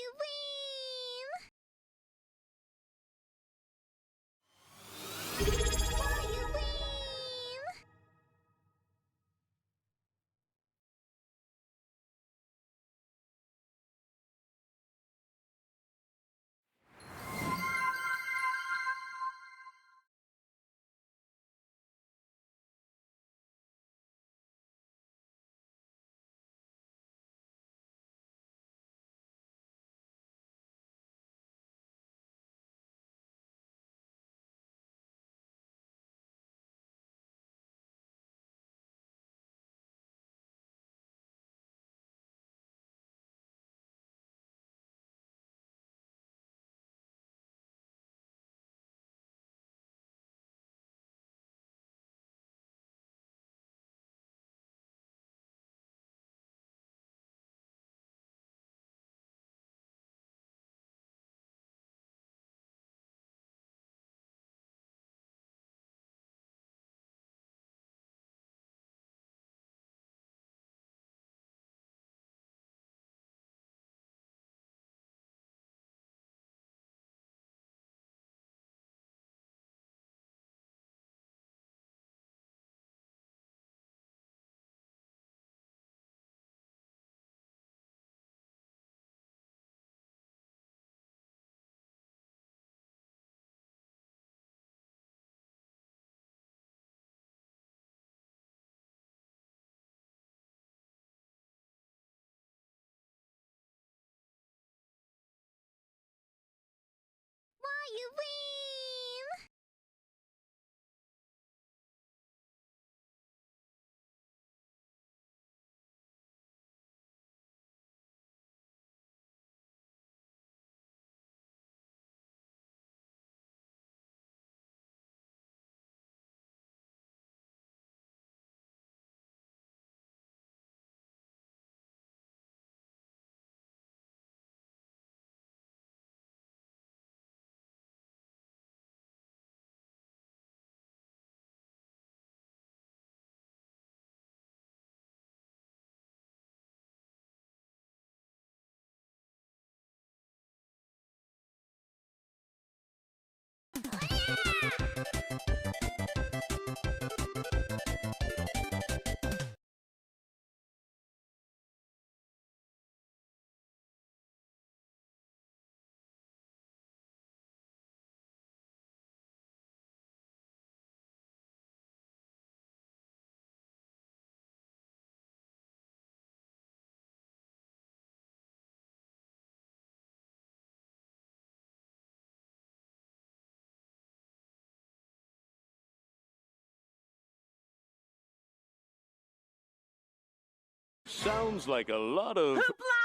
you win! Why you win! Why you win! Sounds like a lot of... Hoopla!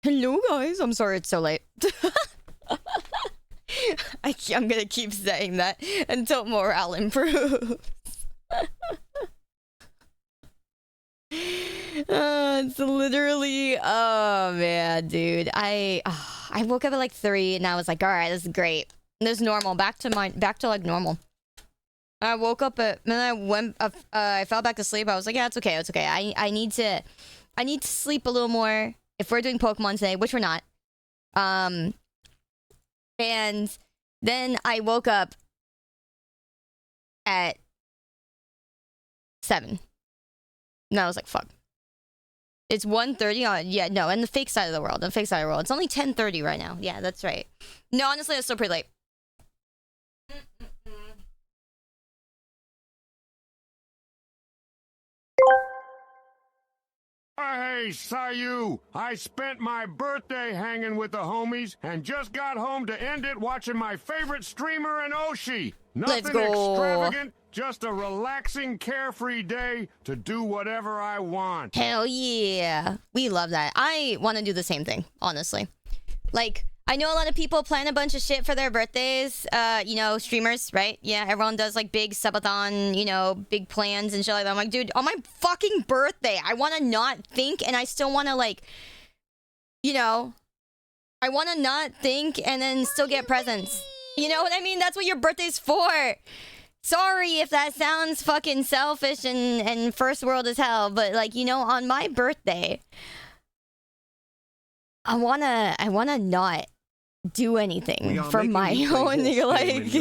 Hello guys, I'm sorry it's so late. I'm gonna keep saying that until morale improves. It's literally, oh man, dude. I woke up at like 3 and I was like, all right, this is great. This is normal. Back to like normal. I woke up and then I fell back to sleep. I was like, yeah, it's okay, it's okay. I need to sleep a little more if we're doing Pokemon today, which we're not. And then I woke up at 7. And I was like, fuck. It's 1:30 on, yeah, no, in the fake side of the world. It's only 10:30 right now. Yeah, that's right. No, honestly, it's still pretty late. Hey, Sayu! I spent my birthday hanging with the homies and just got home to end it watching my favorite streamer and Oshi. Nothing extravagant, just a relaxing, carefree day to do whatever I want. Hell yeah. We love that. I want to do the same thing, honestly. Like, I know a lot of people plan a bunch of shit for their birthdays. You know, streamers, right? Yeah, everyone does like big subathon, you know, big plans and shit like that. I'm like, dude, on my fucking birthday, I want to not think and I still want to like, you know, I want to not think and then still get presents. You know what I mean? That's what your birthday's for. Sorry if that sounds fucking selfish and first world as hell, but like, you know, on my birthday, I wanna not do anything for my own, like,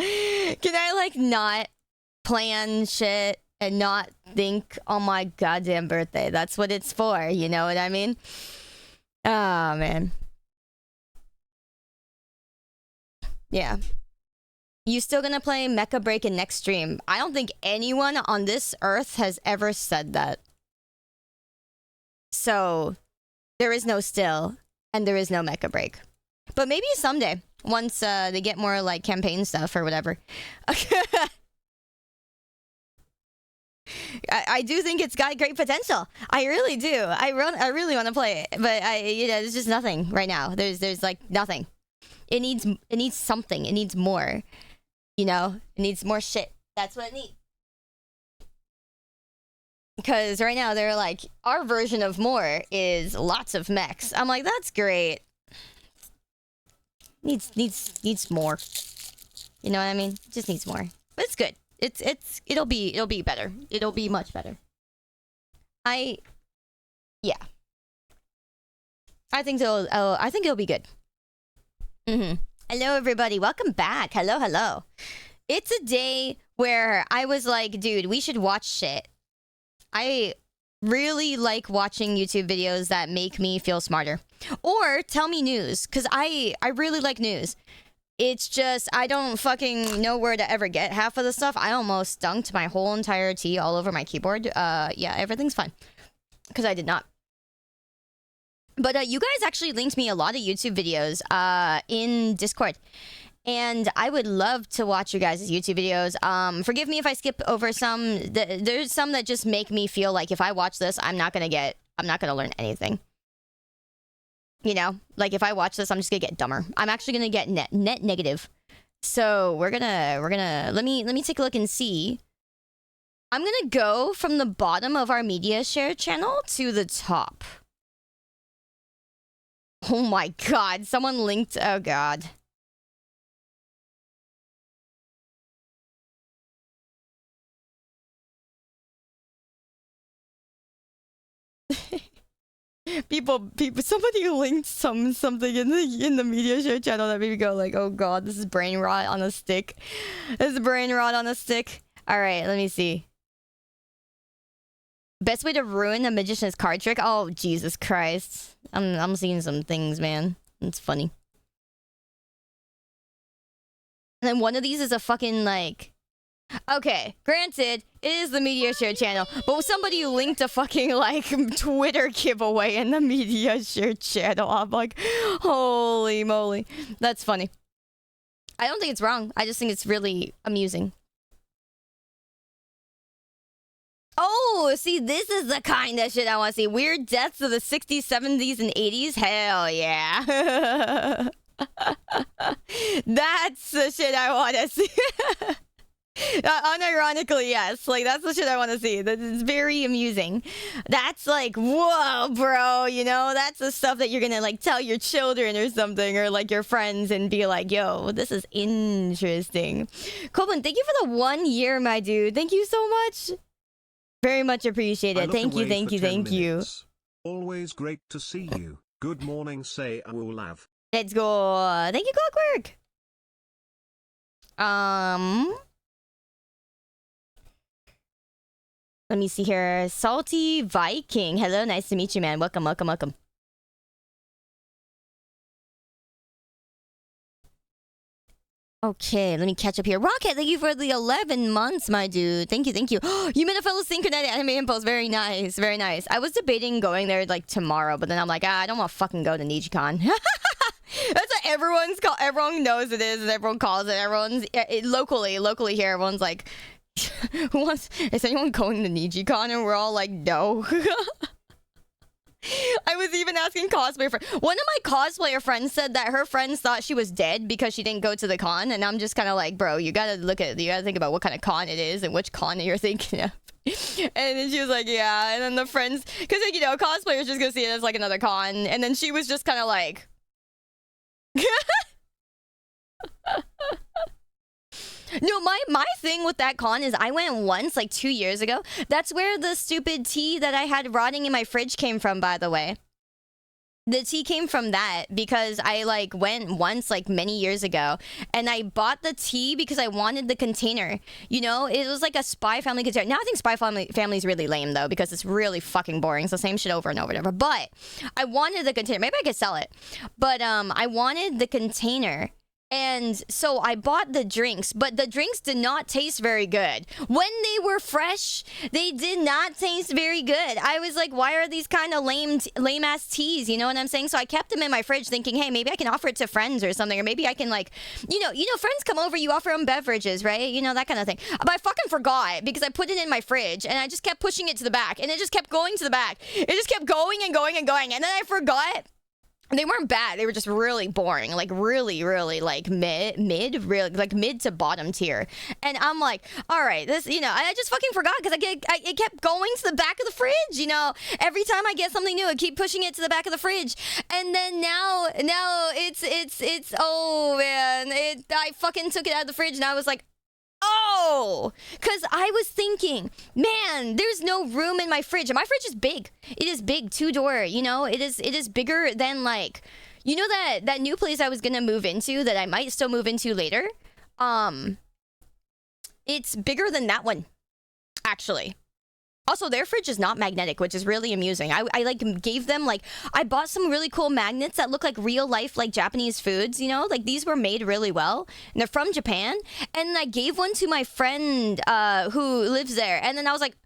can I like not plan shit and not think on my goddamn birthday? That's what it's for, you know what I mean? Oh man. Yeah. You still gonna play Mecha Break in next stream? I don't think anyone on this earth has ever said that. So, there is no still, and there is no Mecha Break. But maybe someday, once they get more, like, campaign stuff or whatever. I do think it's got great potential. I really do. I really want to play it, but there's just nothing right now. There's like nothing. It needs something. It needs more. You know, it needs more shit. That's what it needs. Because right now they're like, our version of more is lots of mechs. I'm like, that's great. Needs more. You know what I mean? It just needs more. But it's good. It'll be better. It'll be much better. Yeah. I think it'll be good. Hello everybody, welcome back. Hello. It's a day where I was like, dude, we should watch shit. I really like watching YouTube videos that make me feel smarter. Or tell me news, because I really like news. It's just, I don't fucking know where to ever get half of the stuff. I almost dunked my whole entire tea all over my keyboard. Yeah, everything's fine. Because I did not. But you guys actually linked me a lot of YouTube videos in Discord. And I would love to watch you guys' YouTube videos. Forgive me if I skip over some. There's some that just make me feel like if I watch this, I'm not gonna learn anything. You know, like if I watch this, I'm just gonna get dumber. I'm actually gonna get net negative. So we're gonna let me take a look and see. I'm gonna go from the bottom of our media share channel to the top. Oh my god, someone linked, oh god. people, somebody linked something in the media share channel that made me go like, oh god, this is brain rot on a stick. This is brain rot on a stick. Alright, let me see. Best way to ruin a magician's card trick? Oh, Jesus Christ. I'm seeing some things, man. It's funny. And then one of these is a fucking, like... Okay, granted, it is the media share channel, but somebody linked a fucking, like, Twitter giveaway in the media share channel. I'm like, holy moly. That's funny. I don't think it's wrong. I just think it's really amusing. Oh, Ooh, see, this is the kind of shit I want to see. Weird deaths of the 60s, 70s, and 80s? Hell yeah. That's the shit I want to see. Unironically, yes. Like, that's the shit I want to see. That is very amusing. That's like, whoa, bro. You know, that's the stuff that you're gonna like tell your children or something, or like your friends, and be like, yo, this is interesting. Coleman, thank you for the 1 year, my dude. Thank you so much. Very much appreciated. Thank you, thank you, thank you. Always great to see you. Good morning, say Awulav. Let's go. Thank you, Clockwork. Let me see here. Salty Viking. Hello, nice to meet you, man. Welcome, welcome, welcome. Okay, let me catch up here. Rocket, thank you for the 11 months, my dude. Thank you, thank you. You met a fellow synchronized anime impulse. Very nice, very nice. I was debating going there like tomorrow, but then I'm like, I don't want to fucking go to NijiCon. That's what everyone knows it is, and everyone calls it. Everyone's locally here. Everyone's like, is anyone going to NijiCon? And we're all like, no. I was even asking cosplayer friends. One of my cosplayer friends said that her friends thought she was dead because she didn't go to the con, and I'm just kind of like, bro, you gotta think about what kind of con it is and which con you're thinking of. And then she was like, yeah. And then the friends, because like, you know, cosplayers just gonna see it as like another con, and then she was just kind of like. No, my thing with that con is I went once, like 2 years ago. That's where the stupid tea that I had rotting in my fridge came from, by the way. The tea came from that because I like went once like many years ago, and I bought the tea because I wanted the container. You know, it was like a Spy Family container. Now I think Spy Family is really lame though, because it's really fucking boring. It's the same shit over and over and over. But I wanted the container. Maybe I could sell it. But I wanted the container. And so I bought the drinks, but the drinks did not taste very good. When they were fresh, they did not taste very good. I was like, why are these kind of lame ass teas? You know what I'm saying? So I kept them in my fridge thinking, hey, maybe I can offer it to friends or something. Or maybe I can like, you know, friends come over, you offer them beverages, right? You know, that kind of thing. But I fucking forgot because I put it in my fridge and I just kept pushing it to the back, and it just kept going to the back. It just kept going and going and going. And then I forgot. They weren't bad. They were just really boring. Like really, really like mid, really like mid to bottom tier. And I'm like, all right, this, you know, I just fucking forgot because it kept going to the back of the fridge. You know, every time I get something new, I keep pushing it to the back of the fridge. And then now it's oh man, I fucking took it out of the fridge and I was like, oh, because I was thinking, man, there's no room in my fridge. And my fridge is big. It is big, 2-door, you know? It is bigger than, like, you know that new place I was going to move into that I might still move into later? It's bigger than that one, actually. Also, their fridge is not magnetic, which is really amusing. I like gave them like, I bought some really cool magnets that look like real life, like Japanese foods, you know, like these were made really well and they're from Japan. And I gave one to my friend who lives there. And then I was like,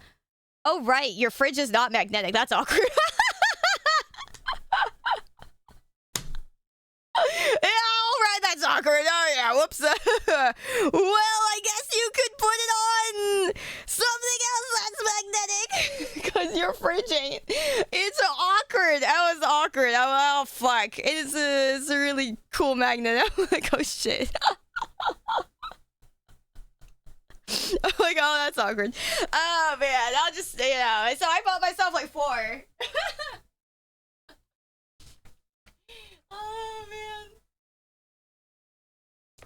oh, right, your fridge is not magnetic. That's awkward. Yeah, all right, that's awkward. Oh, yeah, whoops. Well, I guess you could put it on something else that's magnetic. Because your fridge ain't. It's awkward. That was awkward. Oh, fuck. It's a really cool magnet. I'm like, oh, shit. I'm like, oh, that's awkward. Oh, man. I'll just, you know. So I bought myself like 4. Oh, man.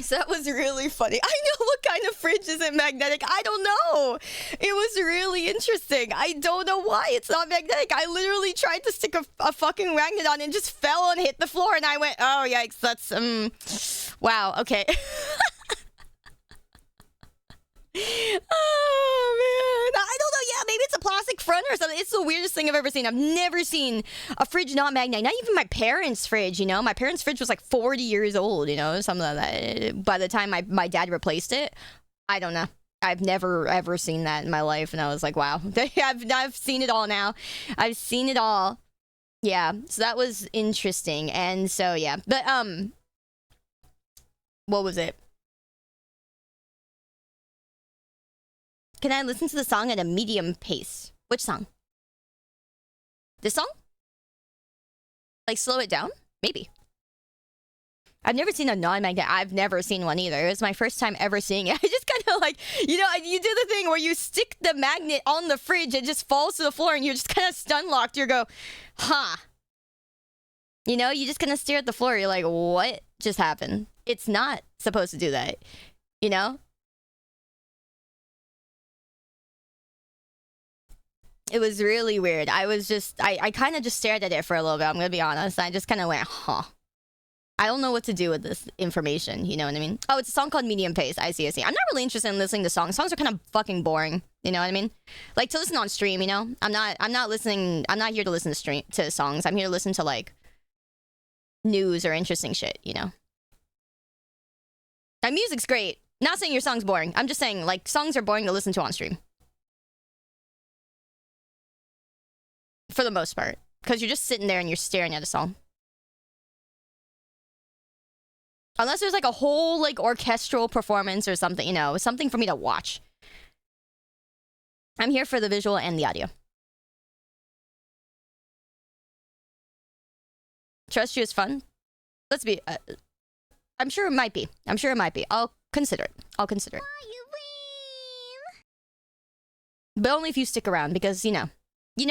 So that was really funny. I know what kind of fridge isn't magnetic. I don't know. It was really interesting. I don't know why it's not magnetic. I literally tried to stick a fucking magnet on and just fell and hit the floor. And I went, oh, yikes. That's, wow. Okay. Oh, man. I don't know. Yeah, maybe it's a plastic front or something. It's the weirdest thing I've ever seen. I've never seen a fridge not magnetic. Not even my parents' fridge, you know? My parents' fridge was like 40 years old, you know? Something like that. By the time my dad replaced it, I don't know. I've never, ever seen that in my life. And I was like, wow. I've seen it all now. I've seen it all. Yeah. So that was interesting. And so, yeah. But, what was it? Can I listen to the song at a medium pace? Which song? This song? Like, slow it down? Maybe. I've never seen a non-magnet. I've never seen one either. It was my first time ever seeing it. I just kind of like, you know, you do the thing where you stick the magnet on the fridge, it just falls to the floor, and you're just kind of stun locked. You go, huh. You know, you just kind of stare at the floor. You're like, what just happened? It's not supposed to do that. You know? It was really weird. I kind of just stared at it for a little bit. I'm going to be honest. I just kind of went, huh. I don't know what to do with this information. You know what I mean? Oh, it's a song called Medium Pace. I see. I'm not really interested in listening to songs. Songs are kind of fucking boring. You know what I mean? Like, to listen on stream, you know? I'm not listening. I'm not here to listen to songs. I'm here to listen to, like, news or interesting shit, you know? Now, music's great. Not saying your song's boring. I'm just saying, like, songs are boring to listen to on stream. For the most part. Because you're just sitting there and you're staring at a song. Unless there's like a whole like orchestral performance or something, you know, something for me to watch. I'm here for the visual and the audio. Trust you is fun. Let's be. I'm sure it might be. I'll consider it. But only if you stick around, because you know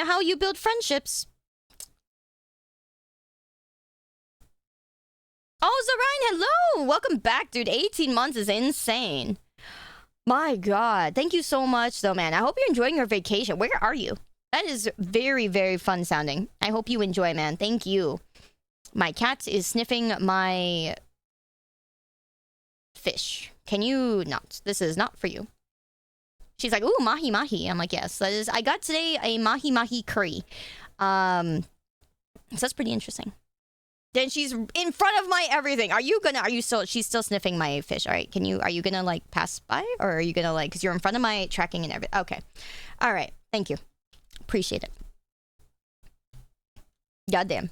how you build friendships. Oh, Zarine, hello! Welcome back, dude. 18 months is insane. My god. Thank you so much, though, man. I hope you're enjoying your vacation. Where are you? That is very, very fun sounding. I hope you enjoy, man. Thank you. My cat is sniffing my fish. Can you not? This is not for you. She's like, ooh, mahi mahi. I'm like, yes. That is. I got today a mahi mahi curry. So that's pretty interesting. Then she's in front of my everything. She's still sniffing my fish. All right. Are you gonna like pass by, or are you gonna like, because you're in front of my tracking and everything. Okay. All right. Thank you. Appreciate it. Goddamn.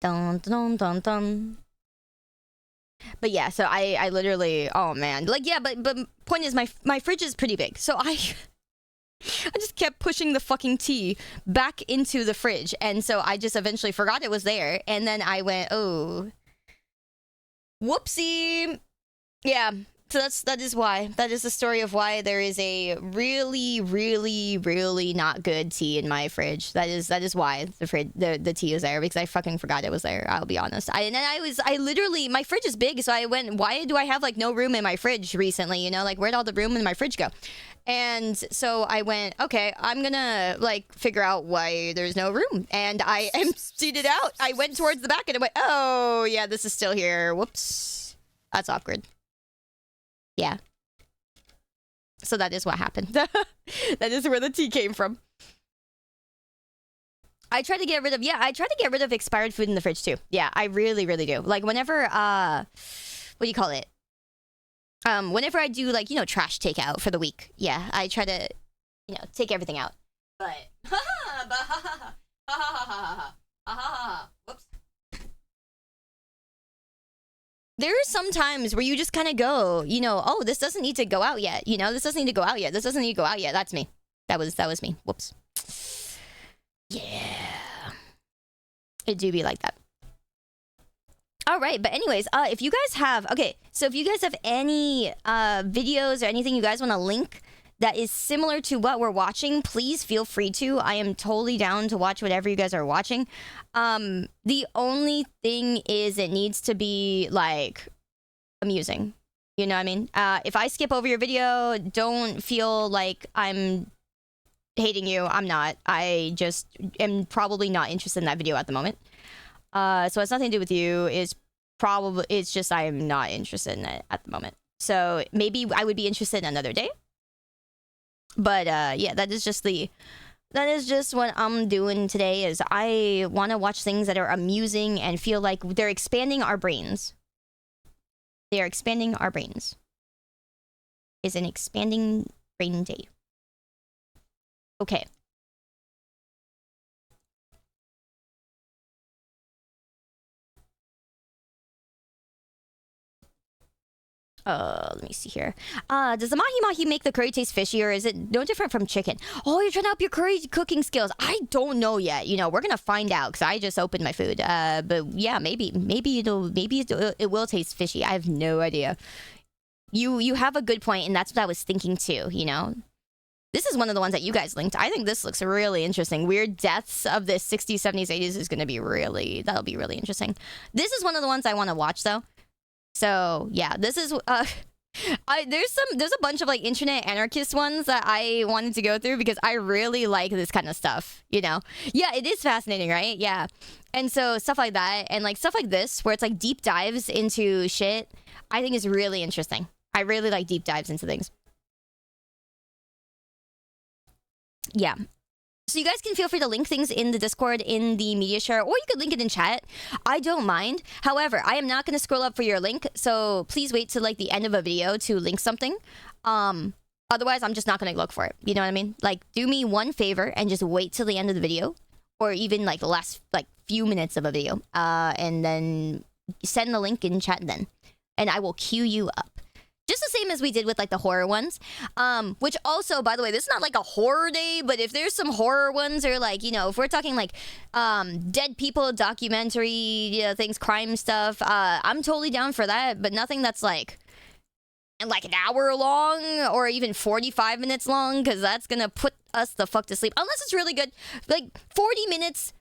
Dun dun dun dun. But yeah, so I literally, oh man. Like, yeah, but point is my fridge is pretty big. So I just kept pushing the fucking tea back into the fridge. And so I just eventually forgot it was there. And then I went, oh. Whoopsie. Yeah. So that is why. That is the story of why there is a really, really, really not good tea in my fridge. That is why the tea is there, because I fucking forgot it was there. I'll be honest. I literally, my fridge is big, so I went, why do I have like no room in my fridge recently? You know, like, where'd all the room in my fridge go? And so I went, okay, I'm gonna like figure out why there's no room. And I emptied it out. I went towards the back and I went, oh yeah, this is still here. Whoops. That's awkward. Yeah. So that is what happened. That is where the tea came from. I try to get rid of expired food in the fridge too. Yeah, I really, really do. Like whenever, what do you call it? Whenever I do like, you know, trash takeout for the week. Yeah, I try to, you know, take everything out. But, whoops. There are some times where you just kind of go, you know, oh, this doesn't need to go out yet. You know, this doesn't need to go out yet. This doesn't need to go out yet. That's me. That was me. Whoops. Yeah. It do be like that. All right, but anyways, if you guys have, okay, so if you guys have any videos or anything you guys want to link that is similar to what we're watching, please feel free to. I am totally down to watch whatever you guys are watching. The only thing is it needs to be, like, amusing. You know what I mean? If I skip over your video, don't feel like I'm hating you. I'm not. I just am probably not interested in that video at the moment. So it's nothing to do with you. It's just I am not interested in it at the moment. So maybe I would be interested in another day. But yeah, that is just what I'm doing today. Is I want to watch things that are amusing and feel like they're expanding our brains. They are expanding our brains. Is an expanding brain day. Okay. Let me see here. Does the mahi mahi make the curry taste fishy, or is it no different from chicken? Oh, you're trying to up your curry cooking skills. I don't know yet. You know, we're gonna find out because I just opened my food. But yeah, maybe it will taste fishy. I have no idea. You have a good point, and that's what I was thinking too. You know, this is one of the ones that you guys linked. I think this looks really interesting. Weird deaths of the 60s, 70s, 80s is gonna be that'll be really interesting. This is one of the ones I want to watch though. So yeah, this is there's a bunch of like internet anarchist ones that I wanted to go through because I really like this kind of stuff, you know. Yeah, it is fascinating, right? Yeah. And so stuff like that and like stuff like this where it's like deep dives into shit, I think is really interesting. I really like deep dives into things. Yeah. So you guys can feel free to link things in the Discord, in the media share, or you could link it in chat. I don't mind. However, I am not going to scroll up for your link, so please wait till like the end of a video to link something. Otherwise, I'm just not going to look for it. You know what I mean? Like, do me one favor and just wait till the end of the video, or even like the last like few minutes of a video, and then send the link in chat then, and I will queue you up. Just the same as we did with like the horror ones. Which also, by the way, this is not like a horror day, but if there's some horror ones or like, you know, if we're talking like dead people, documentary, you know, things, crime stuff, I'm totally down for that, but nothing that's like an hour long or even 45 minutes long, because that's gonna put us the fuck to sleep. Unless it's really good. Like 40 minutes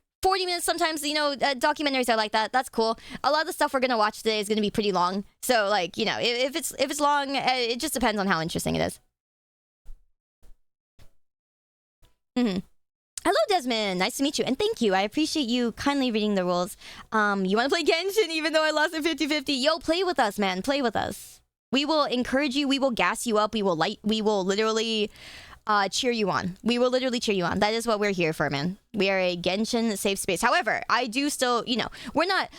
sometimes, you know, documentaries are like that. That's cool. A lot of the stuff we're gonna watch today is gonna be pretty long, so like, you know, if it's long, it just depends on how interesting it is. Hello, Desmond. Nice to meet you, and thank you. I appreciate you kindly reading the rules. You want to play Genshin even though I lost at 50-50? Yo, play with us, man. Play with us. We will encourage you. We will gas you up. We will literally cheer you on. We will literally cheer you on. That is what we're here for, man. We are a Genshin safe space. However, I do still, you know,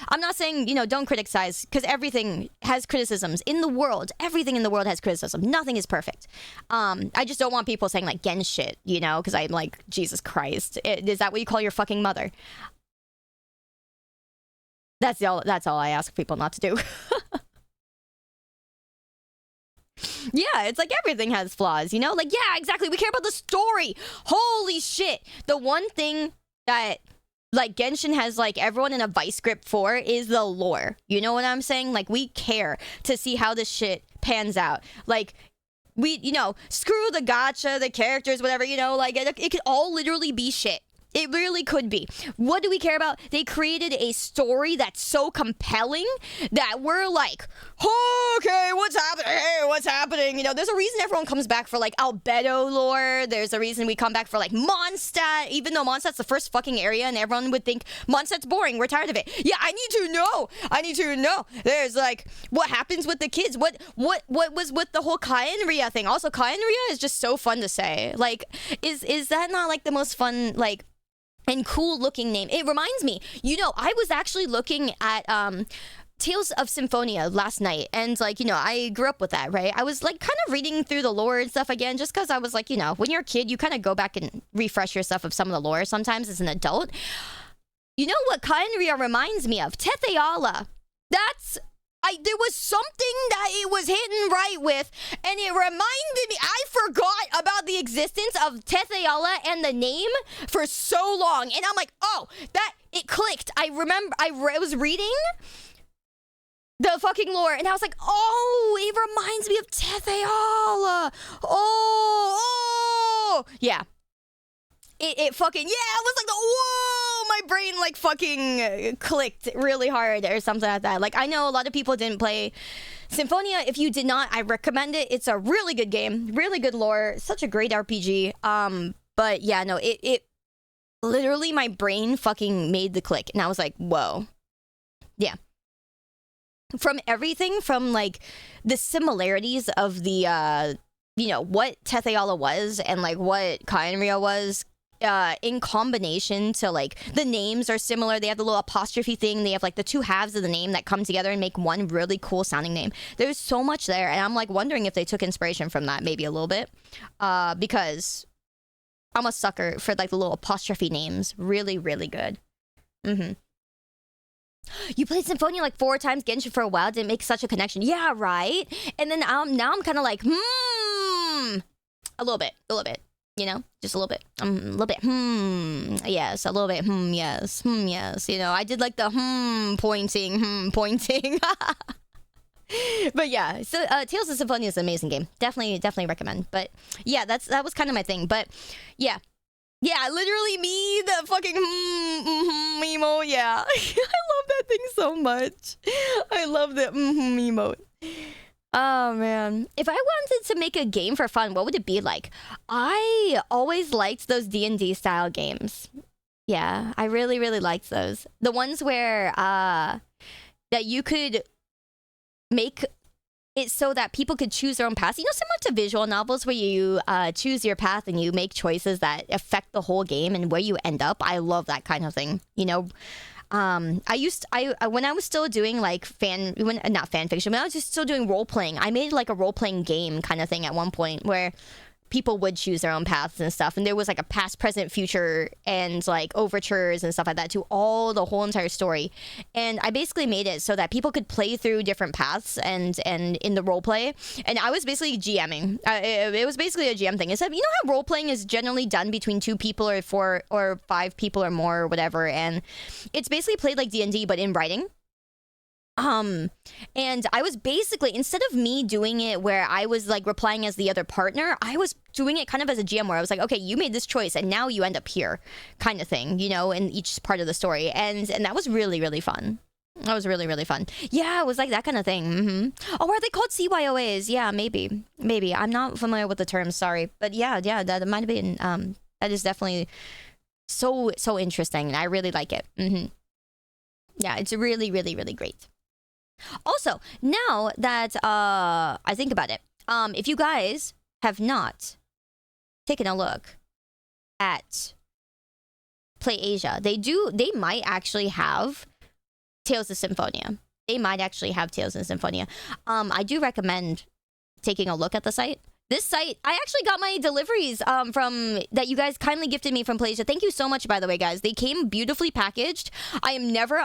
I'm not saying, you know, don't criticize, because everything has criticisms in the world. Everything in the world has criticism. Nothing is perfect. I just don't want people saying like Gen shit, you know, because I'm like, Jesus Christ. Is that what you call your fucking mother? That's all I ask people not to do. Yeah, it's like everything has flaws, you know? Like, yeah, exactly. We care about the story. Holy shit. The one thing that, like, Genshin has, like, everyone in a vice grip for is the lore. You know what I'm saying? Like, we care to see how this shit pans out. Like, we, you know, screw the gacha, the characters, whatever, you know? Like, it could all literally be shit. It really could be. What do we care about? They created a story that's so compelling that we're like, oh, okay, what's happening? Hey, what's happening? You know, there's a reason everyone comes back for like Albedo lore. There's a reason we come back for like Mondstadt, even though Mondstadt's the first fucking area and everyone would think Mondstadt's boring. We're tired of it. Yeah, I need to know. There's like, what happens with the kids? What was with the whole Kaenria thing? Also, Kaenria is just so fun to say. Like, is that not like the most fun, like, and cool looking name? It reminds me, you know, I was actually looking at Tales of Symphonia last night, and like, you know, I grew up with that, right? I was like kind of reading through the lore and stuff again, just because I was like, you know, when you're a kid, you kind of go back and refresh yourself of some of the lore sometimes as an adult. You know what Kaenria reminds me of? Tetheala. There was something that it was hitting right with, and it reminded me, I forgot about the existence of Tetheala and the name for so long, and I'm like, oh, it clicked. I remember, I was reading the fucking lore, and I was like, oh, it reminds me of Tetheala. Oh, yeah. It fucking, yeah, it was like, whoa, my brain like fucking clicked really hard or something like that. Like, I know a lot of people didn't play Symphonia. If you did not, I recommend it. It's a really good game, really good lore, such a great RPG. But yeah, no, it literally, my brain fucking made the click, and I was like, whoa. Yeah. From everything, from like the similarities of the, you know, what Tetheala was and like what Kaenria was, in combination to like the names are similar. They have the little apostrophe thing. They have like the two halves of the name that come together and make one really cool sounding name. There's so much there, and I'm like wondering if they took inspiration from that, maybe a little bit, because I'm a sucker for like the little apostrophe names. Really, really good. You played Symphonia like 4 times, Genshin for a while, didn't make such a connection. Yeah, right? And then now I'm kind of like, a little bit, you know? Just a little bit. A little bit, yes, a little bit, yes, yes. You know, I did like the pointing. But yeah, so Tales of Symphonia is an amazing game. Definitely recommend. But yeah, that was kind of my thing. But yeah. Yeah, literally me, the fucking emote, yeah. I love that thing so much. I love the emote. Oh, man. If I wanted to make a game for fun, what would it be like? I always liked those D&D style games. Yeah, I really, really liked those. The ones where, that you could make it so that people could choose their own paths. You know, similar to visual novels where you choose your path and you make choices that affect the whole game and where you end up. I love that kind of thing. You know, when I was still doing like not fan fiction, when I was just still doing role playing, I made like a role playing game kind of thing at one point where people would choose their own paths and stuff, and there was like a past, present, future, and like overtures and stuff like that to the whole entire story. And I basically made it so that people could play through different paths and in the role play, and I was basically GMing. It was basically a GM thing. It's like, you know how role playing is generally done between 2 people or 4 or 5 people or more or whatever, and it's basically played like D&D but in writing. And I was basically, instead of me doing it where I was like replying as the other partner, I was doing it kind of as a GM where I was like, okay, you made this choice and now you end up here, kind of thing, you know, in each part of the story. And that was really, really fun. That was really, really fun. Yeah, it was like that kind of thing. Oh, are they called CYOAs? Yeah, maybe. I'm not familiar with the term, sorry. But yeah, that might have been, that is definitely so interesting. And I really like it. Yeah, it's really, really, really great. Also, now that I think about it, if you guys have not taken a look at Play Asia, they might actually have Tales of Symphonia. They might actually have Tales of Symphonia. I do recommend taking a look at the site. This site, I actually got my deliveries from that you guys kindly gifted me from PlayAsia. Thank you so much, by the way, guys. They came beautifully packaged. I'm never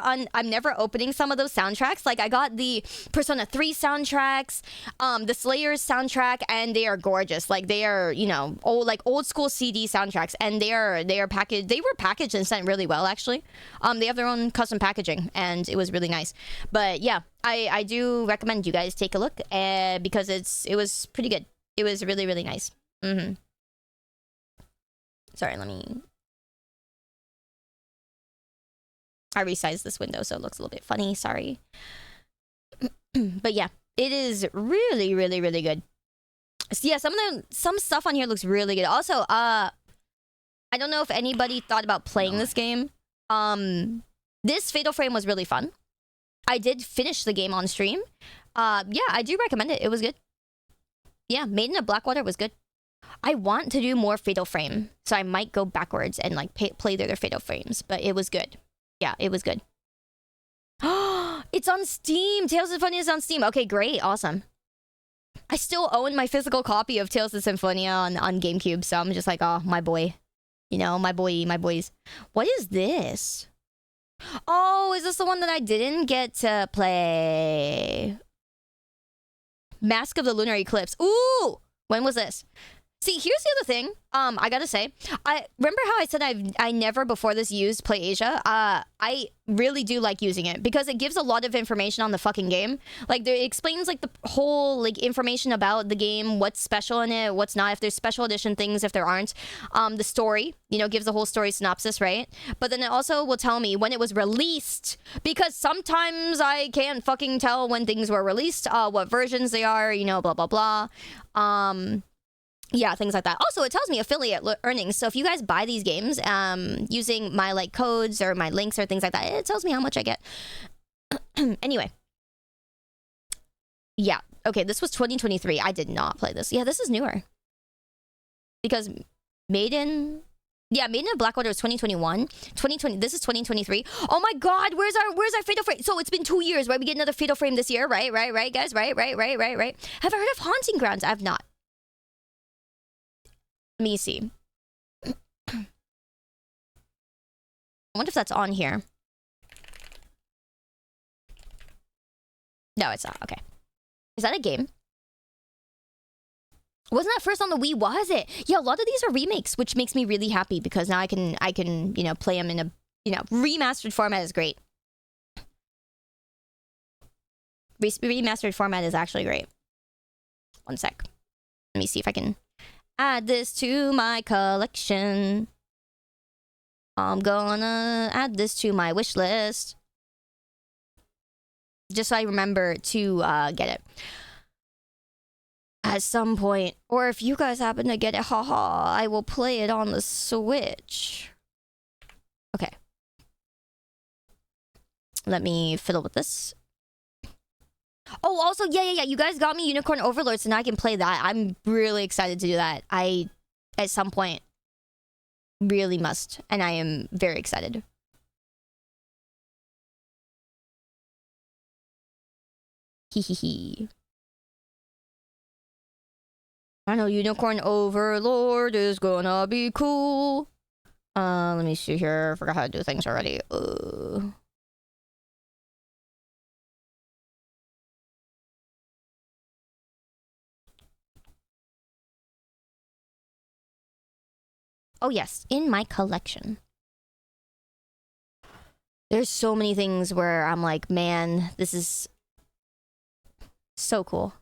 opening some of those soundtracks. Like, I got the Persona 3 soundtracks, the Slayers soundtrack, and they are gorgeous. Like, they are, you know, old school CD soundtracks, and they are packaged. They were packaged and sent really well, actually. They have their own custom packaging, and it was really nice. But yeah, I do recommend you guys take a look, because it was pretty good. It was really, really nice. Sorry, I resized this window so it looks a little bit funny. Sorry. But yeah, it is really, really, really good. So yeah, some stuff on here looks really good. Also, I don't know if anybody thought about playing this game. This Fatal Frame was really fun. I did finish the game on stream. Yeah, I do recommend it. It was good. Yeah, Maiden of Blackwater was good. I want to do more Fatal Frame, so I might go backwards and like play their Fatal Frames, but it was good. Yeah, it was good. It's on Steam! Tales of Symphonia is on Steam. Okay, great, awesome. I still own my physical copy of Tales of Symphonia on GameCube, so I'm just like, oh, my boy. You know, my boys. What is this? Oh, is this the one that I didn't get to play? Mask of the Lunar Eclipse. Ooh! When was this? See, here's the other thing. I gotta say, I remember how I said I never before this used Play Asia. I really do like using it because it gives a lot of information on the fucking game. Like, it explains like the whole like information about the game, what's special in it, what's not, if there's special edition things, if there aren't. The story, you know, gives the whole story synopsis, right? But then it also will tell me when it was released, because sometimes I can't fucking tell when things were released, what versions they are, you know, blah blah blah. Yeah, things like that. Also, it tells me affiliate earnings. So if you guys buy these games using my like codes or my links or things like that, it tells me how much I get. Anyway. Yeah. Okay, this was 2023. I did not play this. Yeah, this is newer. Because Maiden of Blackwater was 2021. 2020. This is 2023. Oh my god, where's our Fatal Frame? So it's been 2 years, right? We get another Fatal Frame this year, right, guys? Right. Have I heard of Haunting Grounds? I have not. Let me see. I wonder if that's on here. No, it's not. Okay. Is that a game? Wasn't that first on the Wii? Was it? Yeah, a lot of these are remakes, which makes me really happy because now I can, you know, play them in a, you know, remastered format is great. Remastered format is actually great. One sec. Let me see if I can add this to my collection. I'm gonna add this to my wish list. Just so I remember to get it. At some point. Or if you guys happen to get it, haha, I will play it on the Switch. Okay. Let me fiddle with this. Oh, also, yeah. You guys got me Unicorn Overlord, so now I can play that. I'm really excited to do that. I, at some point, really must. And I am very excited. Hee. I know Unicorn Overlord is gonna be cool. Let me see here. I forgot how to do things already. Oh yes, in my collection. There's so many things where I'm like, man, this is so cool.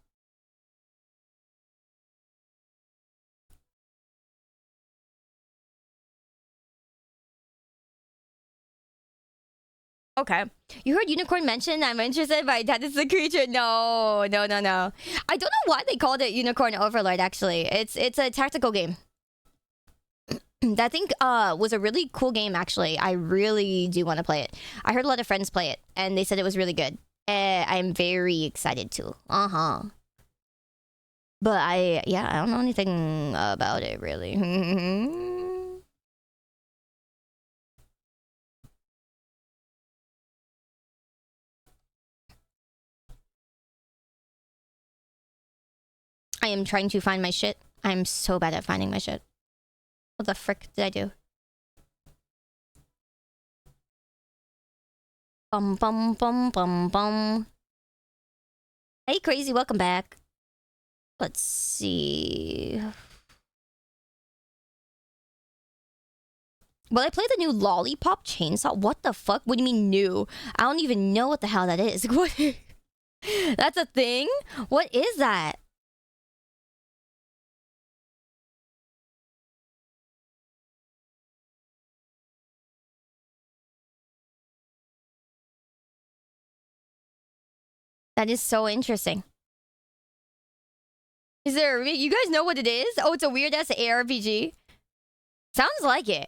Okay. You heard Unicorn mention? I'm interested, but that is the creature. No. I don't know why they called it Unicorn Overlord, actually. It's a tactical game. That thing was a really cool game, actually. I really do want to play it. I heard a lot of friends play it, and they said it was really good. I'm very excited too. But I don't know anything about it, really. I am trying to find my shit. I'm so bad at finding my shit. What the frick did I do? Bum. Hey, Crazy, welcome back. Let's see. Will I play the new Lollipop Chainsaw? What the fuck? What do you mean new? I don't even know what the hell that is. What? That's a thing? What is that? That is so interesting. Is there... You guys know what it is? Oh, it's a weird-ass ARPG? Sounds like it.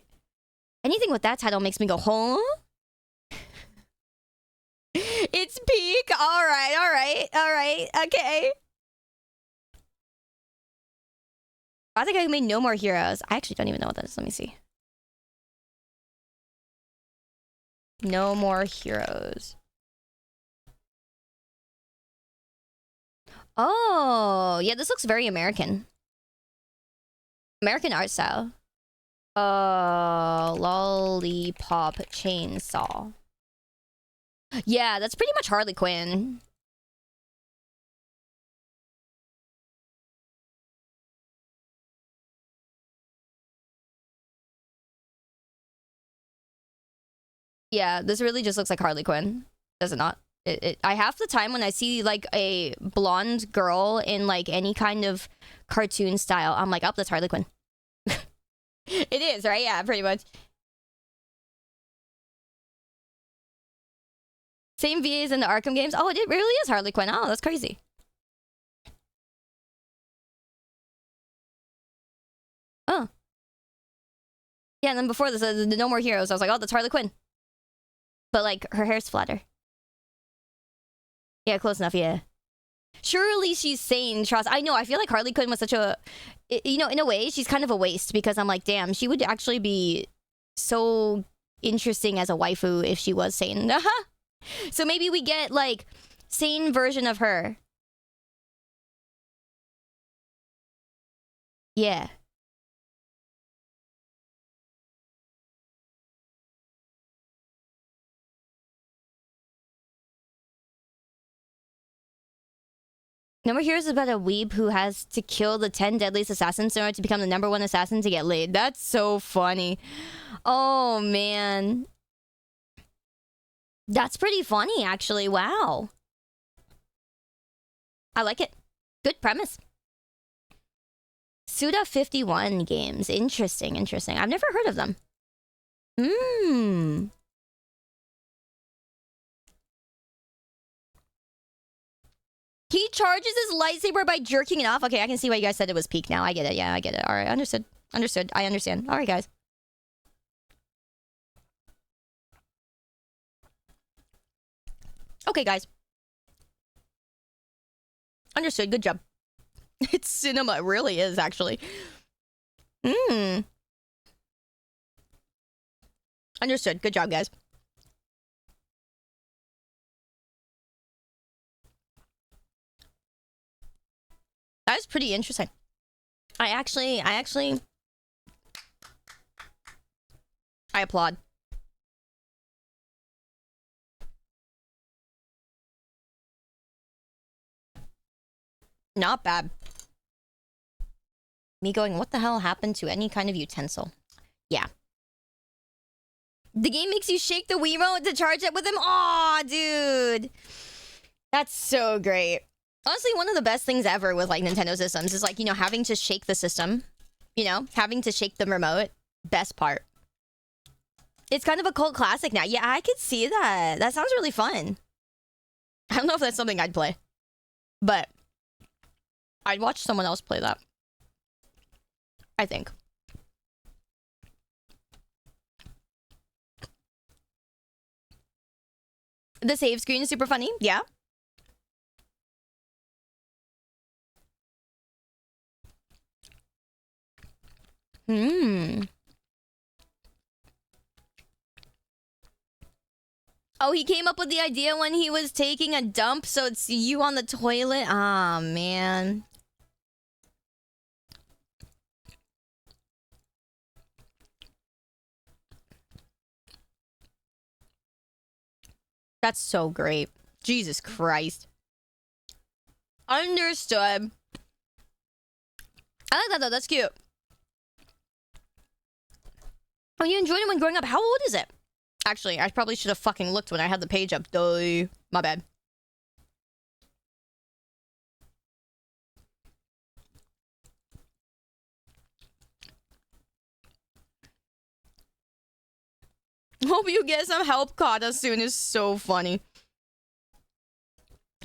Anything with that title makes me go, huh? It's peak? Alright. Okay. I think I made No More Heroes. I actually don't even know what that is. Let me see. No More Heroes. Oh, yeah, this looks very American. American art style. Lollipop Chainsaw. Yeah, that's pretty much Harley Quinn. Yeah, this really just looks like Harley Quinn. Does it not? I half the time when I see like a blonde girl in like any kind of cartoon style, I'm like, oh, that's Harley Quinn. It is, right? Yeah, pretty much. Same VAs in the Arkham games. Oh, it really is Harley Quinn. Oh, that's crazy. Oh. Yeah, and then before this, the No More Heroes, I was like, oh, that's Harley Quinn. But like, her hair's flatter. Yeah, close enough, yeah. Surely she's sane, trust. I know, I feel like Harley Quinn was such a... You know, in a way, she's kind of a waste because I'm like, damn, she would actually be so interesting as a waifu if she was sane. So maybe we get, like, sane version of her. Yeah. Number here is about a weeb who has to kill the 10 deadliest assassins in order to become the #1 assassin to get laid. That's so funny. Oh, man. That's pretty funny, actually. Wow. I like it. Good premise. Suda51 games. Interesting, interesting. I've never heard of them. Hmm. He charges his lightsaber by jerking it off. Okay, I can see why you guys said it was peak now. I get it. Yeah, I get it. All right, understood. Understood. I understand. All right, guys. Okay, guys. Understood. Good job. It's cinema. It really is, actually. Hmm. Understood. Good job, guys. That is pretty interesting. I applaud. Not bad. Me going, what the hell happened to any kind of utensil? Yeah. The game makes you shake the Wiimote to charge it with him? Aw, dude. That's so great. Honestly, one of the best things ever with, like, Nintendo systems is, like, you know, having to shake the system. You know? Having to shake the remote. Best part. It's kind of a cult classic now. Yeah, I could see that. That sounds really fun. I don't know if that's something I'd play. But I'd watch someone else play that. I think. The save screen is super funny. Yeah. Hmm. Oh, he came up with the idea when he was taking a dump, so it's you on the toilet? Ah, man. That's so great. Jesus Christ. Understood. I like that, though. That's cute. Oh, you enjoyed it when growing up? How old is it? Actually, I probably should have fucking looked when I had the page up. Duh. My bad. Hope you get some help, Kata, soon is so funny.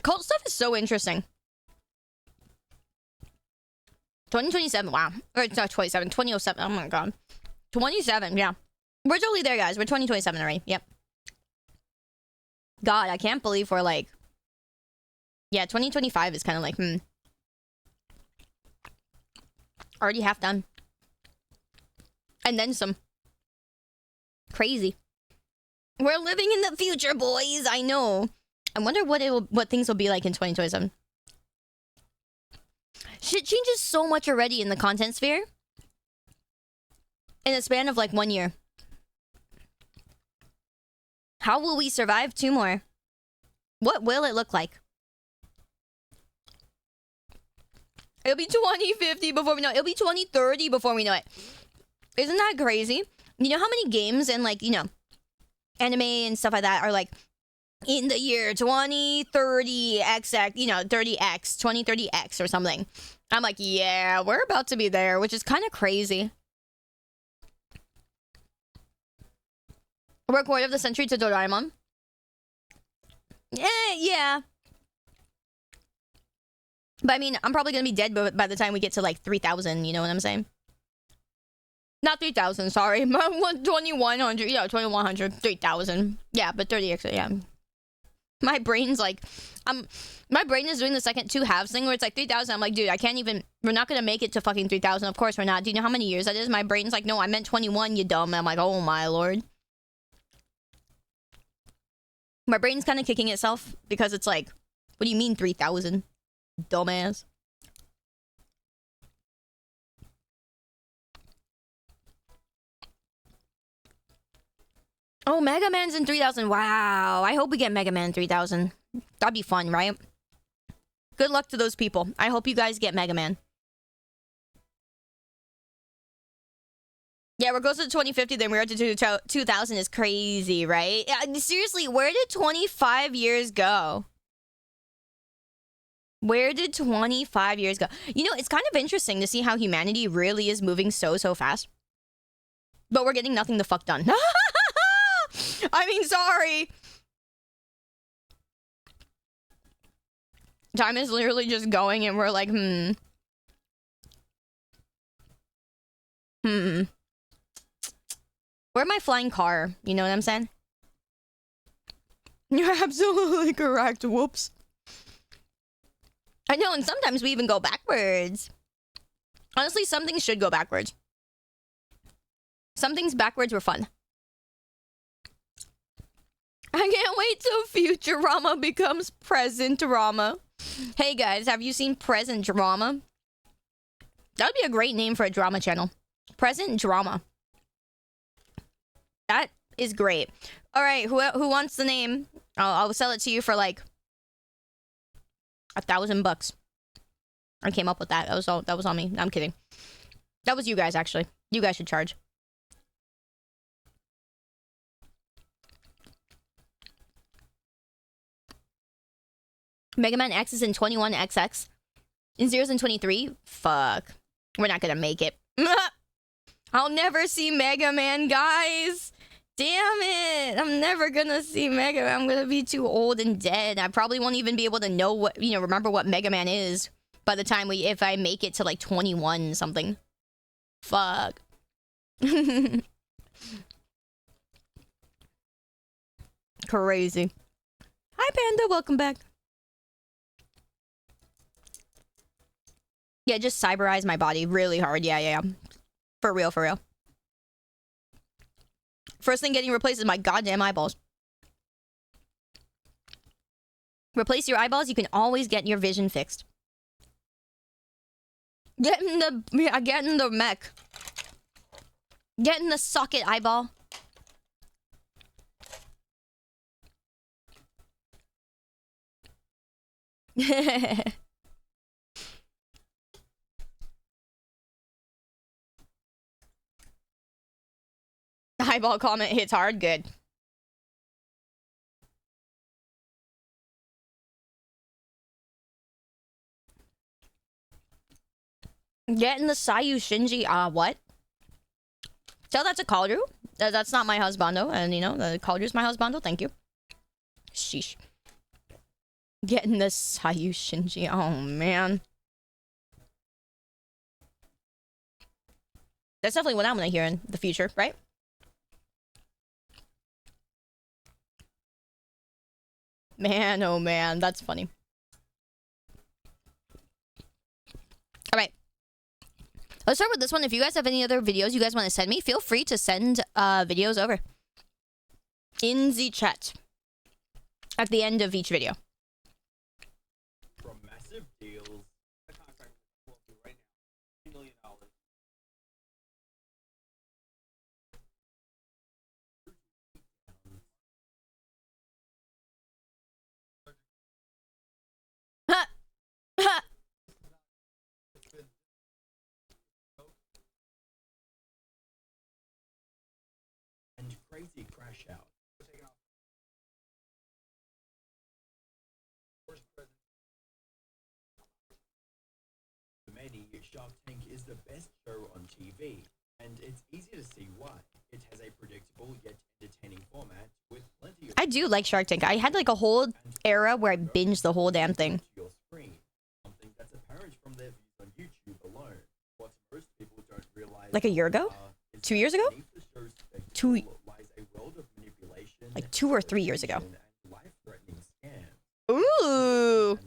Cult stuff is so interesting. 2027, wow. Or it's not 27, 2007. Oh my god. 27, yeah. We're totally there, guys. We're 2027 already. Yep. God, I can't believe we're like... Yeah, 2025 is kind of like, already half done. And then some. Crazy. We're living in the future, boys. I know. I wonder what things will be like in 2027. Shit changes so much already in the content sphere. In a span of like 1 year. How will we survive 2 more? What will it look like? It'll be 2050 before we know it. It'll be 2030 before we know it. Isn't that crazy? You know how many games and, like, you know, anime and stuff like that are like, in the year 2030 XX, you know, 30X, 2030X or something. I'm like, yeah, we're about to be there, which is kind of crazy. Record of the century to Doraemon. Yeah. But I mean, I'm probably gonna be dead by the time we get to like 3,000, you know what I'm saying? Not 3,000, sorry. 2,100, yeah, 2,100, 3,000. Yeah, but 30X, yeah. My brain's like, my brain is doing the second 2 halves thing where it's like 3,000. I'm like, dude, I can't even, we're not gonna make it to fucking 3,000. Of course we're not. Do you know how many years that is? My brain's like, no, I meant 21, you dumb. I'm like, oh my lord. My brain's kind of kicking itself because it's like, what do you mean 3,000? Dumbass. Oh, Mega Man's in 3,000. Wow. I hope we get Mega Man 3,000. That'd be fun, right? Good luck to those people. I hope you guys get Mega Man. Yeah, we're close to 2050, then we're up to 2000 is crazy, right? Seriously, where did 25 years go? Where did 25 years go? You know, it's kind of interesting to see how humanity really is moving so fast. But we're getting nothing the fuck done. I mean, sorry. Time is literally just going and we're like, Where's my flying car? You know what I'm saying? You're absolutely correct. Whoops. I know, and sometimes we even go backwards. Honestly, some things should go backwards. Some things backwards were fun. I can't wait till Futurama becomes present drama. Hey guys, have you seen Present Drama? That would be a great name for a drama channel. Present Drama. That is great. All right, who wants the name? I'll sell it to you for like $1,000. I came up with that. That was on me. No, I'm kidding. That was you guys actually. You guys should charge. Mega Man X is in 21XX. In Zero's in 23? Fuck. We're not gonna make it. I'll never see Mega Man, guys. Damn it. I'm never gonna see Mega Man. I'm gonna be too old and dead. I probably won't even be able to know what, remember what Mega Man is by the time if I make it to like 21 something. Fuck. Crazy. Hi, Panda. Welcome back. Yeah, just cyberize my body really hard. Yeah. For real. First thing getting replaced is my goddamn eyeballs. Replace your eyeballs, you can always get your vision fixed. Get in the mech. Get in the socket, eyeball. Eyeball comment hits hard. Good. Get in the Sayu Shinji. What? Tell that to Kaldru. That's not my husbando. And, the Kaldru's my husbando. Thank you. Sheesh. Get in the Sayu Shinji. Oh, man. That's definitely what I'm gonna hear in the future, right? Man, oh man, that's funny. All right. Let's start with this one. If you guys have any other videos you guys want to send me, feel free to send videos over in the chat at the end of each video. From massive deals, a contract right now, $2 million. Ha! Ha! And crazy crash out. For many, Shark Tank is the best show on TV, and it's easy to see why. It has a predictable yet entertaining format with plenty of... I do like Shark Tank. I had like a whole era where I binged the whole damn thing. Your screen, something that's apparent from their views on YouTube alone. What most people don't realize, Like a year ago? 2 years ago? Two... Like 2 or 3 years ago. Ooh.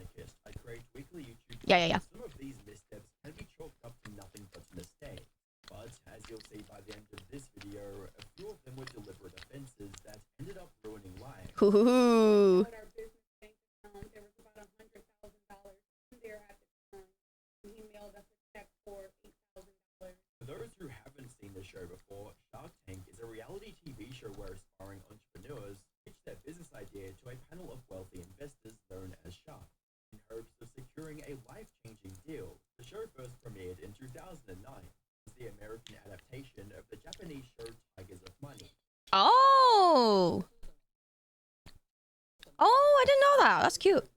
Yeah. Some of these missteps can be chalked up to nothing but mistakes. But as you'll see by the end of this video, a few of them were deliberate offenses that ended up ruining lives. Ooh. For those who haven't seen the show before, Shark Tank is a reality TV show where aspiring entrepreneurs pitch their business idea to a panel of wealthy investors known as sharks in hopes of securing a life-changing deal. The show first premiered in 2009 as the American adaptation of the Japanese show Tigers of Money. Oh. Oh, I didn't know that. That's cute.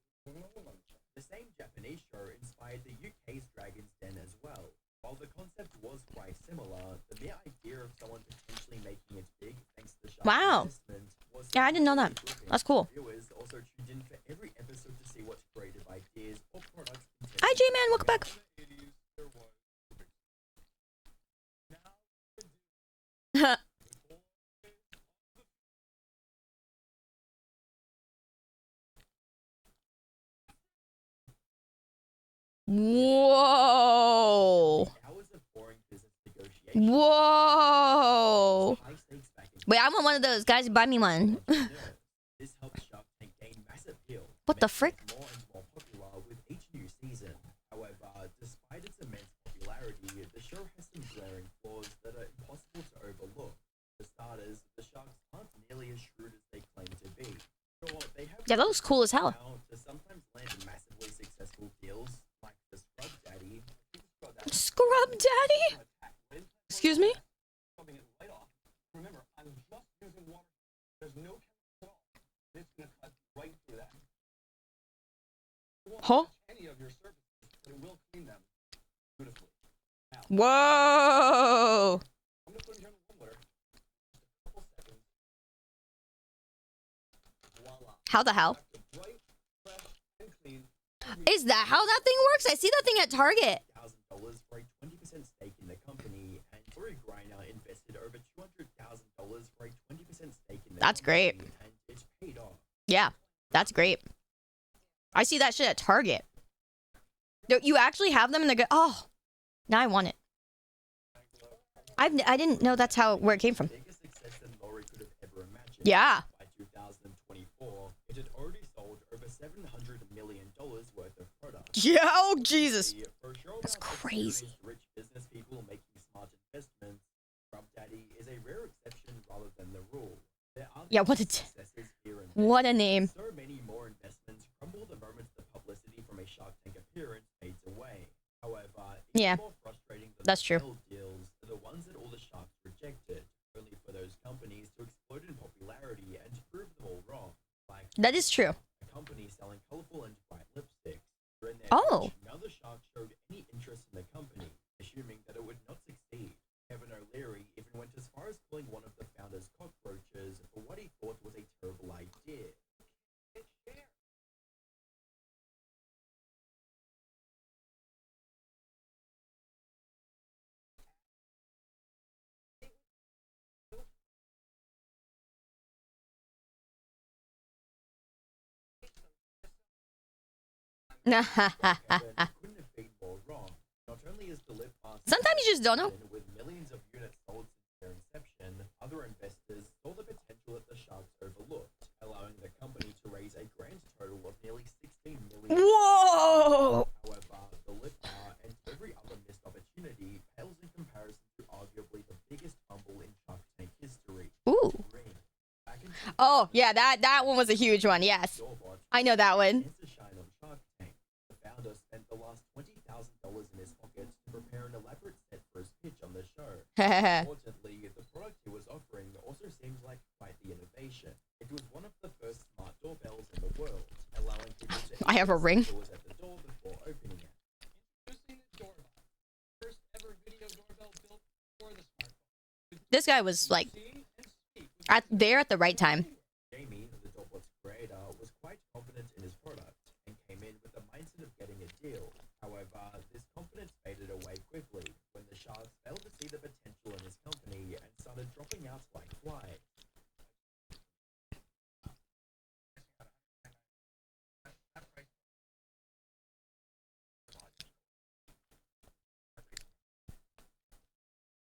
The same Japanese show inspired the UK's Dragon's Den as well. While the concept was quite similar, the mere idea of someone potentially making it big thanks to the sharp Wow. investment was Yeah, I didn't know that. gripping. That's cool. Viewers also tuned in for every episode to see what creative ideas or products. Hi, J-Man. Welcome back. Whoa. Hours of boring business negotiations. Whoa. High stakes back in Wait, I want one of those. Guys, buy me one. This helped Shark Tank gain massive appeal. What the making frick? it more and more popular with each new season. However, despite its immense popularity, the show has some glaring flaws that are impossible to overlook. For starters, the sharks aren't nearly as shrewd as they claim to be. Sure, they have Yeah, that looks cool as hell. to sometimes land massively successful deals, like the Scrub Daddy. Scrub Daddy? Excuse me? Remember, I'm just using water. There's no chemical at all. It's gonna cut right through that. It won't Huh? touch any of your surfaces, but it will clean them beautifully. Now, Whoa. I'm gonna put it here in the warm water. Just a couple seconds. Voila. How the hell? Back to bright, fresh, and clean. Is that how that thing works? I see that thing at Target. $1,000 for a 20% stake in the company, and Tori Greiner invested over $200,000 for a 20% stake in the That's company, great. and it's paid off. Yeah, that's great. I see that shit at Target. No, you actually have them and they're good. Oh, now I want it. I didn't know that's where it came from. Bigger success than Lori could have ever imagined. Yeah. By 2024, it had already sold over $700 million worth of products. Yeah, oh Jesus. For a show That's about crazy. experienced Rich business people making smart investments, Scrub Daddy is a rare exception rather than the rule. There are Yeah, what a successes here and there. what a name. So many more investments crumble the moment the publicity from a Shark Tank appearance fades away. However, it's Yeah, more frustrating than that's the true. failed deals are the ones that all the sharks rejected, only for those companies to explode in popularity and to prove them all wrong. Like That is true. a company selling colorful and bright lipsticks. During their Oh. pitch, none of the sharks showed any interest in the company, assuming that it would not succeed. Kevin O'Leary even went as far as calling one of the founders cockroaches for what he thought was a terrible idea. Kevin couldn't have been more wrong. Not only is the lip mask Sometimes you just don't know. with millions of units sold since their inception, other investors saw the potential that the sharks overlooked, allowing the company to raise a grand total of nearly $16 million. Whoa. However, the lip bar and every other missed opportunity pales in comparison to arguably the biggest fumble in Shark Tank history. Ooh. Ring. Back in Oh, yeah, that one was a huge one. Yes. Doorbot I know that one. chance to shine on Shark Tank. The founder spent the last $20,000 in his pockets to prepare an elaborate set for his pitch on the show. Importantly, the product he was offering also seems like quite the innovation. It was one of the first smart doorbells in the world, allowing people to I have a ring. doors at the door before opening it. Introducing the doorbell. First ever video doorbell built for the smartphone. This guy was like See and speak with there at the right time. Jamie, the Doorbot's creator, was quite confident in his product and came in with the mindset of getting a deal. However, this confidence faded away quickly when the sharks failed to see the potential in his company and started dropping out like flies.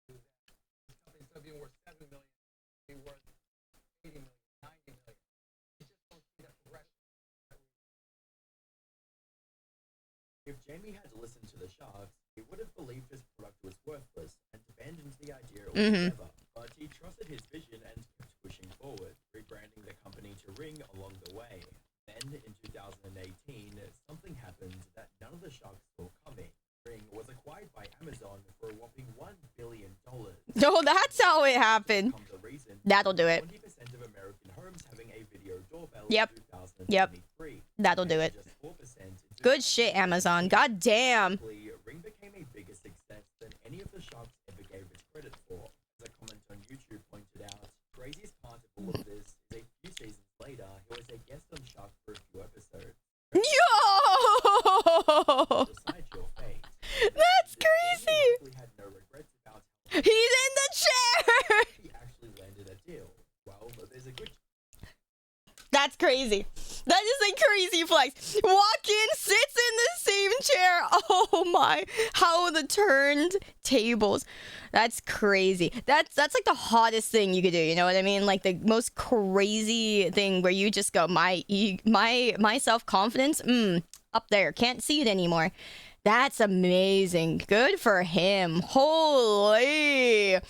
this company's gonna be worth $7 million, be worth $80 million, $90 million. You just don't see that progression. If Jamie had listened to the sharks, he would have believed his product was worthless and abandoned the idea altogether. But he trusted his vision and kept pushing forward, rebranding the company to Ring along the way. Then, in 2018, something happened that none of the sharks Amazon for a whopping $1 billion. No, that's how it happened. Becomes a reason That'll do it. 20% of American homes having a video doorbell Yep. in 2023. That'll do it. Just 4% in Good shit, Amazon. God damn. Ring became a bigger success than any of the sharks ever gave it credit for. As a comment on YouTube pointed out, craziest part of all of this is a few seasons later, he was a guest on Shark for a few episodes. Yo! Decide your fate. That's He crazy. likely had no regrets about how He's in the chair. he actually landed a deal. Well, there's a good That's crazy. That is a crazy flex. Walk in, sits in the same chair. Oh my. How the turned tables. That's crazy. That's like the hottest thing you could do, you know what I mean? Like the most crazy thing where you just go, my self-confidence, up there. Can't see it anymore. That's amazing. Good for him. Holy. chance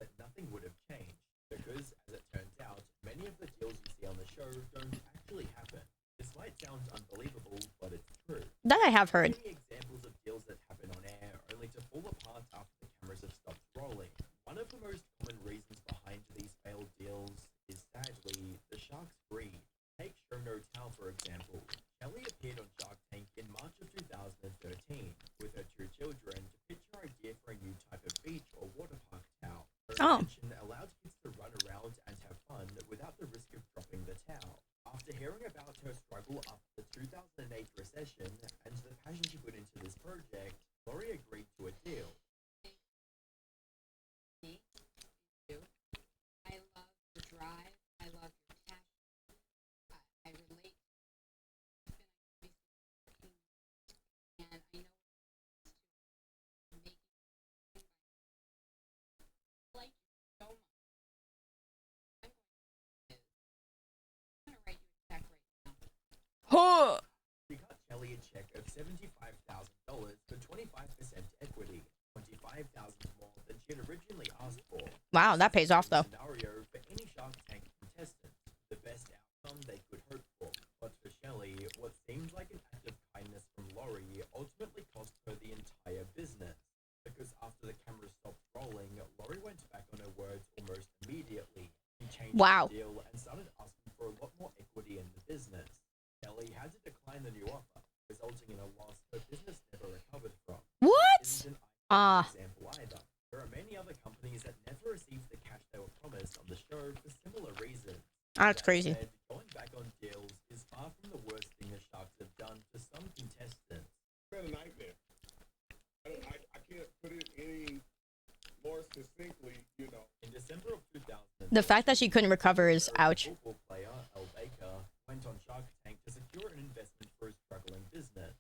that nothing would have changed, because, as it turns out, many of the deals you see on the show don't actually happen. This might sound unbelievable, but it's true. That I have heard. Many examples of deals that happen on air only to fall apart after the cameras have stopped rolling. One of the most common reasons behind these failed deals is, sadly, the shark's greed. Take Show No Tell, for example. Kelly appeared on Shark Tank in March of 2013 with her two children to pitch her idea for a new type of beach or water park towel. Her invention allowed kids to run around and have fun without the risk of dropping the towel. After hearing about her struggle after the 2008 recession and the passion she put into this project, Lori agreed to a deal. I love the drive. I love your passion. I relate. And I know making like so much. I'm going to write you a check right now. Huh. She cut Kelly a check of $75,000 for 25% equity, $25,000 more than she had originally asked for. Wow, that pays off though. Scenario for any Shark Tank contestant, the best outcome they could hope for. But for Shelley, what seemed like an act of kindness from Lori ultimately cost her the entire business. Because after the camera stopped rolling, Lori went back on her words almost immediately. She changed Wow. the deal and started asking for a lot more equity in the business. Kelly had to decline the new offer, resulting in a loss her business never recovered from. What? Isn't an Ah. example either. There are many other companies that never received the cash they were promised on the show for similar reasons. That's That crazy. said, going back on deals is far from the worst thing the Sharks have done to some contestants. It's been a nightmare. I can't put it any more succinctly, you know. In December of 2000, The fact that she couldn't recover is ouch. football player El Baker went on Shark Tank to secure an investment for his struggling business.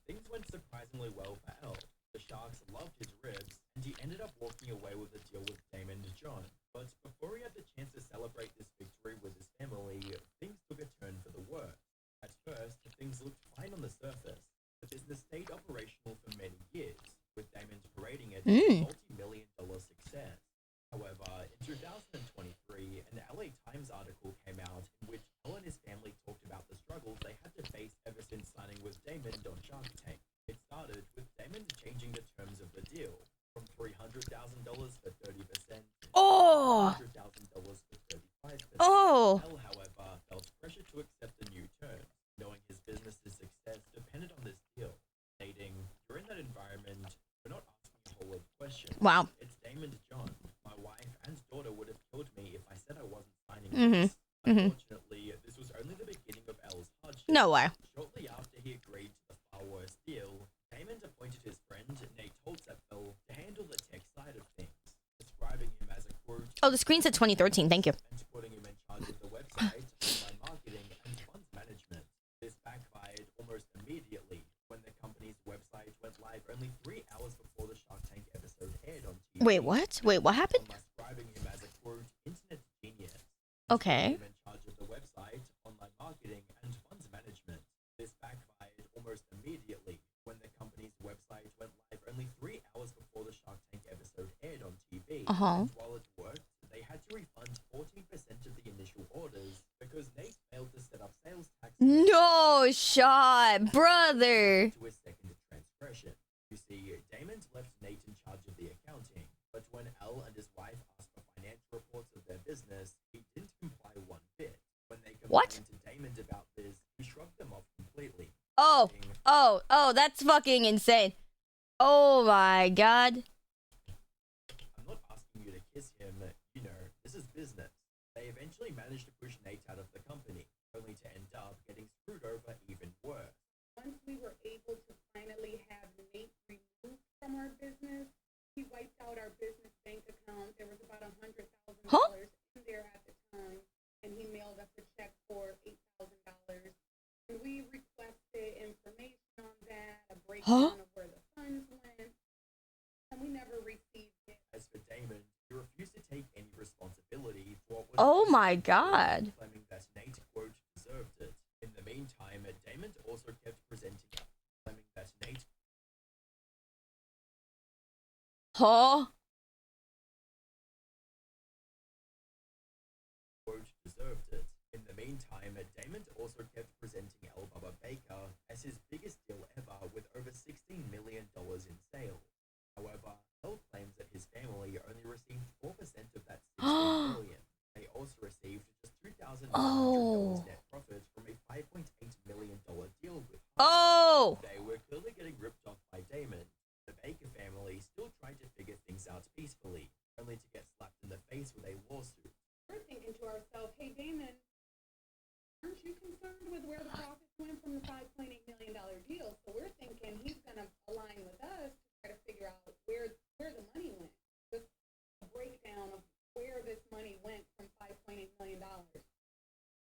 Things went surprisingly well for El. The Sharks loved his ribs, and he ended up walking away with a deal with Damon and John. But before he had the chance to celebrate this victory with his family, things took a turn for the worse. At first, things looked fine on the surface. The business stayed operational for many years, with Damon parading it as a multi-million-dollar success. However, in 2023, an LA Times article came out in which El and his family talked about the struggles they had to face ever since signing with Damon on Shark Tank. It started with Damon changing the terms of the deal from $300,000 for 30% to Oh. $100,000 for 35%. Oh. El, however, felt pressure to accept the new terms, knowing his business's success depended on this deal, stating, "You're in that environment, we're not asking a whole lot of questions. Wow. It's Damon to John. My wife and daughter would have killed me if I said I wasn't signing Mhm. this. Unfortunately, this was only the beginning of El's hardship. No way. Shortly after he agreed to the far worse deal, Damon appointed his friend Nate Holtzapfel to handle the tech side of things, describing him as a quote, Oh, the screen said 2013. Thank you. and putting him in charge of the website, online marketing, and funds management. This backfired almost immediately when the company's website went live only 3 hours before the Shark Tank episode aired on TV. Wait, what? Wait, what happened? Describing him as a quote, internet genius. Okay. Putting him in charge of the website, online marketing, and funds management. This backfired almost immediately when the company's website went live only 3 hours before key. Uh-huh. And while it worked, they had to refund 14% of the initial orders because Nate failed to set up sales tax. No shot, brother. To a second transgression. You see, Damon left Nate in charge of the accounting, but when L and his wife asked for financial reports of their business, he didn't comply one bit. When they complained to Damon about this, he shrugged them off completely. Oh, that's fucking insane. Oh my god. I'm not asking you to kiss him, you know, this is business. They eventually managed to push Nate out of the company, only to end up getting screwed over even worse. Once we were able to finally have Nate removed from our business, he wiped out our business bank account. There was about $100,000 in there at the time, and he mailed us a check for $8,000. And we requested information on that, a breakdown of where the funds went, and we never received it. As for Damon, he refused to take any responsibility for what was Oh my god. claiming that Nate, quote, deserved it. In the meantime, Damon also kept presenting up, claiming that Nate, Huh? quote, deserved it. In the meantime, Damon also kept presenting El Baba Baker as his biggest deal ever with over $16 million in sales. However, El claims that his family only received 4% of that $16 million. They also received just $2,900 net profit from a $5.8 million deal with Oh! They were clearly getting ripped off by Damon. The Baker family still tried to figure things out peacefully, only to get slapped in the face with a lawsuit. We're thinking to ourselves, hey, Damon, aren't you concerned with where the profits went from the $5.8 million deal? So we're thinking he's going to align with us to try to figure out where the money went. Just a breakdown of where this money went from $5.8 million.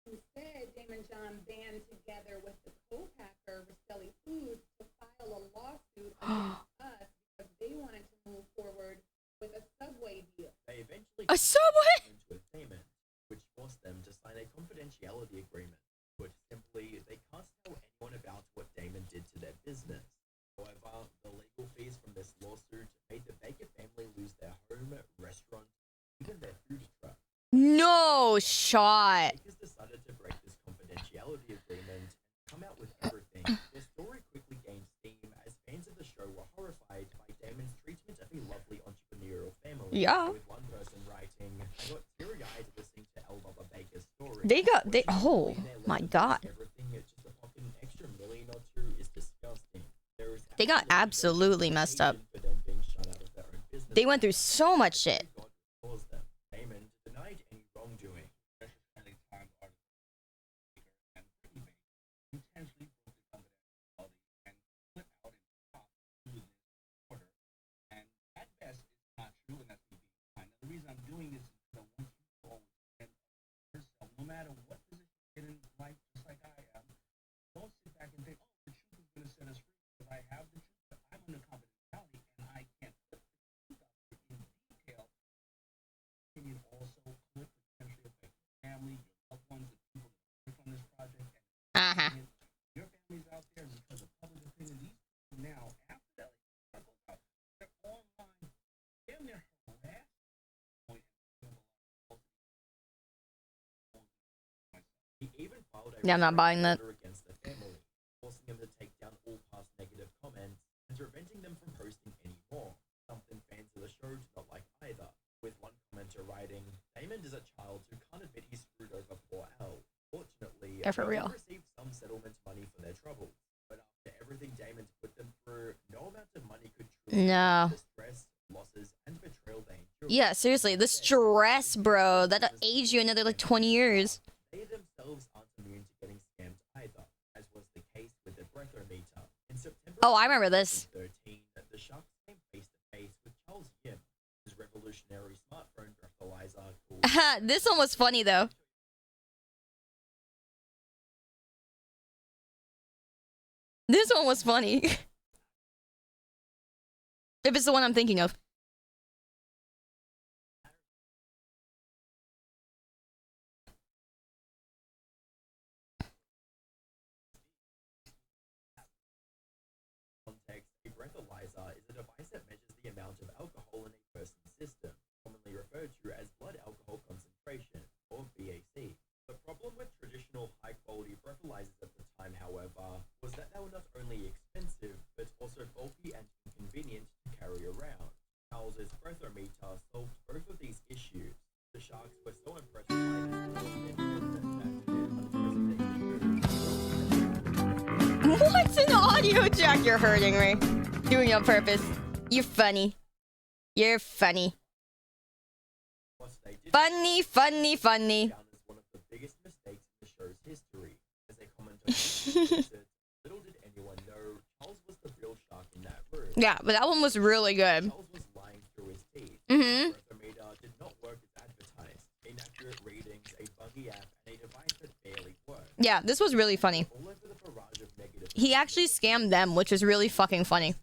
Instead, Damon John band together with the co-packer, Rastelli Foods, to file a lawsuit against us because they wanted to move forward with a Subway deal. They eventually A Subway? into a payment, which forced them to sign a confidentiality agreement. Put simply, they can't tell anyone about what Damon did to their business. However, the legal fees from this lawsuit made the Baker family lose their home, restaurant, even their food truck. No shot. Bakers decided to break this confidentiality agreement and come out with everything. Their story quickly gained steam as fans of the show were horrified by Damon's treatment of a lovely entrepreneurial family. Yeah. With one person writing, I got teary-eyed listening to El Baba Baker's story. Oh my god. Everything just to pop in an extra million or two is disgusting. There is They got absolutely messed up. for them being shut out of their own business. They went through so much shit. God caused them. Damon denied any wrongdoing. Necessarily timed article and pretty big, intentionally broke the confidentiality and split out in top to this order. And at best, it's not true, and that's me being fine. Now, the reason I'm doing this is because I want you to always stand up for yourself, no matter what position you get in life, just like I am. Don't sit back and think, oh, the truth is going to set us free because I have the truth, but I'm under confidentiality and I can't put the truth out there in detail. Opinion also could potentially affect your family, your loved ones, the people that work on this project, Uh-huh. and your family's out there because of public opinion. These people now, after that, they're online, they're harassed. He even filed a Yeah, I'm not buying that. order against the family, forcing him to take down all past negative comments and preventing them from posting any more. Something fans of the show did not like either, with one commenter writing, Damon is a child who can't admit he screwed over poor L. Fortunately, Yeah, for they real. received some settlement money for their troubles, but after everything Damon's put them through, no amount of money could truly No. the stress, losses, and betrayal they endured. Yeah, seriously, the stress, bro. That'll age you another like 20 years. They themselves aren't immune to getting scammed either, as was the case with the breathometer. In September Oh, I remember this. 2013, the Sharks came face to face with Charles Yim, whose revolutionary smartphone breathalyzer called This one was funny though. This one was funny. If it's the one I'm thinking of. context. A breathalyzer is a device that measures the amount of alcohol in a person's system. only expensive, but also bulky and inconvenient to carry around. Charles's breathometer solved both of these issues. The sharks were so impressed by What's an audio jack? You're hurting me. Doing it on purpose. You're funny. You're funny. Funny, funny, funny. Down as one of the biggest mistakes in the show's history. As they comment on YouTube, little did anyone know Charles was the real shark in that room. Yeah, but that one was really good. Charles was lying through his teeth. Mm-hmm. The breathometer did not work as advertised. Inaccurate readings, a buggy app, and a device that barely worked. Yeah, this was really funny. All over the barrage of negative He actually scammed them, which was really fucking funny.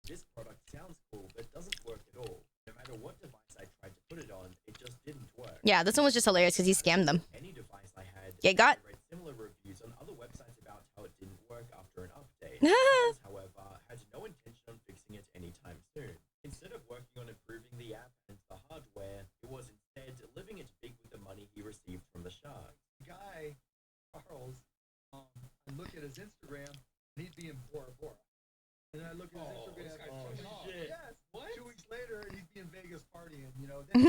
This product sounds cool, but doesn't work at all. No matter what device I tried to put it on, it just didn't work. Yeah, this one was just hilarious because he scammed them. Any device I had, Yeah, got. I read similar reviews on other websites about how it didn't work after an update. Charles, however, had no intention on fixing it anytime soon. Instead of working on improving the app and the hardware, it was instead living it big with the money he received from the sharks. Guy, Charles, I look at his Instagram, and he's being Bora Bora. And I look at his Instagram, shit. yes, What? 2 weeks later, he'd be in Vegas partying, you know, then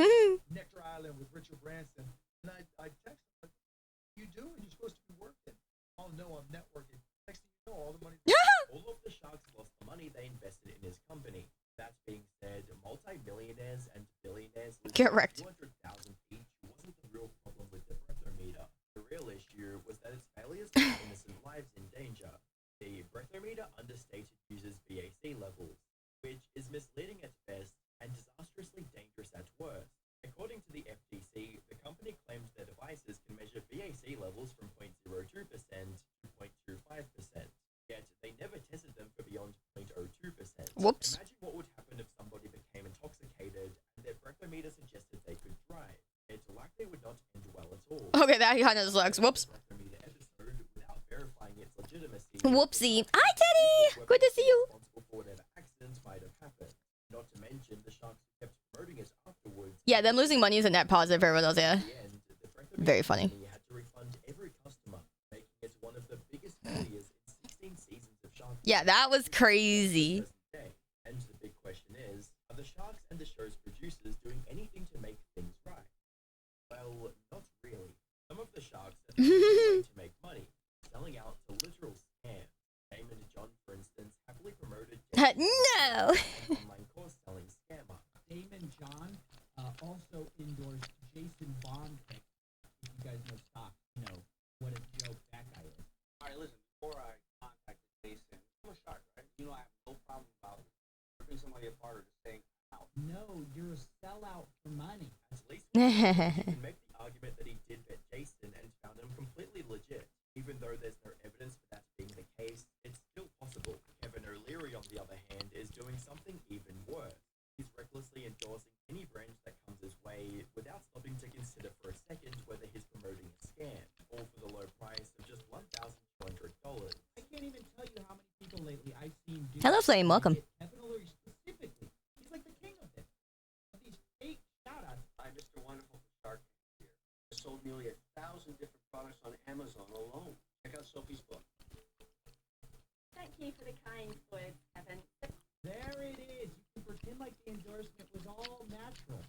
Nectar Island with Richard Branson. And I text him, what are you doing? You're supposed to be working. Oh, no, I'm networking. Next thing you know, all the money. All of the sharks lost the money they invested in his company. That being said, multi-millionaires and billionaires losing Correct. 200,000 each wasn't the real problem with the breathometer. The real issue was that its failures put innocent lives in danger. The breathometer understated users' VAC levels, which is misleading at best and disastrously dangerous at worst. According to the FTC, the company claims their devices can measure VAC levels from 0.02% to 0.25%, yet they never tested them for beyond 0.02%. Whoops. Imagine what would happen if somebody became intoxicated and their breathometer suggested they could drive. It likely would not end well at all. Okay, that kind of sucks. Whoops. Breathometer episode without verifying its legitimacy. Whoopsie. Hi, Teddy. Good to see you. Responsible for whatever accidents might have happened. Not to mention the sharks kept promoting it afterwards. Yeah, them losing money is a net positive for everyone else, yeah. In the end, the breathometer Very funny. company had to refund every customer, making it one of the biggest failures in 16 seasons of Shark Yeah, that was crazy. Day. And the big question is, are the sharks and the show's producers doing anything to make things right? Well, not really. Some of the sharks have found a way to make money, selling out to literal scams. Damon and John, for instance, happily promoted No. an online course selling scammer. Damon John also endorsed Jason Bondic. If you guys know stock, you know what a joke that guy is. All right, listen, before I contacted Jason, I'm a shark, right? You know, I have no problem about ripping somebody apart or just saying out. No, you're a sellout for money. At least you can make the argument that he did vet Jason and found him completely legit. Even though there's no evidence for that being the case, it's still possible. Kevin O'Leary, on the other hand, is doing something even worse. He's recklessly endorsing any brand that comes his way without stopping to consider for a second whether he's promoting a scam, all for the low price of just $1,200. I can't even tell you how many people lately I've seen do Hello, Flame. Welcome. Kevin O'Leary specifically. He's like the king of this. Of these fake shout-outs. I'm Mr. Wonderful for Shark Tank here. I sold nearly 1,000 different products on Amazon alone. Check out Sophie's book. Thank you for the kind words, Kevin. There it is. You can pretend like the endorsement was all natural.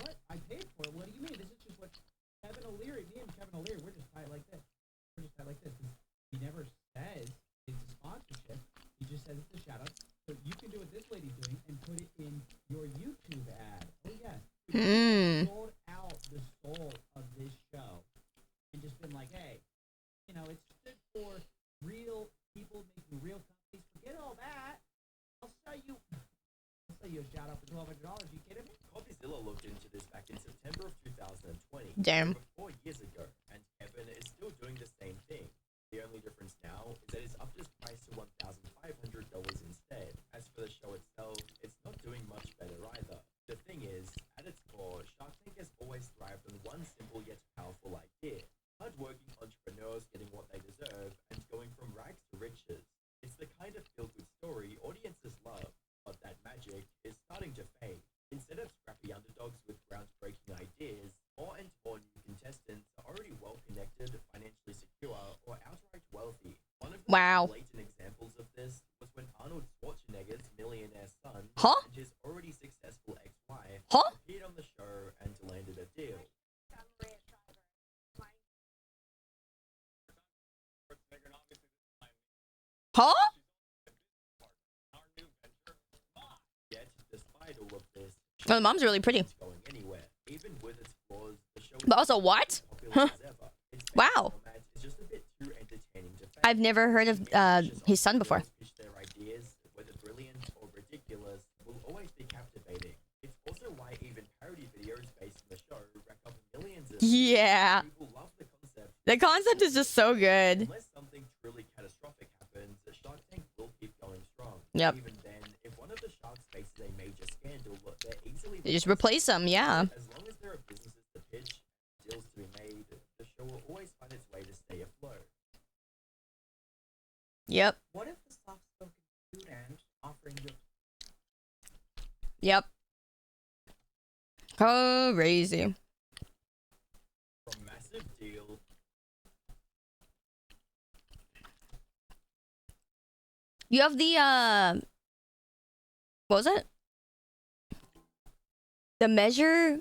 What? I paid for it. What do you mean? This is just what Kevin O'Leary, me and Kevin O'Leary, we're just tight like this. We're just tight like this. He never says it's a sponsorship. He just says it's a shout out. So you can do what this lady's doing and put it in your YouTube ad. Oh, yes. Sold out the soul of this show and just been like, hey, you know, it's good for real people making real companies. Forget all that. I'll sell you a shout out for $1,200. You kidding me? Coffeezilla looked into this back in September of 2020. Damn. Over 4 years ago, and Kevin is still doing the same thing. The only difference now is that it's upped its price to $1,500 instead. As for the show itself, it's not doing much better either. The thing is, at its core, Shark Tank has always thrived on one simple yet powerful idea. Hard-working entrepreneurs getting what they deserve and going from rags to riches. It's the kind of feel-good story audiences love, but that magic is starting to fade. Instead of scrappy underdogs with groundbreaking ideas, more and more new contestants are already well-connected, financially secure, or outright wealthy. One of the Wow. blatant examples Huh? and his already successful ex-wife Huh? appeared on the show and landed a deal. Huh? Yet, despite all of this, Oh, the mom's really pretty. it's going anywhere. Even with its flaws, the show is But also, what? as popular Huh? as ever. Its basic Wow. format is just a bit too entertaining to fail. I've never heard of his son before. Pitch their ideas, whether brilliant or ridiculous, will always be captivating. It's also why even parody videos based on the show rack up millions of Yeah. people love the concept. The concept is just so good. Unless something truly catastrophic happens, the Shark Tank will keep going strong. Yep. Even then, if one of the sharks faces a major scandal, they're easily They just replace them, yeah. As long as there are businesses to pitch, deals to be made, the show will always find its way to stay afloat. Yep. What if the soft-spoken student offering you Yep. Crazy. From massive deal. You have the what was it? The measure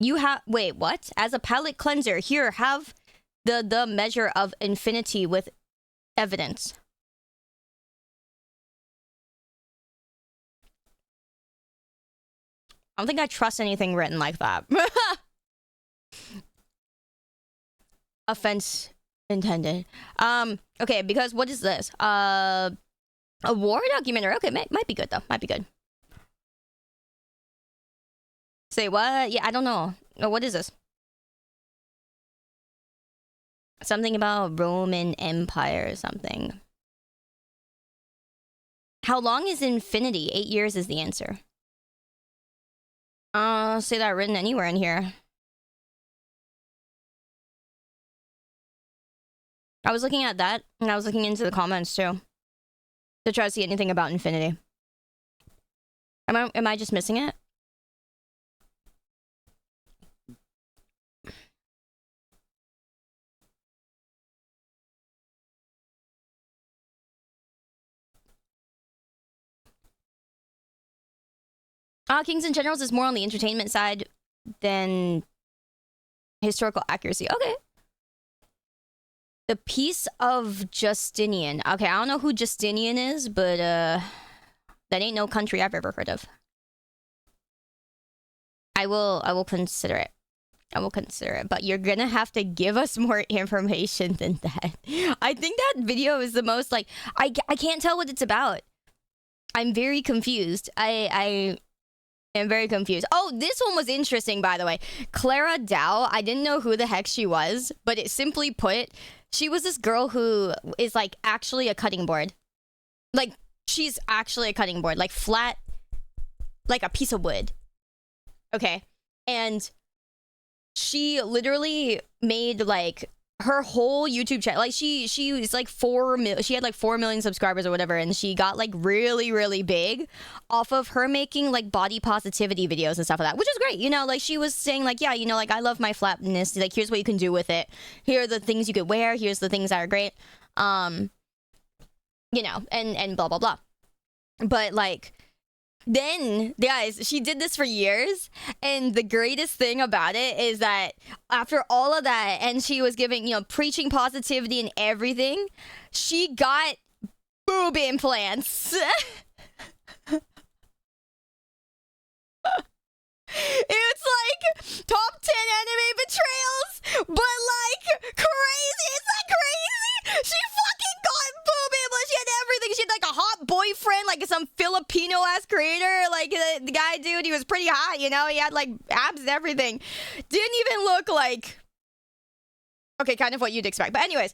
you have wait, what? As a palate cleanser, here have the measure of infinity with evidence. I don't think I trust anything written like that. Offense intended. Okay, because what is this? A war documentary. Okay, might be good though. Might be good. Say what? Yeah, I don't know. What is this? Something about Roman Empire or something. How long is infinity? 8 years is the answer. See that written anywhere in here. I was looking at that, and I was looking into the comments too, to try to see anything about infinity. Am I just missing it? Kings and Generals is more on the entertainment side than historical accuracy. Okay. The Peace of Justinian. Okay, I don't know who Justinian is, but that ain't no country I've ever heard of. I will consider it. I will consider it, but you're gonna have to give us more information than that. I think that video is the most like I can't tell what it's about. I'm very confused. I am very confused. Oh, this one was interesting, by the way. Clara Dow. I didn't know who the heck she was, but it simply put, she was this girl who is like actually a cutting board. Like she's actually a cutting board, like flat, like a piece of wood. Okay, and she literally made like her whole YouTube channel, like she was like she had like 4 million subscribers or whatever, and she got like really big off of her making like body positivity videos and stuff like that, which is great. You know, like she was saying like, yeah, you know, like I love my flatness, like here's what you can do with it, here are the things you could wear, here's the things that are great, you know, and blah blah blah. But like then, guys, she did this for years, and the greatest thing about it is that after all of that, and she was giving, you know, preaching positivity and everything, she got boob implants. It's like top 10 anime betrayals, but like crazy. It's like crazy. She fucking got boob implants. She had everything. She had like a hot boyfriend, like some Filipino ass creator. Like the guy, dude, he was pretty hot, you know? He had like abs and everything. Didn't even look like, okay, kind of what you'd expect. But anyways,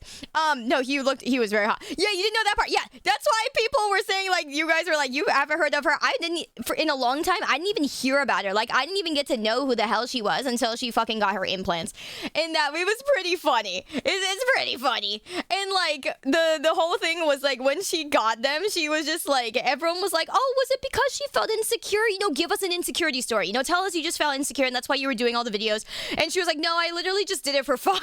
no, he was very hot. Yeah, you didn't know that part. Yeah, that's why people were saying, like, you guys were like, you haven't heard of her. I didn't, in a long time, I didn't even hear about her. Like, I didn't even get to know who the hell she was until she fucking got her implants. And that, it was pretty funny. It's pretty funny. And, like, the whole thing was, like, when she got them, she was just, like, everyone was like, oh, was it because she felt insecure? You know, give us an insecurity story. You know, tell us you just felt insecure and that's why you were doing all the videos. And she was like, no, I literally just did it for fun.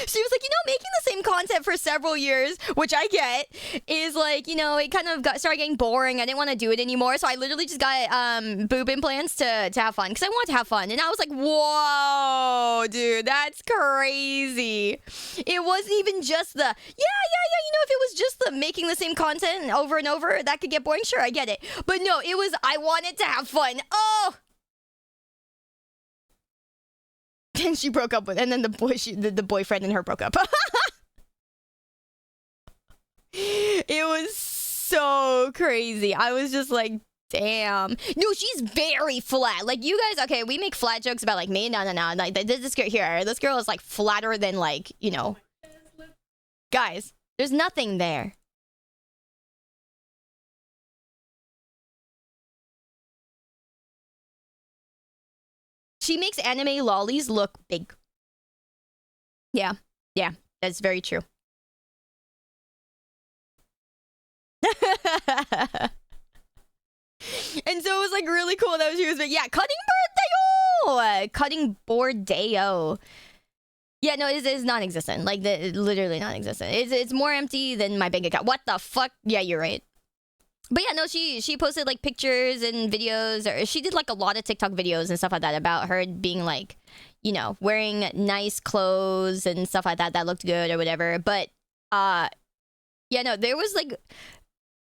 She was like, making the same content for several years, which I get, is like, it kind of started getting boring. I didn't want to do it anymore. So I literally just got boob implants to have fun because I wanted to have fun. And I was like, whoa, dude, that's crazy. It wasn't even just the, if it was just the making the same content over and over, that could get boring. Sure, I get it. But no, it was, I wanted to have fun. Oh! And she broke up with, and then the boyfriend and her broke up. It was so crazy. I was just like, damn. No, she's very flat. Like, you guys, okay, we make flat jokes about like me. No. Like, this girl here, this girl is like flatter than like, guys, there's nothing there. She makes anime lollies look big. Yeah, that's very true. And so it was like really cool that she was like, yeah, cutting birthday, cutting board day-o. Yeah, no, it's non-existent. Like, literally non-existent. It's more empty than my bank account. What the fuck? Yeah, you're right. But yeah, no, she posted like pictures and videos, or she did like a lot of TikTok videos and stuff like that about her being like, wearing nice clothes and stuff like that looked good or whatever. But yeah, no, there was like,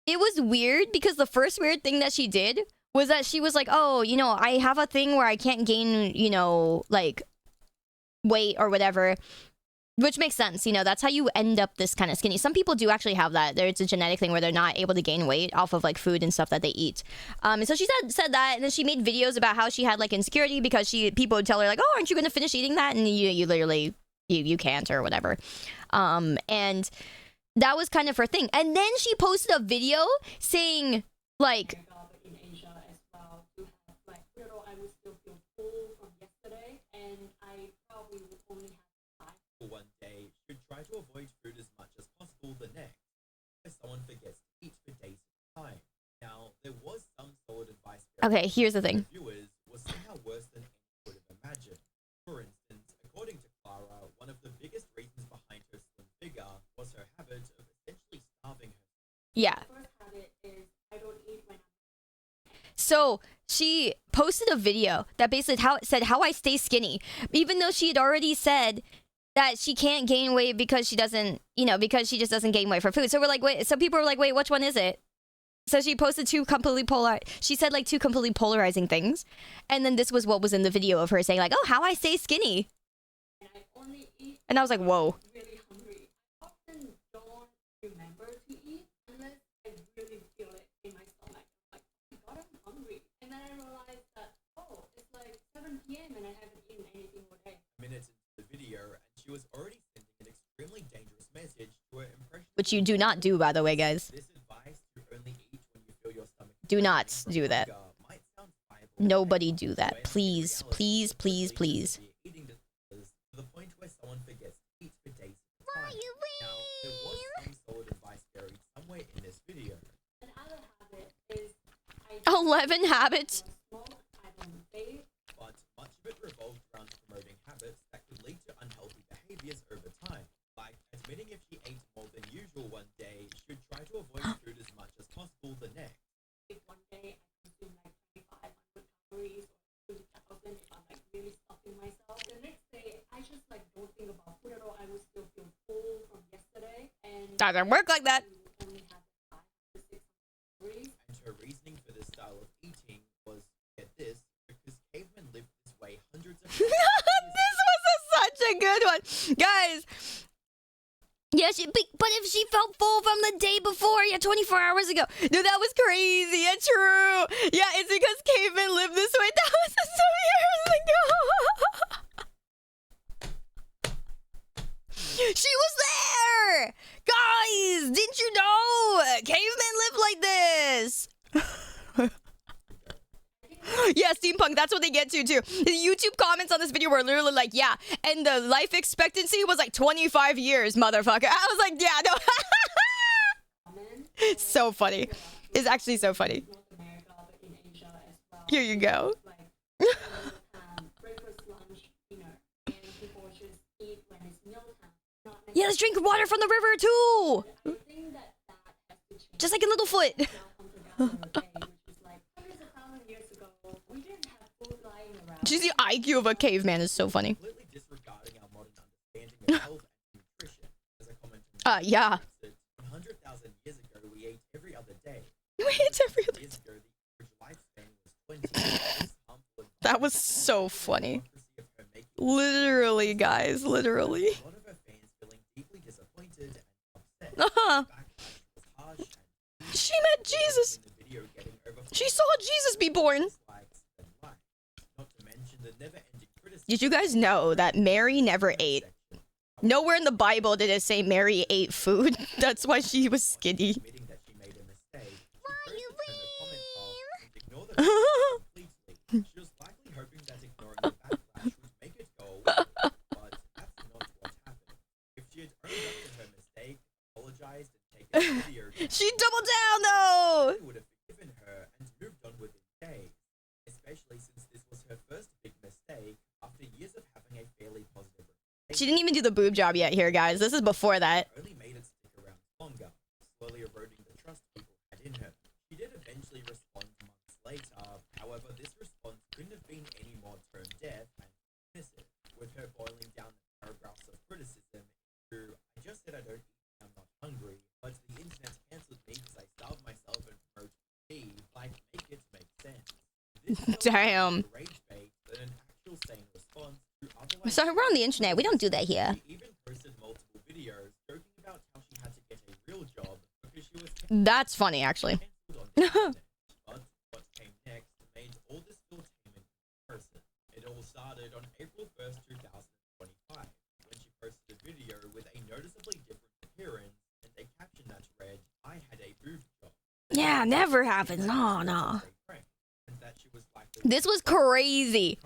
it was weird because the first weird thing that she did was that she was like, oh, I have a thing where I can't gain, like weight or whatever. Which makes sense, that's how you end up this kind of skinny. Some people do actually have that. It's a genetic thing where they're not able to gain weight off of like food and stuff that they eat. And so she said that, and then she made videos about how she had like insecurity because people would tell her like, oh, aren't you going to finish eating that? And you literally, you can't or whatever. And that was kind of her thing. And then she posted a video saying like, in Asia as well to have like, I would still feel full from yesterday, and I probably would only have one day should try to avoid food as much as possible the next, if someone forgets to eat for days at a time. Now, there was some solid advice. Okay, here's the thing. Viewers was somehow worse than anyone would have imagined. For instance, according to Clara, one of the biggest reasons behind her slim figure was her habit of essentially starving herself. Yeah. The first habit is I don't eat when So she posted a video that basically said how I stay skinny, even though she had already said that she can't gain weight because she doesn't, because she just doesn't gain weight for food. So we're like, wait, so people were like, wait, which one is it? So she posted she said like two completely polarizing things. And then this was what was in the video of her saying like, oh, how I stay skinny. and I only eat And I was like, whoa. really hungry. I often don't remember to eat unless I really feel it in my stomach. Like, oh my god, I'm hungry. And then I realized that, oh, it's like 7 p.m. and I haven't eaten anything all day. Minutes into the video, and she was already sending an extremely dangerous message to her impression. Which you do not do, by the way, guys. This advice to only eat when you feel your stomach. Do not do that. Nobody do that. Please, please, please, please. Eating disorders to the point where someone forgets to eat for days at a Why time. you Now, there was some solid advice buried somewhere in this video. Another habit is 11 habits. small item base, but much of it revolved around promoting habits that could lead to unhealthy behaviors over time. Like admitting if she ate more than usual one day, she would try to avoid food as much as possible the next. If one day I consume like 2,500 calories or 2,000, if I'm like really stuffing myself, the next day I just like don't think about food at all. I will still feel full from yesterday, and Doesn't work like that. only have 500 to 600 calories. And her reasoning for this style of eating was, get this, because cavemen lived this way hundreds of years This was such a good one. Guys. Yeah, but if she felt full from the day before, 24 hours ago. Dude, that was crazy. Yeah, true. Yeah, it's because cavemen lived this way. That was some years ago. She was there. Guys, didn't you know? Cavemen live like this. Yeah, steampunk, that's what they get to too. The YouTube comments on this video were literally like, yeah, and the life expectancy was like 25 years, motherfucker. I was like, yeah, no. It's so funny. It's actually so funny. Here you go. Breakfast, lunch, dinner, and people just eat when it's mealtime. Yeah, let's drink water from the river too. Just like a little foot. Just the IQ of a caveman is so funny. Completely disregarding our modern understanding of health and nutrition. As a comment from Yeah. 100,000 years ago, we ate every other day. We ate every other Years ago, the average lifespan was 20 years. That was so funny. Literally, guys, literally. A lot of her fans feeling deeply disappointed and upset. Uh-huh. Backlash was harsh and She met Jesus. in the video getting over She saw Jesus be born. dislikes and likes. Not to mention the never-ending criticism. Did you guys know that Mary never ate? Nowhere in the Bible did it say Mary ate food. That's why she was skinny. Admitting that she made a mistake. She chose to turn the comment off and ignore the video completely. She was likely hoping that ignoring the backlash would make it go away, but that's not what happened. If she had owned up to her mistake, apologized, and taken the video, She doubled down though. she would have forgiven her and moved on within days. Especially since this was her first big mistake after years of having a fairly positive reputation. She didn't even do the boob job yet here, guys. This is before that. Only made it stick around longer, slowly eroding the trust people had in her. She did eventually respond months later. However, this response couldn't have been any more tone deaf and dismissive, with her boiling down the paragraphs of criticism into, I just said I don't eat, I'm not hungry, but the internet cancelled me because I starved myself and promoted me. Like, make it make sense. This is Damn. rage bait than an actual sane response to otherwise. So we're on the internet. We don't do that here. She even posted multiple videos joking about how she had to get a real job because she was That's funny, actually. cancelled on the internet. But what came next made all this feel tame in person. It all started on April 1st, 2025, when she posted a video with a noticeably different appearance and a caption that read, I had a boob job. Yeah, never happens. No, no. And that she was likely This was crazy.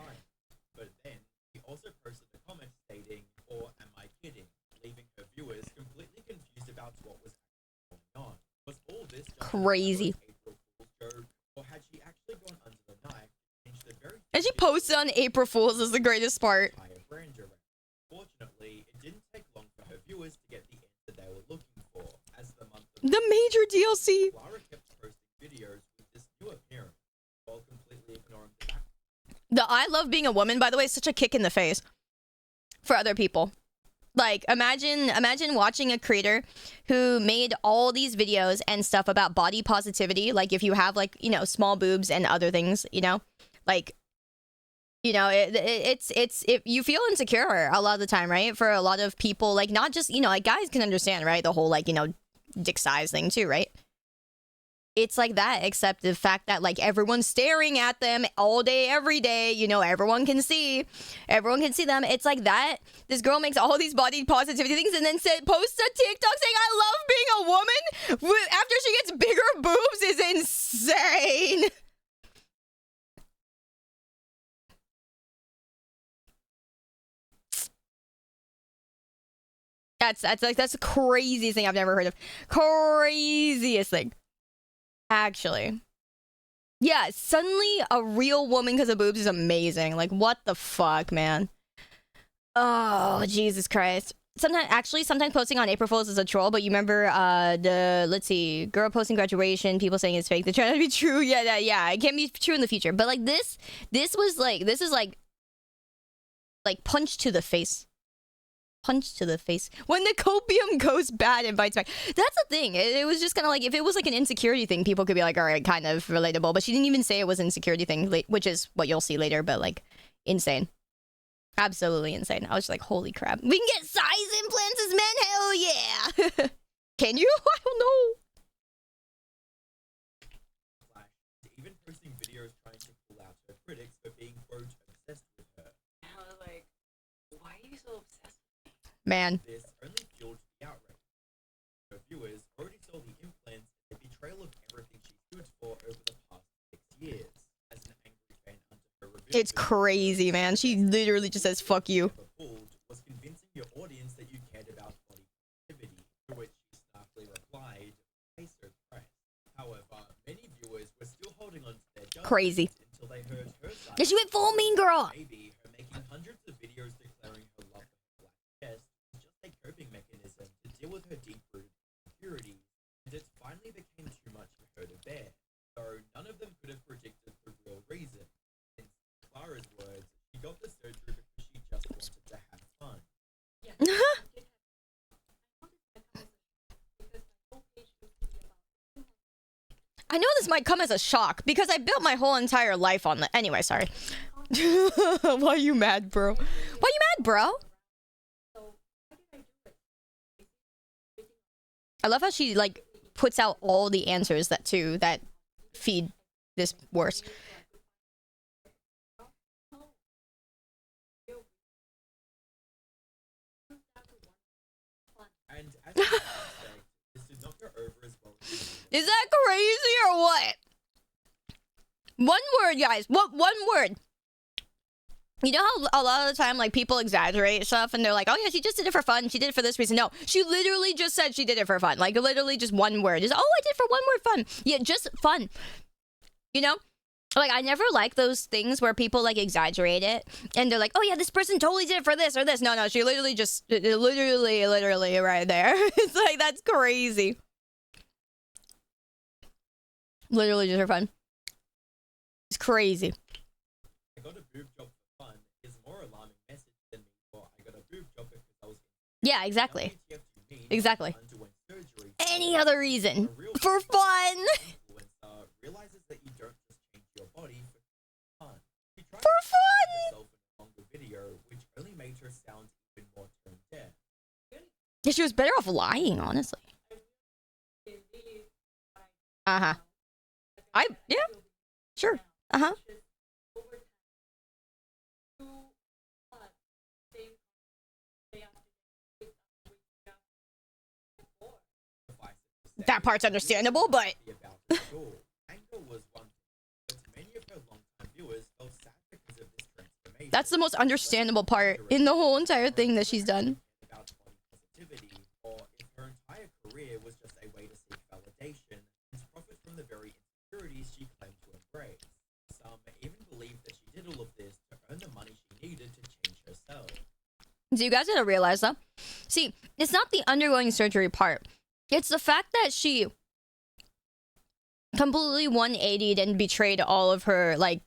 But then he also posted a comment stating, or am I kidding? Leaving her viewers completely confused about what was actually going on. Was all this just Crazy. an April Fool's joke, or had she actually gone under the knife and changed the very And she posted on April Fool's is the greatest part. entire brand around? Fortunately, it didn't take long for her viewers to get the answer they were looking for. As the month of The major DLC. Clara kept posting videos with this new appearance, while completely ignoring the back. The I love being a woman, by the way, is such a kick in the face for other people. Like, imagine watching a creator who made all these videos and stuff about body positivity. Like, if you have, like, you know, small boobs and other things, you know, like, you know, it's you feel insecure a lot of the time, right? For a lot of people, like, not just, you know, like, guys can understand, right? The whole, like, you know, dick size thing too, right? It's like that, except the fact that, like, everyone's staring at them all day, every day. You know, everyone can see them. It's like that. This girl makes all these body positivity things and then posts a TikTok saying, I love being a woman after she gets bigger boobs is insane. That's the craziest thing I've never heard of. Craziest thing. Actually. Yeah, suddenly a real woman because of boobs is amazing. Like, what the fuck, man? Oh, Jesus Christ. Sometimes posting on April Fool's is a troll, but you remember let's see, girl posting graduation, people saying it's fake. They're trying to be true. Yeah, it can be true in the future. But like this is like punch to the face. Punch to the face. When the copium goes bad and bites back. That's the thing. It was just kind of like, if it was like an insecurity thing, people could be like, all right, kind of relatable. But she didn't even say it was an insecurity thing, which is what you'll see later. But like, insane. Absolutely insane. I was just like, holy crap. We can get size implants as men? Hell yeah. Can you? I don't know. Even posting videos trying to pull out her critics for being, quote, obsessed with her. And I was like, why are you so obsessed? Man. This only fueled the outrage. Her viewers already saw the implants and the betrayal of everything she stood for over the past 6 years. As an angry fan under her reveal, It's crazy, man. She literally just says, fuck you. was convincing your audience that you cared about body positivity, to which she snarkily replied, "I surprised." However, many viewers were still holding on to their judgment Crazy. until they heard her side. Yeah, she went full mean girl. Maybe her making hundreds of videos declaring her love for her black chest was just a coping mechanism with her deep-rooted insecurities, and it finally became too much for her to bear. Though none of them could have predicted the real reason. In Clara's words, she got the surgery because she just wanted to have fun. I know this might come as a shock because I built my whole entire life on the. Anyway, sorry. Why you mad, bro? Why you mad, bro? I love how she like puts out all the answers that feed this worse. And as you expect, this did not go over as well as Is that crazy or what? One word, guys. What one word? You know how a lot of the time, like, people exaggerate stuff and they're like, oh yeah, she just did it for fun. She did it for this reason. No, she literally just said she did it for fun. Like, literally just one word. Just, oh, I did it for one word fun. Yeah, just fun. You know? Like, I never like those things where people, like, exaggerate it. And they're like, oh yeah, this person totally did it for this or this. No, she literally just, literally right there. It's like, that's crazy. Literally just for fun. It's crazy. I got a boob job for fun is a more alarming message than me for I got a boob job because I was Yeah, exactly. Exactly. Any other reason. For fun. Realizes that you don't just change your body for fun. She tried for to fun. herself in a longer video, which only made her sound even more tone deaf. Yeah, she was better off lying, honestly. Uh-huh. Yeah. Sure. Uh-huh. That part's understandable, but that's the most understandable part in the whole entire thing that she's done. Or if her entire career was just a way to seek validation and to profit from the very insecurities she claimed to embrace. Some even believe that she did all of this to earn the money she needed to change herself. So you guys gotta realize though. See, it's not the undergoing surgery part. It's the fact that she completely 180'd and betrayed all of her, like,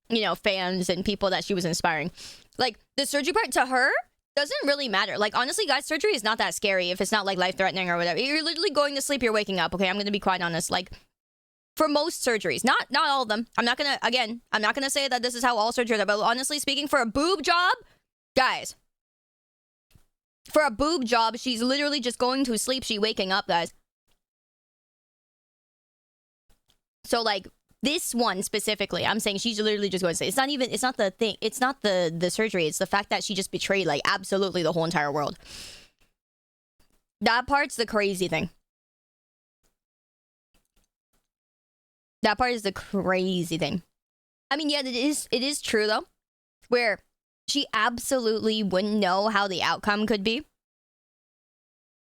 you know, fans and people that she was inspiring. Like, the surgery part to her doesn't really matter. Like, honestly, guys, surgery is not that scary if it's not, like, life-threatening or whatever. You're literally going to sleep, you're waking up, okay? I'm gonna be quite honest. Like, for most surgeries, not all of them. I'm not gonna say that this is how all surgeries are, but honestly speaking, for a boob job, guys, for a boob job, she's literally just going to sleep, she waking up, guys. So, like, this one specifically, I'm saying she's literally just going to say, it's not the thing, it's not the surgery, it's the fact that she just betrayed, like, absolutely the whole entire world. That part's the crazy thing. That part is the crazy thing. I mean, yeah, it is true, though, where she absolutely wouldn't know how the outcome could be.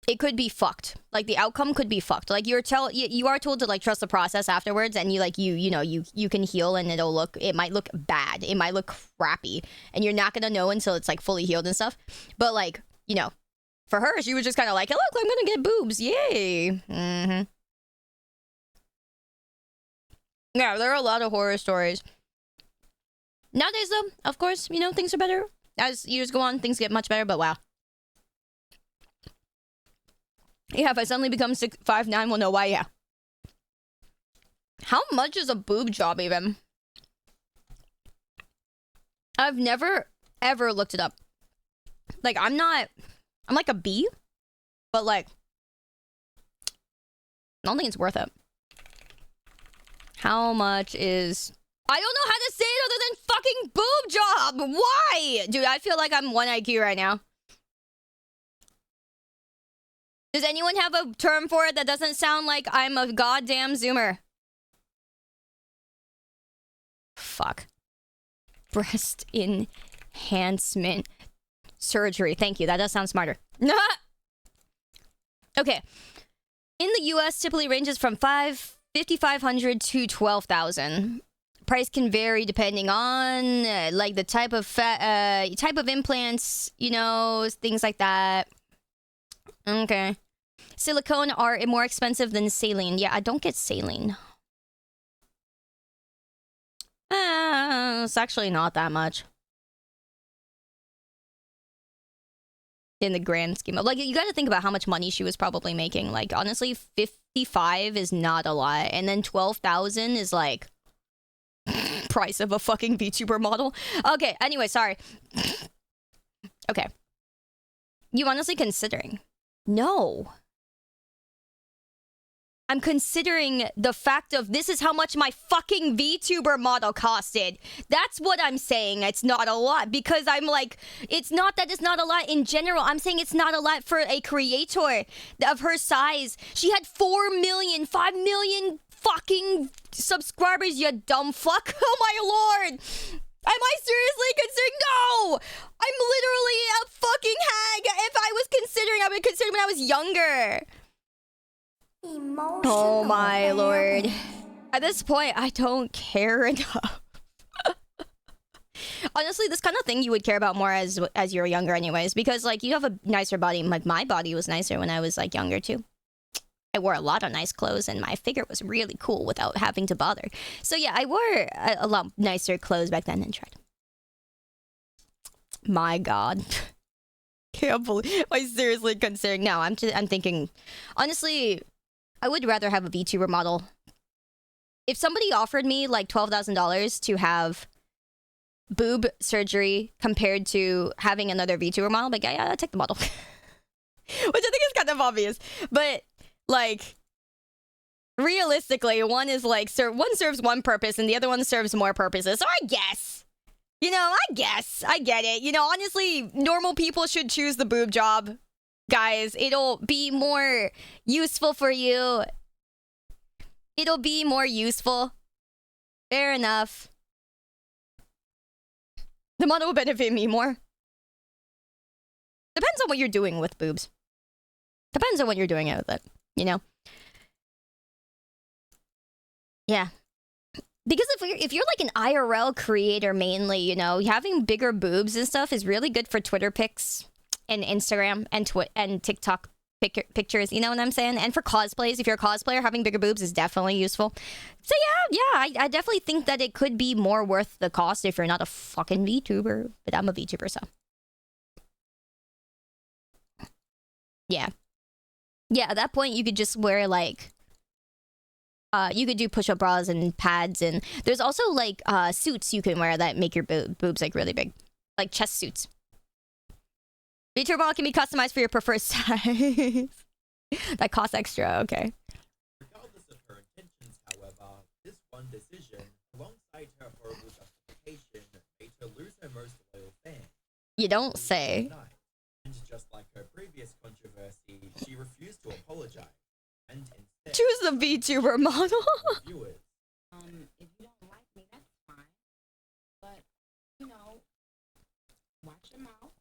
It could be fucked. Like, the outcome could be fucked. Like, you are told to, like, trust the process afterwards, and you can heal, and it might look bad. It might look crappy, and you're not gonna know until it's, like, fully healed and stuff. But, like, you know, for her, she was just kind of like, hey, look, I'm gonna get boobs. Yay. Mm-hmm. Yeah, there are a lot of horror stories. Nowadays, though, of course, you know, things are better. As years go on, things get much better, but wow. Yeah, if I suddenly become 5'9", we'll know why, yeah. How much is a boob job, even? I've never, ever looked it up. Like, I'm like a B, but, like, I don't think it's worth it. How much is... I don't know how to say it other than fucking boob job! Why? Dude, I feel like I'm 1 IQ right now. Does anyone have a term for it that doesn't sound like I'm a goddamn Zoomer? Fuck. Breast enhancement surgery. Thank you. That does sound smarter. Okay. In the US, typically ranges from $5,500 to $12,000. Price can vary depending on like the type of implants, you know, things like that. Okay. Silicone are more expensive than saline. Yeah, I don't get saline. It's actually not that much. In the grand scheme of, like, you got to think about how much money she was probably making. Like, honestly, 55 is not a lot. And then 12,000 is like price of a fucking VTuber model. Okay, anyway, sorry. Okay. You honestly considering? No. I'm considering the fact of this is how much my fucking VTuber model costed. That's what I'm saying. It's not a lot because I'm like, it's not that it's not a lot in general. I'm saying it's not a lot for a creator of her size. She had 4 million, 5 million fucking subscribers, you dumb fuck. Oh my lord. Am I seriously considering? No! I'm literally a fucking hag. If I was considering, I would consider when I was younger. Oh my lord. At this point, I don't care enough. Honestly, this kind of thing you would care about more as you're younger anyways. Because, like, you have a nicer body. Like, my body was nicer when I was, like, younger, too. I wore a lot of nice clothes, and my figure was really cool without having to bother. So, yeah, I wore a lot nicer clothes back then and tried. My god. Can't believe... Am I seriously considering... No, I'm thinking... Honestly... I would rather have a VTuber model. If somebody offered me like $12,000 to have boob surgery compared to having another VTuber model, like, yeah, I'll take the model. Which I think is kind of obvious. But, like, realistically, one is like, one serves one purpose and the other one serves more purposes. So I guess. You know, I guess. I get it. You know, honestly, normal people should choose the boob job. Guys, it'll be more useful for you. It'll be more useful. Fair enough. The model will benefit me more. Depends on what you're doing with boobs. Depends on what you're doing with it, you know? Yeah. Because if you're like an IRL creator mainly, you know, having bigger boobs and stuff is really good for Twitter pics. And Instagram and TikTok pictures, you know what I'm saying? And for cosplays, if you're a cosplayer, having bigger boobs is definitely useful. So yeah, I definitely think that it could be more worth the cost if you're not a fucking VTuber. But I'm a VTuber, so. Yeah. Yeah, at that point, you could just wear, like... you could do push-up bras and pads, and... There's also, like, suits you can wear that make your boobs, like, really big. Like, chest suits. VTuber model can be customized for your preferred size. That costs extra, okay. Regardless of her intentions, however, this one decision, alongside her horrible justification, made her lose her most loyal fan. You don't say. And just like her previous controversy, she refused to apologize. And instead, choose the VTuber model. Viewers. If you don't like me, that's fine. But, you know, watch your mouth.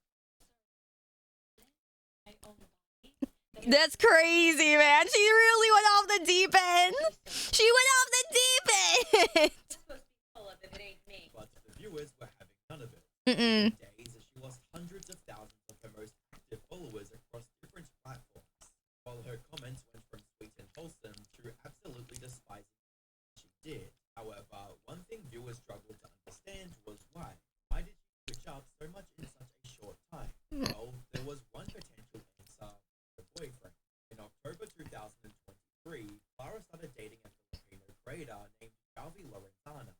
That's crazy, man. She really went off the deep end. She went off the deep end. But the viewers were having none of it. Mm-mm. Days as she lost hundreds of thousands of her most active followers across different platforms, while her comments went from sweet and wholesome to absolutely despising what she did. However, one thing viewers struggled to understand was why. Why did she switch up so much in such a short time? Well, there was one potential answer: her boyfriend. In October 2023, Clara started dating a Filipino creator named Galvi Lorenzana.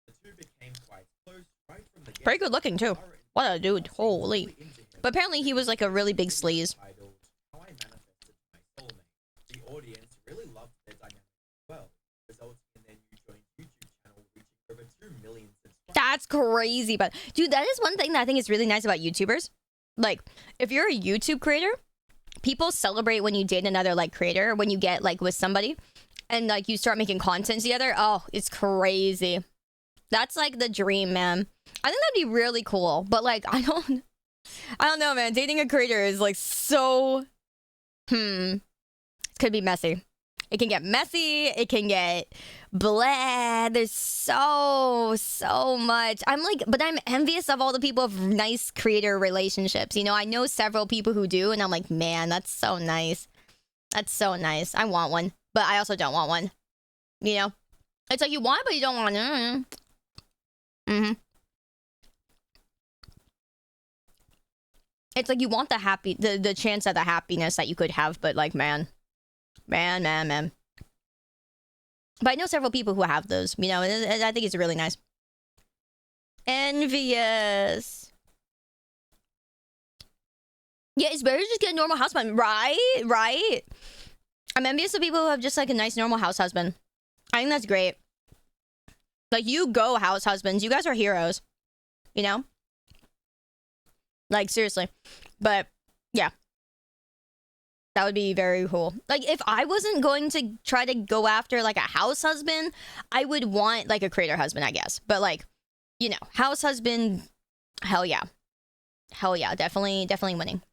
The two became quite close right from the get. Pretty good looking too. What a dude. Holy. But apparently he was like a really big sleaze. How I manifested my soulmate. The audience really loved their dynamic as well, resulting in their new joint YouTube channel reaching over 2 million subscribers. That's crazy. But dude, that is one thing that I think is really nice about YouTubers. Like, if you're a YouTube creator, people celebrate when you date another like creator, when you get like with somebody and like you start making content together. Oh, it's crazy. That's like the dream, man. I think that'd be really cool. But like, I don't know, man. Dating a creator is like so, it could be messy. It can get messy. It can get blah. There's so much. I'm like, but I'm envious of all the people of nice creator relationships. You know, I know several people who do, and I'm like, man, that's so nice. That's so nice. I want one, but I also don't want one. You know? It's like you want it, but you don't want it. Mm-hmm. It's like you want the chance at the happiness that you could have, but like, man. But I know several people who have those, you know, and I think it's really nice. Envious. Yeah, it's better to just get a normal house husband, right? I'm envious of people who have just like a nice normal house husband. I think that's great. Like, you go, house husbands. You guys are heroes. You know? Like, seriously. But, yeah. That would be very cool. Like, if I wasn't going to try to go after, like, a house husband, I would want, like, a creator husband, I guess. But, like, you know, house husband, hell yeah. Hell yeah. Definitely winning.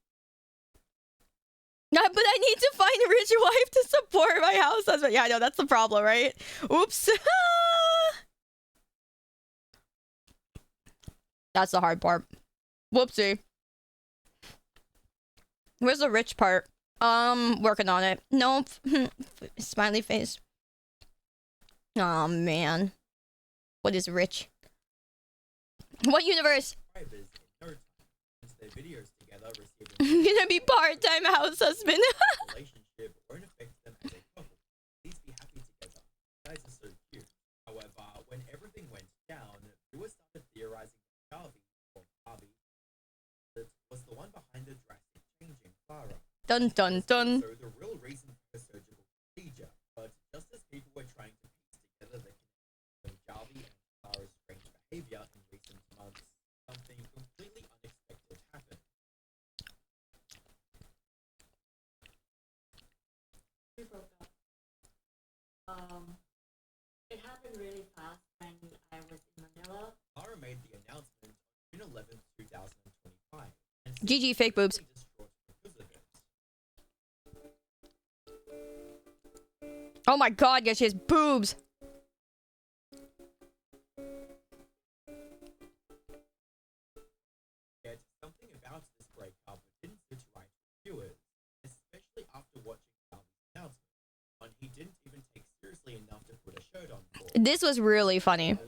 But I need to find a rich wife to support my house husband. Yeah, I know, that's the problem, right? Oops. That's the hard part. Whoopsie. Where's the rich part? Working on it. Nope. Smiley face. Oh man. What is rich? What universe? I'm gonna be part-time house husband. Relationship won't affect them as a couple. Please be happy together. You guys are so cute. However, when everything went down, viewers started theorizing that Harvey was the one behind the drastic change in Clara. Dun dun dun. So the real reason for the surgical procedure, but just as people were trying to piece together the connection between Jarvie and Clara's strange behavior in recent months, something completely unexpected happened. We broke up. It happened really fast when I was in Manila. Clara made the announcement on June 11th, 2025. GG, fake boobs. Oh my god, yeah, she has boobs. Yet something about this breakup didn't sit right with viewers, especially after watching Jarvie's announcement, when he didn't even take seriously enough to put a shirt on. This was really funny. The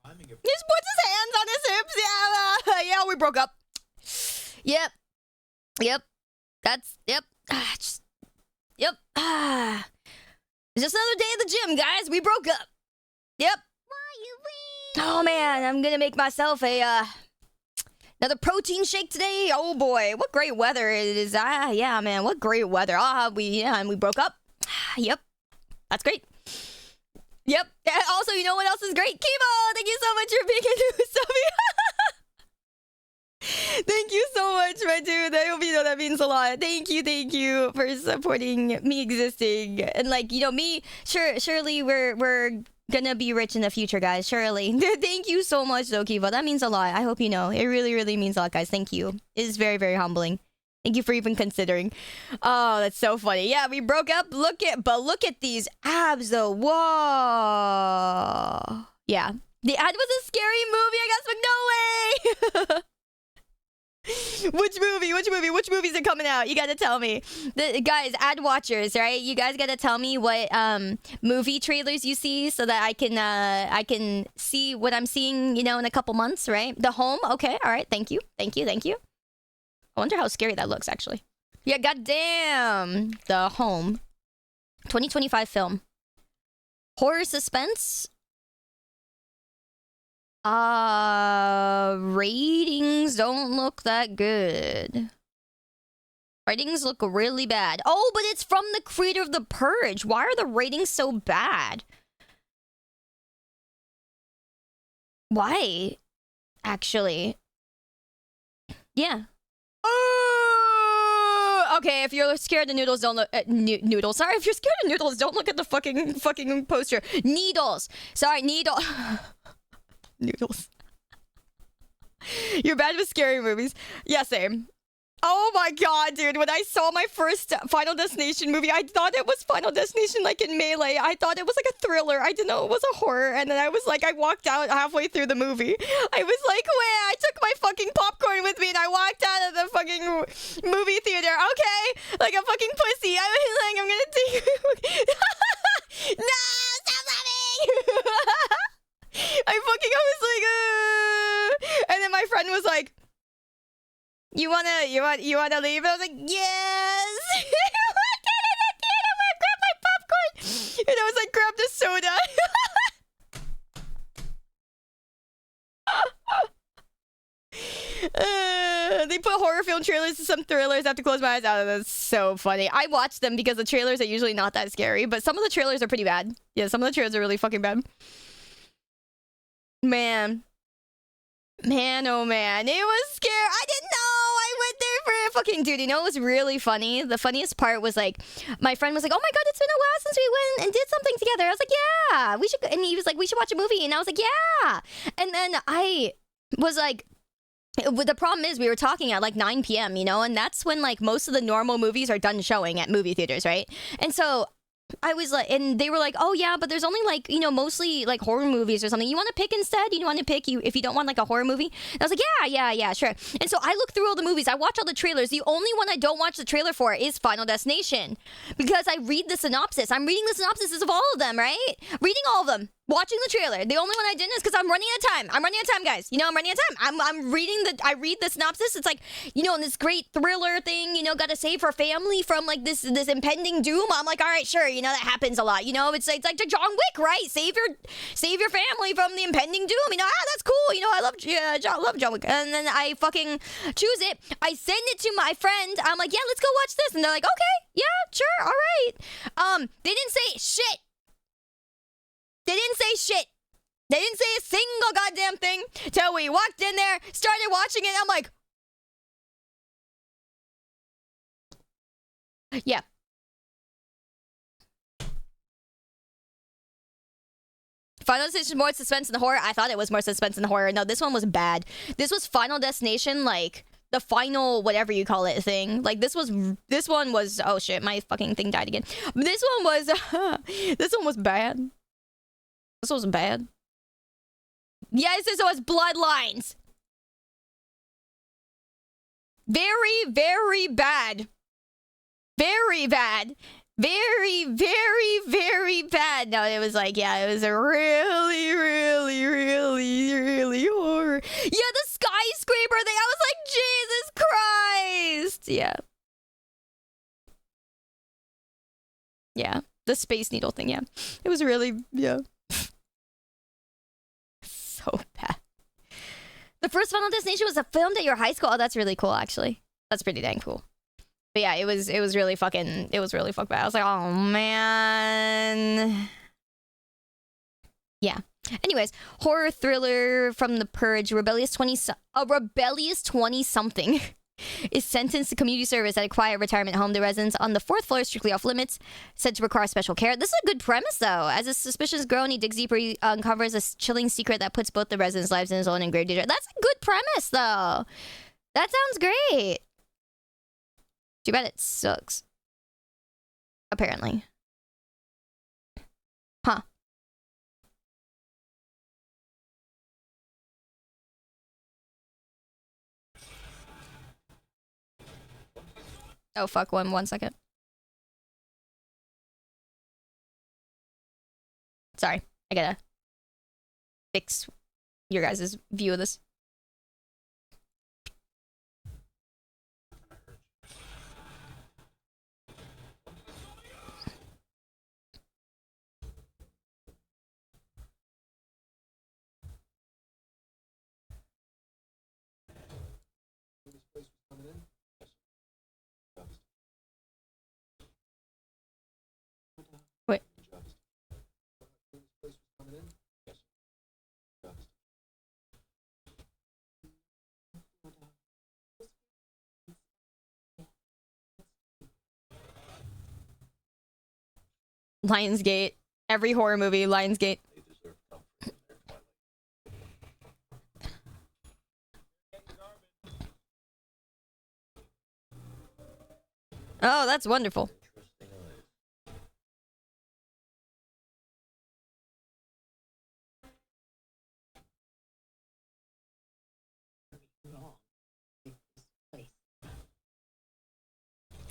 timing of He just puts his hands on his hips. Yeah, yeah, we broke up. Yep. That's yep. Yep. It's just another day at the gym, guys. We broke up. Yep. Oh man, I'm gonna make myself a another protein shake today. Oh boy, what great weather it is. Yeah, man, what great weather. And we broke up. Yep. That's great. Yep. Also, you know what else is great? Kibo! Thank you so much for being a new subby. Thank you so much, my dude. I hope you know that means a lot. Thank you for supporting me existing. And like, you know, me, surely we're gonna be rich in the future, guys. Surely. Thank you so much, though, Kibo. That means a lot. I hope you know. It really, really means a lot, guys. Thank you. It is very, very humbling. Thank you for even considering. Oh, that's so funny. Yeah, we broke up. Look at these abs, though. Whoa. Yeah. The ad was a scary movie, I guess, but no way. Which movies are coming out? You gotta tell me. Guys, ad watchers, right? You guys gotta tell me what movie trailers you see so that I can see what I'm seeing, you know, in a couple months, right? The Home, okay, all right, thank you. I wonder how scary that looks, actually. Yeah, goddamn. The Home, 2025 film. Horror suspense. Ratings don't look that good. Ratings look really bad. Oh, but it's from the creator of The Purge. Why are the ratings so bad? Why? Actually. Yeah. Oh! Okay, if you're scared of noodles, don't look at noodles. Sorry, if you're scared of noodles, don't look at the fucking poster. Needles. Sorry, needle. Noodles. You're bad with scary movies. Yeah, same. Oh my god, dude. When I saw my first Final Destination movie, I thought it was Final Destination like in Melee. I thought it was like a thriller. I didn't know it was a horror. And then I was like, I walked out halfway through the movie. I was like, wait, I took my fucking popcorn with me and I walked out of the fucking movie theater. Okay. Like a fucking pussy. I was like, I'm gonna take... No! Stop laughing! I was like, and then my friend was like, you wanna leave? And I was like, yes. I grabbed my popcorn and I was like, grab the soda. They put horror film trailers to some thrillers. I have to close my eyes. Oh, that's so funny. I watch them because the trailers are usually not that scary, but some of the trailers are pretty bad. Yeah, some of the trailers are really fucking bad. Man, oh man, it was scary. I didn't know. I went there for a fucking dude. You know, it was really funny. The funniest part was like, my friend was like, "Oh my god, it's been a while since we went and did something together." I was like, "Yeah, we should." And he was like, "We should watch a movie." And I was like, "Yeah." And then I was like, the problem is we were talking at like 9 p.m., you know, and that's when like most of the normal movies are done showing at movie theaters, right? And so I was like, and they were like, oh yeah, but there's only like, you know, mostly like horror movies or something. You want to pick instead? You want to pick if you don't want like a horror movie? And I was like, yeah, sure. And so I looked through all the movies. I watch all the trailers. The only one I don't watch the trailer for is Final Destination because I read the synopsis. I'm reading the synopsises of all of them, right? Reading all of them. Watching the trailer. The only one I didn't is because I'm running out of time. I'm running out of time, guys. You know, I'm running out of time. I'm reading I read the synopsis. It's like, you know, this great thriller thing, you know, gotta save her family from like this impending doom. I'm like, all right, sure, you know, that happens a lot. You know, it's like the John Wick, right? Save your family from the impending doom. You know, that's cool. You know, I love John Wick. And then I fucking choose it. I send it to my friend. I'm like, yeah, let's go watch this. And they're like, okay, yeah, sure, all right. They didn't say shit. They didn't say shit. They didn't say a single goddamn thing till we walked in there, started watching it. I'm like, yeah. Final Destination more suspense in the horror. I thought it was more suspense in the horror. No, this one was bad. This was Final Destination, like the final whatever you call it thing. Like this one was oh shit, my fucking thing died again. This one was this one was bad. This wasn't bad. Yes, this was Bloodlines. Very, very bad. Very bad. Very, very, very bad. No, it was like, yeah, it was a really, really, really, really horror. Yeah, the skyscraper thing. I was like, Jesus Christ. Yeah. Yeah. The Space Needle thing, yeah. It was really, yeah. So bad. The first Final Destination was filmed at your high school. Oh, that's really cool, actually. That's pretty dang cool. But yeah, it was really fucking bad. I was like, oh man. Yeah. Anyways, horror thriller from The Purge. A rebellious 20-something is sentenced to community service at a quiet retirement home. The residents on the 4th floor, strictly off limits, said to require special care. This is a good premise, though. As his suspicions grow and he digs deeper, he uncovers a chilling secret that puts both the residents' lives in his own in grave danger. That's a good premise, though. That sounds great. Too bad it sucks. Apparently. Huh. Oh, fuck. One second. Sorry. I gotta fix your guys' view of this. Wait. Lionsgate. Every horror movie, Lionsgate. Oh, that's wonderful.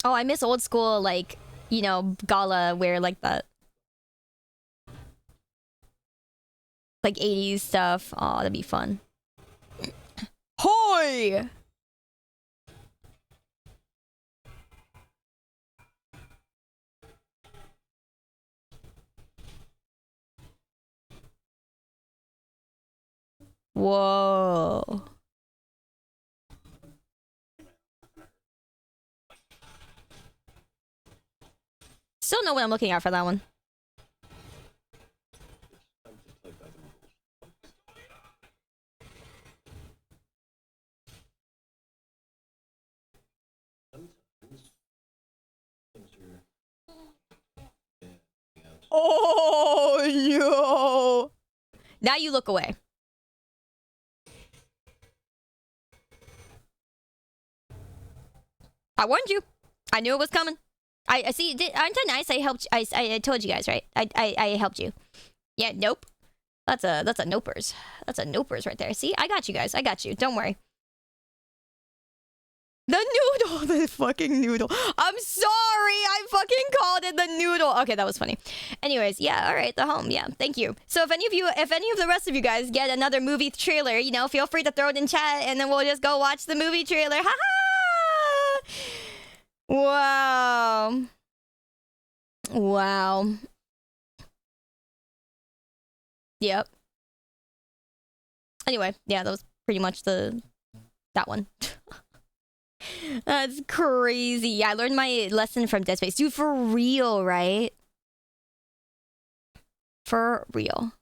Oh, I miss old school, like, you know, gala wear like that. Like 80s stuff. Oh, that'd be fun. Hoi! Whoa. Still know what I'm looking at for that one. Oh, yo. Now you look away. I warned you. I knew it was coming. I see. Aren't I nice? I helped. I told you guys, right? I helped you. Yeah. Nope. That's a nopers. That's a nopers right there. See, I got you guys. I got you. Don't worry. The noodle, the fucking noodle. I'm sorry, I fucking called it the noodle. Okay, that was funny. Anyways, yeah, all right, the home, yeah, thank you. So if any of the rest of you guys get another movie trailer, you know, feel free to throw it in chat, and then we'll just go watch the movie trailer. Ha ha! Wow. Wow. Yep. Anyway, yeah, that was pretty much that one. That's crazy. Yeah, I learned my lesson from Dead Space. Dude, for real, right? For real.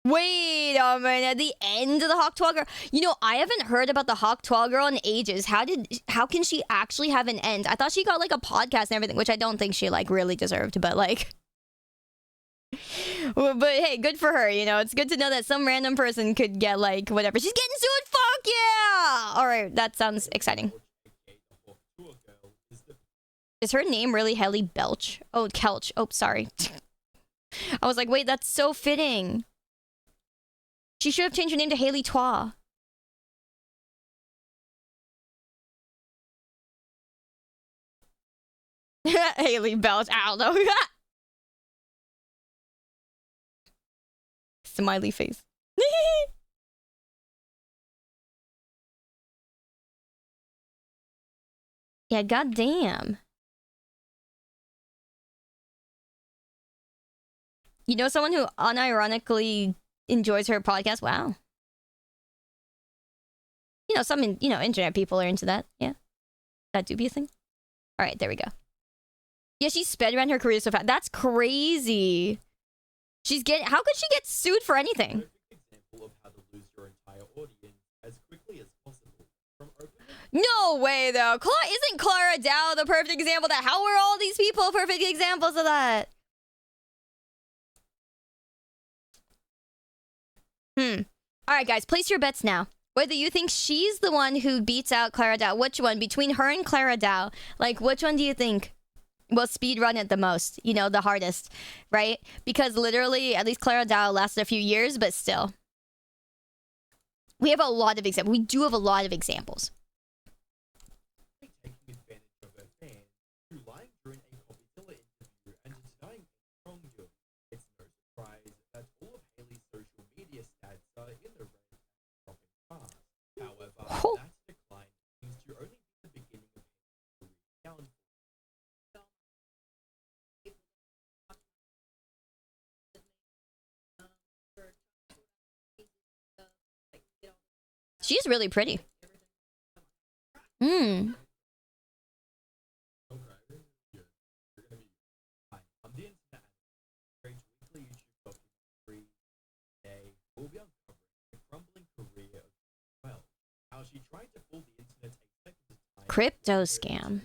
Wait a minute. The end of the Hawk 12 girl. You know, I haven't heard about the Hawk 12 girl in ages. How can she actually have an end? I thought she got like a podcast and everything, which I don't think she like really deserved, but like but hey, good for her, you know. It's good to know that some random person could get like whatever. She's getting sued. Fuck yeah! All right, that sounds exciting. Is her name really Helly Belch? Oh, Kelch. Oh, sorry. I was like, wait, that's so fitting. She should have changed her name to Haley Twa. Haley Belch. I don't know. Smiley face. Yeah, goddamn. You know someone who unironically enjoys her podcast? Wow. You know, some internet people are into that. Yeah. That dubious thing. All right, there we go. Yeah, she sped around her career so fast. That's crazy. She's getting. How could she get sued for anything? No way, though. Isn't Clara Dow the perfect example of that? How are all these people perfect examples of that? All right, guys, place your bets now. Whether you think she's the one who beats out Clara Dow, which one? Between her and Clara Dow, like, which one do you think will speedrun it the most? You know, the hardest, right? Because literally, at least Clara Dow lasted a few years, but still. We have a lot of examples. We do have a lot of examples. Oh. She's really pretty. Crypto scam.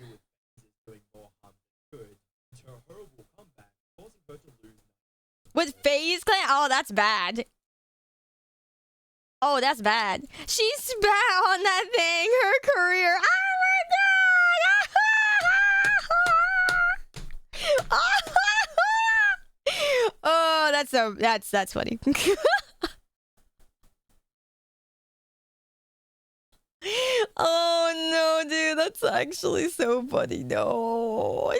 With FaZe Clan? Oh, that's bad. Oh, that's bad. She spat on that thing. Her career. Oh my god! Oh, that's funny. Oh no, dude, that's actually so funny. No, no,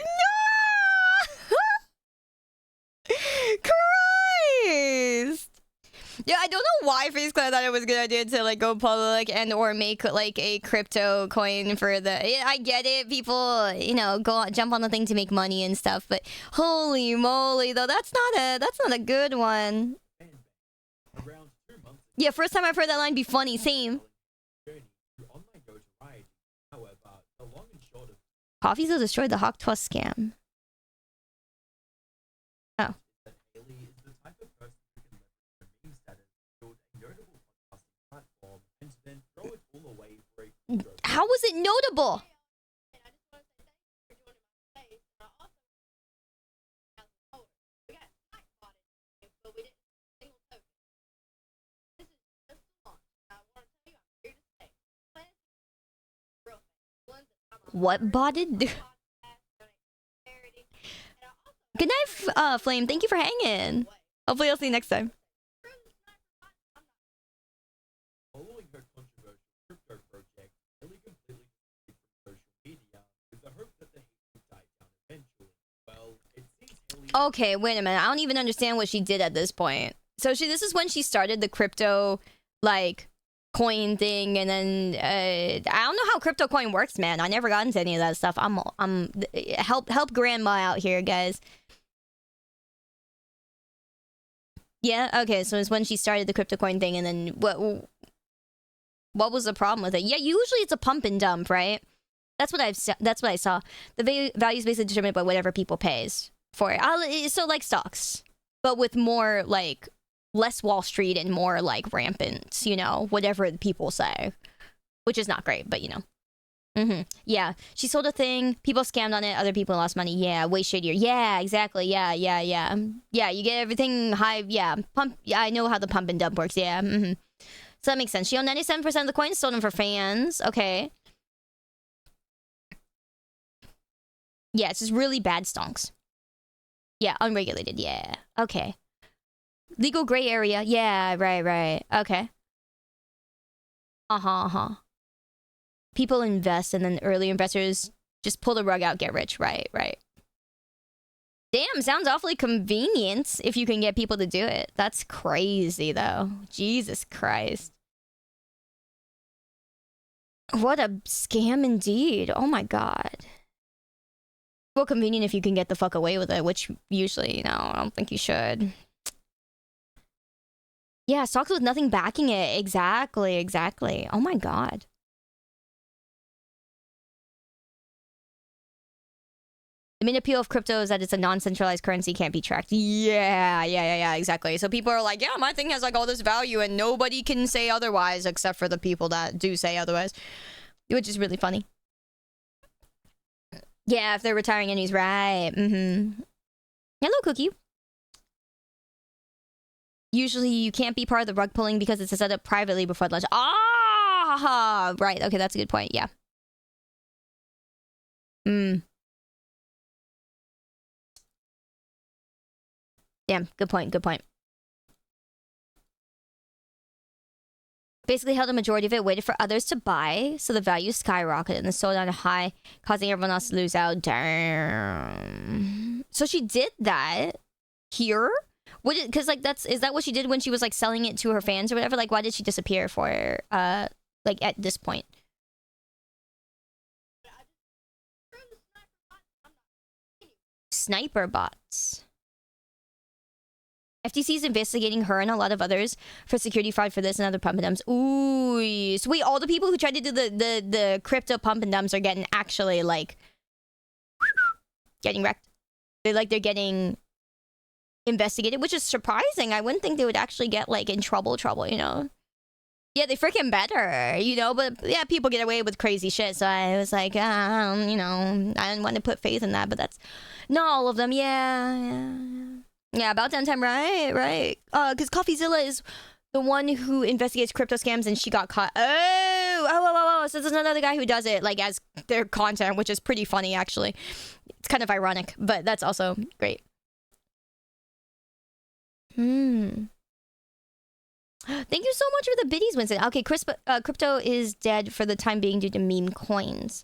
Christ. Yeah, I don't know why FaceClan thought it was a good idea to like go public and or make like a crypto coin for the. I get it, people, you know, jump on the thing to make money and stuff, but holy moly, though, that's not a good one. Yeah, first time I've heard that line be funny. Same. Coffee's destroyed the Hawk Tusk scam. Oh. How was it notable? What botted? Good night, Flame. Thank you for hanging. Hopefully I'll see you next time. Following her controversial crypto project, Ellie completely disappeared from social media with the hope that the hate would die down eventually. Well, it seems Ellie... Okay, wait a minute. I don't even understand what she did at this point. So this is when she started the crypto, like, coin thing, and then I don't know how crypto coin works, man. I never got into any of that stuff. I'm help grandma out here, guys. Yeah, okay, so it's when she started the crypto coin thing, and then what was the problem with it? Yeah, usually it's a pump and dump, right? That's what I saw. The value is basically determined by whatever people pays for it. So like stocks, but with more like less Wall Street and more like rampant, you know, whatever people say, which is not great, but you know. Yeah, she sold a thing. People scammed on it. Other people lost money. Yeah, way shadier. Yeah, exactly. Yeah. Yeah, you get everything high. Yeah, pump. Yeah, I know how the pump and dump works. Yeah. So that makes sense. She owned 97% of the coins. Sold them for fans. Okay. Yeah, it's just really bad stonks. Yeah, unregulated. Yeah. Okay. Legal gray area. Yeah, right. Okay. People invest, and then early investors just pull the rug out, get rich. Right. Damn, sounds awfully convenient if you can get people to do it. That's crazy, though. Jesus Christ. What a scam indeed. Oh my god. Well, convenient if you can get the fuck away with it, which usually, you know, I don't think you should. Yeah, stocks with nothing backing it. Exactly. Oh my god. The main appeal of crypto is that it's a non-centralized currency, can't be tracked. Yeah, exactly. So people are like, yeah, my thing has like all this value and nobody can say otherwise except for the people that do say otherwise. Which is really funny. Yeah, if they're retiring and he's right. Hello, Cookie. Usually you can't be part of the rug pulling because it's set up privately before lunch. Right. Okay, that's a good point. Yeah. Damn, good point. Basically held a majority of it, waited for others to buy, so the value skyrocketed and sold on a high, causing everyone else to lose out. Damn. So she did that here? Because like is that what she did when she was like selling it to her fans or whatever? Like why did she disappear for like at this point? Sniper bots. FTC is investigating her and a lot of others for security fraud for this and other pump and dumps. Ooh. So wait, all the people who tried to do the crypto pump and dumps are getting actually like getting wrecked. They're getting investigated, which is surprising. I wouldn't think they would actually get like in trouble, you know? Yeah, they freaking better, you know? But yeah, people get away with crazy shit. So I was like, you know, I didn't want to put faith in that, but that's not all of them. Yeah, about damn time, right? Because CoffeeZilla is The one who investigates crypto scams and she got caught. Oh. So there's another guy who does it like as their content, which is pretty funny actually. It's kind of ironic, but that's also great. Thank you so much for the biddies, Winston. Okay, crypto is dead for the time being due to meme coins.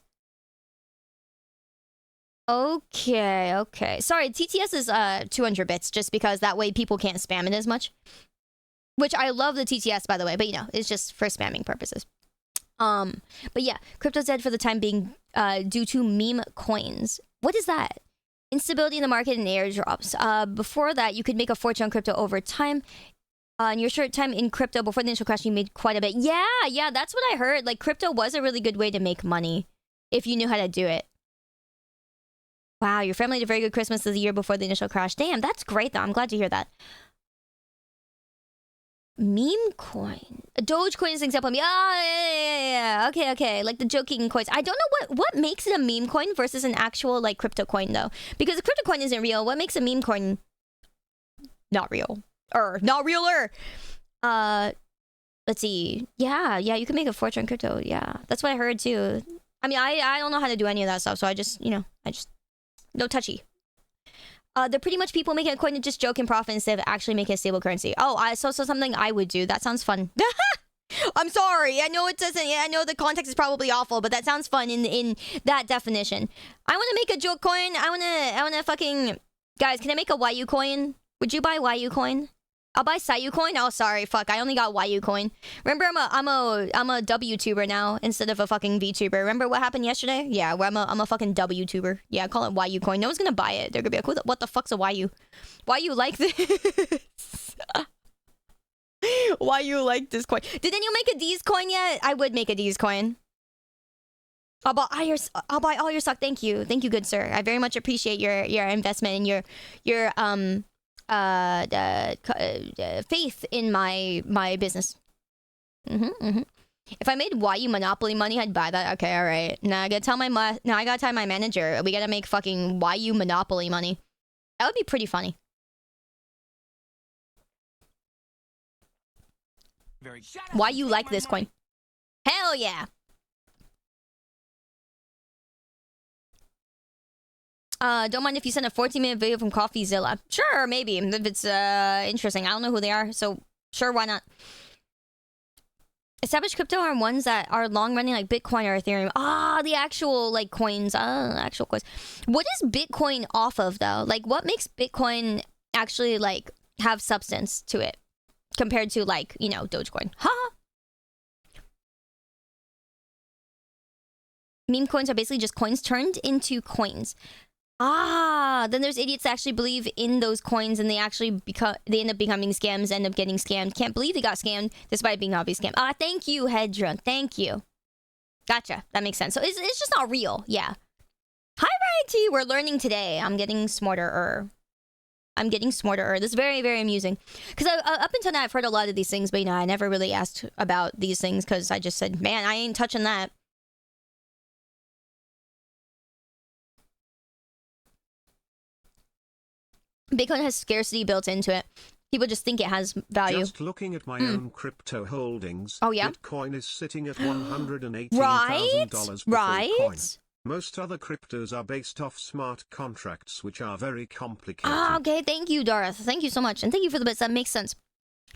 Okay. Sorry, TTS is 200 bits just because that way people can't spam it as much. Which I love the TTS, by the way, but you know, it's just for spamming purposes. But yeah, crypto's dead for the time being due to meme coins. What is that? Instability in the market and airdrops. Before that, you could make a fortune on crypto over time. In your short time in crypto, before the initial crash, you made quite a bit. Yeah, that's what I heard. Like, crypto was a really good way to make money if you knew how to do it. Wow, your family had a very good Christmas the year before the initial crash. Damn, that's great, though. I'm glad to hear that. Meme coin. A Dogecoin is an example of me. Yeah. Okay. Like the joking coins. I don't know what makes it a meme coin versus an actual like crypto coin though. Because a crypto coin isn't real. What makes a meme coin not real? Not realer. Let's see. Yeah, you can make a fortune on crypto. Yeah. That's what I heard too. I mean, I don't know how to do any of that stuff, so I just no touchy. They're pretty much people making a coin to just joke and profit instead of actually making a stable currency. Oh, so something I would do. That sounds fun. I'm sorry. I know it doesn't. I know the context is probably awful, but that sounds fun in that definition. I want to make a joke coin. I wanna fucking guys. Can I make a YU coin? Would you buy YU coin? I'll buy Sayu coin. Oh, sorry, fuck. I only got YU coin. Remember, I'm a W tuber now instead of a fucking V tuber. Remember what happened yesterday? Yeah, I'm a fucking W tuber. Yeah, call it YU coin. No one's gonna buy it. They're gonna be like, what the fuck's a YU? Why you like this? Why you like this coin? Did anyone make a D's coin yet? I would make a D's coin. I'll buy all your stock. Thank you, good sir. I very much appreciate your investment and your faith in my business. If I made YU Monopoly money, I'd buy that. Okay, all right. Now I gotta tell my manager we gotta make fucking YU Monopoly money. That would be pretty funny. Why you like this coin? Hell yeah. Don't mind if you send a 14-minute video from CoffeeZilla. Sure, maybe. If it's interesting. I don't know who they are, so sure, why not? Established crypto are ones that are long-running like Bitcoin or Ethereum. The actual, like, coins. Actual coins. What is Bitcoin off of, though? Like, what makes Bitcoin actually, like, have substance to it? Compared to, like, you know, Dogecoin. Meme coins are basically just coins turned into coins. Then there's idiots that actually believe in those coins and they end up becoming scams, end up getting scammed. Can't believe they got scammed despite being obvious scam. Thank you, Hedra. Thank you. Gotcha. That makes sense. So it's just not real. Yeah. Hi, Variety. We're learning today. I'm getting smarter. This is very, very amusing. Because up until now, I've heard a lot of these things, but you know, I never really asked about these things because I just said, man, I ain't touching that. Bitcoin has scarcity built into it. People just think it has value. Just looking at my own crypto holdings. Oh, yeah? Bitcoin is sitting at $118,000 right? Coin. Most other cryptos are based off smart contracts, which are very complicated. Okay. Thank you, Darth. Thank you so much. And thank you for the bits. That makes sense.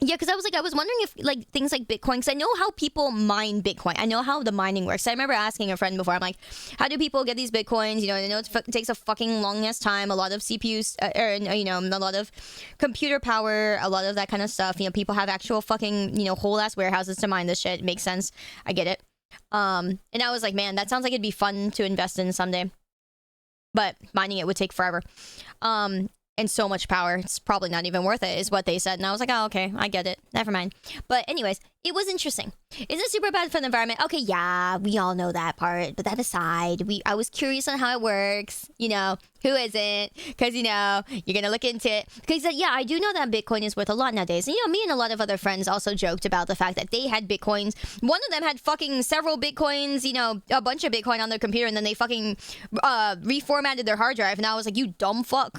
Yeah, because I was wondering if, like, things like Bitcoin, because I know how people mine Bitcoin. I know how the mining works. I remember asking a friend before, I'm like, how do people get these Bitcoins? You know, I know it takes a fucking long-ass time, a lot of CPUs, you know, a lot of computer power, a lot of that kind of stuff. You know, people have actual fucking, you know, whole-ass warehouses to mine this shit. It makes sense. I get it. And I was like, man, that sounds like it'd be fun to invest in someday. But mining it would take forever. And so much power, it's probably not even worth it, is what they said. And I was like, oh, okay, I get it. Never mind. But anyways, it was interesting. Is it super bad for the environment? Okay, yeah, we all know that part. But that aside, I was curious on how it works. You know, who isn't? Because, you know, you're going to look into it. Because, yeah, I do know that Bitcoin is worth a lot nowadays. And, you know, me and a lot of other friends also joked about the fact that they had Bitcoins. One of them had fucking several Bitcoins, you know, a bunch of Bitcoin on their computer. And then they fucking reformatted their hard drive. And I was like, you dumb fuck.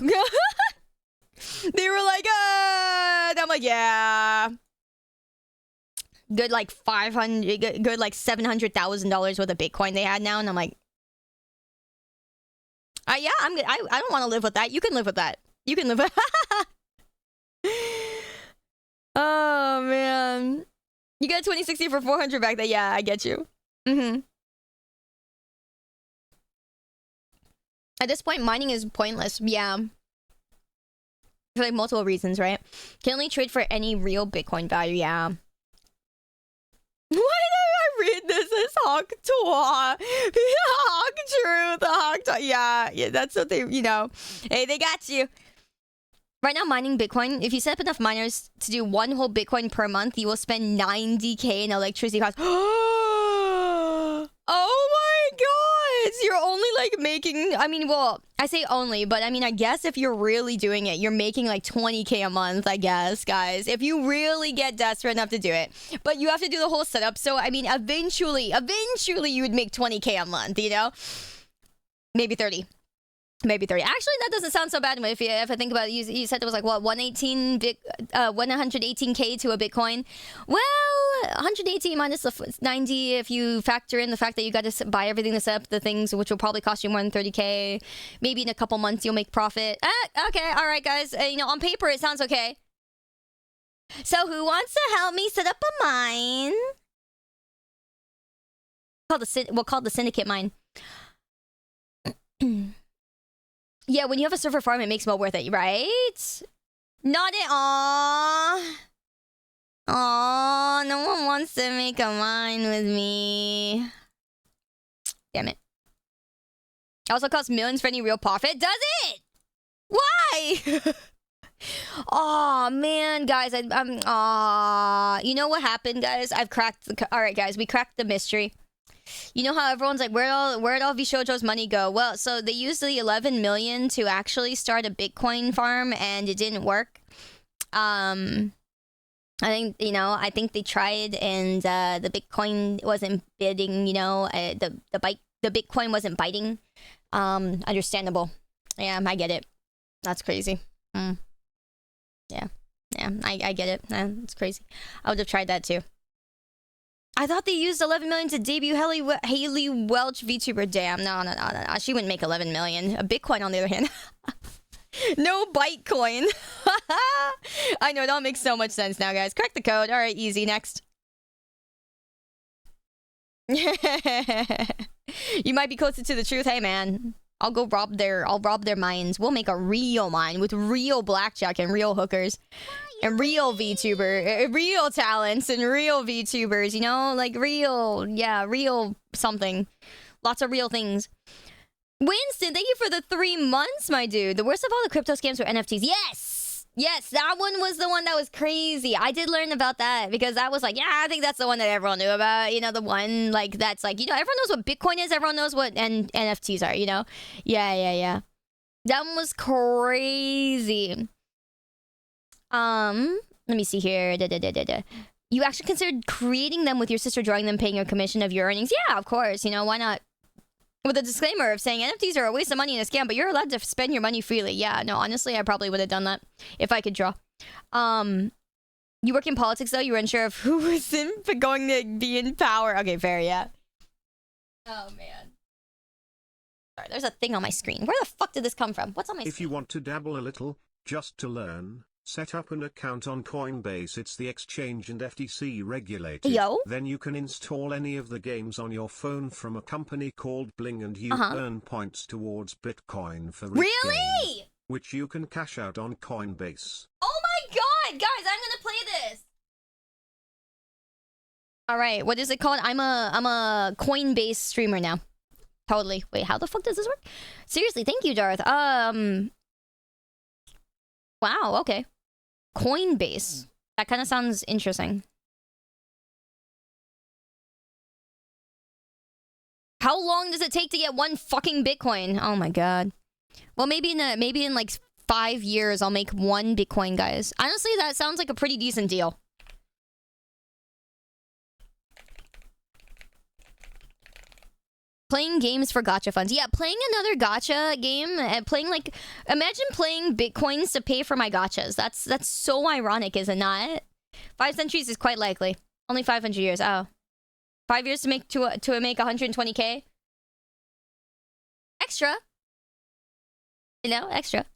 They were like, and I'm like, yeah. good like 500, good like $700,000 worth of Bitcoin they had now, and I'm like, yeah, I'm good. I don't want to live with that. You can live with that. You can live with. Oh man, you got 2060 for 400 back there. Yeah, I get you. At this point, mining is pointless. Yeah. For like multiple reasons, right? Can only trade for any real Bitcoin value. Yeah. Why did I read this as Hawk Toa? Hawk Truth, Hawk Toa. Yeah, that's what they, Hey, they got you. Right now, mining Bitcoin, if you set up enough miners to do one whole Bitcoin per month, you will spend 90K in electricity costs. Oh my god! You're only like making, well, I say only, but I guess if you're really doing it, you're making like 20K a month, I guess, guys. If you really get desperate enough to do it. But you have to do the whole setup. So, eventually you would make 20K a month, Maybe 30. Maybe 30. Actually, that doesn't sound so bad if I think about it. You said it was like, what, 118K to a Bitcoin? Well, 118 minus the 90, if you factor in the fact that you got to buy everything to set up the things, which will probably cost you more than 30K. Maybe in a couple months you'll make profit. Okay, all right, guys. On paper, it sounds okay. So who wants to help me set up a mine? We'll call the syndicate mine. Yeah, when you have a server farm, it makes more worth it, right? Not at all. Aw, no one wants to make a mine with me. Damn it. It also costs millions for any real profit. Does it? Why? Oh man, guys, you know what happened, guys? All right, guys, we cracked the mystery. You know how everyone's like, where'd all Vishojo's money go? Well, so they used the 11 million to actually start a Bitcoin farm, and it didn't work. I think they tried, and the Bitcoin wasn't bidding. The Bitcoin wasn't biting. Understandable. Yeah, I get it. That's crazy. Yeah, I get it. It's crazy. I would have tried that too. I thought they used 11 million to debut Haley Welch VTuber. Damn, no. She wouldn't make 11 million. A Bitcoin, on the other hand. No Bytecoin. I know, it all makes so much sense now, guys. Crack the code. All right, easy. Next. You might be closer to the truth. Hey, man. I'll rob their mines. We'll make a real mine with real blackjack and real hookers. And real VTuber, real talents and real VTubers, like real something. Lots of real things. Winston, thank you for the 3 months, my dude. The worst of all the crypto scams were NFTs. Yes, that one was the one that was crazy. I did learn about that because that was like, I think that's the one that everyone knew about. The one like that's like, everyone knows what Bitcoin is. Everyone knows what NFTs are, Yeah. That one was crazy. Let me see here. You actually considered creating them with your sister, drawing them, paying your commission of your earnings? Yeah, of course. Why not? With a disclaimer of saying NFTs are a waste of money and a scam, but you're allowed to spend your money freely. Yeah, no, honestly, I probably would have done that if I could draw. You work in politics, though? You were unsure of who was going to be in power. Okay, fair, yeah. Oh, man. Sorry, there's a thing on my screen. Where the fuck did this come from? What's on my screen? If you want to dabble a little, just to learn, set up an account on Coinbase. It's the exchange and FTC regulated. Yo. Then you can install any of the games on your phone from a company called Bling, and you earn points towards Bitcoin for each game, which you can cash out on Coinbase. Oh my god, guys, I'm gonna play this. All right, what is it called? I'm a Coinbase streamer now. Totally. Wait, how the fuck does this work? Seriously, thank you, Darth. Wow, okay. Coinbase. That kind of sounds interesting. How long does it take to get one fucking Bitcoin? Oh my god. Well, maybe in like 5 years I'll make 1 Bitcoin, guys. Honestly, that sounds like a pretty decent deal. Playing games for gacha funds. Yeah, playing another gacha game. Imagine playing Bitcoins to pay for my gachas. That's so ironic, is it not? 5 centuries is quite likely. Only 500 years. Oh. 5 years to make 120k. Extra. You know, extra.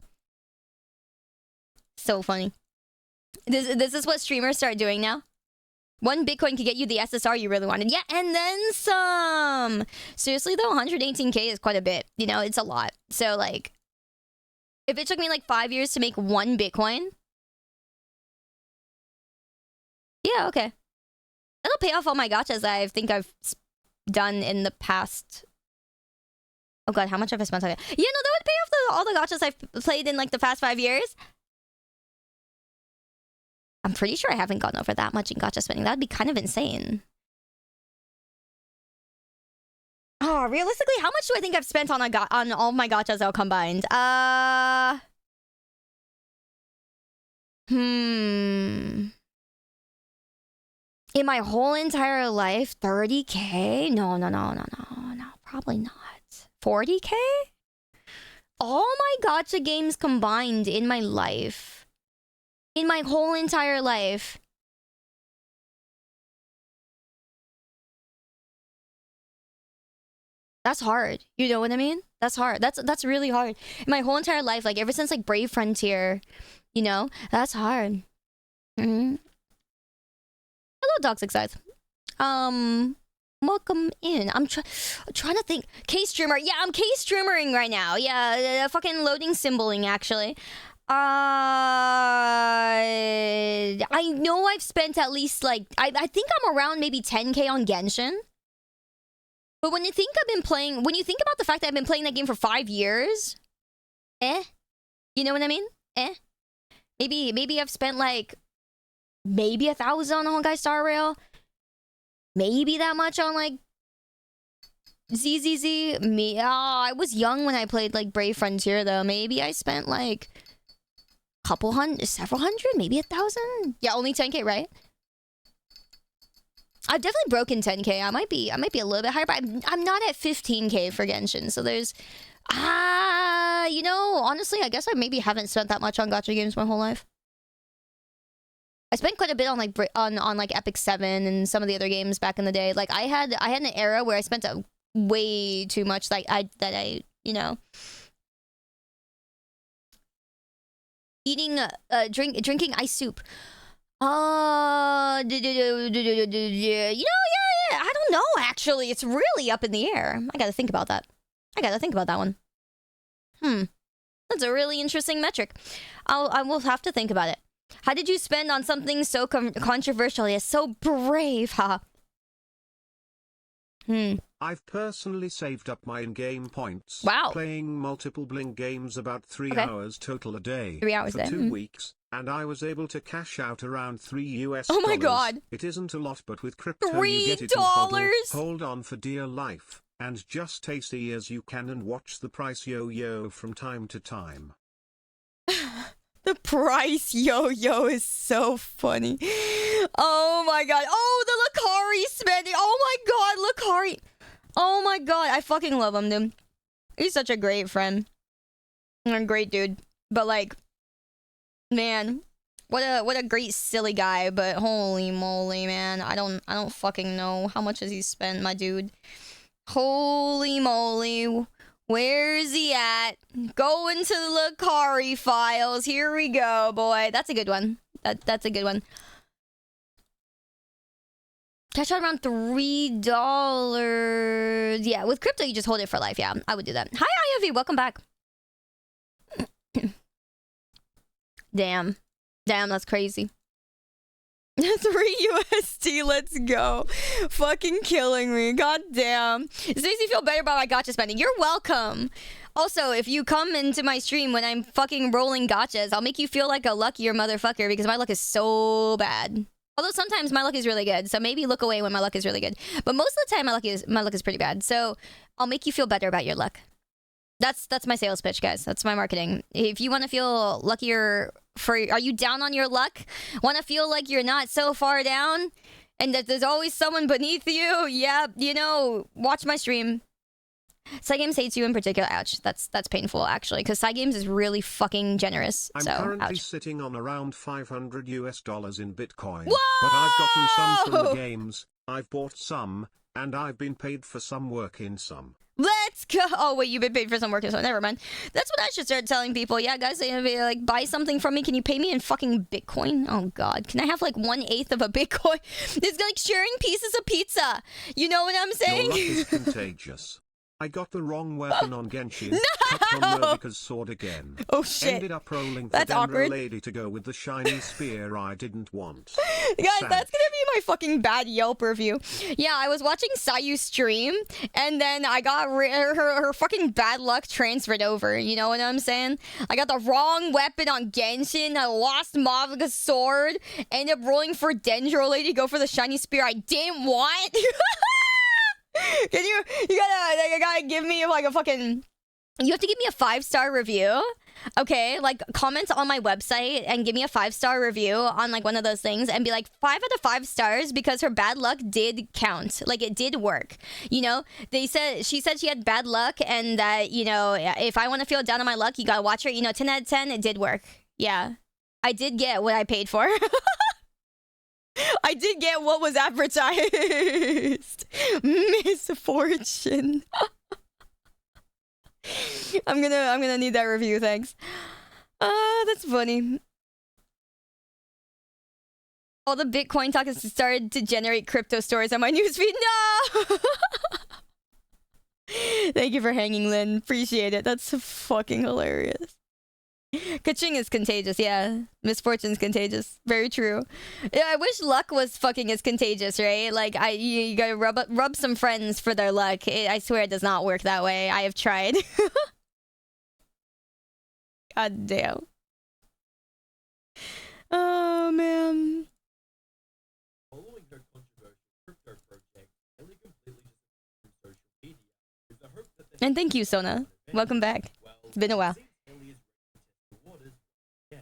So funny. This is what streamers start doing now. 1 Bitcoin could get you the SSR you really wanted. Yeah, and then some. Seriously though, 118k is quite a bit. You know, it's a lot. So like, if it took me like 5 years to make 1 Bitcoin. Yeah, okay. That'll pay off all my gachas I think I've done in the past. Oh god, how much have I spent on it? Yeah, no, that would pay off all the gachas I've played in like the past 5 years. I'm pretty sure I haven't gone over that much in gacha spending. That would be kind of insane. Oh, realistically, how much do I think I've spent on on all my gachas all combined? In my whole entire life, 30k? No, probably not. 40k? All my gacha games combined in my life. In my whole entire life. That's hard. You know what I mean? That's hard. That's really hard. In my whole entire life, like ever since like Brave Frontier, you know, that's hard. Hello, Toxic Scythe. Welcome in. I'm trying to think. K-streamer. Yeah, I'm K-streamering right now. Yeah, fucking loading symboling, actually. I know I've spent at least, like, I think I'm around maybe 10k on Genshin. But when you think I've been playing, when you think about the fact that I've been playing that game for 5 years, you know what I mean? Maybe I've spent, like, maybe 1,000 on Honkai Star Rail. Maybe that much on, like, ZZZ. I was young when I played, like, Brave Frontier, though. Maybe I spent, like, several hundred, maybe 1,000. Yeah, only 10k, right? I've definitely broken 10k. I might be a little bit higher, but I'm not at 15k for Genshin. So there's, you know, honestly, I guess I maybe haven't spent that much on gacha games my whole life. I spent quite a bit on like on like Epic 7 and some of the other games back in the day. Like I had an era where I spent way too much. Like I you know, eating drinking ice soup. You know, yeah. I don't know. Actually, it's really up in the air. I gotta think about that. I gotta think about that one. That's a really interesting metric. I will have to think about it. How did you spend on something so controversial? Yes, so brave, huh? I've personally saved up my in-game points. Wow. Playing multiple Bling games about 3 hours total a day. 3 hours for a day. 2 weeks, and I was able to cash out around $3. Oh my god. It isn't a lot, but with crypto you get it in $3. hold on for dear life, and just tasty as you can and watch the price yo-yo from time to time. The price yo-yo is so funny. Oh my god. Oh, the Lucari spending. Oh my god, Lucari. Oh my god, I fucking love him, dude. He's such a great friend. And a great dude. But like, man, what a great silly guy, but holy moly, man. I don't fucking know. How much has he spent, my dude? Holy moly. Where is he at? Go into the Lucari files. Here we go, boy. That's a good one. That's a good one. Cash out around $3. Yeah, with crypto, you just hold it for life. Yeah, I would do that. Hi, IOV. Welcome back. Damn, that's crazy. 3 USD, let's go. Fucking killing me. God damn. It makes me feel better about my gacha spending. You're welcome. Also, if you come into my stream when I'm fucking rolling gachas, I'll make you feel like a luckier motherfucker because my luck is so bad. Although sometimes my luck is really good, so maybe look away when my luck is really good. But most of the time, my luck is pretty bad. So I'll make you feel better about your luck. That's my sales pitch, guys. That's my marketing. If you want to feel luckier are you down on your luck? Want to feel like you're not so far down? And that there's always someone beneath you? Yeah, you know, watch my stream. Cygames hates you in particular. Ouch. That's painful actually, because Cygames is really fucking generous. I'm so currently ouch. sitting on around $500 in Bitcoin. Whoa! But I've gotten some from the games, I've bought some, and I've been paid for some work in some. Let's go. Oh wait, you've been paid for some work, so never mind. That's what I should start telling people. Yeah, guys, like buy something from me. Can you pay me in fucking Bitcoin? Oh god, can I have like 1/8 of a Bitcoin? It's like sharing pieces of pizza. You know what I'm saying? Your luck is contagious. I got the wrong weapon on Genshin. Cut from Murbica's sword again. Oh shit. Ended up rolling for That's Denra awkward. lady to go with the shiny spear I didn't want. Guys, Sad. that's gonna be my fucking bad Yelp review. Yeah, I was watching Sayu stream, and then I got her fucking bad luck transferred over. You know what I'm saying? I got the wrong weapon on Genshin. I lost Mavika's sword. Ended up rolling for Dendro lady to go for the shiny spear I didn't want. Can you gotta give me like a fucking, you have to give me a 5-star review. Okay, like comment on my website and give me a 5-star review on like one of those things and be like 5 out of 5 stars because her bad luck did count. Like it did work. You know, she said she had bad luck and that, you know, if I want to feel down on my luck, you gotta watch her. You know, 10 out of 10, it did work. Yeah, I did get what I paid for. I did get what was advertised. Misfortune. I'm gonna need that review, thanks. That's funny. All the Bitcoin talk has started to generate crypto stories on my newsfeed. No! Thank you for hanging, Lynn. Appreciate it. That's fucking hilarious. Kaching is contagious, yeah. Misfortune's contagious. Very true. Yeah, I wish luck was fucking as contagious, right? Like, you gotta rub some friends for their luck. I swear it does not work that way. I have tried. God damn. Oh, man. Following her controversial crypto project, Ellie completely disappeared from social media with the hope that the And thank you, Sona. Welcome back. It's been a while.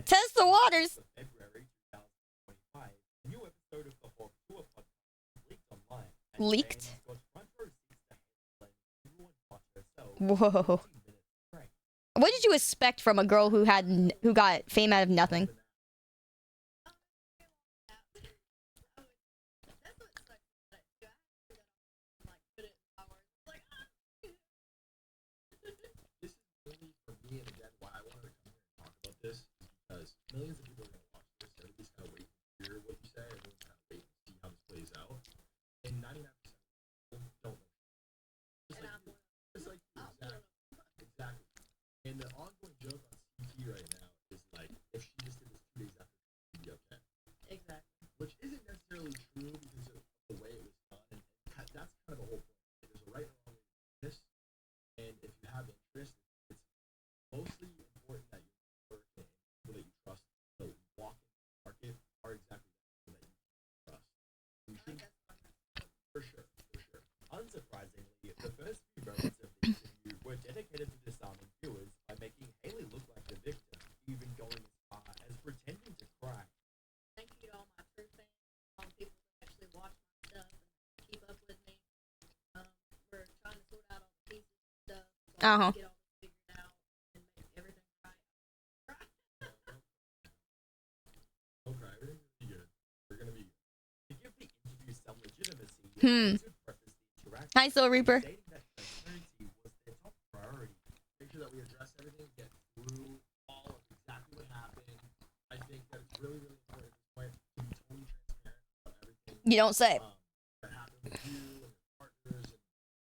Test the waters. February 2025, a new episode of the Hawk Tour podcast leaked online. Leaked? Got front row seats to headline everyone but herself. Whoa. What did you expect from a girl who got fame out of nothing? This is really for me, and again, why I wanted to come here and talk about this is because millions of people are going to watch this. Everybody's kind of waiting to hear what you say. Everyone's kind of waiting to see how this plays out. And 99% of people don't know. Just like you. Exactly. And the ongoing joke on CT right now is like, if she just did this 2 days after, she'd be okay. Exactly. Which isn't necessarily true because of the way it was done. And that's kind of the whole point. There's a right and wrong way to do this. And if you have interest, it's mostly important that you work and people that you trust to walk in the market are exactly the people that you trust. You should, for sure. Unsurprisingly, the first few moments of the interview were dedicated to disarming viewers by making Haley look like the victim, even going as far as pretending to cry. Thank you to all my true fans, all the people that actually watch my stuff and keep up with me. We're trying to sort out all the pieces and stuff. So I can get all this figured out and make everything right. Okay, everything's gonna be good. We're gonna be good. To give the interview some legitimacy, to preface the interaction, Hi, Soul Reaper. stating that transparency was their top priority. Make sure that we address everything, get through all of exactly what happened. I think that it's really, really important at this point to be totally transparent about everything. You don't say. That happened with you and your partners and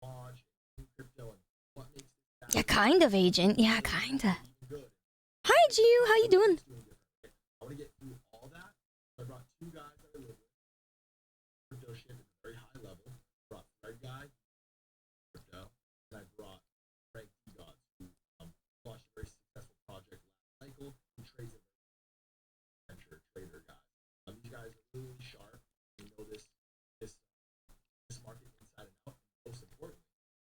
launch and crypto and what makes it happen. Yeah, kind of, agent. Yeah, kinda. Good. Hi, Gio. How you doing? I want to get through all that. So I brought 2 guys that I live with. Crypto shit at a very high level. I brought Fred Guy, crypto, and I brought Frank D. Gods, who launched a very successful project last cycle. He trades a venture trader guy. These guys are really sharp. They know this market inside and out. And most importantly,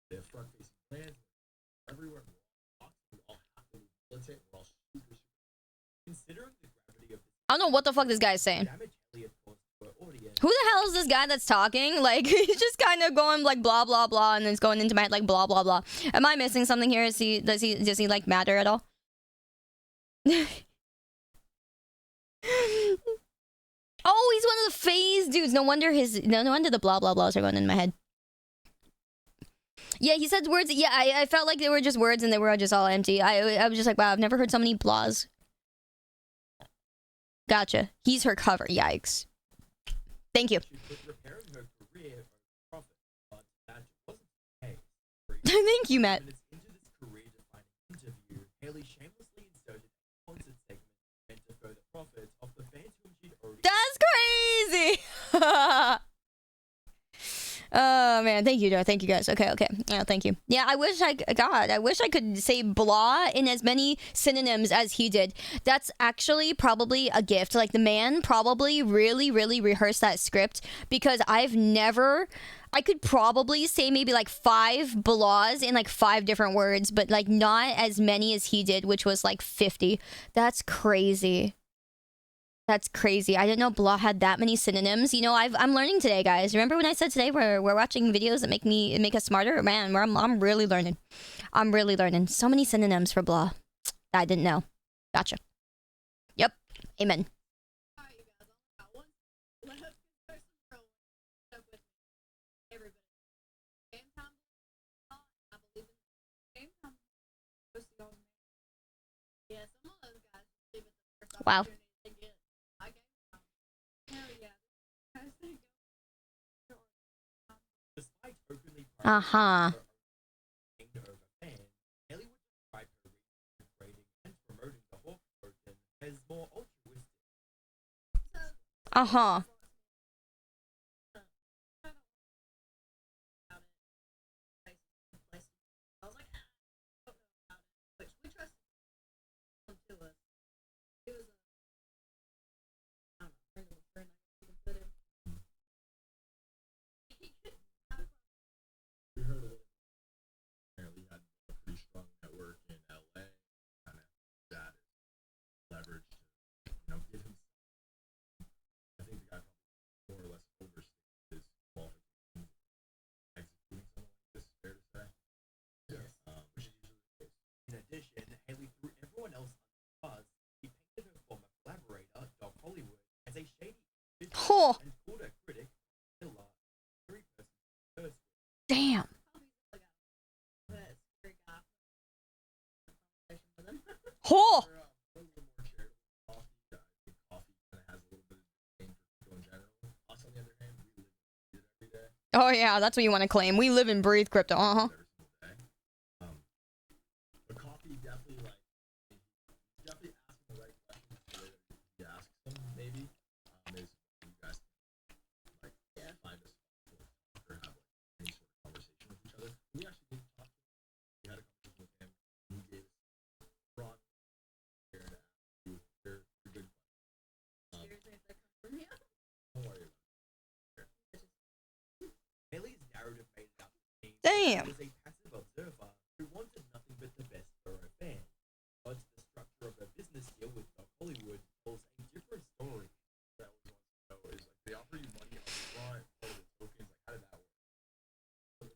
they have front-facing plans. Everywhere we're all happily militant. We're all super. Considering the gravity of I don't know what the fuck this guy is saying. damage Elliot caused to her audience, Who the hell is this guy that's talking? Like, he's just kind of going like blah blah blah, and then it's going into my head like blah blah blah. Am I missing something here? Does he like matter at all? Oh, he's one of the phase dudes. No wonder the blah blah blahs are going in my head. Yeah, he said words. Yeah, I felt like they were just words and they were just all empty. I was just like, wow, I've never heard so many blahs. Gotcha. He's her cover. Yikes. Thank you. Thank you, Matt. That's crazy. Oh man, thank you, Joe. Thank you guys. Okay. Yeah, thank you. Yeah, I wish I could say blah in as many synonyms as he did. That's actually probably a gift. Like the man probably really rehearsed that script, because I could probably say maybe like 5 blahs in like 5 different words, but like not as many as he did, which was like 50. That's crazy. That's crazy. I didn't know blah had that many synonyms. You know, I'm learning today, guys. Remember when I said today we're watching videos that make us smarter? Man, I'm really learning. I'm really learning. So many synonyms for blah. I didn't know. Gotcha. Yep. Amen. Wow. Uh-huh. Uh-huh. We heard it. Apparently had a pretty strong network in LA, kind of that leverage to, give him. I think the guy probably more or less overstated his qualifications executing something like this. Fair to say. Yes. Which is usually the case. In addition, Haley threw everyone else on the bus. He painted her former collaborator, Doc Hollywood, as a shady and called her critic, Miller, very person. Damn. Oh. Oh yeah, that's what you want to claim. We live and breathe crypto. Uh-huh. But coffee definitely definitely asking the right questions the way that he asks them, maybe. Is you guys find us or have any sort of conversation with each other. We actually did talk to him. We had a conversation with him. He gave us broad here to ask you your good questions. Don't worry about it. Haley's narrative made it out to me. Damn. Was a passive observer who wanted nothing but the best for her fans. But the structure of her business deal with Doc Hollywood tells a different story. That was wants to know is they offer you money up front or the tokens. How did that work?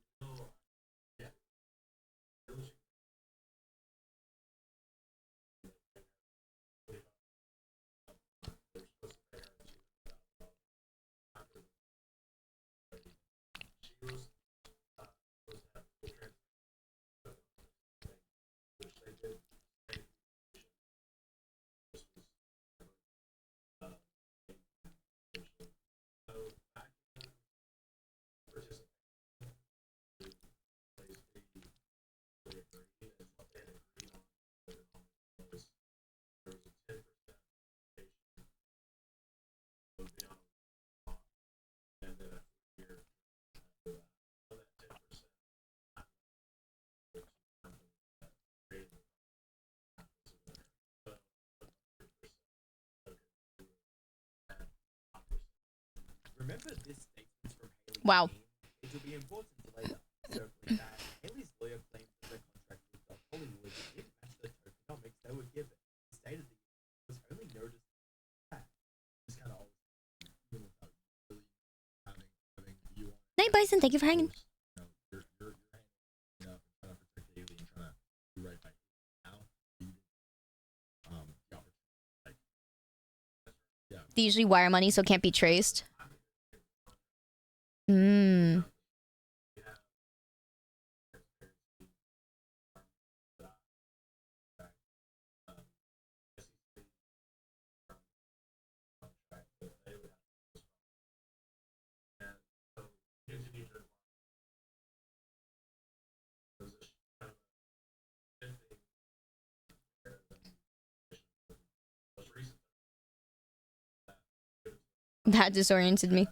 Yeah. Remember this statement from Haley. Wow. It will be important to later. Circling back, Haley's lawyer claimed that the contract with Doc Hollywood didn't match the tokenomics they were given. It stated that it was only noticed that. Just kind of always even without really Bison. Thank you for hanging. They usually wire money, so it can't be traced. Mm. That disoriented me.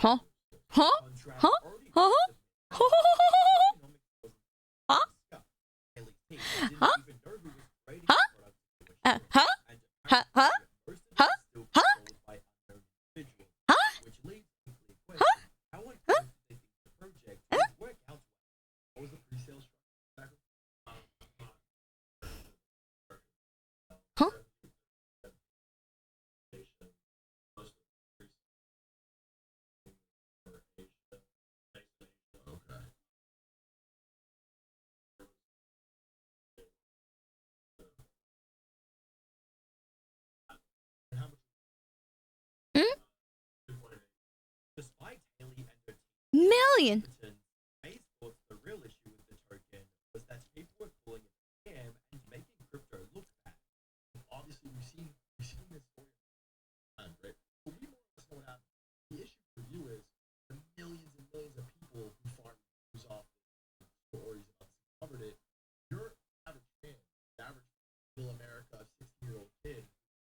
Huh? Huh? Huh? Huh? Huh? Huh? Huh? Huh? Huh? Huh? Huh? Huh? Huh? Huh? Million. The real issue with the token was that people were calling it a scam and making crypto look bad. Obviously, we've seen this story, right? But we more or less know what happened. The issue for you is the millions and millions of people who farm news off stories about this covered it. Your average fan, the average middle America 16-year-old kid,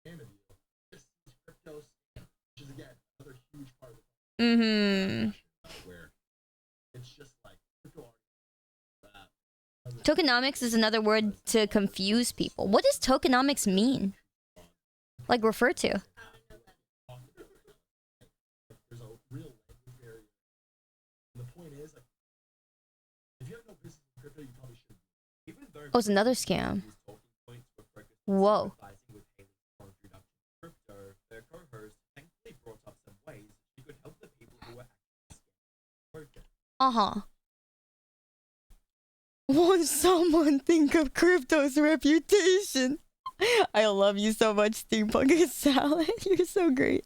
fan of you, just sees crypto scam, which is again another huge part of the where it's just like crypto. Tokenomics is another word to confuse people. What does tokenomics mean? Like refer to? There's a real language barrier. And the point is, like, if you have no business in crypto, you probably shouldn't. Oh, it's another scam. Whoa. Uh-huh. Won't someone think of crypto's reputation? I love you so much, Steampunk Salad. You're so great.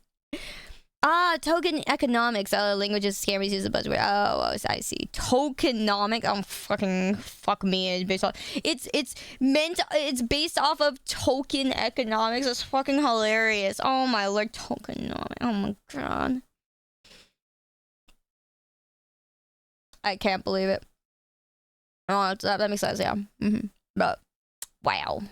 Ah, token economics. Languages scammers use a buzzword. Oh, I see. Tokenomics. Oh, fuck me. It's based off of token economics. It's fucking hilarious. Oh my lord, tokenomics. Oh my god. I can't believe it. Oh, that makes sense, yeah. But, wow.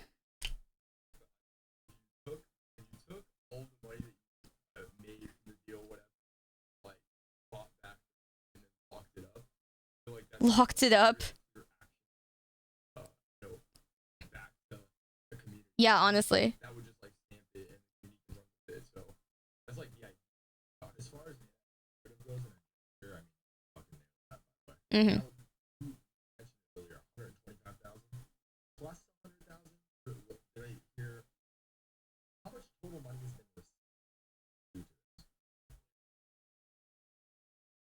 Locked it up. Yeah, honestly. That would just like stamp it and you need to run with it. So that's like the idea. As far as it goes, I mean, fucking Mm-hmm. Earlier, 125,000 plus 100,000. Did I hear how much total money has been received?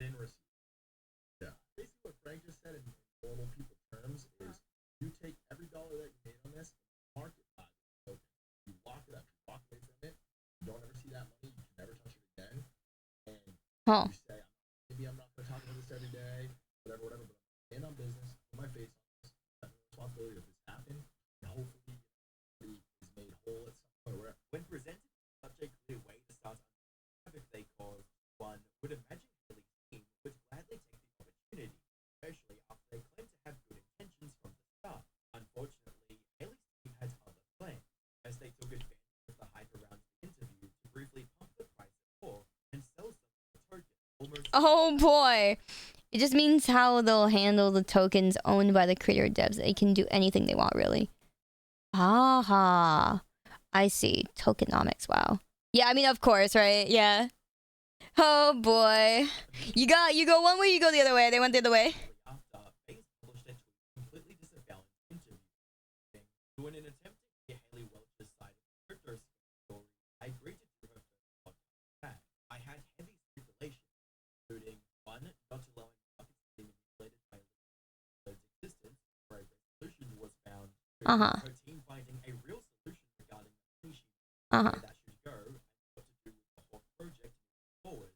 Been received. Yeah. Basically, what Frank just said in normal people terms is you take every dollar that you made on this, market value. So you lock it up, you walk away from it, you don't ever see that money, you can never touch it again. And you say, maybe I'm not going to talk about this every day, whatever, but I'm stand on business, put my face on this, have the responsibility of this happen, and hopefully somebody is made whole at some point. Where when presented such a clear way to start if they cause one would imagine Haley's team would gladly take the opportunity, especially after they claim to have good intentions from the start. Unfortunately, Haley's team has other plans, as they took advantage of the hype around the interview to briefly pump the price of more and sell some of the tokens. Oh boy. It just means how they'll handle the tokens owned by the creator devs. They can do anything they want, really. Aha. I see. Tokenomics, wow. Yeah, I mean, of course, right? Yeah. Oh boy. You go one way, you go the other way. They went the other way. After, Bates published a tweet completely disavowing the interview. To in an attempt to clear Haley Welch's side of the crypto story, I agreed to do her first podcast back. I had heavy stipulations, including one, not allowing markets to be manipulated by Elizabeth's existence, where a resolution was found. Her team finding a real solution regarding the issue that should go and what to do with the whole project moving forward.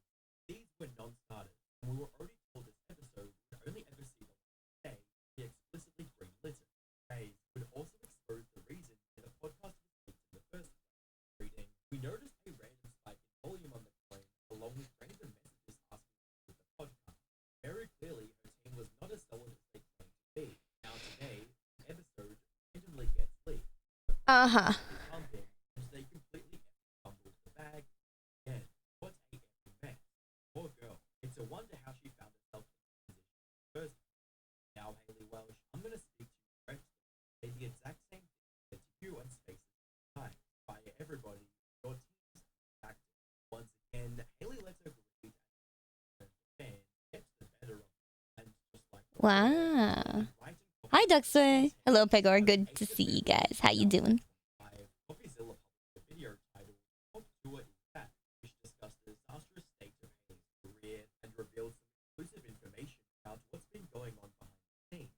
These were non-starters, and we were already told this episode would only ever see the light of day. He explicitly greenlit it. Hayes would also expose the reason that the podcast was leaked in the first place. Reading, we noticed a random spike in volume on the coin, along with random messages asking with the podcast. Very clearly, her team was not as solid as they claimed to be. Now today, the episode randomly gets leaked. Pumping, and they completely fumbled the bag. Again, what a effing mess. Poor girl. It's a wonder how she found herself in this position first. Now, Haley Welsh, I'm going to speak to you directly. Say the exact same thing that to you on Spaces Time. By everybody, your team's active. Once again, Haley lets her greed and fan gets the better of her. And just like Wow. Hi, Duxway. Hello, Pegor. Good to see you guys. How you doing? Coffeezilla published a video titled What Tour Is That? Which discussed the disastrous state of Haley's career and revealed some exclusive information about what's been going on behind the scenes.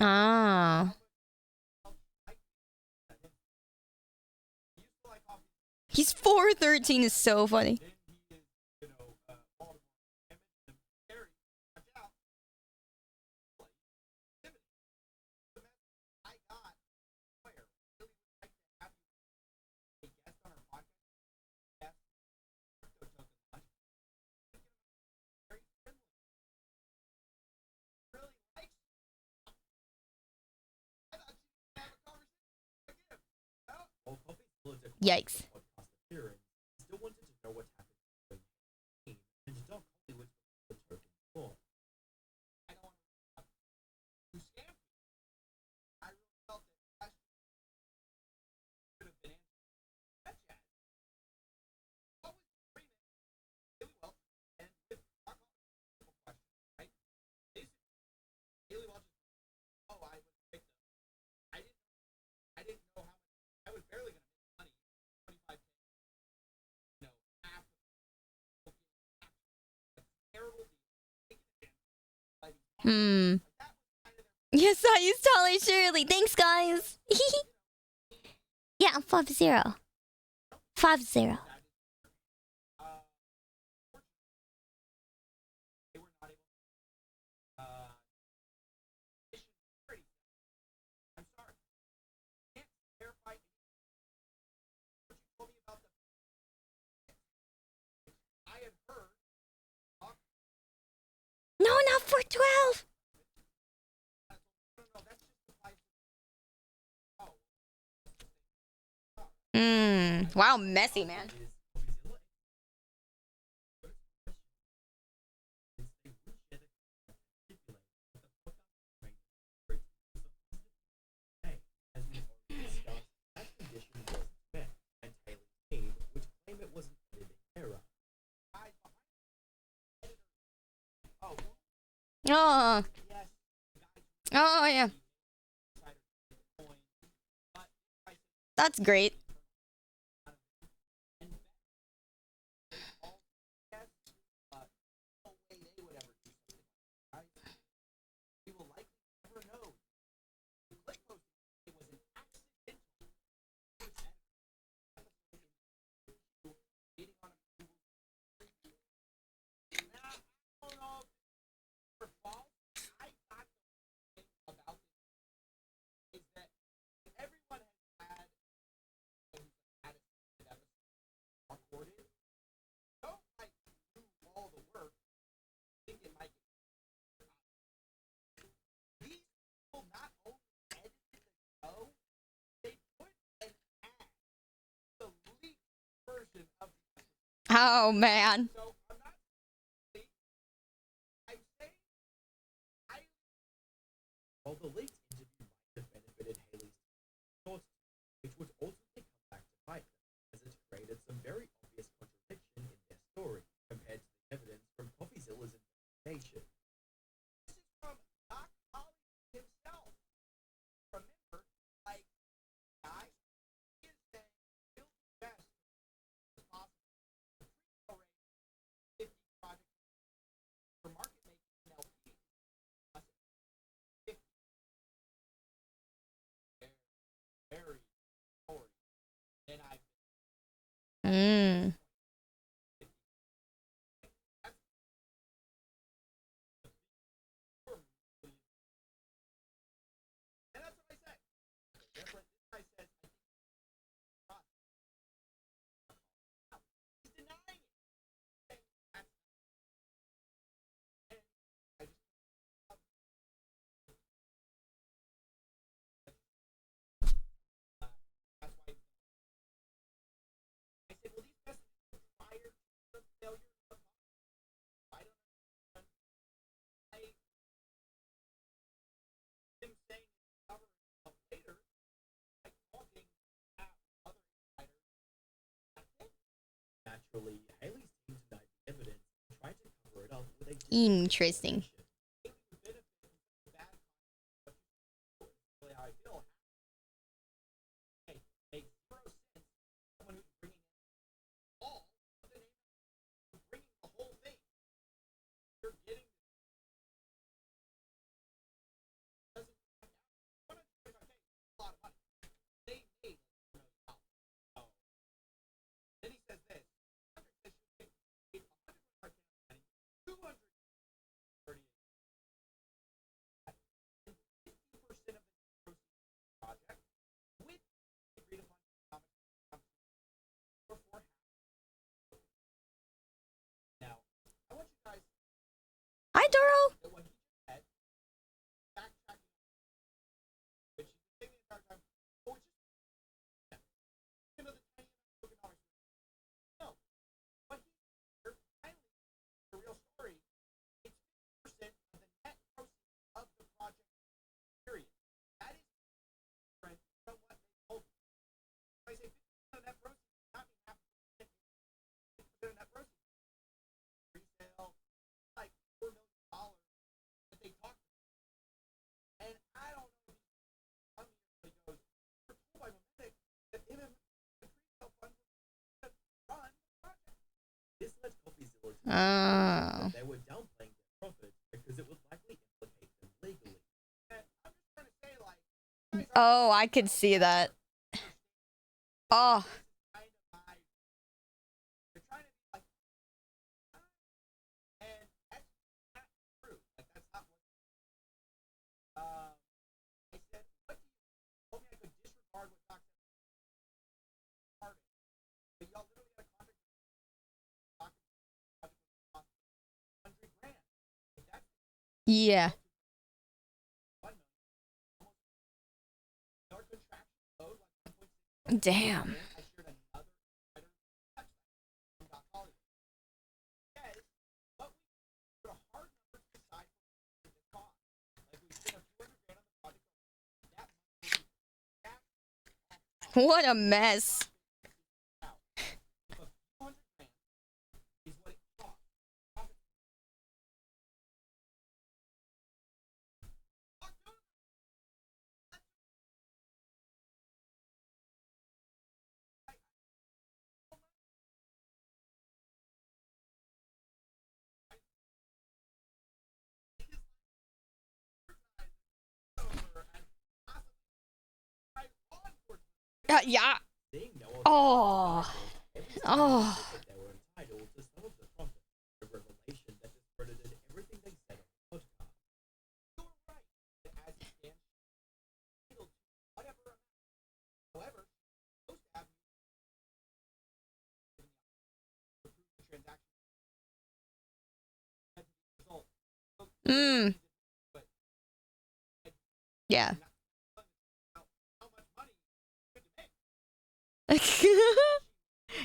Ah. He's 413 is so funny. Yikes. Still wanted to know what happened to the team and Doc Hollywood the token form. I don't want to scam you. I really felt that question could have been answered. Such as, what was the agreement really well and with Doc Hollywood? Simple question, right? Basically, Haley Welch is, oh, I was a victim. I didn't know how much. I was barely going to make money. 25K. You know, half of terrible deal. Yes, I use Tolly Shirley. Thanks, guys. Yeah, 5-0. 5-0. No, not 412. Wow, messy, man. Oh. Oh, yeah. That's great. Oh, man. So I'm not. I'm saying While the leaked interview might have benefited Haley's thoughts, which would ultimately come back to bite them, as it created some very obvious contradiction in their story compared to the evidence from CopyZilla's investigation. This is from Doc Holly himself. Remember, like, guys, he is saying he'll do best as possible to pre-arrange 50 projects for market making and LP. Very story. And I Mm. and that's what I said. Different. This guy says I think he's denying it. And that's and I just that's why I said, well, these messages were prior to the failure of the bomb. I don't understand why him saying it's covering up later, like talking at other insiders. Naturally, Haley's team denied the evidence and tried to cover it up with a Interesting. Haley would benefit from the bad content, but really how I feel. Hey, makes zero sense. Someone who's bringing in all of the name, bringing the whole thing. You're getting doesn't $125K is a lot of money. They made $1 million. So then he says this. They should pay $125K money, $238. And 50% of the proceeds of the project with agreed upon economic or for half. Now, I want you guys Hi, Doro. that what he just said, backtracking, which you can say the entire time, oh, it's just another tiny amount of $1,000. No, what he here finally the real story. It's 50% of the net proceeds of the project. Period. That is different from what they told me. If I say 50% of net proceeds, does not mean half of 50% of net proceeds. Resale, like $4 million that they talked about. And I don't know if he goes, we're told by Momentic that him and the pre-sale fund were run the project. This led CopyZilla to Oh. that they were downplaying their profits because it would likely implicate them legally. And I'm just trying to say, like, you guys Oh, I could see that. Oh. kind of my, they're trying to be like, and that's not true. Like, that's not what. I said, what do you told me I could disregard what Doc said? But y'all literally got a contract with Doc cost $100,000. If that's Yeah. $1 million, almost our contraction load like 1.6 Damn. I shared another insider text from Doc Holly. Says, but we put a hard number to the side for the cost. Like we spent a few $200,000 on the project. That money will be back What a mess. out. If a few $100,000 is what it costs. Profit. Yeah. Seeing no Oh. every Oh. that they were entitled to some of the profit. A revelation that discredited everything they said on the podcast. You're right that as it stands, entitled to whatever amount. However, supposed to have to prove the transaction. That's the result. So, Mm. but Yeah. how much money could you make?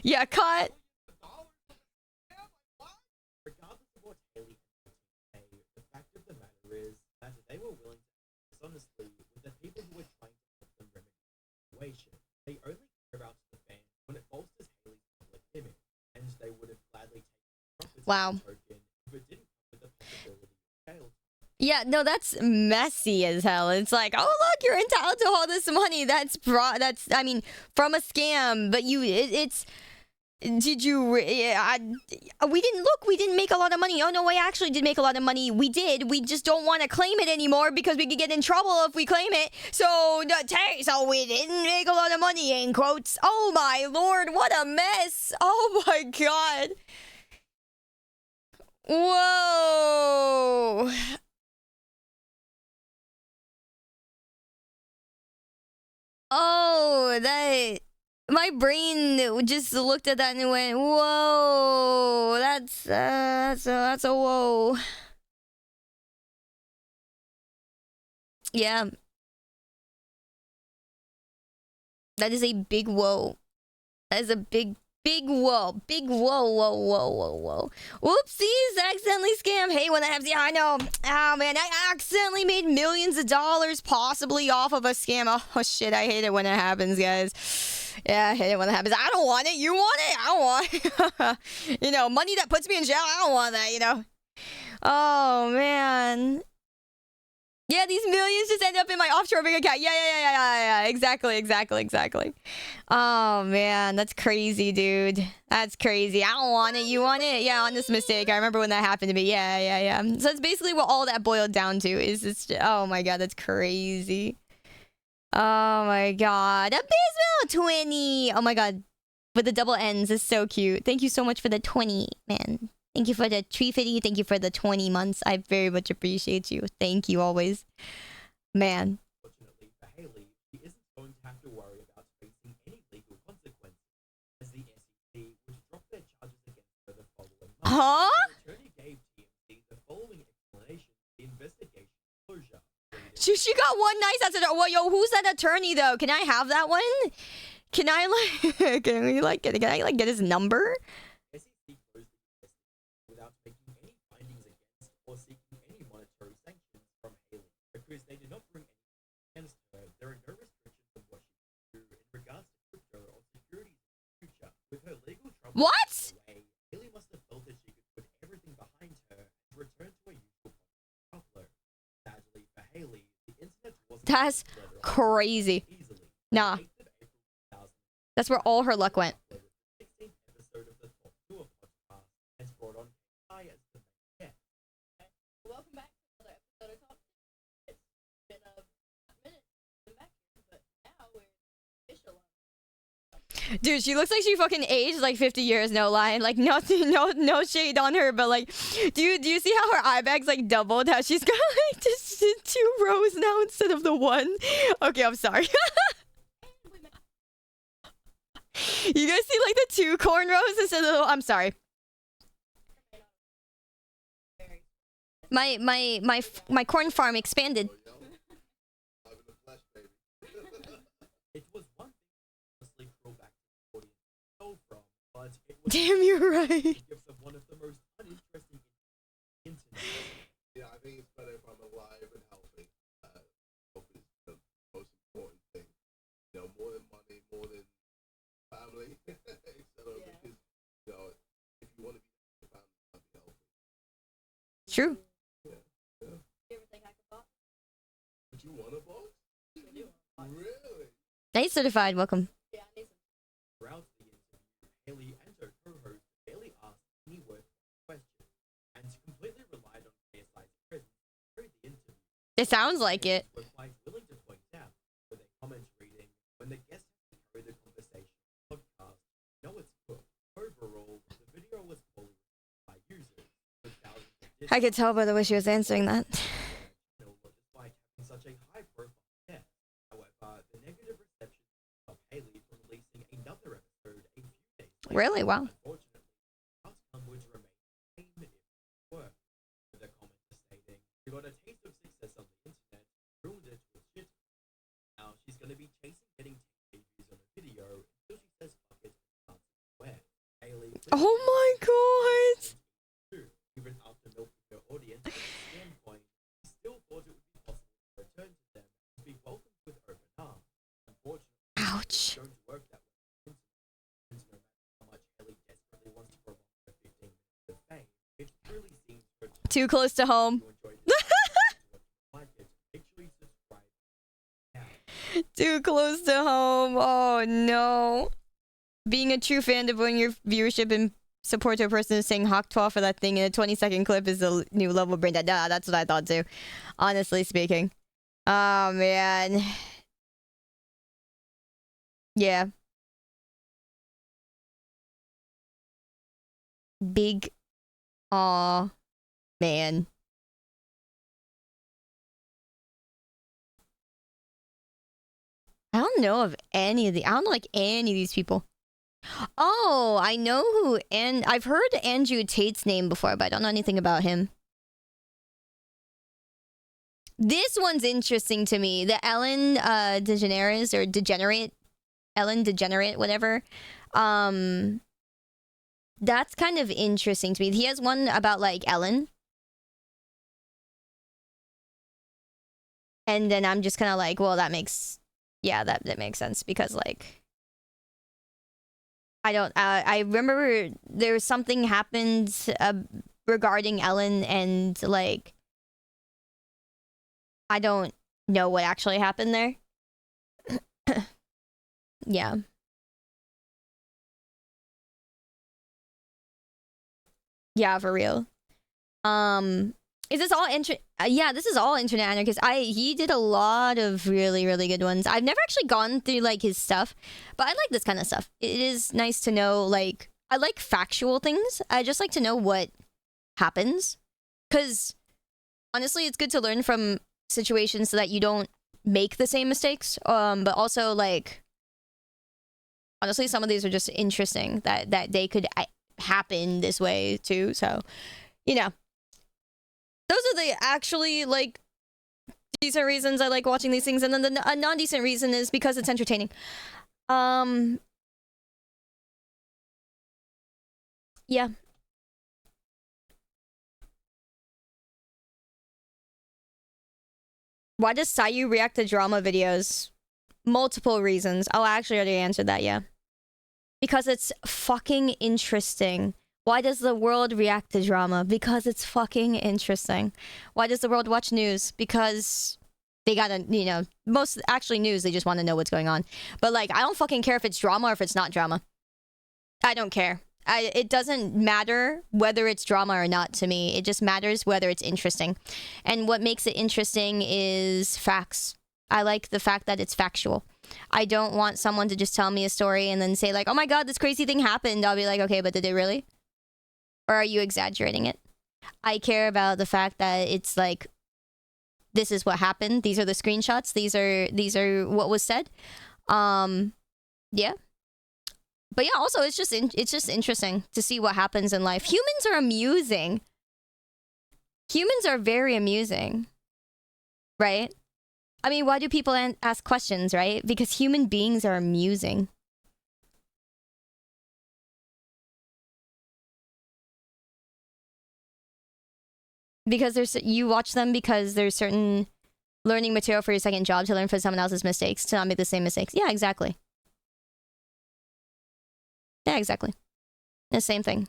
Yeah, cut. Dollars of the honestly, with the people who are trying to help them remedy the situation, they only care about the fans when it bolsters Haley's public image, and they would have gladly taken the token if it didn't come with the possibility of jail. Yeah, no, that's messy as hell. It's like, oh look, you're entitled to all this money. That's I mean, from a scam, but it's. Did you? We didn't look. We didn't make a lot of money. Oh no, I actually did make a lot of money. We did. We just don't want to claim it anymore because we could get in trouble if we claim it. So we didn't make a lot of money. In quotes. Oh my lord, what a mess. Oh my god. Whoa. Oh, that. My brain just looked at that and went, "Whoa, that's a whoa." Yeah, that is a big whoa. That is a big whoa, whoa. Whoopsies, accidentally scammed. Hey, when that happens, yeah, I know. Oh man, I accidentally made millions of dollars possibly off of a scam. Oh shit, I hate it when it happens, guys. Yeah, I hate it when it happens. I don't want it. You want it? I don't want it. You know, money that puts me in jail. I don't want that, you know. Oh, man. Yeah, these millions just end up in my offshore bank account. Yeah. Exactly. Oh, man. That's crazy, dude. That's crazy. I don't want it. You want it? Yeah, honest mistake. I remember when that happened to me. Yeah. So that's basically what all that boiled down to. Is just, oh, my God. That's crazy. Oh my god. Abysmal 20. Oh my god. With the double N's is so cute. Thank you so much for the 20, man. Thank you for the 350. Thank you for the 20 months. I very much appreciate you. Thank you always. Man. Fortunately for Haley, she isn't going to have to worry about facing any legal consequences, as the SEC would drop their charges against her the following month. Huh? The attorney gave TMZ the following explanation for the investigation closure. She got one nice answer. Well, yo, who's that attorney though? Can I have that one? Can I get his number? SEC closed the investigation without making any findings against or seeking any monetary sanctions from Haley because they did not bring any against her. There are no restrictions on what she can do in regards to crypto or securities in the future. With her legal troubles away, Haley must have felt that she could put everything behind her and return to her usual upload. Sadly for Haley, the internet wasn't That's crazy. Nah. That's where all her luck went. Welcome back to another episode of Talk. It's been a minute been back here, but now we're official. Dude, she looks like she fucking aged like 50 years, no lie. Like no shade on her, but like, do you see how her eye bag's like doubled? How she's got like just 2 rows now instead of the 1? Okay, I'm sorry. You guys see like the 2 corn rows instead of the, I'm sorry. My corn farm expanded. It was one thing honestly throw back to the audience so from, but it was damn, you're right. Gifts of one of the most uninteresting internet. Yeah, I think it's better if I'm alive and healthy. Health is the most important thing. You know, more than money, more than family, etc. Yeah. Because, you know, if you want to be family, you have to be healthy. True. Yeah. You ever think I could box? Would you want a box? Really? Nice certified. Welcome. Yeah, I need some. Throughout the interview, Haley and her co-host barely asked any worthwhile questions and completely relied on KSI's presence through the interview. It sounds like it. Were quite willing to point out with their comment reading when the guests had to carry the conversation podcast. No, it's good. Overall, the video was poorly received by users. With thousands of I could tell by the way she was answering that. despite having such a high profile guest. However, the negative reception stopped Haley from releasing another episode a few days later. Really? Wow. Unfortunately, the outcome would remain the same if it worked. With the commenter stating, "We got a taste of success on the internet, ruined it with shit. Now she's gonna be chasing getting 10K views on a video until she says fuck it and starts to swear." Haley. Oh my god. Even after milking her audience with a scam coin, she still thought it would be possible to return to them Too close to home. Too close to home. Oh no. Being a true fan of when your viewership and support to a person is saying Hawk 12 for that thing in a 20-second clip is a new level of brain dead. Yeah, that's what I thought too. Honestly speaking. Oh man. Yeah. Big. Aw. Man. I don't know of any of the. I don't know like any of these people. Oh, I know who. And I've heard Andrew Tate's name before, but I don't know anything about him. This one's interesting to me. The Ellen DeGeneres or Degenerate, Ellen Degenerate, whatever. That's kind of interesting to me. He has one about like Ellen. And then I'm just kind of like, well, that makes, yeah, that makes sense because like, I remember there was something happened regarding Ellen and like, I don't know what actually happened there. Yeah. Yeah, for real. Is this all yeah, this is all Internet Anarchist. He did a lot of really, really good ones. I've never actually gone through like his stuff, but I like this kind of stuff. It is nice to know, like, I like factual things. I just like to know what happens. Because honestly, it's good to learn from situations so that you don't make the same mistakes. But also like honestly, some of these are just interesting that they could happen this way too. So, you know. Those are the actually, like, decent reasons I like watching these things. And then a non-decent reason is because it's entertaining. Yeah. Why does Sayu react to drama videos? Multiple reasons. Oh, I actually already answered that, yeah. Because it's fucking interesting. Why does the world react to drama? Because it's fucking interesting. Why does the world watch news? Because they gotta, you know, most actually news, they just want to know what's going on. But like, I don't fucking care if it's drama or if it's not drama. I don't care. It doesn't matter whether it's drama or not to me. It just matters whether it's interesting. And what makes it interesting is facts. I like the fact that it's factual. I don't want someone to just tell me a story and then say like, oh my god, this crazy thing happened. I'll be like, okay, but did it really? Or are you exaggerating it? I care about the fact that it's like, this is what happened. These are the screenshots. These are what was said. Yeah. But yeah, also it's just interesting to see what happens in life. Humans are amusing. Humans are very amusing. Right? I mean, why do people ask questions, right? Because human beings are amusing. Because you watch them because there's certain learning material for your second job to learn from someone else's mistakes, to not make the same mistakes. Yeah, exactly. Yeah, exactly. The same thing.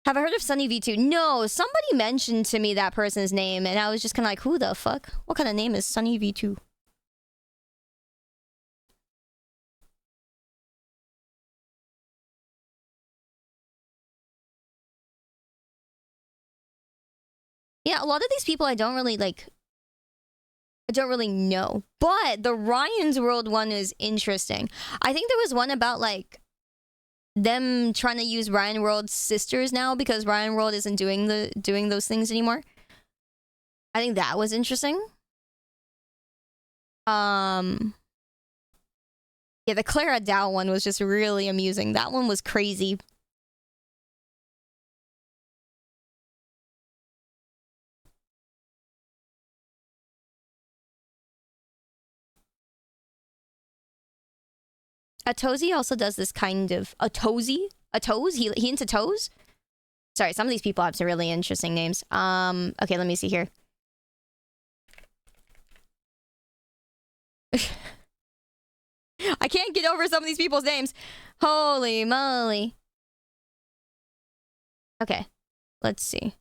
Have I heard of Sunny V2? No, somebody mentioned to me that person's name, and I was just kind of like, who the fuck? What kind of name is Sunny V2? Yeah, a lot of these people I don't really like. I don't really know. But the Ryan's World one is interesting. I think there was one about like them trying to use Ryan World's sisters now because Ryan World isn't doing those things anymore. I think that was interesting. Yeah, the Clara Dow one was just really amusing. That one was crazy. Atozy also does this kind of... Atozy? A toes? He into toes? Sorry, some of these people have some really interesting names. Okay, let me see here. I can't get over some of these people's names. Holy moly. Okay. Let's see.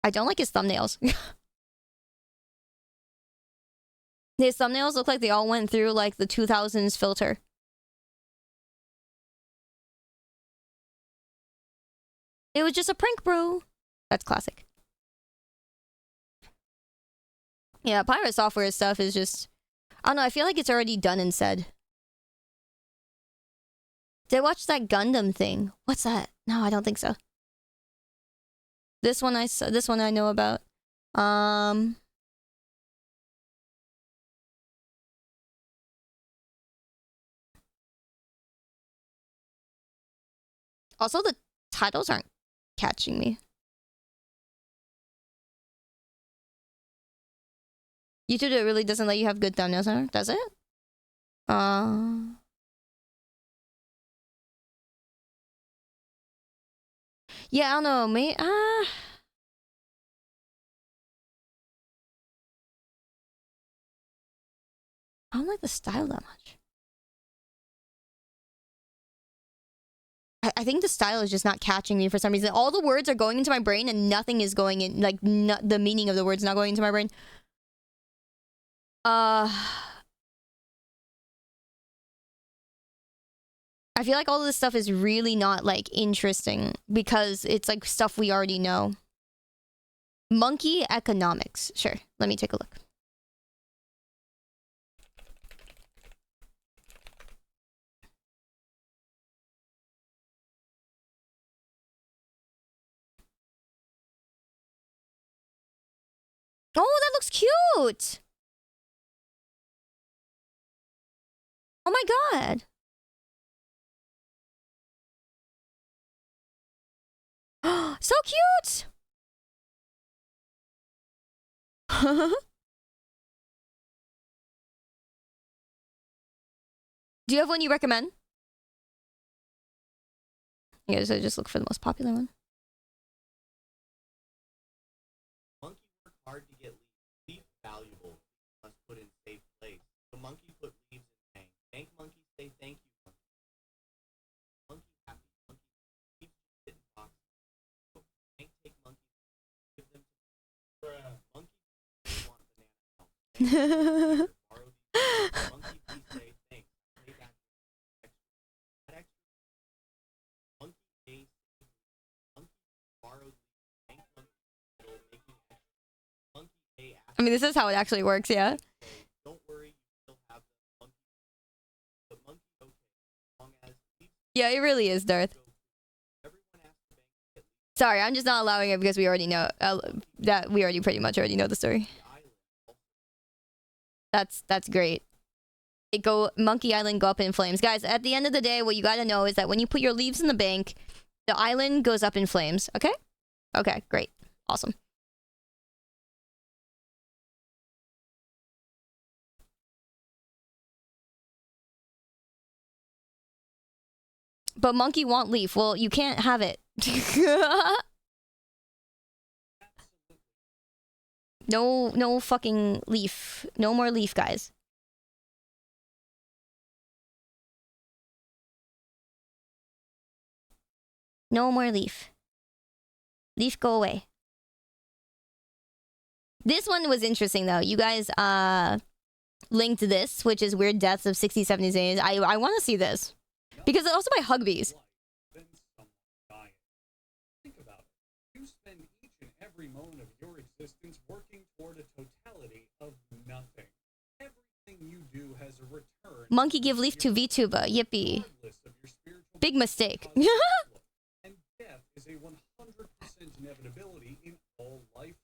I don't like his thumbnails. His thumbnails look like they all went through like the 2000s filter. It was just a prank, bro. That's classic. Yeah, pirate software stuff is just... I don't know, I feel like it's already done and said. Did I watch that Gundam thing? What's that? No, I don't think so. This one I know about. Also, the titles aren't catching me. YouTube, it really doesn't let you have good thumbnails, huh? Does it? Yeah, I don't know. I don't like the style that much. I think the style is just not catching me for some reason. All the words are going into my brain and nothing is going in. Like, the meaning of the words not going into my brain. I feel like all of this stuff is really not, like, interesting because it's, like, stuff we already know. Monkey economics. Sure, let me take a look. Oh, that looks cute! Oh my god! So cute! Do you have one you recommend? Yeah, so just look for the most popular one. Monkey work hard to get leaf valuable. Must put in safe place. The monkey put leaves in bank. Bank monkey say thank you. Monkey happy. Monkey leaves fit in box. Bank take monkey. Give them to monkey. They want banana. Borrow these. Monkey please say thanks. Pay back extra. Monkey A. Monkey borrowed. Bank monkey. Making extra. Monkey A. I mean, this is how it actually works, yeah? Don't worry, you still have the monkey. The monkey, okay. As long as Yeah, it really is, Darth. Sorry, I'm just not allowing it because we already know that we already pretty much already know the story. That's great. Monkey Island go up in flames. Guys, at the end of the day, what you gotta know is that when you put your leaves in the bank, the island goes up in flames, okay? Okay, great. Awesome. But monkey want leaf. Well, you can't have it. No fucking leaf. No more leaf, guys. No more leaf. Leaf, go away. This one was interesting, though. You guys, linked this, which is Weird Deaths of 60s, 70s, 80s. I want to see this. Because it's also by Hugbees. Think about it. You spend each and every moment of your existence working toward a totality of nothing. Everything you do has a return. Monkey give leaf to VTuber. Yippee. Big mistake. And death is a 100% inevitability in all lifetimes.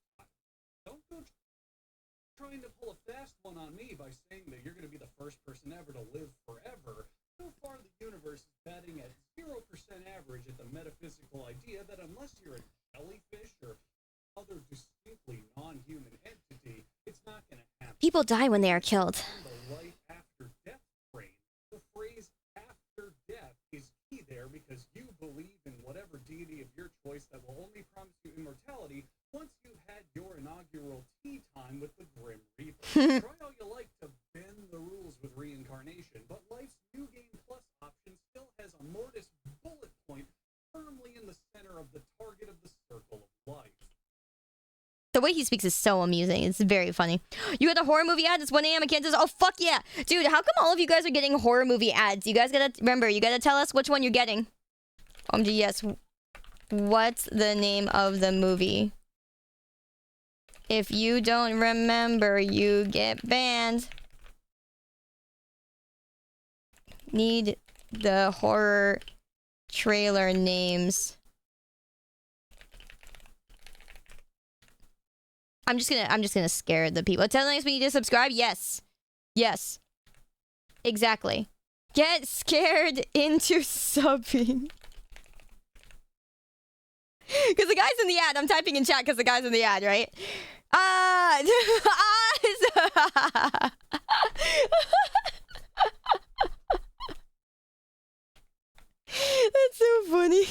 Don't go trying to pull a fast one on me by saying that you're going to be the first person ever to live forever. So far, the universe is batting at 0% average at the metaphysical idea that unless you're a jellyfish or other distinctly non-human entity, it's not going to happen. People die when they are killed. The life after death phrase. The phrase after death is key there because you believe in whatever deity of your choice that will only promise you immortality once you've had your inaugural tea time with the Grim Reaper. Try all you like to bend the rules with reincarnation, but life's new game way he speaks is so amusing. It's very funny. You got a horror movie ad? It's 1 a.m. I can't just... Oh, fuck yeah. Dude, how come all of you guys are getting horror movie ads? You guys gotta... Remember, you gotta tell us which one you're getting. Yes. What's the name of the movie? If you don't remember, you get banned. Need the horror trailer names. I'm just gonna scare the people. Telling us we need to subscribe? Yes. Yes. Exactly. Get scared into subbing. Because the guy's in the ad. I'm typing in chat because the guy's in the ad, right? That's so funny.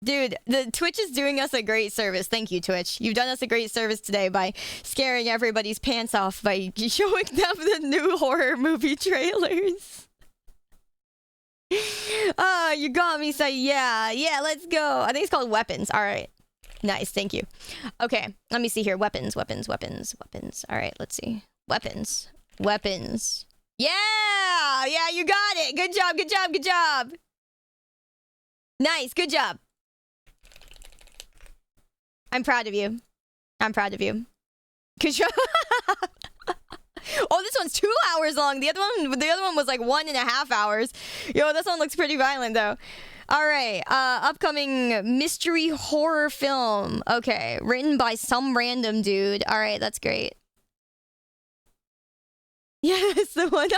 Dude, the Twitch is doing us a great service. Thank you, Twitch. You've done us a great service today by scaring everybody's pants off by showing them the new horror movie trailers. Oh, you got me, so yeah, let's go. I think it's called Weapons. All right. Nice, thank you. Okay, let me see here. Weapons. All right, let's see. Weapons. Yeah, you got it. Good job. Nice, good job. I'm proud of you. Good job. Oh, this one's 2 hours long. The other one was like 1.5 hours. Yo, this one looks pretty violent though. All right, upcoming mystery horror film. Okay, written by some random dude. All right, that's great. Yes, the one.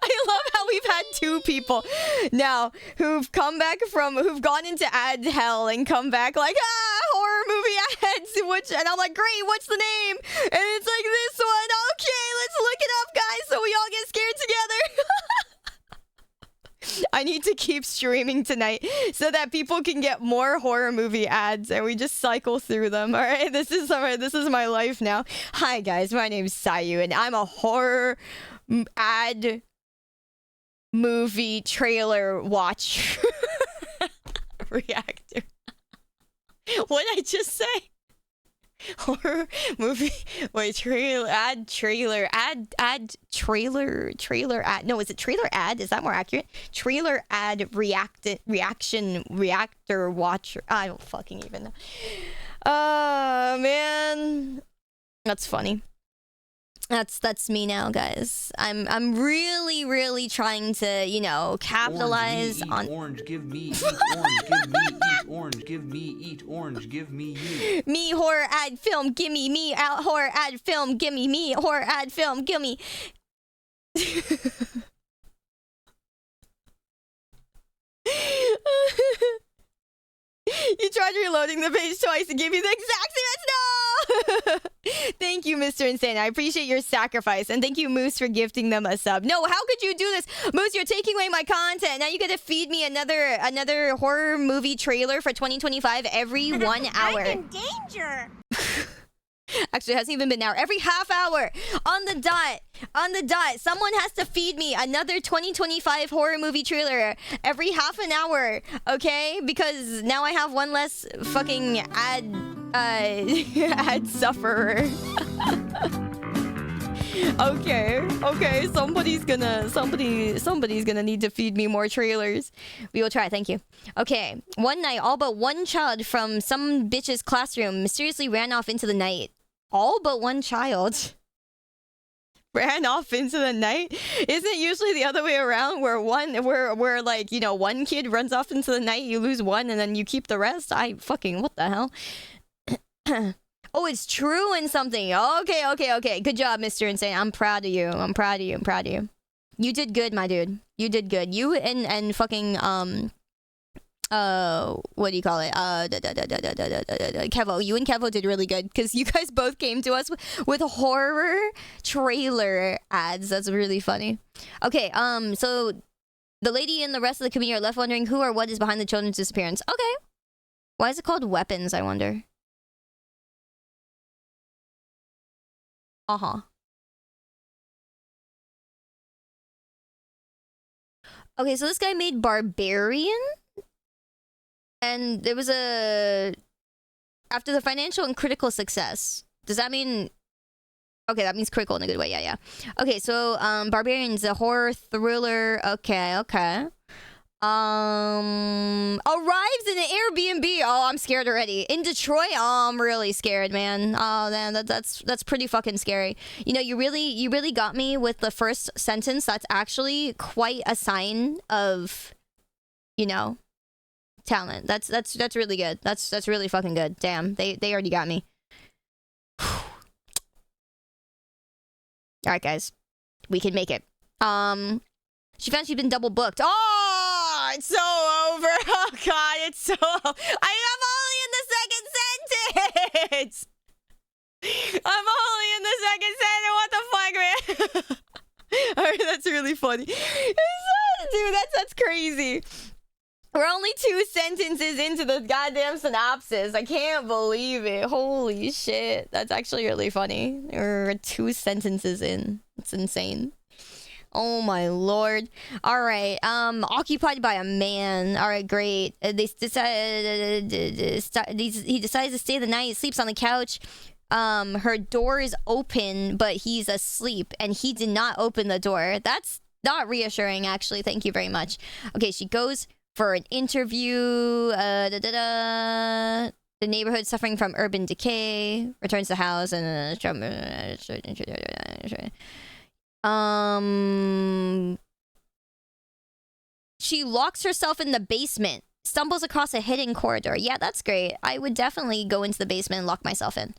I love how we've had 2 people now who've gone into ad hell and come back like, horror movie ads. And I'm like, great, what's the name? And it's like this one. Okay, let's look it up, guys, so we all get scared together. I need to keep streaming tonight so that people can get more horror movie ads and we just cycle through them. All right, this is my life now. Hi guys, my name's Sayu and I'm a horror ad movie trailer watch reactor. What did I just say? Horror movie. Wait, trailer ad. No, is it trailer ad? Is that more accurate? Trailer ad reactor watcher. I don't fucking even know. Man, that's funny. That's me now, guys. I'm really trying to, capitalize on orange, give me eat orange, give me eat orange, give me eat orange, give me you. Me horror ad film, gimme me out horror ad film, gimme me horror ad film, gimme. You tried reloading the page twice and gave me the exact same. No! Thank you, Mr. Insane. I appreciate your sacrifice. And thank you, Moose, for gifting them a sub. No, how could you do this? Moose, you're taking away my content. Now you gotta feed me another horror movie trailer for 2025 every 1 hour. I'm in danger. Actually, it hasn't even been an hour. Every half hour, on the dot, someone has to feed me another 2025 horror movie trailer every half an hour, okay? Because now I have one less fucking ad sufferer. Okay, somebody's gonna need to feed me more trailers. We will try, thank you. Okay, one night, all but one child from some bitch's classroom mysteriously ran off into the night. All but one child ran off into the night? Isn't it usually the other way around where one kid runs off into the night, you lose one, and then you keep the rest? What the hell? Oh, it's true in something. Okay. Good job, Mr. Insane. I'm proud of you. You did good, my dude. You did good. You and fucking what do you call it? Kevo. You and Kevo did really good because you guys both came to us with horror trailer ads. That's really funny. Okay, so the lady and the rest of the community are left wondering who or what is behind the children's disappearance. Okay. Why is it called Weapons, I wonder? Uh-huh. Okay, so this guy made Barbarian? And there was a... After the financial and critical success. Does that mean... Okay, that means critical in a good way. Yeah. Okay, so Barbarian's a horror thriller. Okay. Arrives in an Airbnb. Oh, I'm scared already. In Detroit. Oh, I'm really scared, man. Oh, man, that's pretty fucking scary. You know, you really got me with the first sentence. That's actually quite a sign of, you know, talent. That's really good. That's really fucking good. Damn, they already got me. All right, guys, we can make it. She found she'd been double booked. Oh, it's so over. Oh God, it's so. I'm only in the second sentence. I'm only in the second sentence. What the fuck, man? All right, that's really funny. Dude, that's crazy. We're only 2 sentences into the goddamn synopsis. I can't believe it. Holy shit. That's actually really funny. We're 2 sentences in. It's insane. Oh my lord. Alright. Occupied by a man. Alright, great. He decides to stay the night. Sleeps on the couch. Her door is open, but he's asleep. And he did not open the door. That's not reassuring, actually. Thank you very much. Okay, she goes for an interview. The neighborhood suffering from urban decay. Returns to the house and she locks herself in the basement. Stumbles across a hidden corridor. Yeah, that's great. I would definitely go into the basement and lock myself in.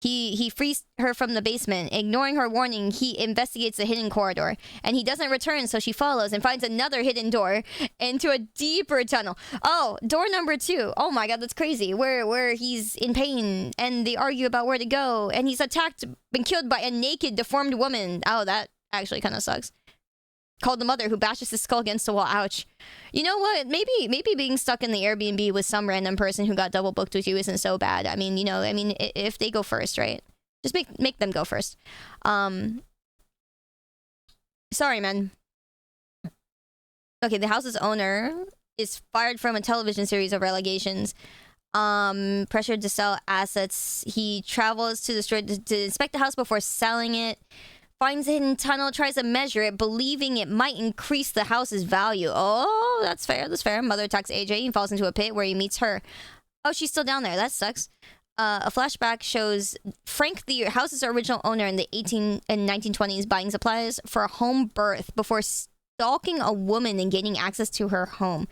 He frees her from the basement. Ignoring her warning, he investigates the hidden corridor. And he doesn't return, so she follows and finds another hidden door into a deeper tunnel. Oh, door number 2. Oh my god, that's crazy. Where he's in pain and they argue about where to go. And he's attacked, been killed by a naked, deformed woman. Oh, that actually kind of sucks. Called the mother, who bashes his skull against the wall. Ouch. You know what? Maybe being stuck in the Airbnb with some random person who got double booked with you isn't so bad. I mean, you know, if they go first, right? Just make them go first. Sorry, man. Okay, the house's owner is fired from a television series over allegations. Pressured to sell assets. He travels to to inspect the house before selling it. Finds a hidden tunnel, tries to measure it, believing it might increase the house's value. Oh, that's fair, that's fair. Mother attacks AJ and falls into a pit where he meets her. Oh, she's still down there. That sucks. A flashback shows Frank, the house's original owner in the 1920s, buying supplies for a home birth before stalking a woman and gaining access to her home,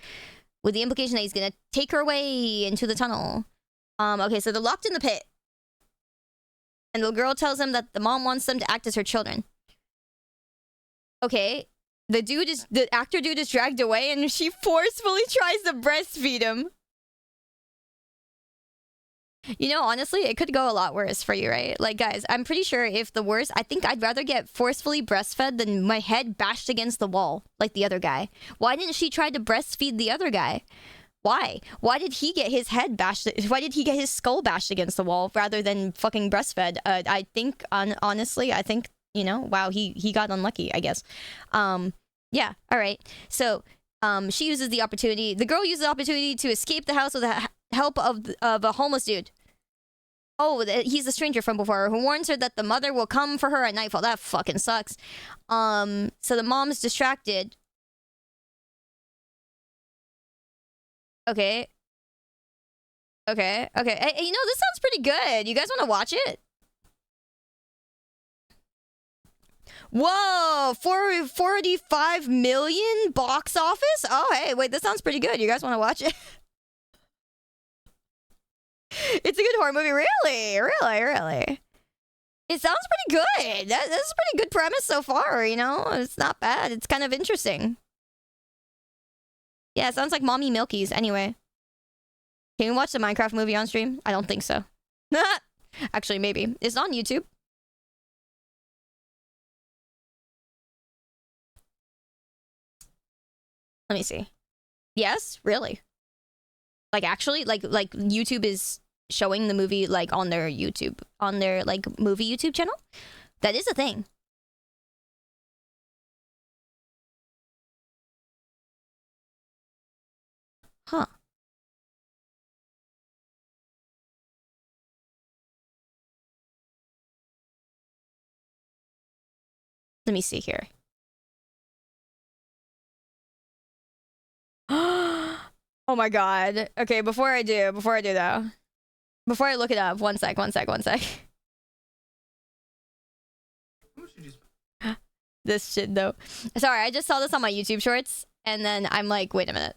with the implication that he's gonna take her away into the tunnel. Okay, so they're locked in the pit. And the girl tells him that the mom wants them to act as her children. Okay. The actor dude is dragged away and she forcefully tries to breastfeed him. You know, honestly, it could go a lot worse for you, right? Like, guys, I'm pretty sure if the worst... I think I'd rather get forcefully breastfed than my head bashed against the wall, like the other guy. Why didn't she try to breastfeed the other guy? Why? Why did he get his head bashed? Why did he get his skull bashed against the wall rather than fucking breastfed? I think, honestly, I think, you know, wow, he got unlucky, I guess. Yeah, all right. So, she uses the opportunity. The girl uses the opportunity to escape the house with the help of a homeless dude. Oh, he's a stranger from before, who warns her that the mother will come for her at nightfall. That fucking sucks. So the mom's distracted. Okay. Hey, you know, this sounds pretty good. You guys want to watch it? Whoa, 45 million box office? Oh, hey, wait, this sounds pretty good. You guys want to watch it? It's a good horror movie. Really. It sounds pretty good. That's a pretty good premise so far, you know? It's not bad. It's kind of interesting. Yeah, it sounds like Mommy Milky's. Anyway. Can you watch the Minecraft movie on stream? I don't think so. Actually, maybe. It's on YouTube. Let me see. Yes? Really? Like, actually? Like YouTube is showing the movie, like, on their YouTube. On their, like, movie YouTube channel? That is a thing. Huh. Let me see here. Oh my god. Okay, before I do though. Before I look it up, one sec. This shit though. Sorry, I just saw this on my YouTube shorts and then I'm like, wait a minute.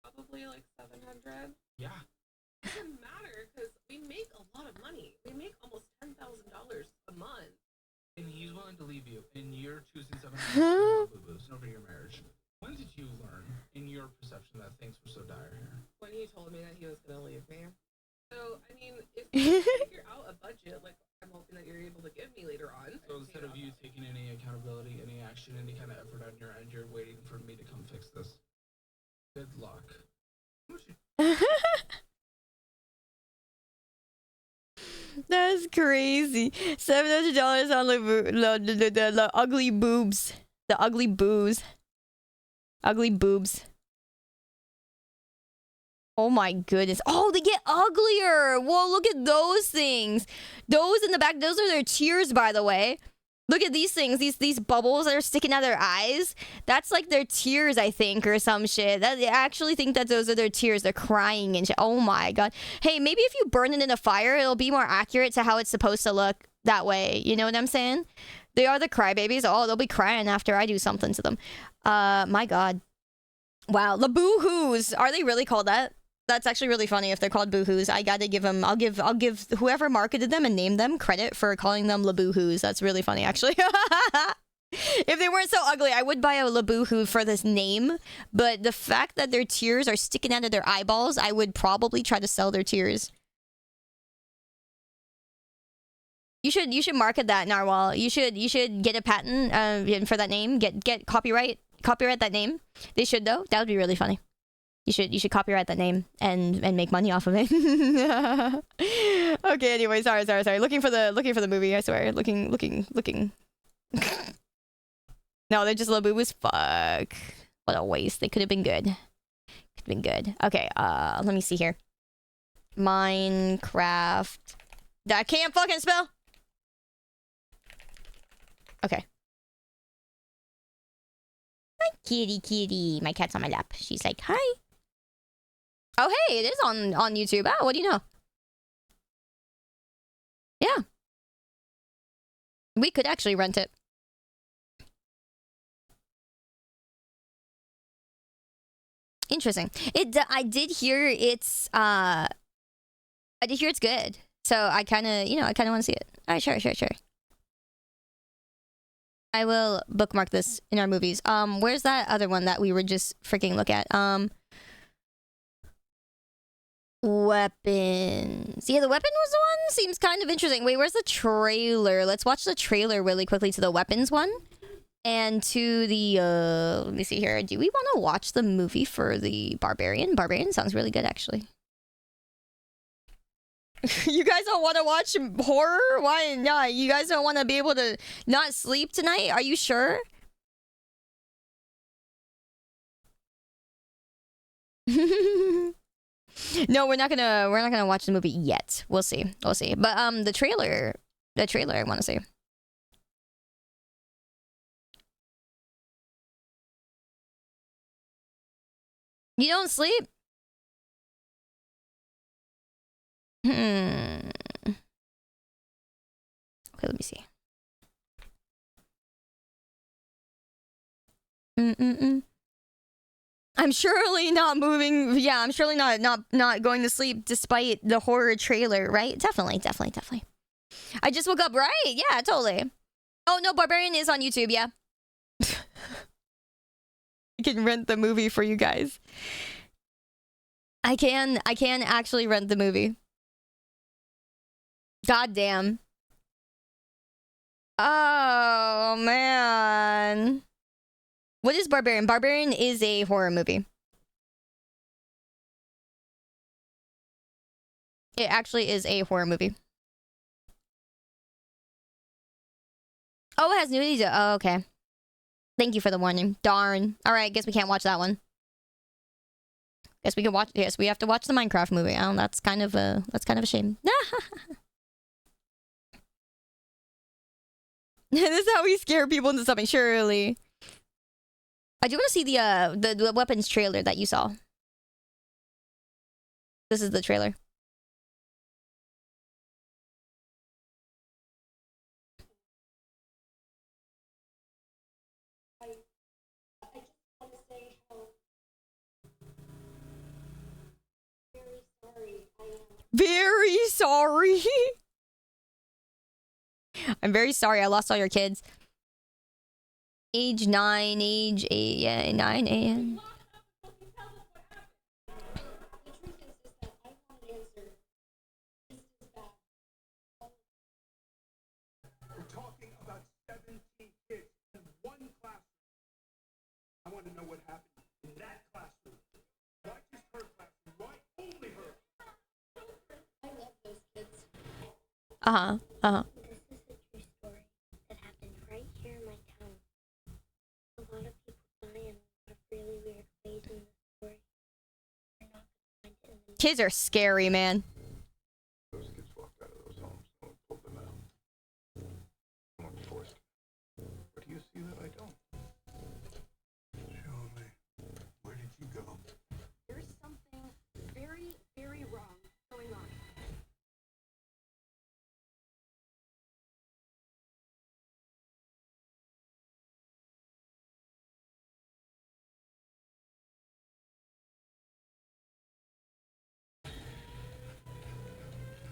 Probably like 700. Yeah. It doesn't matter because we make a lot of money. We make almost $10,000 a month. And he's willing to leave you, and you're choosing 700 boo-boos over your marriage. When did you learn, in your perception, that things were so dire here? When he told me that he was gonna leave me. So I mean, if you figure out a budget, like I'm hoping that you're able to give me later on. So instead of you taking any accountability, any action, any kind of effort on your end, you're waiting for me to come fix this. Good luck. That's crazy. $700 on the ugly boobs. The ugly boos. Ugly boobs. Oh my goodness. Oh, they get uglier. Whoa, look at those things. Those in the back, those are their tears, by the way. Look at these things, these bubbles that are sticking out of their eyes. That's like their tears, I think, or some shit. I actually think that those are their tears. They're crying and shit. Oh my god. Hey, maybe if you burn it in a fire, it'll be more accurate to how it's supposed to look that way. You know what I'm saying? They are the crybabies. Oh, they'll be crying after I do something to them. My god. Wow, the boo-hoos. Are they really called that? That's actually really funny if they're called boo-hoos. I gotta give them, I'll give whoever marketed them and named them credit for calling them laboo-hoos. That's really funny, actually. If they weren't so ugly, I would buy a laboo-hoo for this name. But the fact that their tears are sticking out of their eyeballs, I would probably try to sell their tears. You should market that, Narwhal. You should get a patent for that name. Get copyright that name. They should though. That would be really funny. You should copyright that name and make money off of it. Okay, anyway, sorry. Looking for the movie, I swear. Looking. No, they're just laboobas. Fuck. What a waste. They could have been good. Okay, let me see here. Minecraft. I can't fucking spell. Okay. Hi, kitty. My cat's on my lap. She's like, hi. Oh, hey, it is on YouTube. Ah, what do you know? Yeah. We could actually rent it. Interesting. I did hear it's good. So I kind of want to see it. All right, sure. I will bookmark this in our movies. Where's that other one that we were just freaking look at? Weapons. Yeah, the weapon was the one. Seems kind of interesting. Wait, where's the trailer? Let's watch the trailer really quickly to the weapons one. And to the, let me see here. Do we want to watch the movie for the Barbarian? Barbarian sounds really good, actually. You guys don't want to watch horror? Why not? You guys don't want to be able to not sleep tonight? Are you sure? No, we're not gonna watch the movie yet. We'll see. But the trailer I want to see. You don't sleep? Okay, let me see. I'm surely not moving. Yeah, I'm surely not going to sleep despite the horror trailer, right? Definitely. I just woke up, right? Yeah, totally. Oh no, Barbarian is on YouTube, yeah. I can rent the movie for you guys. I can actually rent the movie. God damn. Oh man. What is Barbarian? Barbarian is a horror movie. It actually is a horror movie. Oh, it has nudity. Oh, okay. Thank you for the warning. Darn. All right, guess we can't watch that one. Guess we can watch. Yes, we have to watch the Minecraft movie. Oh, that's kind of a shame. This is how we scare people into something. Surely. I do want to see the weapons trailer that you saw. This is the trailer. Very sorry. I'm very sorry I lost all your kids. Age 9, age 8, yeah, 9 a.m. We're talking about 17 kids in one classroom. I want to know what happened in that classroom. Why just her classroom? Why only her? I love those kids. Uh-huh. Uh-huh. This is a true story that happened right here in my town. A lot of people die in a lot of really weird ways in the story. You're not gonna find it in the Kids are scary, man. Those kids walked out of those homes. Someone pulled them out. Someone forced them. What do you see that I don't? Show me. Where did you go? There's something very, very wrong going on.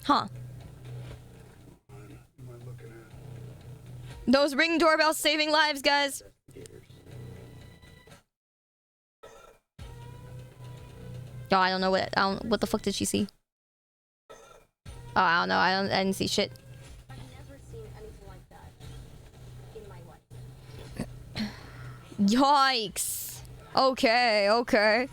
Huh. What am I looking at? Those Ring doorbells saving lives, guys. Oh, I don't know what the fuck did she see? Oh, I don't know. I didn't see shit. I've never seen anything like that in my life. Yikes. Okay, okay.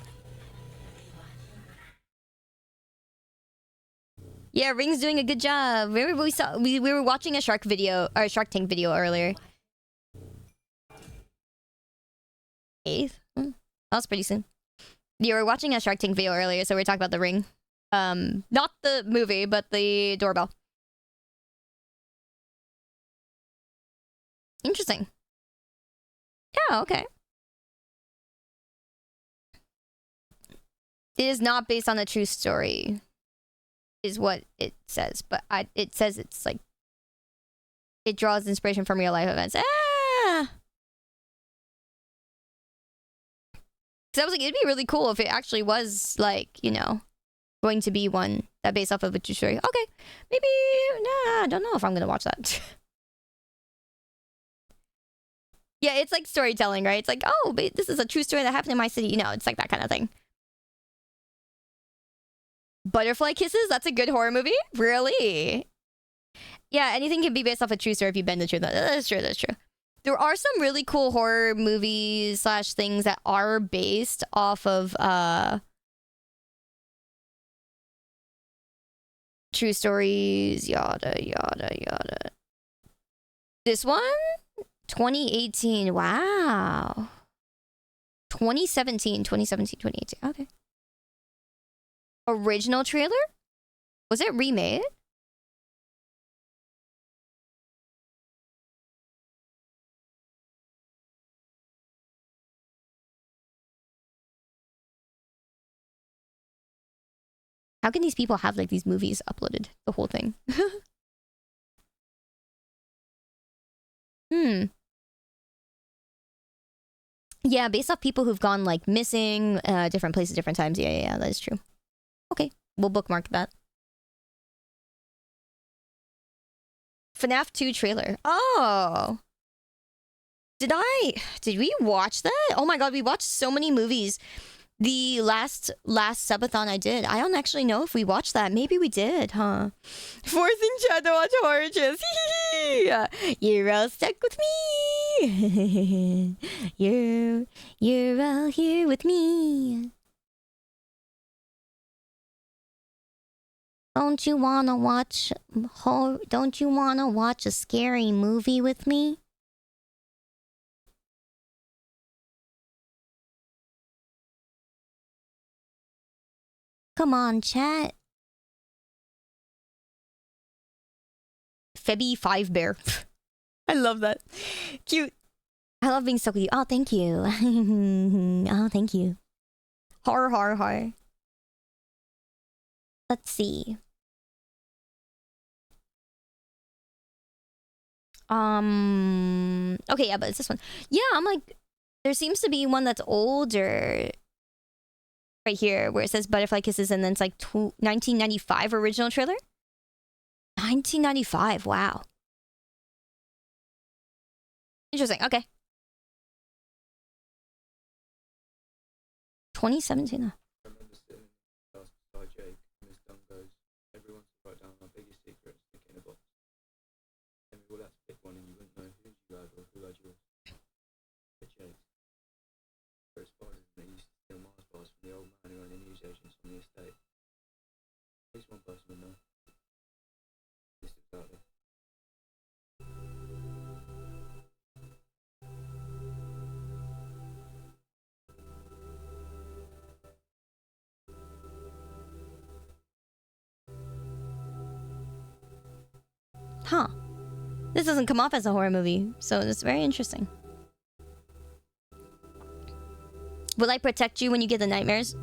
Yeah, Ring's doing a good job. Remember we were watching a Shark Tank video earlier. 8th? That was pretty soon. Yeah, we were watching a Shark Tank video earlier, so we were talking about the Ring. Not the movie, but the doorbell. Interesting. Yeah, okay. It is not based on a true story, is what it says. But it says it's like it draws inspiration from real life events. Ah! So I was like, it'd be really cool if it actually was like, you know, going to be one that based off of a true story. Okay, maybe. Nah, I don't know if I'm gonna watch that. Yeah, it's like storytelling, right? It's like, oh, but this is a true story that happened in my city. You know, it's like that kind of thing. Butterfly Kisses? That's a good horror movie? Really? Yeah, anything can be based off a true story if you bend the truth. That's true, that's true. There are some really cool horror movies / things that are based off of true stories, yada, yada, yada. This one? 2018. Wow. 2017, 2018. Okay. Original trailer? Was it remade? How can these people have like these movies uploaded? The whole thing. Yeah, based off people who've gone like missing, different places, different times. Yeah, that is true. Okay, we'll bookmark that. FNAF 2 trailer. Oh. Did we watch that? Oh my god, we watched so many movies. The last subathon I did. I don't actually know if we watched that. Maybe we did, huh? Forcing Chad to watch horror shows. You're all stuck with me. You're all here with me. Don't you wanna watch a scary movie with me? Come on, chat. Febby 5 Bear. I love that. Cute. I love being so cute. Oh, thank you. Oh, thank you. Har, har, har. Let's see. Okay, yeah, but it's this one. Yeah, I'm like, there seems to be one that's older. Right here, where it says Butterfly Kisses, and then it's like 1995 original trailer? 1995, wow. Interesting, okay. 2017. I remember sitting in the class beside Jake, and Miss Dunn goes, everyone should write down our biggest secret and stick it in a box. And we all had to pick one, and you wouldn't know whose you had or who had yours. But Jake. For his spiders, and they used to steal Mars bars from the old man who owned the news agents on the estate. At least one person would know. This is out there. Huh. This doesn't come off as a horror movie, so it's very interesting. Will I protect you when you get the nightmares?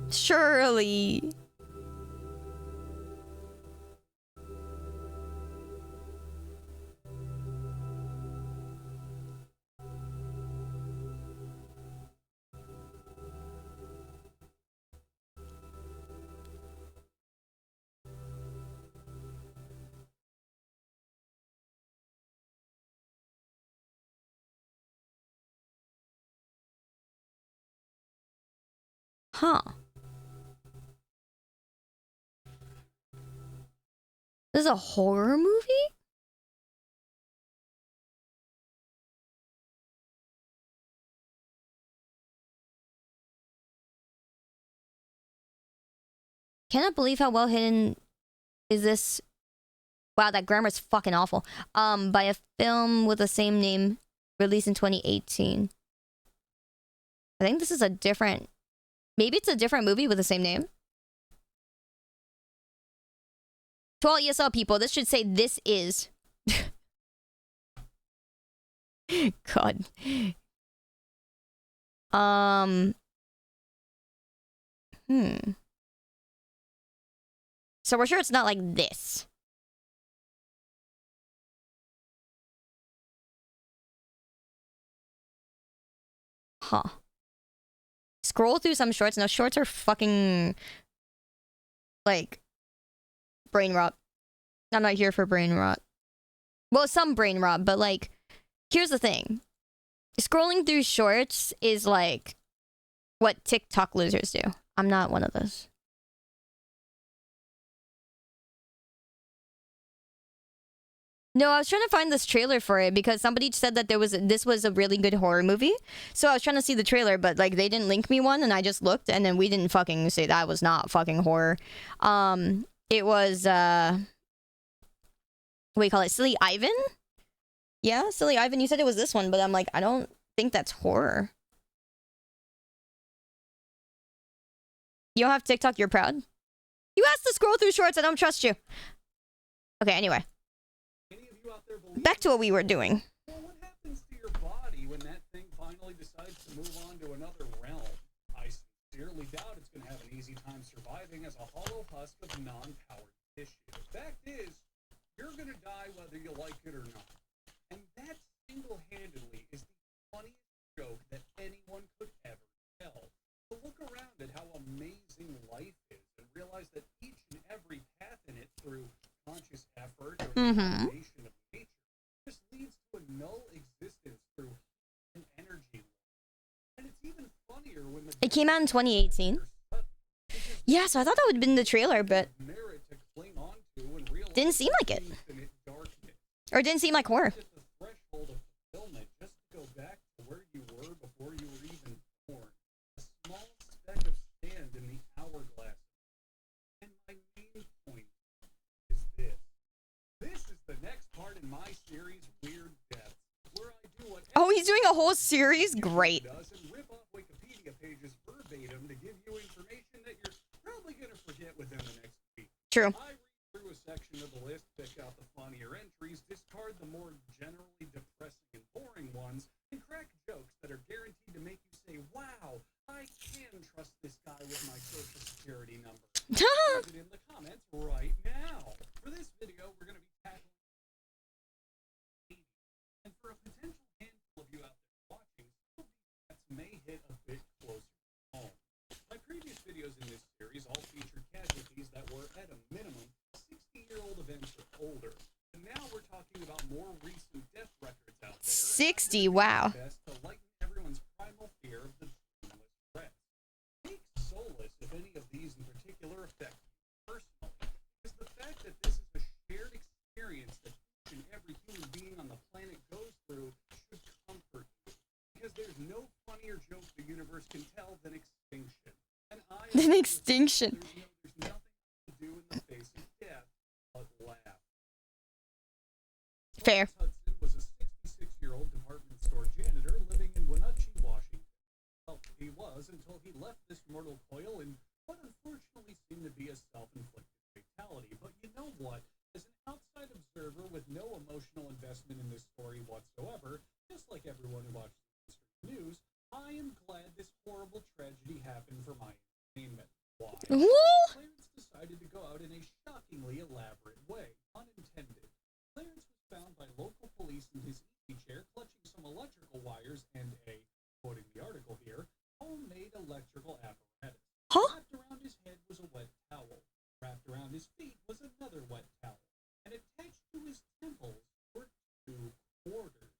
Surely. Huh. This is a horror movie? Cannot believe how well hidden is this. Wow, that grammar's fucking awful. By a film with the same name, released in 2018. I think this is a different... Maybe it's a different movie with the same name? To all ESL people, this should say "this is." God. So we're sure it's not like this. Huh. Scroll through some shorts. No, shorts are fucking... like... brain rot. I'm not here for brain rot. Well, some brain rot, but like... here's the thing. Scrolling through shorts is like... what TikTok losers do. I'm not one of those. No, I was trying to find this trailer for it because somebody said that this was a really good horror movie. So I was trying to see the trailer, but like they didn't link me one, and I just looked, and then we didn't fucking say that was not fucking horror. It was what do you call it? Silly Ivan? Yeah, Silly Ivan. You said it was this one, but I'm like, I don't think that's horror. You don't have TikTok, you're proud? You asked to scroll through shorts, I don't trust you. Okay, anyway. Back to what we were doing. Well, what happens to your body when that thing finally decides to move on to another realm? I sincerely doubt it's going to have an easy time surviving as a hollow husk of non-powered tissue. The fact is, you're going to die whether you like it or not. And that single-handedly is the funniest joke that anyone could ever tell. So look around at how amazing life is and realize that each and every path in it through conscious effort or combination of nature just leads to a null existence through an energy. And it's even funnier when the... It came out in 2018. Yeah, so I thought that would have been the trailer, but... didn't seem like it. Or it didn't seem like horror. Oh, he's doing a whole series? Great. verbatim to give you information that you're probably going to forget within the next week. True. I read through a section of the list, pick out the funnier entries, discard the more generally depressing and boring ones, and crack jokes that are guaranteed to make you say, wow, I can trust this guy with my social security number. Leave it in the comments right now. For this video, we're going to be tackling and for a potential handful of you out there watching, some of these stats may hit a bit closer to home. My previous videos in this series all featured casualties that were, at a minimum, 60-year-old events or older. And now we're talking about more recent death records out there. 60, wow. Best to lighten everyone's primal fear of the journalist threats. Take solace if any of these in particular affect you personally, because the fact that this is a shared experience that each and every human being on the planet goes through should comfort you. Because there's no funnier joke the universe can tell than extinction. And Than extinction. There's nothing to do in the face of death but laugh. Fair. Hudson was a 66-year-old department store janitor living in Wenatchee, Washington. Well, he was until he left this mortal coil in what unfortunately seemed to be a self-inflicted fatality. But you know what? As an outside observer with no emotional investment in this story whatsoever, just like everyone who watches the news, I am glad this horrible tragedy happened for my entertainment. Why? Clarence decided to go out in a shockingly elaborate way, unintended. Clarence was found by local police in his easy chair clutching some electrical wires and a, quoting the article here, homemade electrical apparatus. Wrapped around his head was a wet towel. Wrapped around his feet was another wet towel. And attached to his temples were 2 quarters.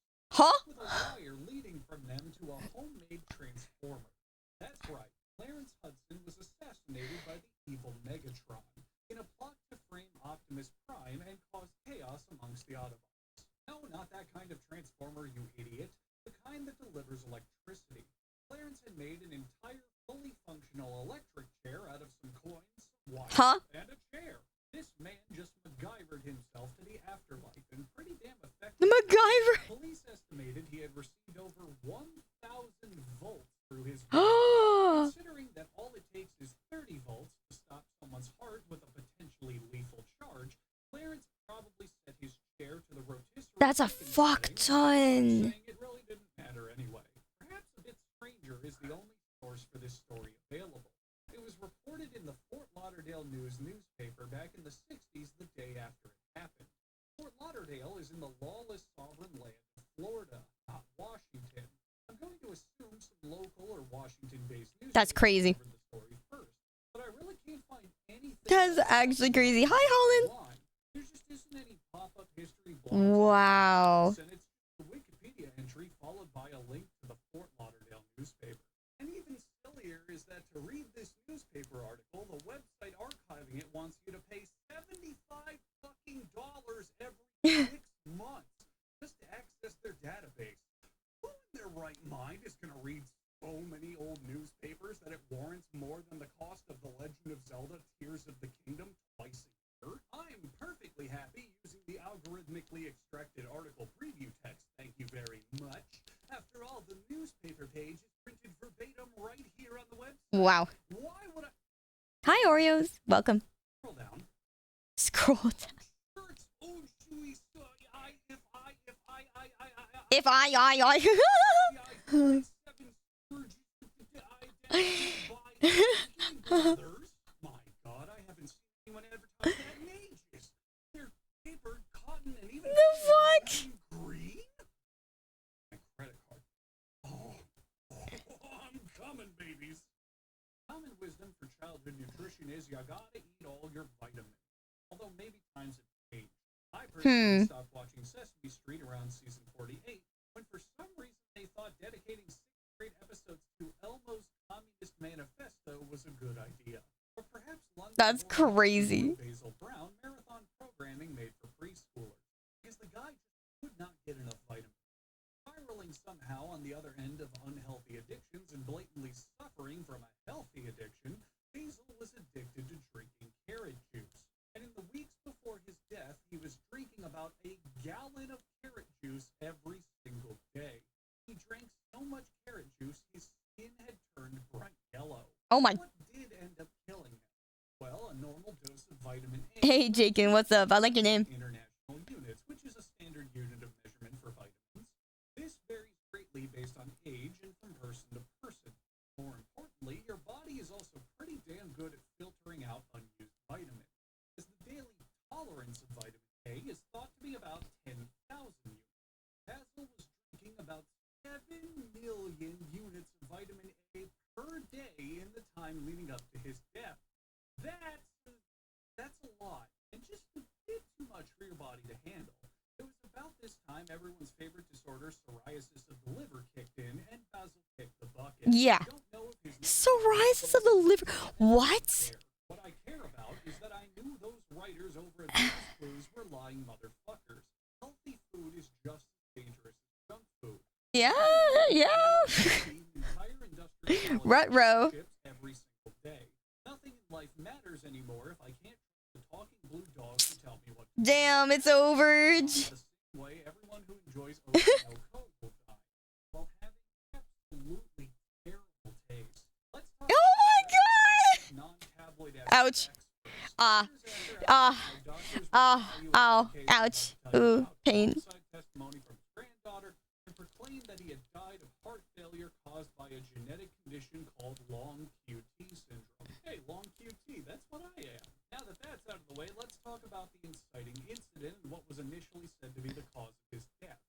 With a wire leading from them to a homemade transformer. That's right, Clarence Hudson was assassinated by the evil Megatron in a plot to frame Optimus Prime and cause chaos amongst the Autobots. No, not that kind of transformer, you idiot. The kind that delivers electricity. Clarence had made an entire fully functional electric chair out of some coins, wire, and a chair. This man just MacGyvered himself to the afterlife and pretty damn effective. MacGyver! Police estimated he had received over 1,000 volts through his brain. Considering that all it takes is 30 volts to stop someone's heart with a potentially lethal charge, Clarence probably set his chair to the rotisserie. That's a fuck ton. Saying it really didn't matter anyway. Perhaps a bit stranger is the only source for this story available. It was reported in the Fort Lauderdale News newspaper back in the 60s, the day after it happened. Fort Lauderdale is in the lawless sovereign land of Florida, not Washington. I'm going to assume some local or Washington-based news. That's crazy. The story first, but I really can't find anything. That's actually crazy. Hi, Holland. There just isn't any pop-up history. Wow. And it's a Wikipedia entry followed by a link to the Fort Lauderdale newspaper. And even sillier is that to read this newspaper article, the website archiving it wants you to pay $75 fucking every 6 months just to access their database. Who in their right mind is going to read so many old newspapers that it warrants more than the cost of The Legend of Zelda Tears of the Kingdom twice a year? I'm perfectly happy using the algorithmically extracted article preview text. Thank you very much. After all, the newspaper page is printed verbatim right here on the website. Wow. Why would I? Hi, Oreos. Welcome. Scroll down. Scroll down. If I. My God, I haven't seen anyone advertise that in ages. They're paper, cotton, and even the fuck? Green? My credit card. Oh, I'm coming, babies. Common wisdom for childhood nutrition is you gotta eat all your vitamins. Although maybe times have changed. I personally stopped watching Sesame Street around season 48 when for some reason they thought dedicating 6 straight episodes to Elmo's Communist Manifesto was a good idea. Or perhaps that's crazy. Basil Brown marathon programming made for preschoolers because the guy just could not get enough vitamins. Spiraling somehow on the other end of unhealthy addictions and blatantly suffering from a healthy addiction, Basil was addicted to drinking carrot juice. And in the weeks before his death, he was drinking about a gallon of carrot juice every single day. He drank so much carrot juice, his skin had turned bright yellow. Oh my. What did end up killing him? Well, a normal dose of vitamin A. Hey, Jakin, what's up? I like your name. International units, which is a standard unit of measurement for vitamins. This varies greatly based on age and from person to person. More importantly, your body is also pretty damn good at filtering out unused vitamins, as the daily tolerance of vitamin A is thought to be about 10,000 units. Basil was drinking about 7 million units of vitamin A per day in the time leading up to his death. That's a lot, and just a bit too much for your body to handle. It was about this time everyone's favorite disorder, psoriasis of the liver, kicked in, and Basil kicked the bucket. Yeah. Psoriasis of the liver. What? What I care about is that I knew those writers over at Fast Foods were lying motherfuckers. Healthy food is just as dangerous as junk food. Yeah. Rut-row. Every single day. Nothing in life matters anymore if I can't trust the talking blue dogs to tell me what to do. Damn, it's Overge. The same way everyone who enjoys oatmeal coke will die while having absolutely terrible taste. Let's talk non-tabloid Ouch. Ouch. Ooh, pain. Testimony from his granddaughter and proclaimed that he had died of heart failure caused by a genetic condition called long QT syndrome. Hey, long QT, that's what I am. Now that that's out of the way, let's talk about the inciting incident and what was initially said to be the cause of his death.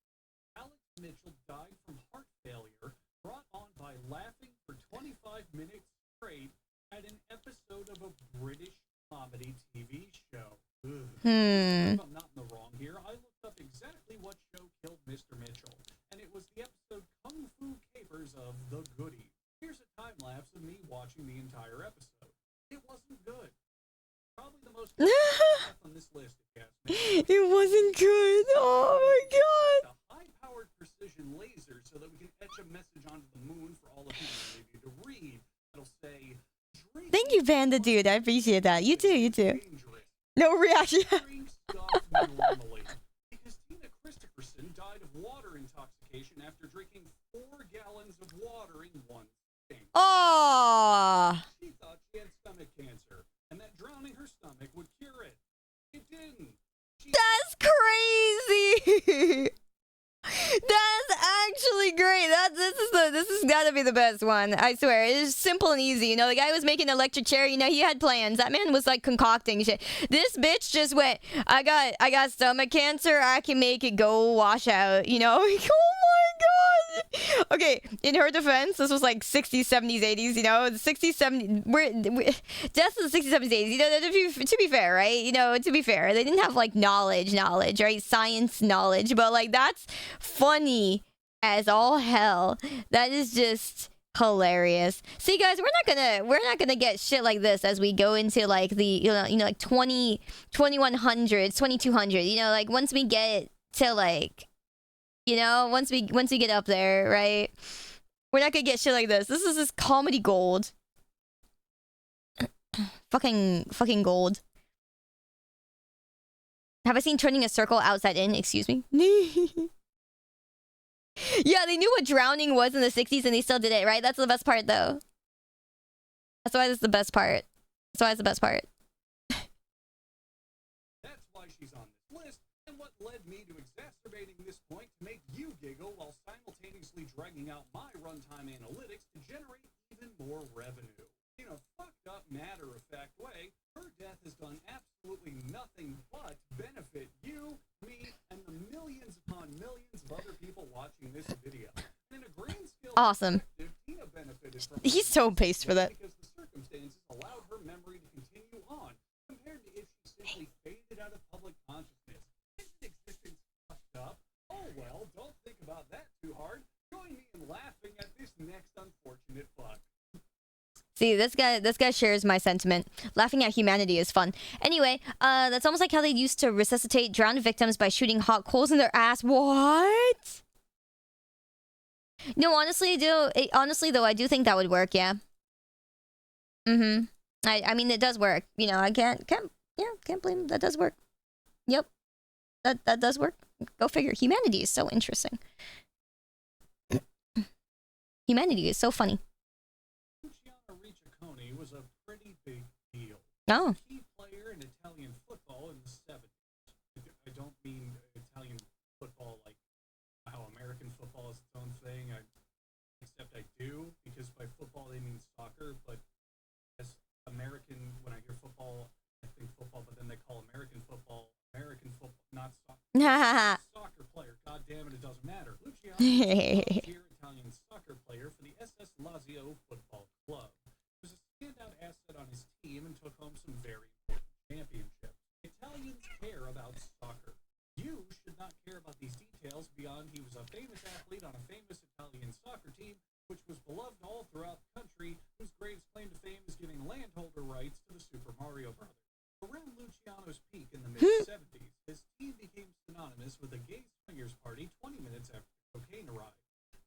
Alex Mitchell died from heart failure brought on by laughing for 25 minutes straight at an episode of a British comedy TV show. If I'm not in the wrong here, I looked up exactly what show killed Mr. Mitchell, and it was the episode Kung Fu Capers of The Goodies. Here's a time-lapse of me watching the entire episode. It wasn't good. Probably the most death on this list, if you ask me. It wasn't good. Oh my god. A high-powered precision laser so that we can etch a message onto the moon for all of you to read. It'll say, thank you, Panda Dude. I appreciate that. You too. No reaction. drink stuff normally. Because Tina Christopherson died of water intoxication after drinking 4 gallons of water in one sitting. Oh. She thought she had stomach cancer, and that drowning her stomach would cure it. It didn't. That's crazy. That's actually great. This has got to be the best one. I swear, it's simple and easy. You know, the guy was making an electric chair. You know, he had plans. That man was like concocting shit. This bitch just went. I got stomach cancer. I can make it go wash out. You know. Like, oh my god. Okay, in her defense, this was like 60s, 70s, 80s. You know, the 60s, 70s. We're death of the 60s, 70s, 80s. You know, to be fair, right? You know, to be fair, they didn't have like knowledge, right? Science knowledge, but like that's funny as all hell. That is just hilarious. See, guys, we're not gonna get shit like this as we go into like the you know like 2100s, 2200. You know, like once we get to like, you know, once we get up there, right? We're not gonna get shit like this. This is just comedy gold. fucking gold. Have I seen turning a circle outside in? Excuse me. Yeah, they knew what drowning was in the 60s and they still did it, right? That's the best part, though. That's why it's the best part. That's why she's on this list, and what led me to exacerbating this point to make you giggle while simultaneously dragging out my runtime analytics to generate even more revenue. In a fucked up matter-of-fact way, her death has done absolutely nothing but benefit you, me, and the millions upon millions of other people watching this video. And in a grand scale awesome. Tina benefited from He's so based for that. because the circumstances allowed her memory to continue on, compared to if she simply faded out of public consciousness. Isn't existence fucked up? Oh well, don't think about that too hard. Join me in laughing at this next unfortunate fuck. See, this guy shares my sentiment. Laughing at humanity is fun. Anyway, that's almost like how they used to resuscitate drowned victims by shooting hot coals in their ass. What? No, honestly, though, I do think that would work. Yeah. I mean, it does work. You know, I can't blame. That does work. Yep. That does work. Go figure. Humanity is so interesting. Humanity is so funny. Oh. Key player in Italian football in the 70s. I don't mean Italian football like how American football is its own thing. Except I do, because by football they mean soccer, but as American, when I hear football, I think football, but then they call American football, not soccer. Soccer player. God damn it doesn't matter. Luciano is a Italian soccer player for the SS Lazio Football Club. He was a standout asset on his team and took home some very important championships. Italians care about soccer. You should not care about these details beyond he was a famous athlete on a famous Italian soccer team, which was beloved all throughout the country, whose greatest claim to fame is giving landholder rights to the Super Mario Brothers. Around Luciano's peak in the mid-70s, his team became synonymous with a gay swingers party 20 minutes after cocaine arrived.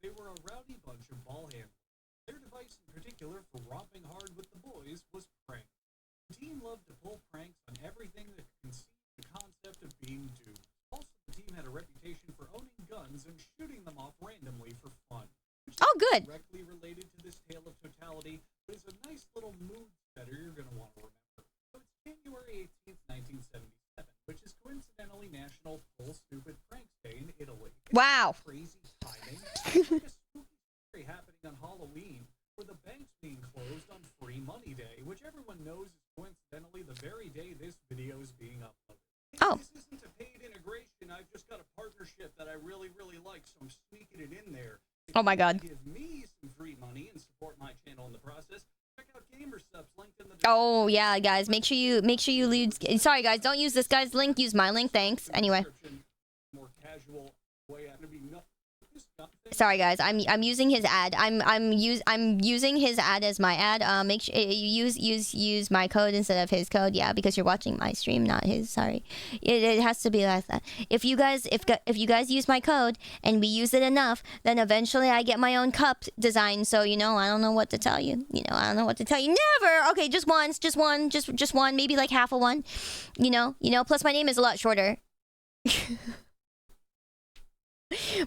They were a rowdy bunch of ball handlers. Their device in particular for romping hard with the boys was prank. The team loved to pull pranks on everything that conceived the concept of being duped. Also, the team had a reputation for owning guns and shooting them off randomly for fun. Oh, good. Directly related to this tale of totality, but is a nice little mood setter you're going to want to remember. So it's January 18th, 1977, which is coincidentally National Pull Stupid Pranks Day in Italy. Wow. Crazy timing. It's like a spooky story happening on Halloween, where the bank's being closed on Free Money Day, which everyone knows is coincidentally the very day this video is being uploaded. Oh. This isn't a paid integration. I've just got a partnership that I really, really like, so I'm sneaking it in there. Oh my god. Give me some free money and support my channel in the process. Check out GamerSubs linked in the Oh yeah, guys, make sure you leave. Sorry guys, don't use this guy's link, use my link, thanks. Anyway. More casual way after being Sorry guys, I'm using his ad. I'm using his ad as my ad. Make sure you use my code instead of his code. Yeah, because you're watching my stream, not his. Sorry, it has to be like that. If you guys use my code and we use it enough, then eventually I get my own cup design. So you know, I don't know what to tell you. I don't know what to tell you. Never. Okay, just once, just one, maybe like half of one. You know. Plus my name is a lot shorter.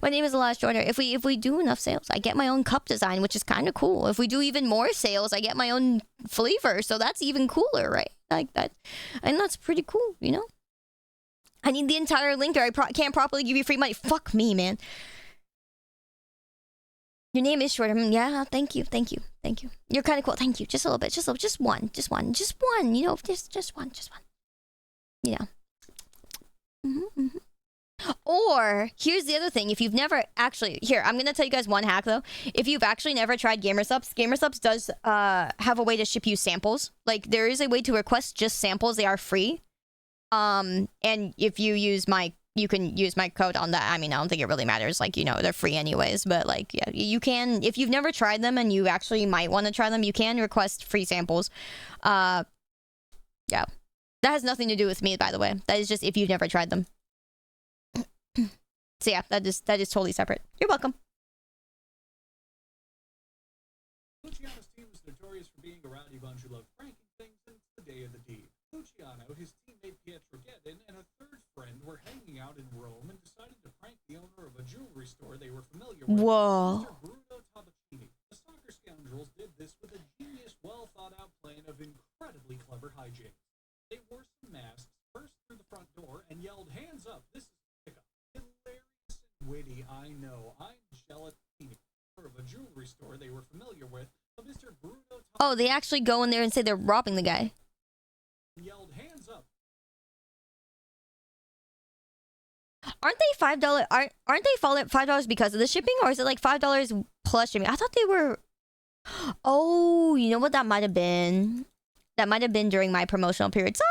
My name is a lot shorter. If we do enough sales, I get my own cup design, which is kind of cool. If we do even more sales, I get my own flavor, so that's even cooler, right? Like that, and that's pretty cool, I need the entire linker. I can't properly give you free money. Fuck me, man. Your name is shorter. Yeah, thank you. You're kind of cool. Thank you. Just a little bit. Just one. Just one. Just one. Just one. Or, here's the other thing. If you've never actually... Here, I'm going to tell you guys one hack, though. If you've actually never tried GamerSubs does have a way to ship you samples. Like, there is a way to request just samples. They are free. And if you use my... You can use my code on that. I mean, I don't think it really matters. Like, they're free anyways. But, like, yeah, you can... If you've never tried them and you actually might want to try them, you can request free samples. Yeah. That has nothing to do with me, by the way. That is just if you've never tried them. So yeah, that is totally separate. You're welcome. Luciano's team was notorious for being a rowdy bunch who loved pranking things since the day of the deed. Luciano, his teammate Pietro Geddon, and a third friend were hanging out in Rome and decided to prank the owner of a jewelry store they were familiar with, Whoa. Mr. Bruno Tabacchini. The soccer scoundrels did this with a genius, well-thought-out plan of incredibly clever hijinks. They wore some masks, burst through the front door, and yelled, "Hands up, this is pickup." Hilarious and witty, I know. I'm Gelatini, of a jewelry store they were familiar with, but Mr. Bruno... Oh, they actually go in there and say they're robbing the guy. Yelled, "Hands up." Aren't they $5? Aren't they $5 because of the shipping, or is it like $5 plus shipping? I thought they were... Oh, you know what that might have been? That might have been during my promotional period. Sorry!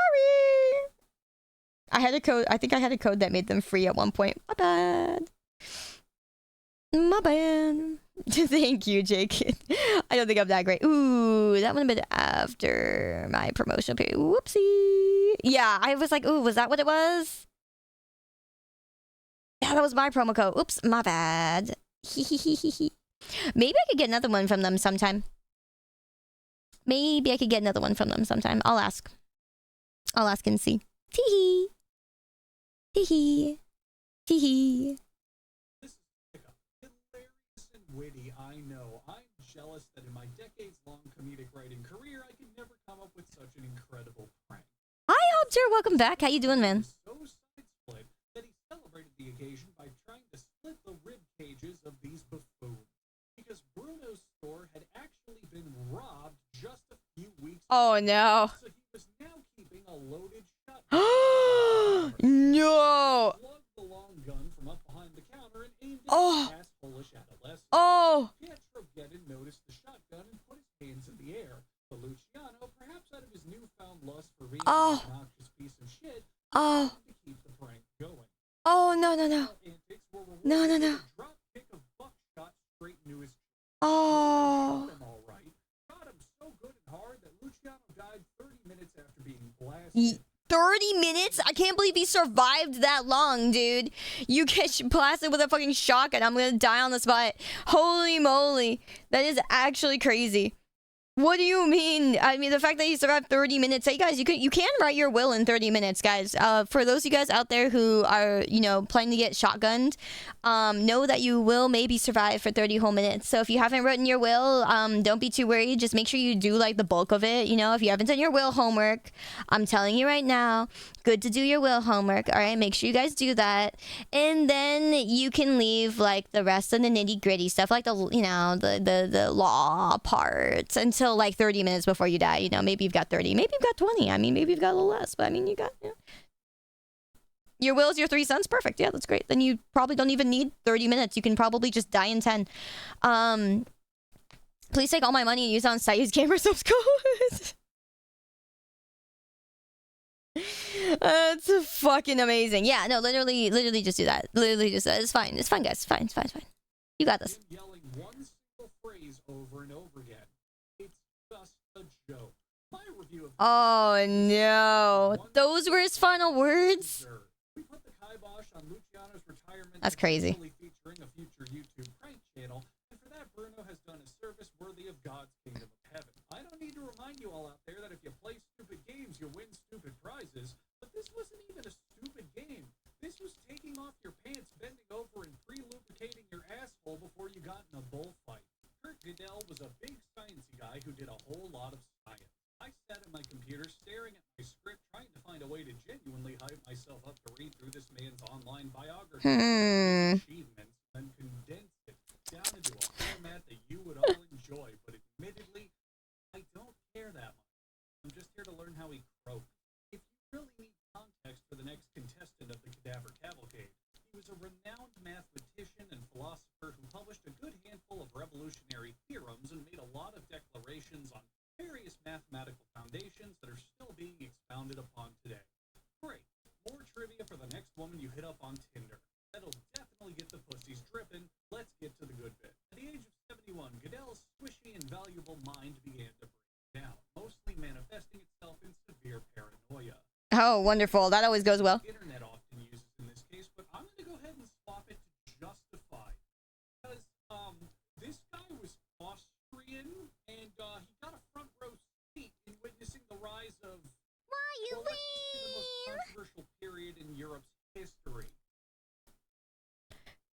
I had a code. I think I had a code that made them free at one point. My bad. Thank you, Jake. I don't think I'm that great. Ooh, that would have been after my promotional period. Whoopsie. Yeah, I was like, ooh, was that what it was? Yeah, that was my promo code. Oops, my bad. Maybe I could get another one from them sometime. I'll ask. And see. Tee-hee. Tee-hee. Tee-hee. This is pickup. Hilarious and witty, I know. I'm jealous that in my decades-long comedic writing career, I could never come up with such an incredible prank. Hi, Obter. Welcome back. How you doing, man? So side-split that he celebrated the occasion by trying to split the rib cages of these buffoons. Because Bruno's store had actually been robbed just a few weeks ago. Oh, no. So he was now keeping a loaded shotgun. No. Plugged the long gun from up behind the counter and aimed it Oh. at asshole-ish adolescent. Oh. Pietro Geddon noticed the shotgun and put his hands in the air. But Luciano, perhaps out of his newfound lust for being an obnoxious piece of shit, decided to keep the prank going. Oh, no, no, no. No, no, no. Drop kick of buckshot straight into his chest. Oh. Shot him all right. Shot him so good and hard that Luciano died 30 minutes after being blasted. 30 minutes? I can't believe he survived that long, dude. You get blasted with a fucking shotgun. I'm gonna die on the spot. Holy moly. That is actually crazy. What do you mean? I mean, the fact that he survived 30 minutes. Hey, guys, you can write your will in 30 minutes, guys. For those of you guys out there who are, planning to get shotgunned, know that you will maybe survive for 30 whole minutes. So if you haven't written your will, don't be too worried. Just make sure you do, like, the bulk of it. If you haven't done your will homework, I'm telling you right now, good to do your will homework. All right, make sure you guys do that. And then you can leave, like, the rest of the nitty-gritty stuff, like the law parts until like 30 minutes before you die. Maybe you've got 30, maybe you've got 20. I mean, maybe you've got a little less, but I mean, you got your will's your 3 cents. Perfect. Yeah, that's great. Then you probably don't even need 30 minutes. You can probably just die in 10. Please take all my money and use it on Sayu's gamer subs code. That's fucking amazing. Yeah, no, literally just do that. Literally just that. It's fine. It's fine, guys. It's fine. It's fine. It's fine. You got this. Yelling one single phrase over and over again. It's just a joke. My review of Oh no. Those were his final words? We put the kibosh on Luciano's retirement. That's crazy. Featuring a future YouTube prank channel, and for that Bruno has done a service worthy of God's kingdom of heaven. I don't need to remind you all out there that if you play stupid games, you win stupid prizes, but this wasn't even a stupid game. This was taking off your pants, bending over, and pre-lubricating your asshole before you got in a bullfight. Kurt Goodell was a big sciencey guy who did a whole lot of science. I sat at my computer staring at my script, trying to find a way to genuinely hype myself up to read through this man's online biography, achievements, and condense it down into a format that you would all enjoy. But admittedly, I don't care that much. I'm just here to learn how he croaked. If you really need context for the next contestant of the Cadaver Cavalcade, he was a renowned mathematician and philosopher who published a good handful of revolutionary theorems and made a lot of declarations on various mathematical foundations that are still being expounded upon today. Great. More trivia for the next woman you hit up on Tinder. That'll definitely get the pussies dripping. Let's get to the good bit. At the age of 71, Goodell's squishy and valuable mind began to break down, mostly manifesting itself in severe paranoia. Oh, wonderful. That always goes well. Internet often uses in this case, but I'm going to go ahead and swap it to justify. Because this guy was Austrian, and he got a front row seat in witnessing the rise of the most controversial period in Europe's history.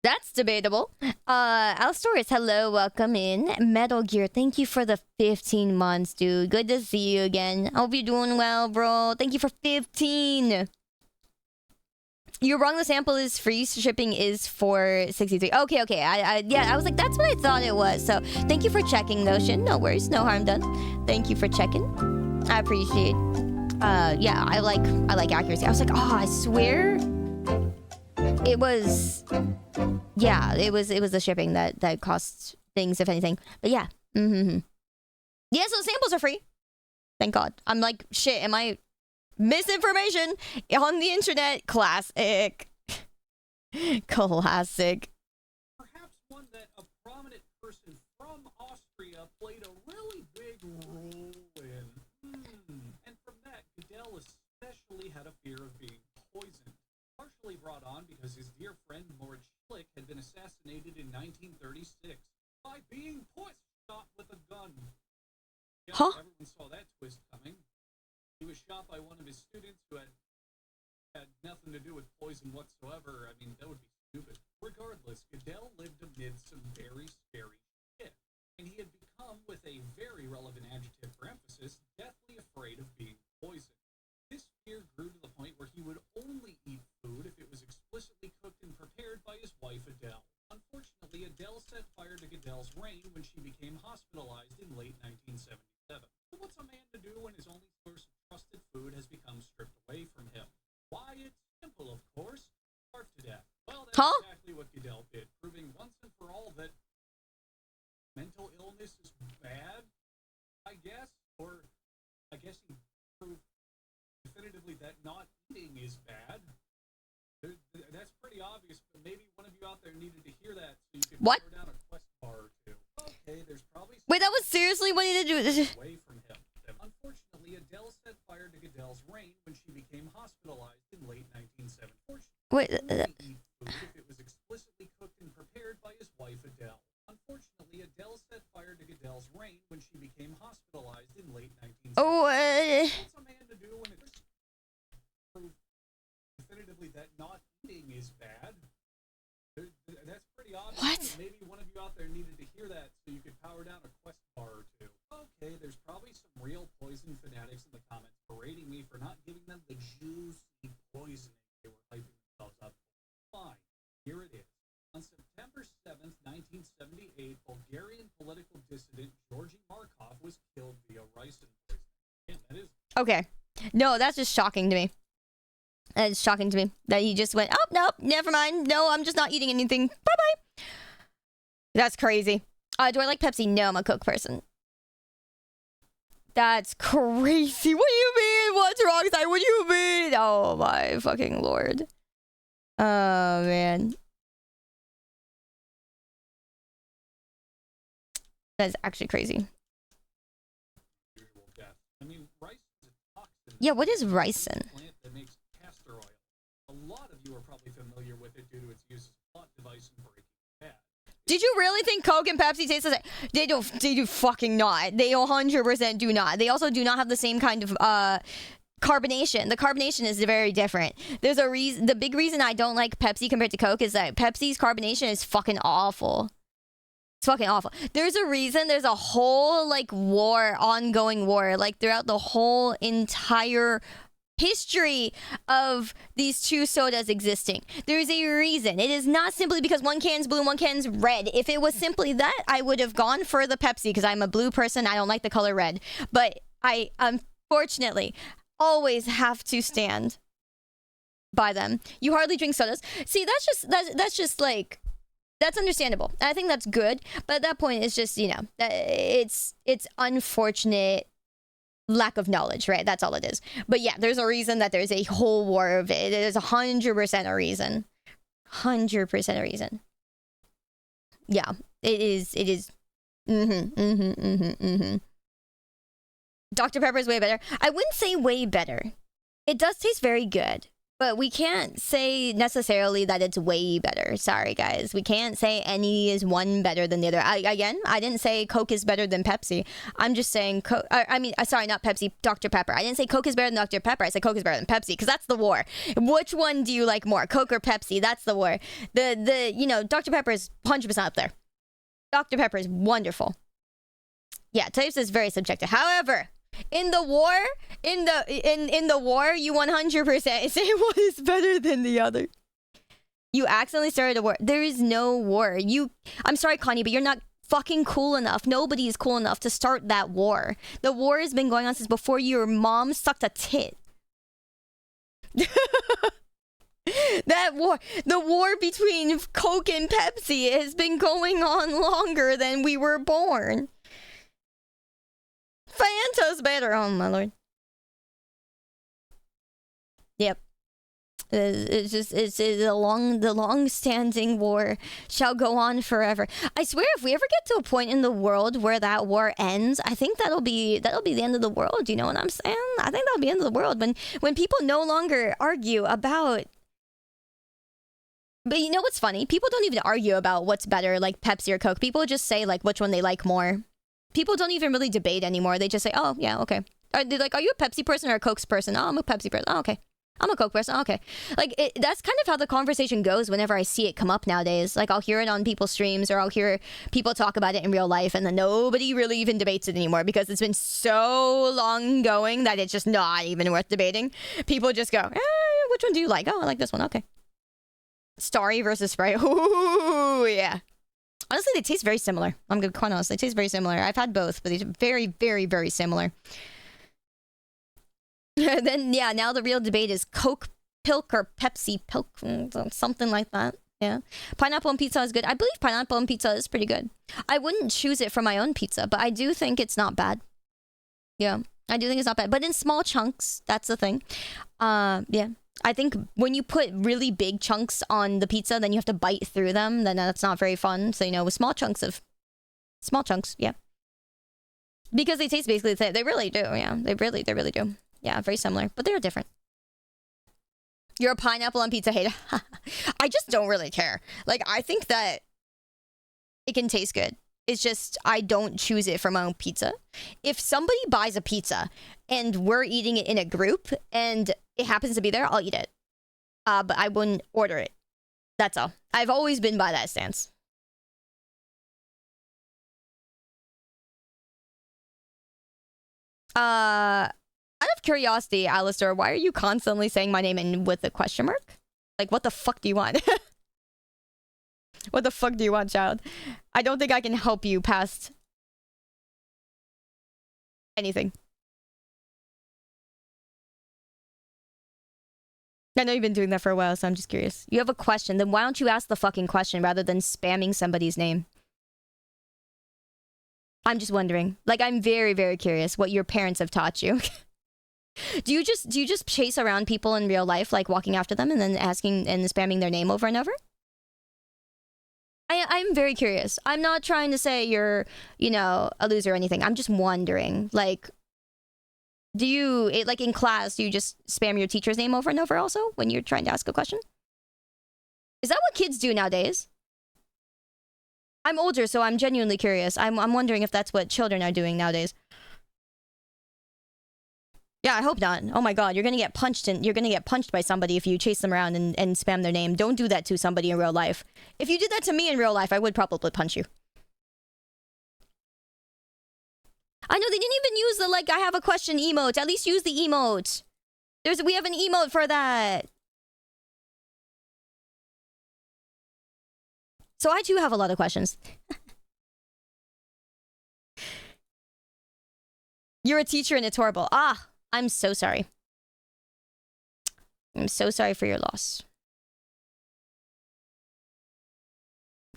That's debatable. Alstoris, hello, welcome in. Metal Gear, thank you for the 15 months, dude. Good to see you again. Hope you're doing well, bro. Thank you for 15. You're wrong, the sample is free. Shipping is for 63. Okay. I was like, that's what I thought it was. So thank you for checking, Notion. No worries, no harm done. Thank you for checking. I appreciate. Yeah, I like accuracy. I was like, oh, I swear. It was, yeah, it was the shipping that costs things, if anything. But yeah, yeah. So samples are free. Thank God. I'm like, shit. Am I misinformation on the internet? Classic. Classic. Perhaps one that a prominent person from Austria played a really big role in. And from that, Goodell especially had a fear of being poisoned. Partially brought on because his dear friend Moritz Schlick had been assassinated in 1936 by being shot with a gun. Yeah, everyone saw that twist coming. He was shot by one of his students who had nothing to do with poison whatsoever. I mean, that would be stupid. Regardless, Goodell lived amid some very scary shit, and he had become Goodell's reign when she became hospitalized in late 1977. So what's a man to do when his only source of trusted food has become stripped away from him? Why, it's simple, of course. Starve to death. Well, that's exactly what Goodell did, proving once and for all that mental illness is bad, I guess. Or I guess he proved definitively that not eating is bad. That's pretty obvious, but maybe one of you out there needed to hear that so you could throw down a quest bar or two. Okay, there's probably wait, that was seriously what he did do this. Away from him. Unfortunately, Adele set fire to Goodell's reign when she became hospitalized in late 1970. Wait, Eat food if it was explicitly cooked and prepared by his wife Adele. Unfortunately, Adele set fire to Goodell's reign when she became hospitalized in late 1970. Oh, what's a man to do when it's proved definitively that not eating is bad? That's pretty obvious. What? Maybe one of you out there needed to hear that so you could power down a quest bar or two. Okay, there's probably some real poison fanatics in the comments berating me for not giving them the juicy poisoning they were hyping themselves up for. Fine, here it is. On September 7th, 1978, Bulgarian political dissident Georgy Markov was killed via ricin poisoning. Yeah, that is... Okay. No, that's just shocking to me. It's shocking to me that he just went, oh, nope, never mind. No, I'm just not eating anything. Bye-bye. That's crazy. Do I like Pepsi? No, I'm a Coke person. That's crazy. What do you mean? What's wrong, side? What do you mean? Oh, my fucking lord. Oh, man. That's actually crazy. I mean, rice is a toxin. Yeah, what is ricin? Plant that makes castor oil. A lot of you are probably familiar with it due to its use as a plot device in Breaking Bad. Did you really think Coke and Pepsi taste the same? They do fucking not. They 100% do not. They also do not have the same kind of carbonation. The carbonation is very different. There's a reason. The big reason I don't like Pepsi compared to Coke is that Pepsi's carbonation is fucking awful. It's fucking awful. There's a reason. There's a whole like war, ongoing war, like throughout the whole entire history of these two sodas existing. There's a reason. It is not simply because one can's blue and one can's red. If it was simply that, I would have gone for the Pepsi because I'm a blue person. I don't like the color red. But I unfortunately always have to stand by them. You hardly drink sodas. See, that's just like, that's understandable. I think that's good. But at that point, it's just, you know, it's unfortunate lack of knowledge, right? That's all it is. But yeah, there's a reason that there's a whole war of it. It is 100% a reason. 100% a reason. Yeah, it is. Dr. Pepper is way better. I wouldn't say way better. It does taste very good. But we can't say necessarily that it's way better. Sorry, guys. We can't say any is one better than the other. I didn't say Coke is better than Pepsi. I'm just saying Coke. Sorry, not Pepsi. Dr. Pepper. I didn't say Coke is better than Dr. Pepper. I said Coke is better than Pepsi because that's the war. Which one do you like more, Coke or Pepsi? That's the war. Dr. Pepper is 100% up there. Dr. Pepper is wonderful. Yeah, taste is very subjective. However, in the war, in the war, you 100% say one is better than the other. You accidentally started a war. There is no war. I'm sorry, Connie, but you're not fucking cool enough. Nobody is cool enough to start that war. The war has been going on since before your mom sucked a tit. That war, the war between Coke and Pepsi has been going on longer than we were born. Fanta's better. Oh my lord. Yep. It's the long-standing war shall go on forever. I swear, if we ever get to a point in the world where that war ends, I think that'll be the end of the world. You know what I'm saying? I think that'll be the end of the world when people no longer argue about. But you know what's funny? People don't even argue about what's better, like Pepsi or Coke. People just say like which one they like more. People don't even really debate anymore. They just say, "Oh yeah, okay." They're like, "Are you a Pepsi person or a Coke person?" "Oh, I'm a Pepsi person." "Oh, okay." "I'm a Coke person." "Oh, okay." Like that's kind of how the conversation goes whenever I see it come up nowadays. Like I'll hear it on people's streams or I'll hear people talk about it in real life, and then nobody really even debates it anymore because it's been so long going that it's just not even worth debating. People just go, "Which one do you like?" "Oh, I like this one." "Okay." Starry versus Sprite. Ooh, yeah. Honestly, they taste very similar. I'm gonna be quite honest. They taste very similar. I've had both, but they're very, very, very similar. Then, yeah, now the real debate is Coke Pilk or Pepsi Pilk. Something like that. Yeah. Pineapple on pizza is good. I believe pineapple on pizza is pretty good. I wouldn't choose it for my own pizza, but I do think it's not bad. Yeah. I do think it's not bad. But in small chunks, that's the thing. Yeah. I think when you put really big chunks on the pizza, then you have to bite through them. Then that's not very fun. So, you know, with small chunks, yeah. Because they taste basically the same. They really do, yeah. They really do. Yeah, very similar. But they're different. You're a pineapple on pizza hater. I just don't really care. Like, I think that it can taste good. It's just, I don't choose it for my own pizza. If somebody buys a pizza and we're eating it in a group and it happens to be there, I'll eat it. But I wouldn't order it. That's all. I've always been by that stance. Out of curiosity, Alistair, why are you constantly saying my name in with a question mark? Like, what the fuck do you want? What the fuck do you want, child? I don't think I can help you past anything. I know you've been doing that for a while, so I'm just curious. You have a question, then why don't you ask the fucking question rather than spamming somebody's name? I'm just wondering. Like, I'm very, very curious what your parents have taught you. Do you just chase around people in real life, like walking after them and then asking and spamming their name over and over? I'm very curious. I'm not trying to say you're, you know, a loser or anything. I'm just wondering, like, do you, like in class, do you just spam your teacher's name over and over also when you're trying to ask a question? Is that what kids do nowadays? I'm older, so I'm genuinely curious. I'm wondering if that's what children are doing nowadays. Yeah, I hope not. Oh my god, you're gonna get punched and you're gonna get punched by somebody if you chase them around and spam their name. Don't do that to somebody in real life. If you did that to me in real life, I would probably punch you. I know they didn't even use the, like, I have a question emote. At least use the emote. We have an emote for that. So I too have a lot of questions. You're a teacher and it's horrible. Ah, I'm so sorry. I'm so sorry for your loss.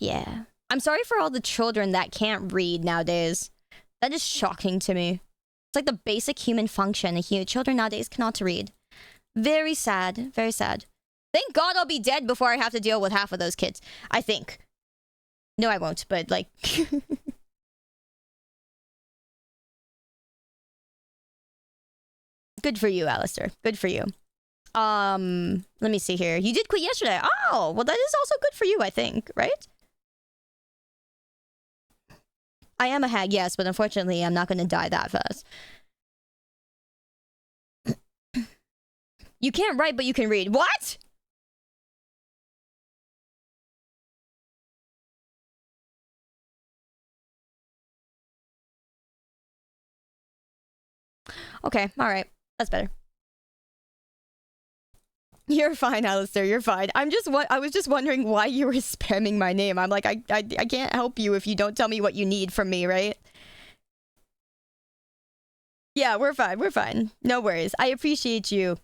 Yeah. I'm sorry for all the children that can't read nowadays. That is shocking to me. It's like the basic human function. Children nowadays cannot read. Very sad. Very sad. Thank God I'll be dead before I have to deal with half of those kids. I think. No, I won't, but like... Good for you, Alistair. Good for you. Let me see here. You did quit yesterday. Oh, well, that is also good for you, I think, right? I am a hag, yes, but unfortunately, I'm not going to die that fast. You can't write, but you can read. What? Okay, all right. That's better. You're fine, Alistair. You're fine. I was just wondering why you were spamming my name. I'm like, I can't help you if you don't tell me what you need from me, right? Yeah, we're fine. We're fine. No worries. I appreciate you.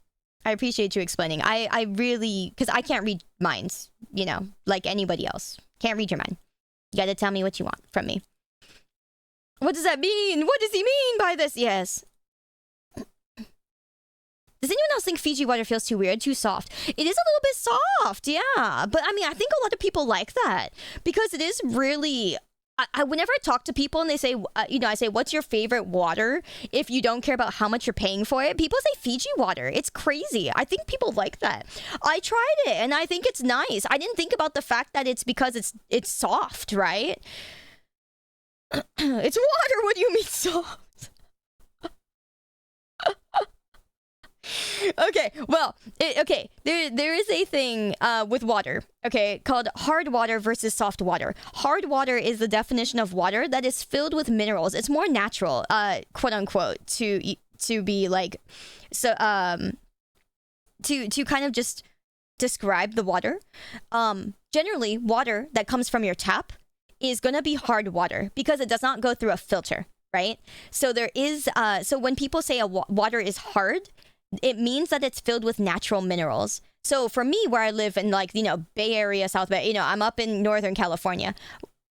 I appreciate you explaining. I really, because I can't read minds, you know, like anybody else. Can't read your mind. You gotta tell me what you want from me. What does that mean? What does he mean by this? Yes. Does anyone else think Fiji water feels too weird, too soft? It is a little bit soft, yeah. But I mean, I think a lot of people like that because it is really... whenever I talk to people and they say, you know, I say, what's your favorite water if you don't care about how much you're paying for it? People say Fiji water. It's crazy. I think people like that. I tried it and I think it's nice. I didn't think about the fact that it's because it's soft, right? It's water. What do you mean soft? Okay, well, there is a thing with water, okay, called hard water versus soft water. Hard water is the definition of water that is filled with minerals. It's more natural, quote unquote, to be like, so to kind of just describe the water. Generally, water that comes from your tap is going to be hard water because it does not go through a filter, right? So there is, so when people say water is hard, it means that it's filled with natural minerals. So for me, where I live in like, Bay Area, South Bay, I'm up in Northern California.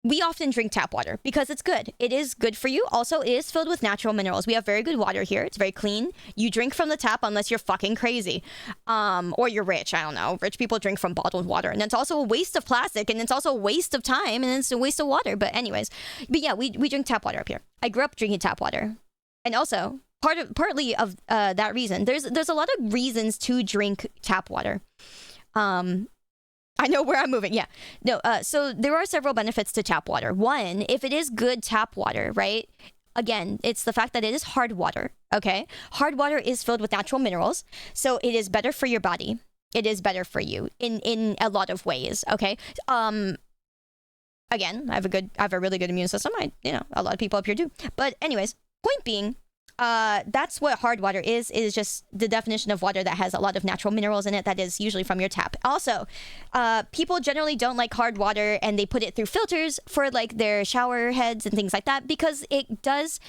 We often drink tap water because it's good. It is good for you. Also, it is filled with natural minerals. We have very good water here. It's very clean. You drink from the tap unless you're fucking crazy. Or you're rich. I don't know. Rich people drink from bottled water. And it's also a waste of plastic. And it's also a waste of time. And it's a waste of water. But anyways. But yeah, we drink tap water up here. I grew up drinking tap water. And also, partly of that reason, there's a lot of reasons to drink tap water. I know where I'm moving. Yeah. No, so there are several benefits to tap water. One, if it is good tap water, right? Again, it's the fact that it is hard water, okay? Hard water is filled with natural minerals, so it is better for your body. It is better for you in a lot of ways, okay? Again, I have a really good immune system. A lot of people up here do. But anyways, point being, that's what hard water is just the definition of water that has a lot of natural minerals in it that is usually from your tap. Also, people generally don't like hard water and they put it through filters for like their shower heads and things like that because it does,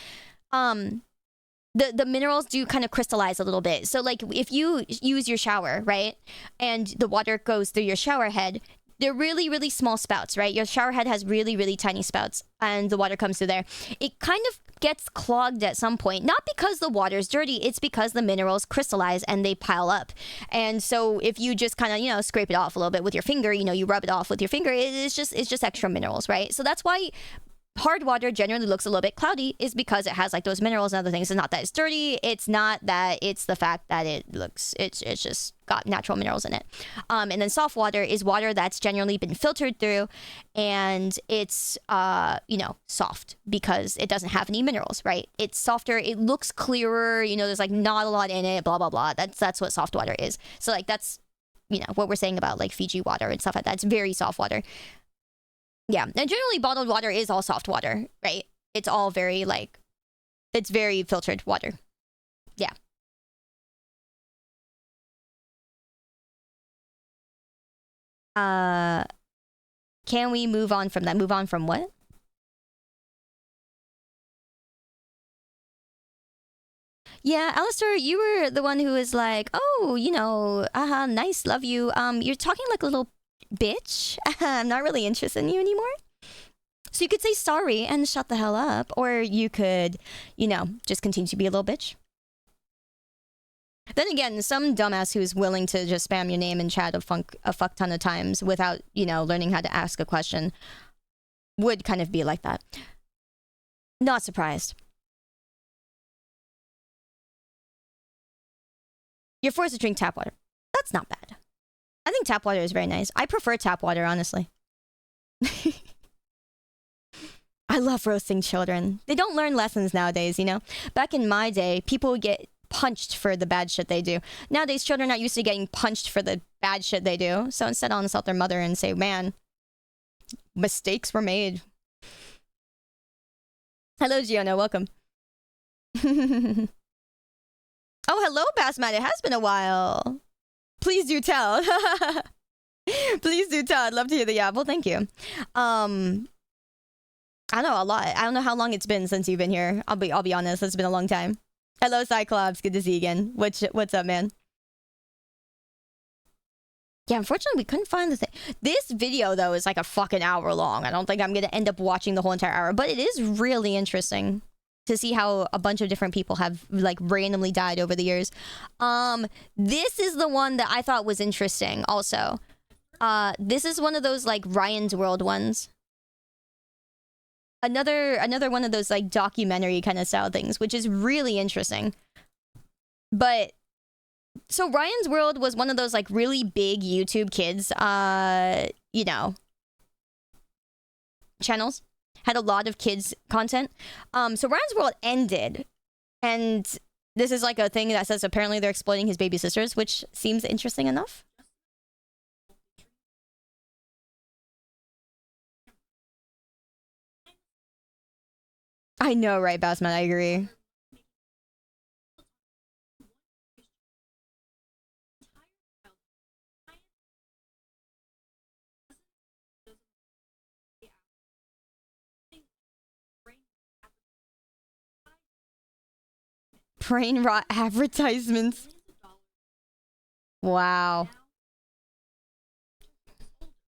the minerals do kind of crystallize a little bit. So like if you use your shower, right, and the water goes through your shower head, they're really, really small spouts, right? Your shower head has really, really tiny spouts and the water comes through there. It kind of gets clogged at some point, not because the water's dirty, it's because the minerals crystallize and they pile up. And so if you just kind of, scrape it off a little bit with your finger, you rub it off with your finger, it's just extra minerals, right? So that's why hard water generally looks a little bit cloudy, is because it has like those minerals and other things. It's not that it's dirty. It's not that it's the fact that it's just got natural minerals in it. And then soft water is water that's generally been filtered through and it's, soft because it doesn't have any minerals, right? It's softer. It looks clearer. There's like not a lot in it, blah, blah, blah. That's what soft water is. So like, that's, what we're saying about like Fiji water and stuff like that. It's very soft water. Yeah, and generally bottled water is all soft water, right? It's all very, it's very filtered water. Yeah. Can we move on from that? Move on from what? Yeah, Alistair, you were the one who was like, oh, nice, love you. You're talking like a little bitch. I'm not really interested in you anymore. So you could say sorry and shut the hell up, or you could, just continue to be a little bitch. Then again, some dumbass who's willing to just spam your name in chat a fuck ton of times without, learning how to ask a question would kind of be like that. Not surprised. You're forced to drink tap water. That's not bad. I think tap water is very nice. I prefer tap water, honestly. I love roasting children. They don't learn lessons nowadays, Back in my day, people would get punched for the bad shit they do. Nowadays, children are not used to getting punched for the bad shit they do. So instead, I'll insult their mother and say, man, mistakes were made. Hello, Giona. Welcome. Oh, hello, Bassmat. It has been a while. Please do tell. Please do tell. I'd love to hear the well, thank you. I know a lot. I don't know how long it's been since you've been here. I'll be honest. It's been a long time. Hello, Cyclops. Good to see you again. What's up, man? Yeah, unfortunately, we couldn't find the thing. This video, though, is like a fucking hour long. I don't think I'm going to end up watching the whole entire hour, but it is really interesting to see how a bunch of different people have like randomly died over the years. This is the one that I thought was interesting also. This is one of those like Ryan's World ones. Another one of those like documentary kind of style things, which is really interesting. But so Ryan's World was one of those like really big YouTube kids, channels. Had a lot of kids content. So Ryan's World ended, and this is like a thing that says apparently they're exploiting his baby sisters, which seems interesting enough. I know, right, Bassman? I agree. brain rot advertisements. Wow.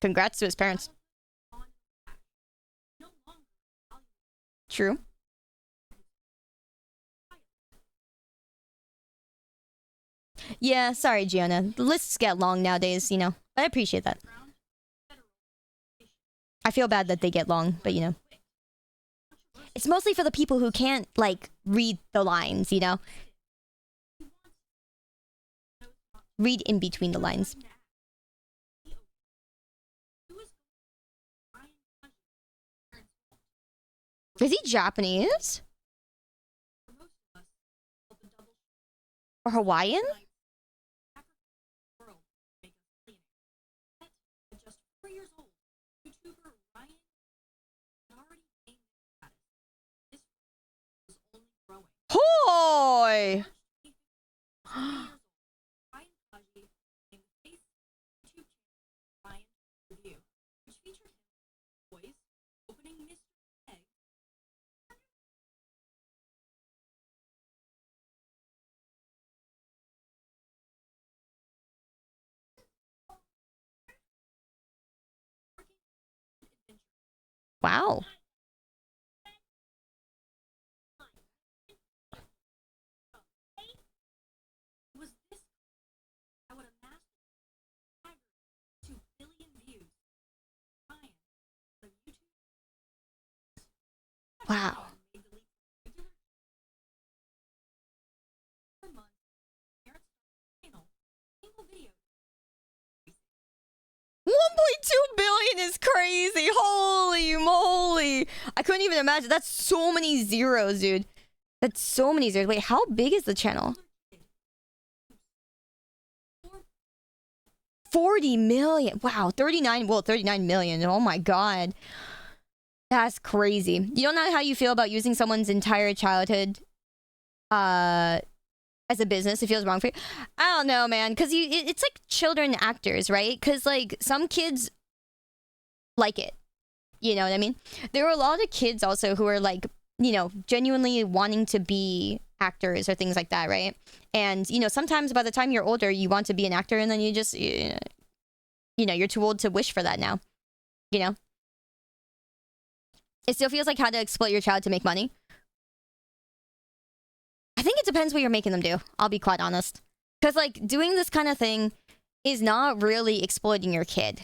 Congrats to his parents. True. Yeah, sorry, Gianna. The lists get long nowadays, you know. I appreciate that. I feel bad that they get long, but you know. It's mostly for the people who can't, like, read the lines, you know? Read in between the lines. Is he Japanese? Or Hawaiian? Hoy! Wow. Wow. 1.2 billion is crazy. Holy moly. I couldn't even imagine. That's so many zeros, dude. That's so many zeros. Wait, how big is the channel? 40 million. Wow, 39 million. Oh my god. That's crazy. You don't know how you feel about using someone's entire childhood as a business. It feels wrong for you. I don't know, man, because it's like children actors, right? Because like some kids like it, you know what I mean? There were a lot of kids also who are like, you know, genuinely wanting to be actors or things like that, right? And you know, sometimes by the time you're older you want to be an actor, and then you just you know, you're too old to wish for that now, you know. It still feels like how to exploit your child to make money. I think it depends what you're making them do. I'll be quite honest. Because, like, doing this kind of thing is not really exploiting your kid.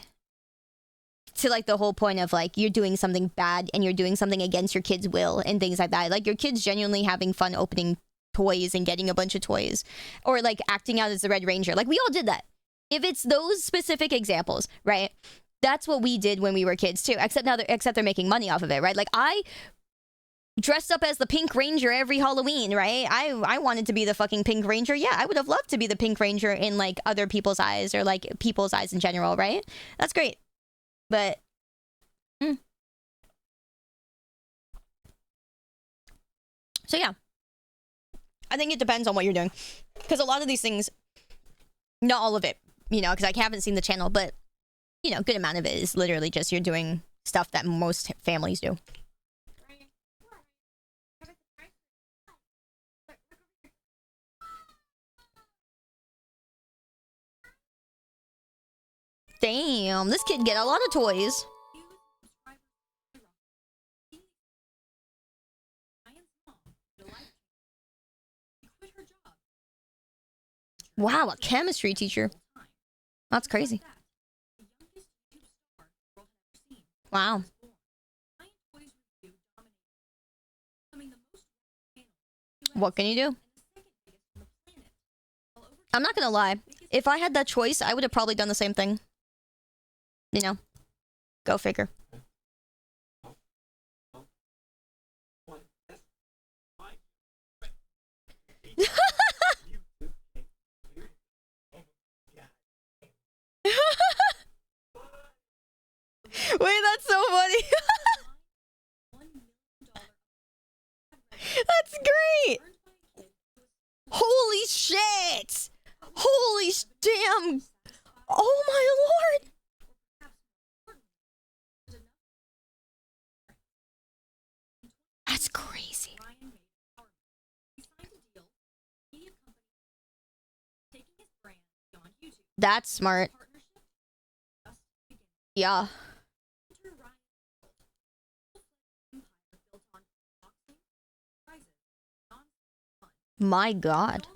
To, like, the whole point of, like, you're doing something bad and you're doing something against your kid's will and things like that. Like, your kid's genuinely having fun opening toys and getting a bunch of toys. Or, like, acting out as the Red Ranger. Like, we all did that. If it's those specific examples, right? That's what we did when we were kids, too. Except they're making money off of it, right? Like, I dressed up as the Pink Ranger every Halloween, right? I wanted to be the fucking Pink Ranger. Yeah, I would have loved to be the Pink Ranger in, like, other people's eyes or, like, people's eyes in general, right? That's great. But, So, yeah. I think it depends on what you're doing. Because a lot of these things, not all of it, you know, because I haven't seen the channel, but, you know, a good amount of it is literally just you're doing stuff that most families do. Damn, this kid get a lot of toys. Wow, a chemistry teacher. That's crazy. Wow. What can you do? I'm not gonna lie. If I had that choice, I would have probably done the same thing. You know? Go figure. Wait, that's so funny. That's great. Holy shit. Holy damn. Oh my lord. That's crazy. That's smart. Yeah. My God.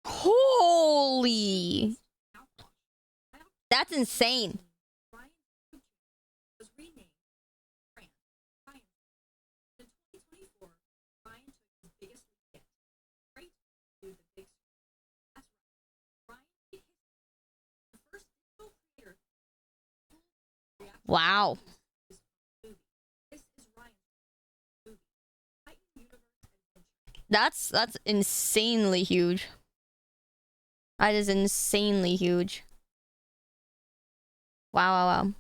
Holy. That's insane. Wow. That's insanely huge. That is insanely huge. Wow, wow, wow.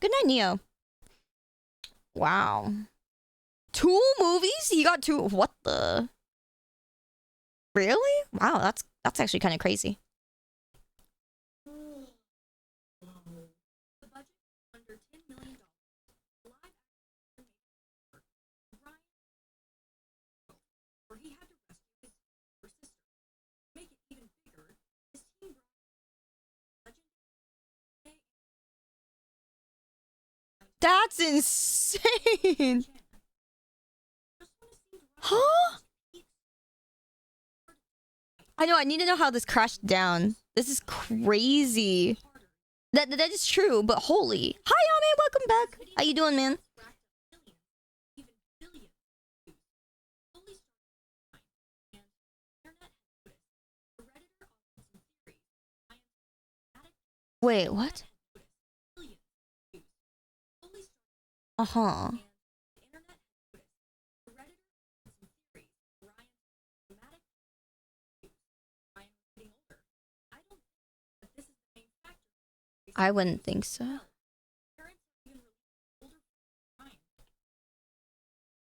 Good night, Neo. Wow. 2 movies? He got 2. What the? Really? Wow, that's actually kind of crazy. That's insane. Huh? I know, I need to know how this crashed down. This is crazy. That is true, but holy. Hi, Ame, welcome back. How you doing, man? Wait, what? Uh-huh. I wouldn't think so.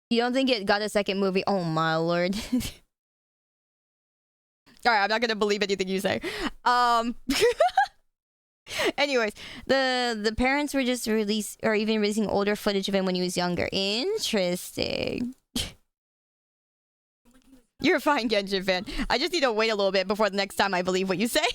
You don't think it got a second movie? Oh my lord. Alright, I'm not gonna believe anything you say. Anyways, the parents were just even releasing older footage of him when he was younger. Interesting. You're fine, Genshin fan. I just need to wait a little bit before the next time I believe what you say.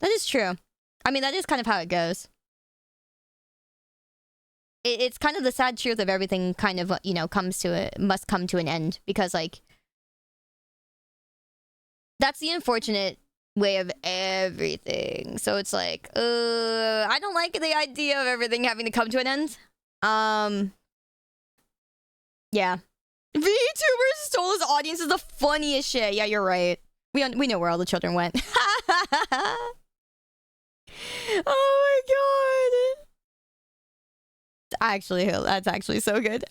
That is true. I mean, that is kind of how it goes. It's kind of the sad truth of everything kind of, you know, must come to an end. Because, like, that's the unfortunate way of everything. So it's like, I don't like the idea of everything having to come to an end. Yeah. VTubers stole his audience is the funniest shit. Yeah, you're right. We know where all the children went. Oh my god. Actually, that's actually so good.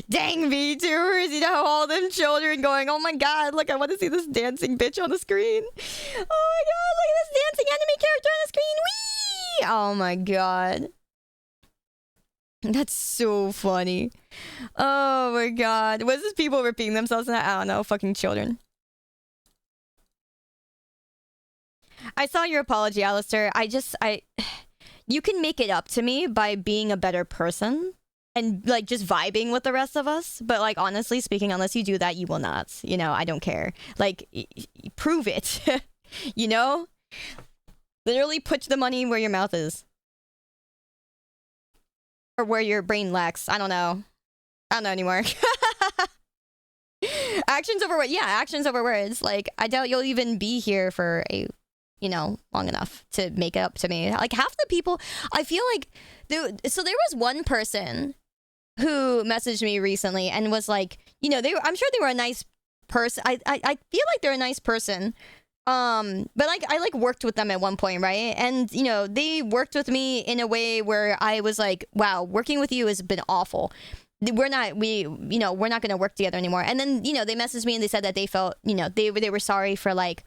Dang VTubers, you know, all them children going, oh my god, look, I want to see this dancing bitch on the screen. Oh my god, look at this dancing anime character on the screen. Whee! Oh my god. That's so funny. Oh my god. Was this people repeating themselves in that? I don't know, fucking children. I saw your apology, Alistair. You can make it up to me by being a better person and, like, just vibing with the rest of us. But, like, honestly speaking, unless you do that, you will not. You know, I don't care. Like, prove it. You know? Literally put the money where your mouth is. Or where your brain lacks. I don't know. I don't know anymore. Actions over words. Yeah, actions over words. Like, I doubt you'll even be here for you know, long enough to make it up to me. Like, half the people, I feel like, so there was one person who messaged me recently and was like, you know, I'm sure they were a nice person. I feel like they're a nice person But like I like worked with them at one point, right? And you know, they worked with me in a way where I was like, wow, working with you has been awful. We're not gonna work together anymore. And then, you know, they messaged me and they said that they felt, you know, they were sorry for like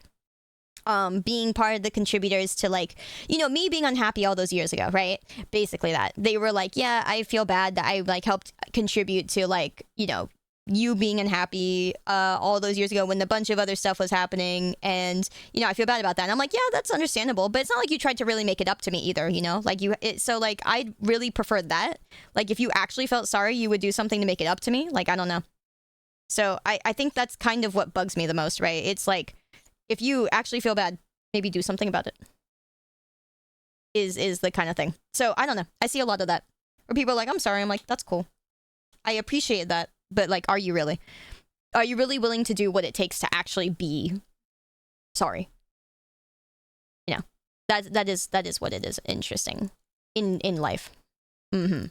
being part of the contributors to, like, you know, me being unhappy all those years ago, right? Basically that. They were like, yeah, I feel bad that I like helped contribute to, like, you know, you being unhappy all those years ago when a bunch of other stuff was happening, and you know, I feel bad about that. And I'm like, yeah, that's understandable, but it's not like you tried to really make it up to me either, you know, like so like I really preferred that. Like if you actually felt sorry, you would do something to make it up to me. Like, I don't know. So I think that's kind of what bugs me the most, right? It's like, if you actually feel bad, maybe do something about it. Is the kind of thing. So I don't know. I see a lot of that where people are like, I'm sorry. I'm like, that's cool. I appreciate that. But like, are you really? Are you really willing to do what it takes to actually be sorry? You know, that is what it is. Interesting in life. Mm-hmm.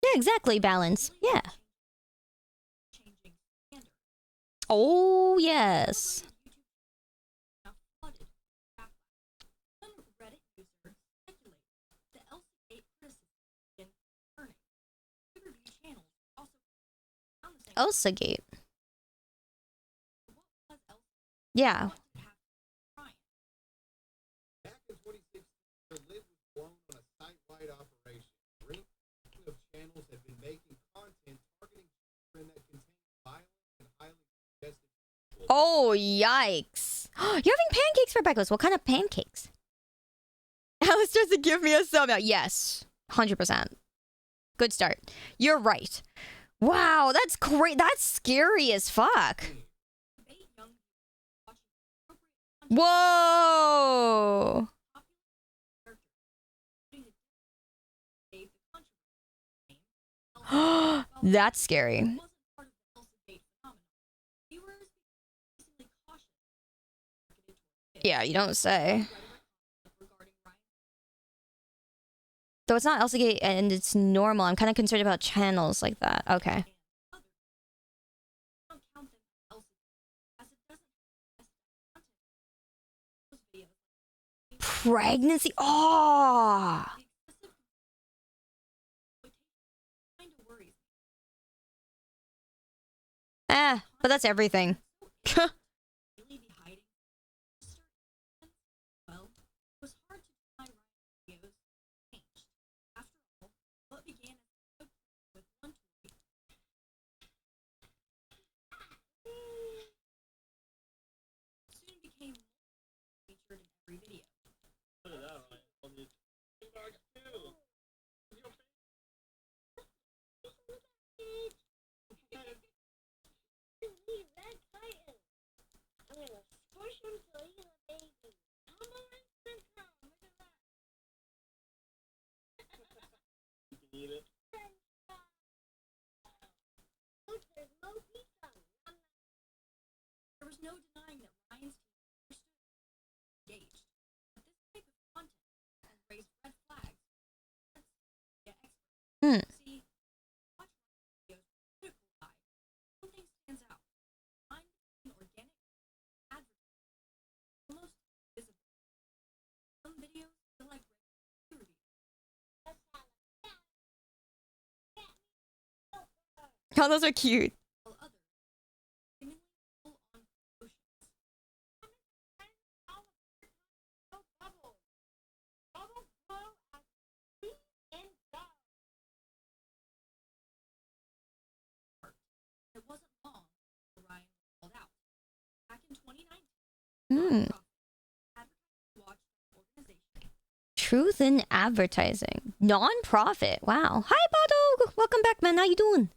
Yeah, exactly. Balance. Yeah. Oh, yes. Elsa Gate. Yeah. Back in 2016, the lid was blown on a site-wide operation. A ring of channels have been making content targeting children that contain violent and highly suggestive. Oh, yikes. You're having pancakes for breakfast. What kind of pancakes? Alice tries to give me a sub out. Yes. 100%. Good start. You're right. Wow, that's great. That's scary as fuck. Whoa. That's scary. Yeah, you don't say. Though it's not Elsagate and it's normal. I'm kind of concerned about channels like that. Okay. Pregnancy. Oh. But that's everything. There was no denying that Ryan's team understood engaged. But this type of content has raised red flags. See, watch videos critical eye. Something stands out. Ryan became organic advertising. Almost visible. Some videos feel like peer review. Oh, those are cute. It wasn't long before Ryan was called out. Back in 2019, Truth in Advertising. Non-profit. Wow. Hi, Bado. Welcome back, man. How you doing?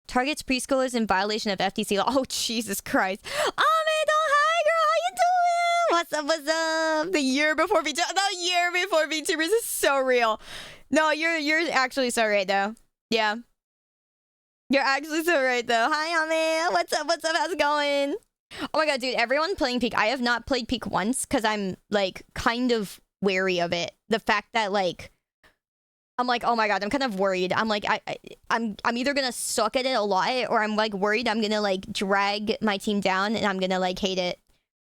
Targets preschoolers in violation of FTC law. Oh, Jesus Christ. Amido, hi, girl. How you doing? What's up? The year before VTubers. The year before VTubers is so real. No, you're actually so right, though. Yeah. You're actually so right, though. Hi, Ami. What's up? How's it going? Oh my god, dude, everyone playing Peak. I have not played Peak once because I'm like kind of wary of it. The fact that like I'm like, oh my god, I'm kind of worried. I'm like, I'm either gonna suck at it a lot, or I'm like worried I'm gonna like drag my team down and I'm gonna like hate it.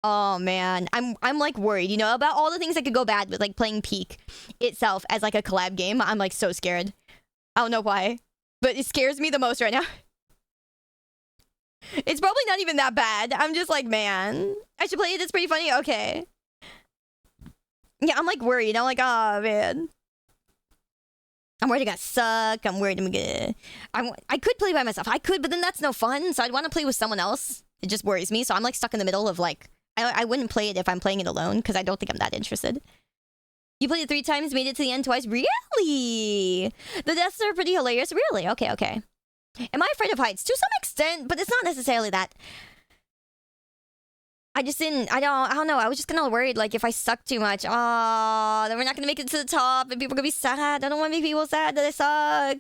Oh man, I'm like worried, you know, about all the things that could go bad with like playing Peak itself as like a collab game. I'm like so scared. I don't know why, but it scares me the most right now. It's probably not even that bad. I'm just like, man, I should play it. It's pretty funny. Okay. Yeah, I'm like worried. I'm like, oh man. I'm worried I'm gonna suck. I'm worried I'm gonna... I could play by myself. I could, but then that's no fun. So I'd want to play with someone else. It just worries me. So I'm like stuck in the middle of like... I wouldn't play it if I'm playing it alone because I don't think I'm that interested. You played it 3 times, made it to the end twice? Really? The deaths are pretty hilarious? Really? Okay, okay. Am I afraid of heights? To some extent, but it's not necessarily that. I just didn't... I don't know. I was just kind of worried, like, if I suck too much, oh, then we're not gonna make it to the top, and people are gonna be sad. I don't want to make people sad that I suck.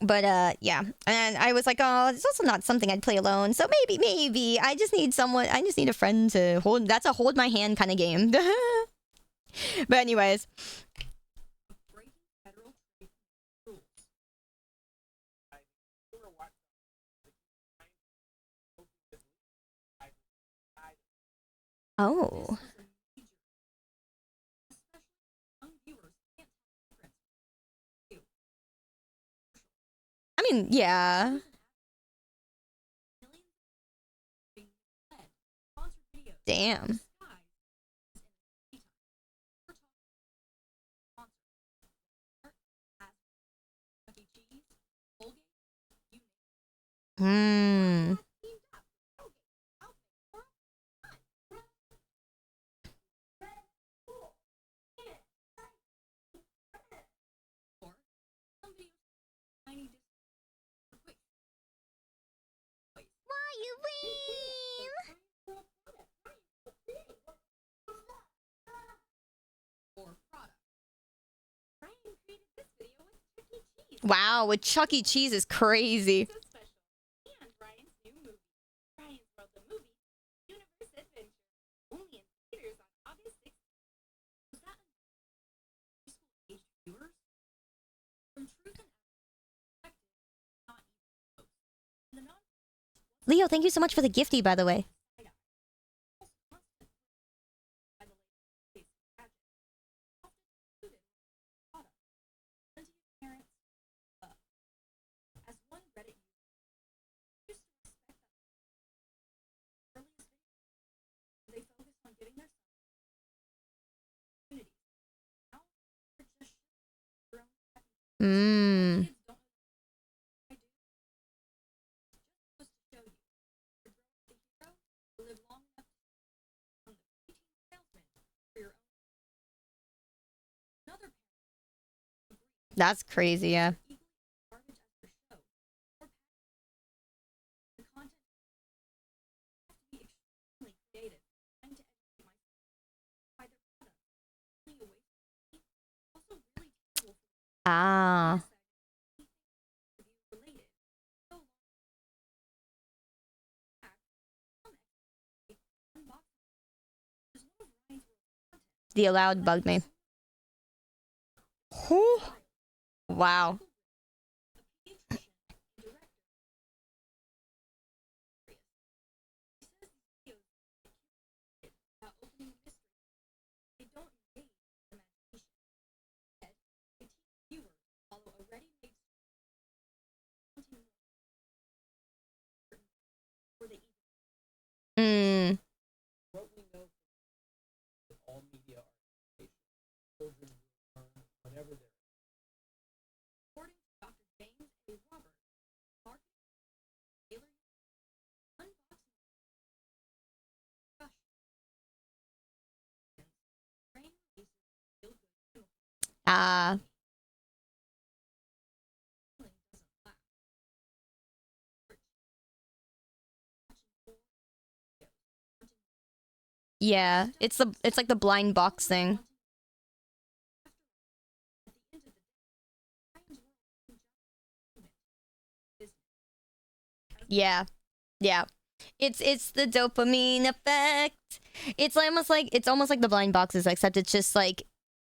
But, yeah. And I was like, oh, it's also not something I'd play alone, so maybe. I just need someone... I just need a friend to hold... That's a hold my hand kind of game. But anyways... Oh. I mean, yeah. Damn. Hmm. Why you lame? Wow, with Chuck E. Cheese is crazy. Leo, thank you so much for the gifty, by the way. Mmm. That's crazy, yeah. Ah. The allowed bugged me. Whew. Wow. Mm. Ah. Yeah, it's like the blind box thing. Yeah. Yeah. It's the dopamine effect. It's almost like the blind boxes, except it's just like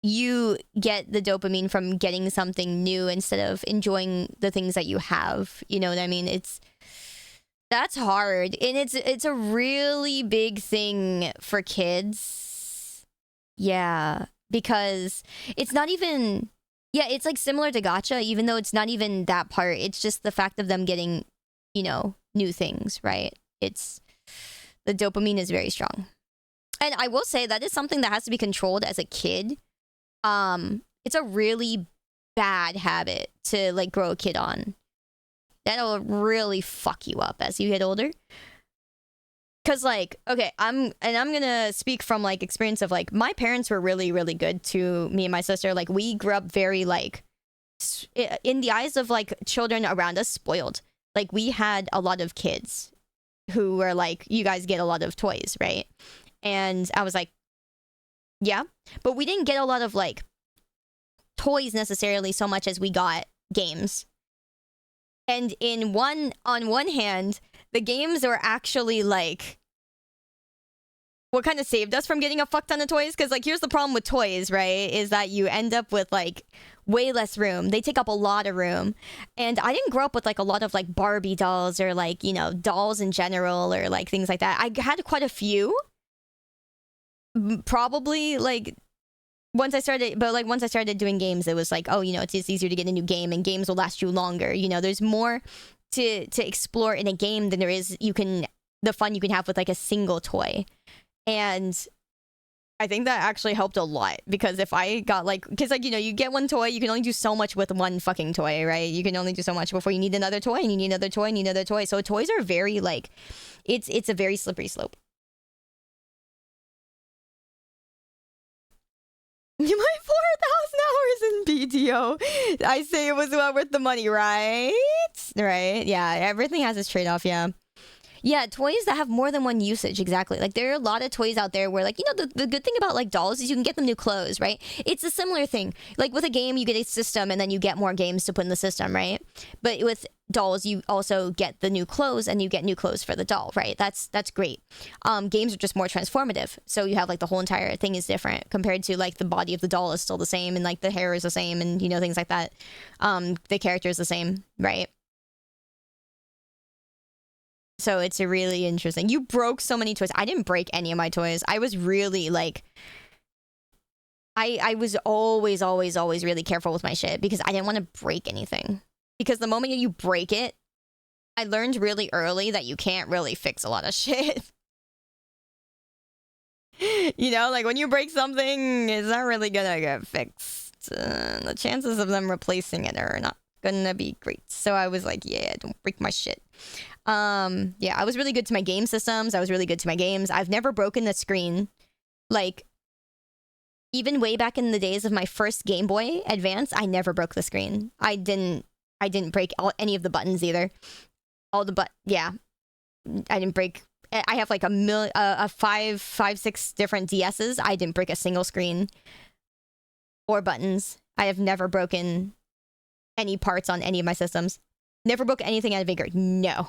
you get the dopamine from getting something new instead of enjoying the things that you have. You know what I mean? That's hard, and it's a really big thing for kids. Yeah, because it's not even. Yeah, it's like similar to gacha, even though it's not even that part. It's just the fact of them getting, new things, right? It's the dopamine is very strong. And I will say that is something that has to be controlled as a kid. It's a really bad habit to like grow a kid on. That'll really fuck you up as you get older. Cause like, okay, I'm gonna speak from like experience of like my parents were really, really good to me and my sister. Like we grew up very like, in the eyes of like children around us, spoiled. Like we had a lot of kids who were like, you guys get a lot of toys, right? And I was like, yeah, but we didn't get a lot of like toys necessarily so much as we got games. And on one hand, the games were actually like what kind of saved us from getting a fuck ton of toys. Because like here's the problem with toys, right? Is that you end up with like way less room. They take up a lot of room. And I didn't grow up with like a lot of like Barbie dolls or like, dolls in general or like things like that. I had quite a few. Probably like once I started doing games, it was like, oh, it's just easier to get a new game and games will last you longer. There's more to explore in a game than there is the fun you can have with like a single toy. And I think that actually helped a lot because if I got like, because like, you get one toy, you can only do so much with one fucking toy, right? You can only do so much before you need another toy and you need another toy and you need another toy. So toys are very like, it's a very slippery slope. My 4,000 hours in BTO. I say it was well worth the money, right? Right? Yeah, everything has its trade-off, yeah. Yeah, toys that have more than one usage, exactly. Like, there are a lot of toys out there where, like, the good thing about, like, dolls is you can get them new clothes, right? It's a similar thing. Like, with a game, you get a system, and then you get more games to put in the system, right? But with dolls, you also get the new clothes, and you get new clothes for the doll, right? That's great. Games are just more transformative. So you have, like, the whole entire thing is different compared to, like, the body of the doll is still the same, and, like, the hair is the same, and, things like that. The character is the same, right? So it's a really interesting. You broke so many toys. I didn't break any of my toys. I was really like, I was always really careful with my shit because I didn't want to break anything. Because the moment you break it, I learned really early that you can't really fix a lot of shit. Like when you break something, it's not really gonna get fixed. The chances of them replacing it are not gonna be great. So I was like, yeah, don't break my shit. Yeah, I was really good to my game systems. I was really good to my games. I've never broken the screen. Like, even way back in the days of my first Game Boy Advance, I never broke the screen. I didn't break any of the buttons either. Yeah. I didn't break. I have like five, six different DSs. I didn't break a single screen or buttons. I have never broken any parts on any of my systems. Never broke anything out of Vigor. No.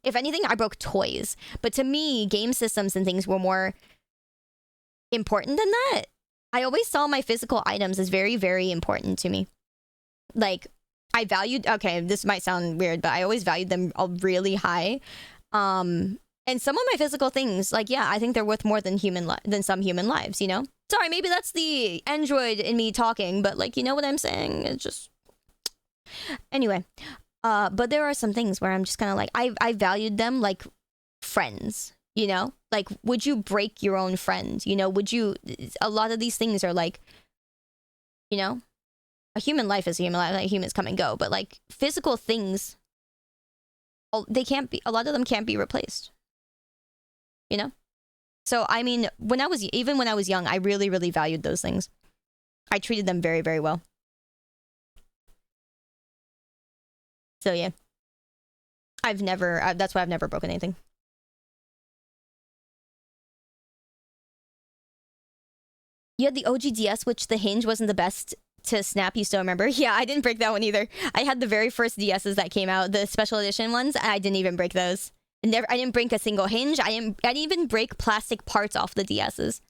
If anything, I broke toys. But to me, game systems and things were more important than that. I always saw my physical items as very, very important to me. Like, I valued... Okay, this might sound weird, but I always valued them really high. And some of my physical things, like, yeah, I think they're worth more than some human lives, Sorry, maybe that's the android in me talking, but, like, you know what I'm saying? It's just... Anyway, but there are some things where I'm just kind of like, I valued them like friends, Like, would you break your own friend? Would you... A lot of these things are like, a human life is a human life. Like, humans come and go. But, like, physical things, they can't be... A lot of them can't be replaced. So, I mean, even when I was young, I really, really valued those things. I treated them very, very well. So yeah, that's why I've never broken anything. You had the OG DS, which the hinge wasn't the best to snap. You still remember? Yeah, I didn't break that one either. I had the very first DSs that came out, the special edition ones. I didn't even break those. I didn't break a single hinge. I didn't even break plastic parts off the DS's.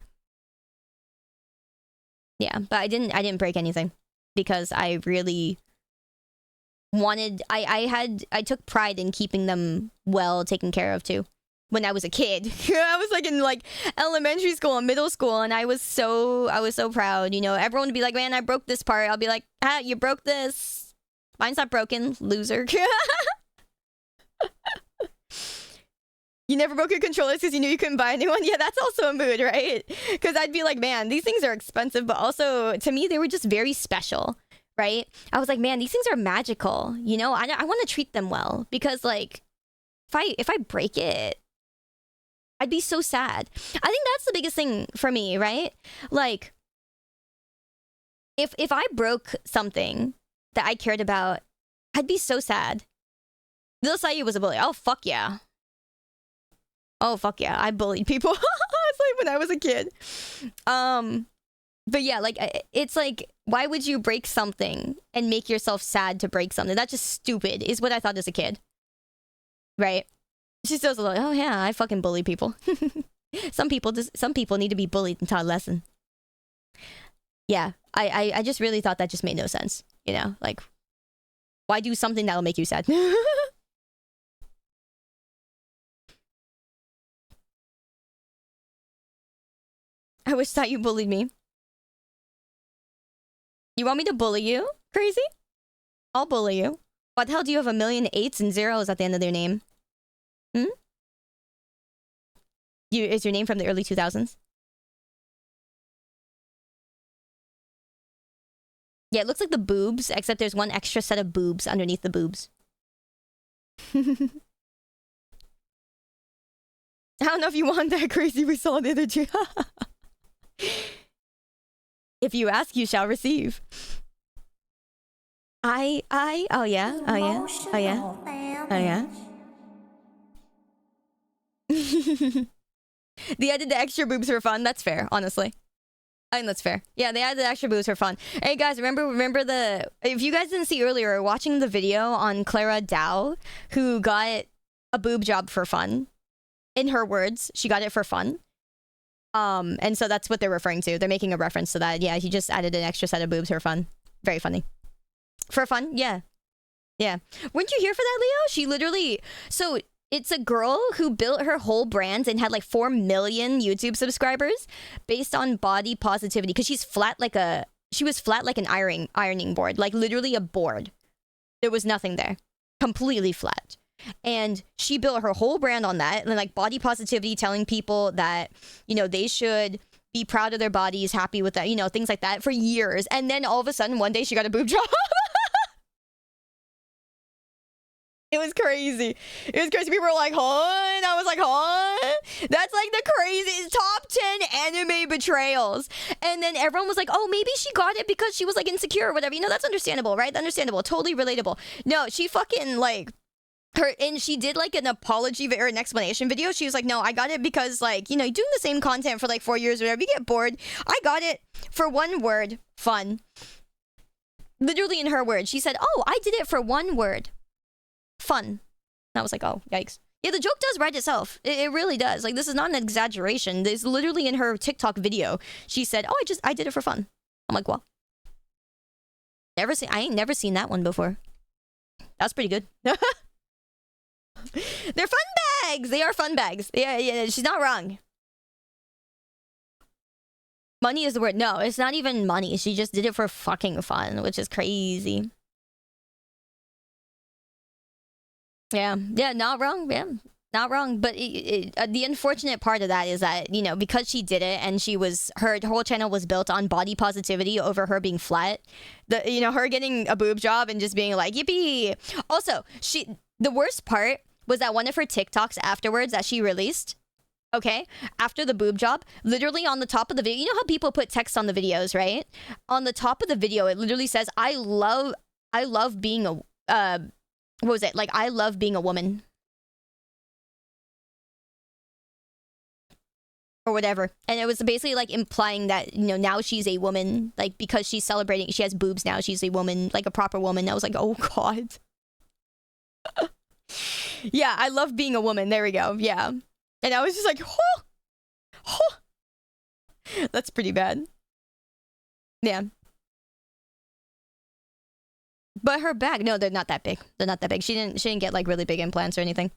Yeah, but I didn't break anything because I really wanted. I took pride in keeping them well taken care of too. When I was a kid, I was like in like elementary school and middle school, and I was so proud. You know, everyone would be like, "Man, I broke this part." I'll be like, "Ah, you broke this. Mine's not broken, loser." You never broke your controllers because you knew you couldn't buy a new one. Yeah, that's also a mood, right? Because I'd be like, man, these things are expensive, but also to me, they were just very special, right? I was like, man, these things are magical. You know, I want to treat them well because like, if I break it, I'd be so sad. I think that's the biggest thing for me, right? Like, if I broke something that I cared about, I'd be so sad. They'll say you was a bully. Oh, fuck yeah. Oh, fuck yeah. I bullied people. It's like when I was a kid. But yeah, like, it's like, why would you break something and make yourself sad to break something? That's just stupid, is what I thought as a kid. Right? She's still like, oh yeah, I fucking bully people. Some people need to be bullied and taught a lesson. Yeah, I just really thought that just made no sense. You know, like, why do something that'll make you sad? I wish thought you bullied me. You want me to bully you? Crazy? I'll bully you. What the hell do you have 1,000,000 8s and 0s at the end of their name? Is your name from the early 2000s? Yeah, it looks like the boobs, except there's one extra set of boobs underneath the boobs. I don't know if you want that crazy we saw the other day. If you ask, you shall receive. Oh yeah, oh yeah, oh yeah, oh yeah. They added the extra boobs for fun. That's fair, honestly. I think that's fair. Yeah, they added the extra boobs for fun. Hey guys, remember the... If you guys didn't see earlier, watching the video on Clara Dow, who got a boob job for fun. In her words, she got it for fun. And so that's what they're referring to. They're making a reference to that. Yeah, he just added an extra set of boobs for fun. Very funny. For fun? Yeah. Yeah. Weren't you here for that, Leo? She literally... So... It's a girl who built her whole brand and had like 4 million YouTube subscribers based on body positivity. Because she was flat like an ironing board. Like literally a board. There was nothing there. Completely flat. And she built her whole brand on that. And like body positivity, telling people that, you know, they should be proud of their bodies, happy with that, you know, things like that for years. And then all of a sudden, one day she got a boob job. It was crazy. It was crazy. People were like, huh? And I was like, huh? That's like the craziest top 10 anime betrayals. And then everyone was like, oh, maybe she got it because she was like insecure or whatever. You know, that's understandable, right? Understandable. Totally relatable. No, she fucking like... And she did like an apology or an explanation video. She was like, no, I got it because like, you know, doing the same content for like 4 years or whatever, you get bored. I got it for one word, fun. Literally in her words. She said, oh, I did it for one word. Fun. And I was like, oh, yikes. Yeah, the joke does write itself. It really does. Like, this is not an exaggeration. It's literally in her TikTok video. She said, oh, I did it for fun. I'm like, well. I ain't never seen that one before. That's pretty good. They're fun bags. They are fun bags. Yeah, she's not wrong. Money is the word. No, it's not even money. She just did it for fucking fun, which is crazy. Yeah, not wrong. Yeah, not wrong. But the unfortunate part of that is that, you know, because she did it and her whole channel was built on body positivity over her being flat. You know, her getting a boob job and just being like, yippee. Also, the worst part was that one of her TikToks afterwards that she released, okay, after the boob job, literally on the top of the video, you know how people put text on the videos, right? On the top of the video, it literally says, I love being a, what was it? Like, I love being a woman. Or whatever. And it was basically like implying that, you know, now she's a woman. Like, because she's celebrating, she has boobs now, she's a woman, like a proper woman. I was like, oh god. Yeah, I love being a woman. There we go. Yeah. And I was just like, oh, oh. That's pretty bad. Yeah. But her back, no, they're not that big. They're not that big. She didn't get like really big implants or anything.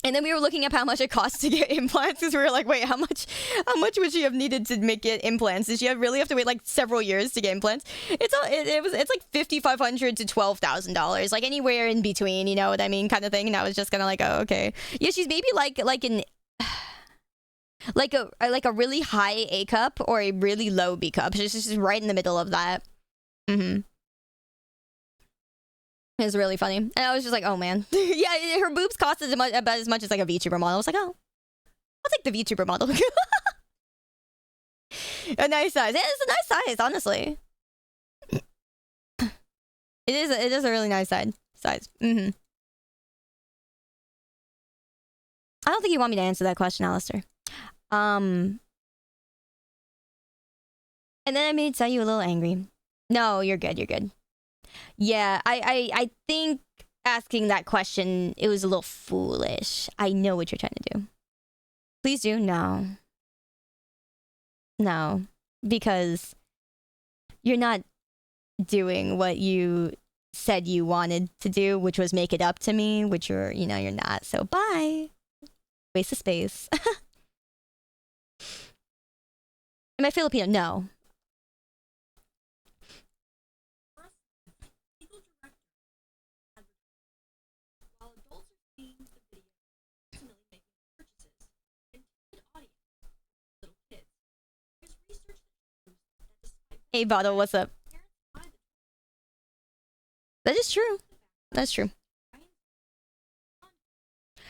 And then we were looking up how much it costs to get implants because we were like, wait, how much would she have needed to get implants? Did she really have to wait like several years to get implants? It's like $5,500 to $12,000, like anywhere in between, you know what I mean, kind of thing. And I was just kind of like, oh, okay, yeah, she's maybe like an like a really high A cup or a really low B cup. She's just right in the middle of that. Mm-hmm. It was really funny. And I was just like, oh man. Yeah, her boobs costed about as much as like a VTuber model. I was like, oh, I'll take the VTuber model. A nice size. Yeah, it's a nice size, honestly. It is a really nice size. Mm-hmm. I don't think you want me to answer that question, Alistair. And then I made Sayu a little angry. No, you're good, you're good. Yeah, I think asking that question, it was a little foolish. I know what you're trying to do. Please do? No. No. Because you're not doing what you said you wanted to do, which was make it up to me, which you're not. So bye. Waste of space. Am I Filipino? No. Hey, Bottle, what's up? That is true. That's true.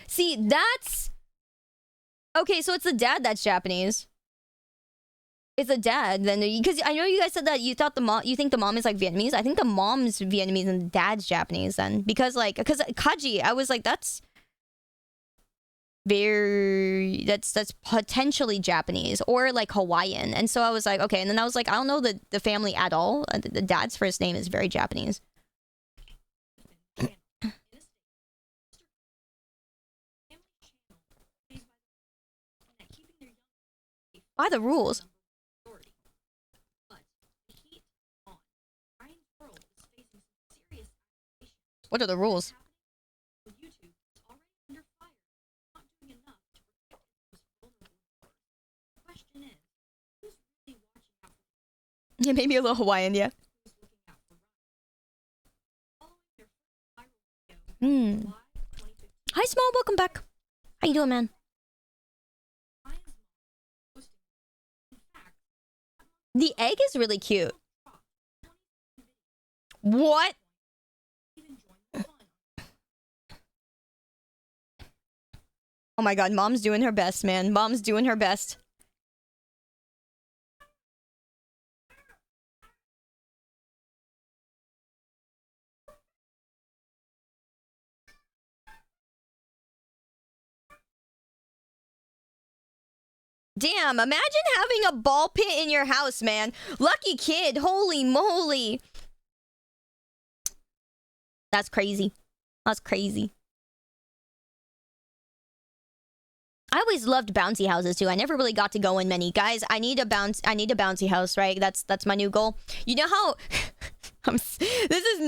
See, that's... Okay, so it's the dad that's Japanese. It's a dad, then, because I know you guys said that you thought you think the mom is like Vietnamese. I think the mom's Vietnamese and the dad's Japanese then, because Kaji, I was like, that's potentially Japanese or like Hawaiian, and so I was like, okay, and then I was like, I don't know the family at all. The dad's first name is very Japanese. By the rules. What are the rules? Yeah, maybe a little Hawaiian, yeah. Hi, Small, welcome back. How you doing, man? The egg is really cute. What? Oh my god, mom's doing her best, man. Mom's doing her best. Damn, imagine having a ball pit in your house, man. Lucky kid, holy moly. That's crazy. That's crazy. I always loved bouncy houses too. I never really got to go in many. Guys, I need a bouncy house, right? That's my new goal. You know how this is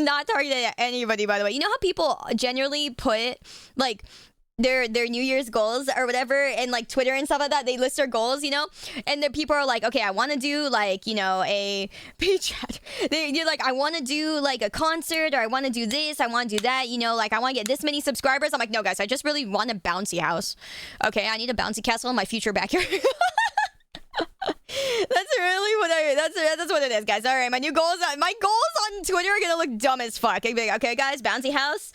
not targeted at anybody, by the way. You know how people generally put like their New Year's goals or whatever, and like Twitter and stuff like that, they list their goals, you know, and the people are like, okay, I want to do like, you know, a chat. You're like, I want to do like a concert, or I want to do this, I want to do that, you know, like I want to get this many subscribers. I'm like, no, guys, I just really want a bouncy house. Okay, I need a bouncy castle in my future backyard. That's really what that's what it is, guys. All right, my goals on Twitter are gonna look dumb as fuck. Okay, guys, bouncy house.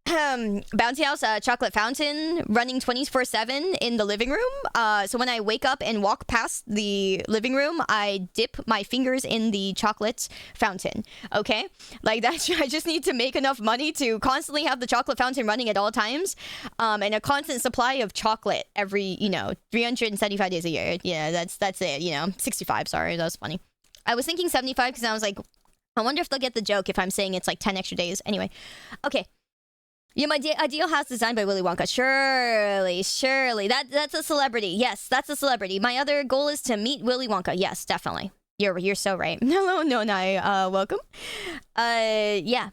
Bouncy house, chocolate fountain running 24/7 in the living room. So when I wake up and walk past the living room, I dip my fingers in the chocolate fountain. Okay, like that. I just need to make enough money to constantly have the chocolate fountain running at all times, and a constant supply of chocolate every 375 days a year. Yeah, that's it. 65. Sorry, that was funny. I was thinking 75 because I was like, I wonder if they'll get the joke if I'm saying it's like 10 extra days. Anyway. Okay. Yeah, my ideal house designed by Willy Wonka. Surely. That's a celebrity. Yes, that's a celebrity. My other goal is to meet Willy Wonka. Yes, definitely. You're so right. Hello, Nonai. Welcome. Yeah.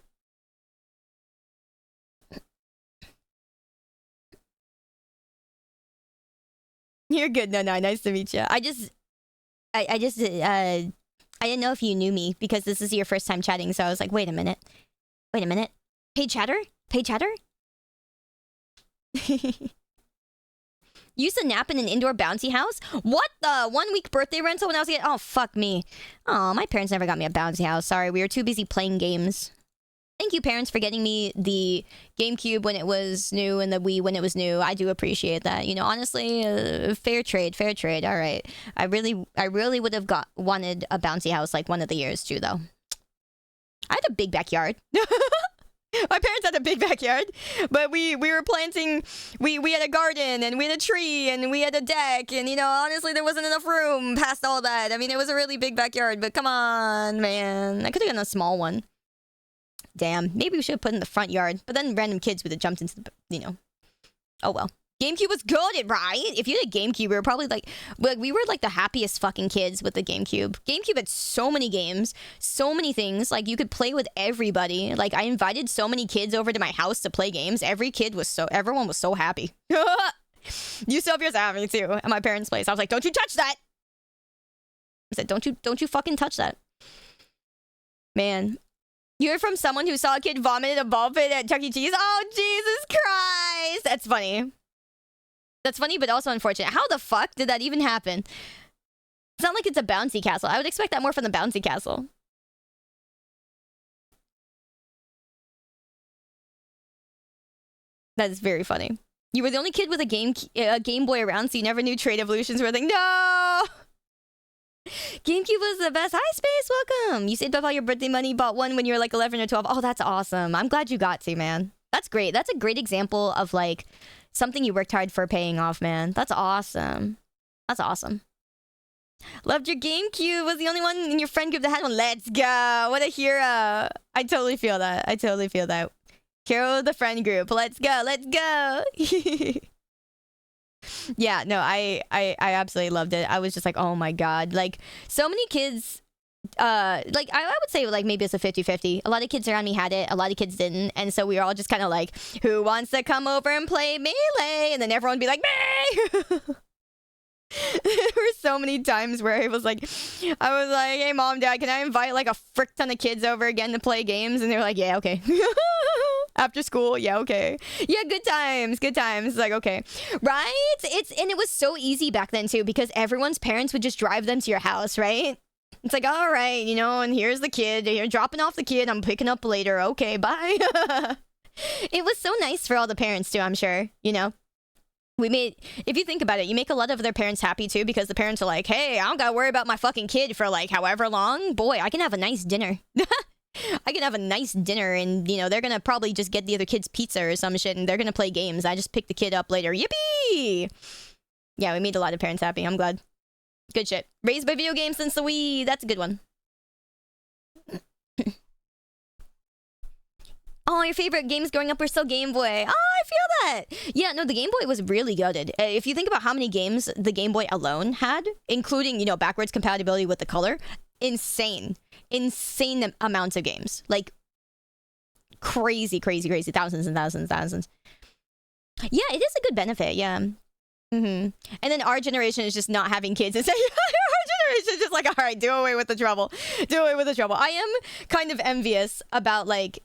You're good, Nonai. Nice to meet you. I didn't know if you knew me because this is your first time chatting, so I was like, wait a minute. Paid chatter? Used to nap in an indoor bouncy house? What the? 1 week birthday rental when I was a kid? Oh, fuck me. Oh, my parents never got me a bouncy house. Sorry, we were too busy playing games. Thank you, parents, for getting me the GameCube when it was new and the Wii when it was new. I do appreciate that. You know, honestly, fair trade. All right. I really would have wanted a bouncy house like one of the years too, though. I had a big backyard. My parents had a big backyard, but we were planting. We had a garden and we had a tree and we had a deck, and you know, honestly, there wasn't enough room past all that. I mean, it was a really big backyard, but come on, man, I could have gotten a small one. Damn, maybe we should have put in the front yard, but then random kids would have jumped into the, you know. Oh well. GameCube was good, right? If you had a GameCube, we were probably like we were like the happiest fucking kids with the GameCube. GameCube had so many games, so many things. Like you could play with everybody. Like I invited so many kids over to my house to play games. Everyone was so happy. You still yours happy too at my parents' place. I was like, don't you touch that. I said, don't you fucking touch that. Man. You're from someone who saw a kid vomited a ball pit at Chuck E. Cheese? Oh, Jesus Christ. That's funny. That's funny, but also unfortunate. How the fuck did that even happen? It's not like it's a bouncy castle. I would expect that more from the bouncy castle. That is very funny. You were the only kid with a Game Boy around, so you never knew trade evolutions were like, no! GameCube was the best. Hi, Space. Welcome. You saved up all your birthday money, bought one when you were like 11 or 12. Oh, that's awesome. I'm glad you got to, man. That's great. That's a great example of like something you worked hard for paying off, man. That's awesome. That's awesome. Loved your GameCube. Was the only one in your friend group that had one. Let's go. What a hero. I totally feel that. Hero the friend group. Let's go. Yeah, no, I absolutely loved it. I was just like, oh my god. Like, so many kids, like, I would say, like, maybe it's a 50-50. A lot of kids around me had it, a lot of kids didn't, and so we were all just kind of like, who wants to come over and play Melee? And then everyone would be like, me! There were so many times where I was like, hey, Mom, Dad, can I invite, like, a frick ton of kids over again to play games? And they were like, yeah, okay. After school, yeah, okay. Yeah, good times. Like, okay. Right? And it was so easy back then, too, because everyone's parents would just drive them to your house, right? It's like, all right, you know, and here's the kid. You're dropping off the kid. I'm picking up later. Okay, bye. It was so nice for all the parents, too, I'm sure, you know? If you think about it, you make a lot of their parents happy, too, because the parents are like, hey, I don't gotta worry about my fucking kid for, like, however long. Boy, I can have a nice dinner. I can have a nice dinner, and, you know, they're gonna probably just get the other kid's pizza or some shit, and they're gonna play games. I just pick the kid up later. Yippee! Yeah, we made a lot of parents happy. I'm glad. Good shit. Raised by video games since the Wii. That's a good one. Oh, your favorite games growing up were still Game Boy. Oh, I feel that. Yeah, no, the Game Boy was really good. If you think about how many games the Game Boy alone had, including, you know, backwards compatibility with the color, insane amounts of games. Like, crazy. Thousands and thousands. Yeah, it is a good benefit, yeah. And then our generation is just not having kids. And so our generation is just like, all right, do away with the trouble. I am kind of envious about, like,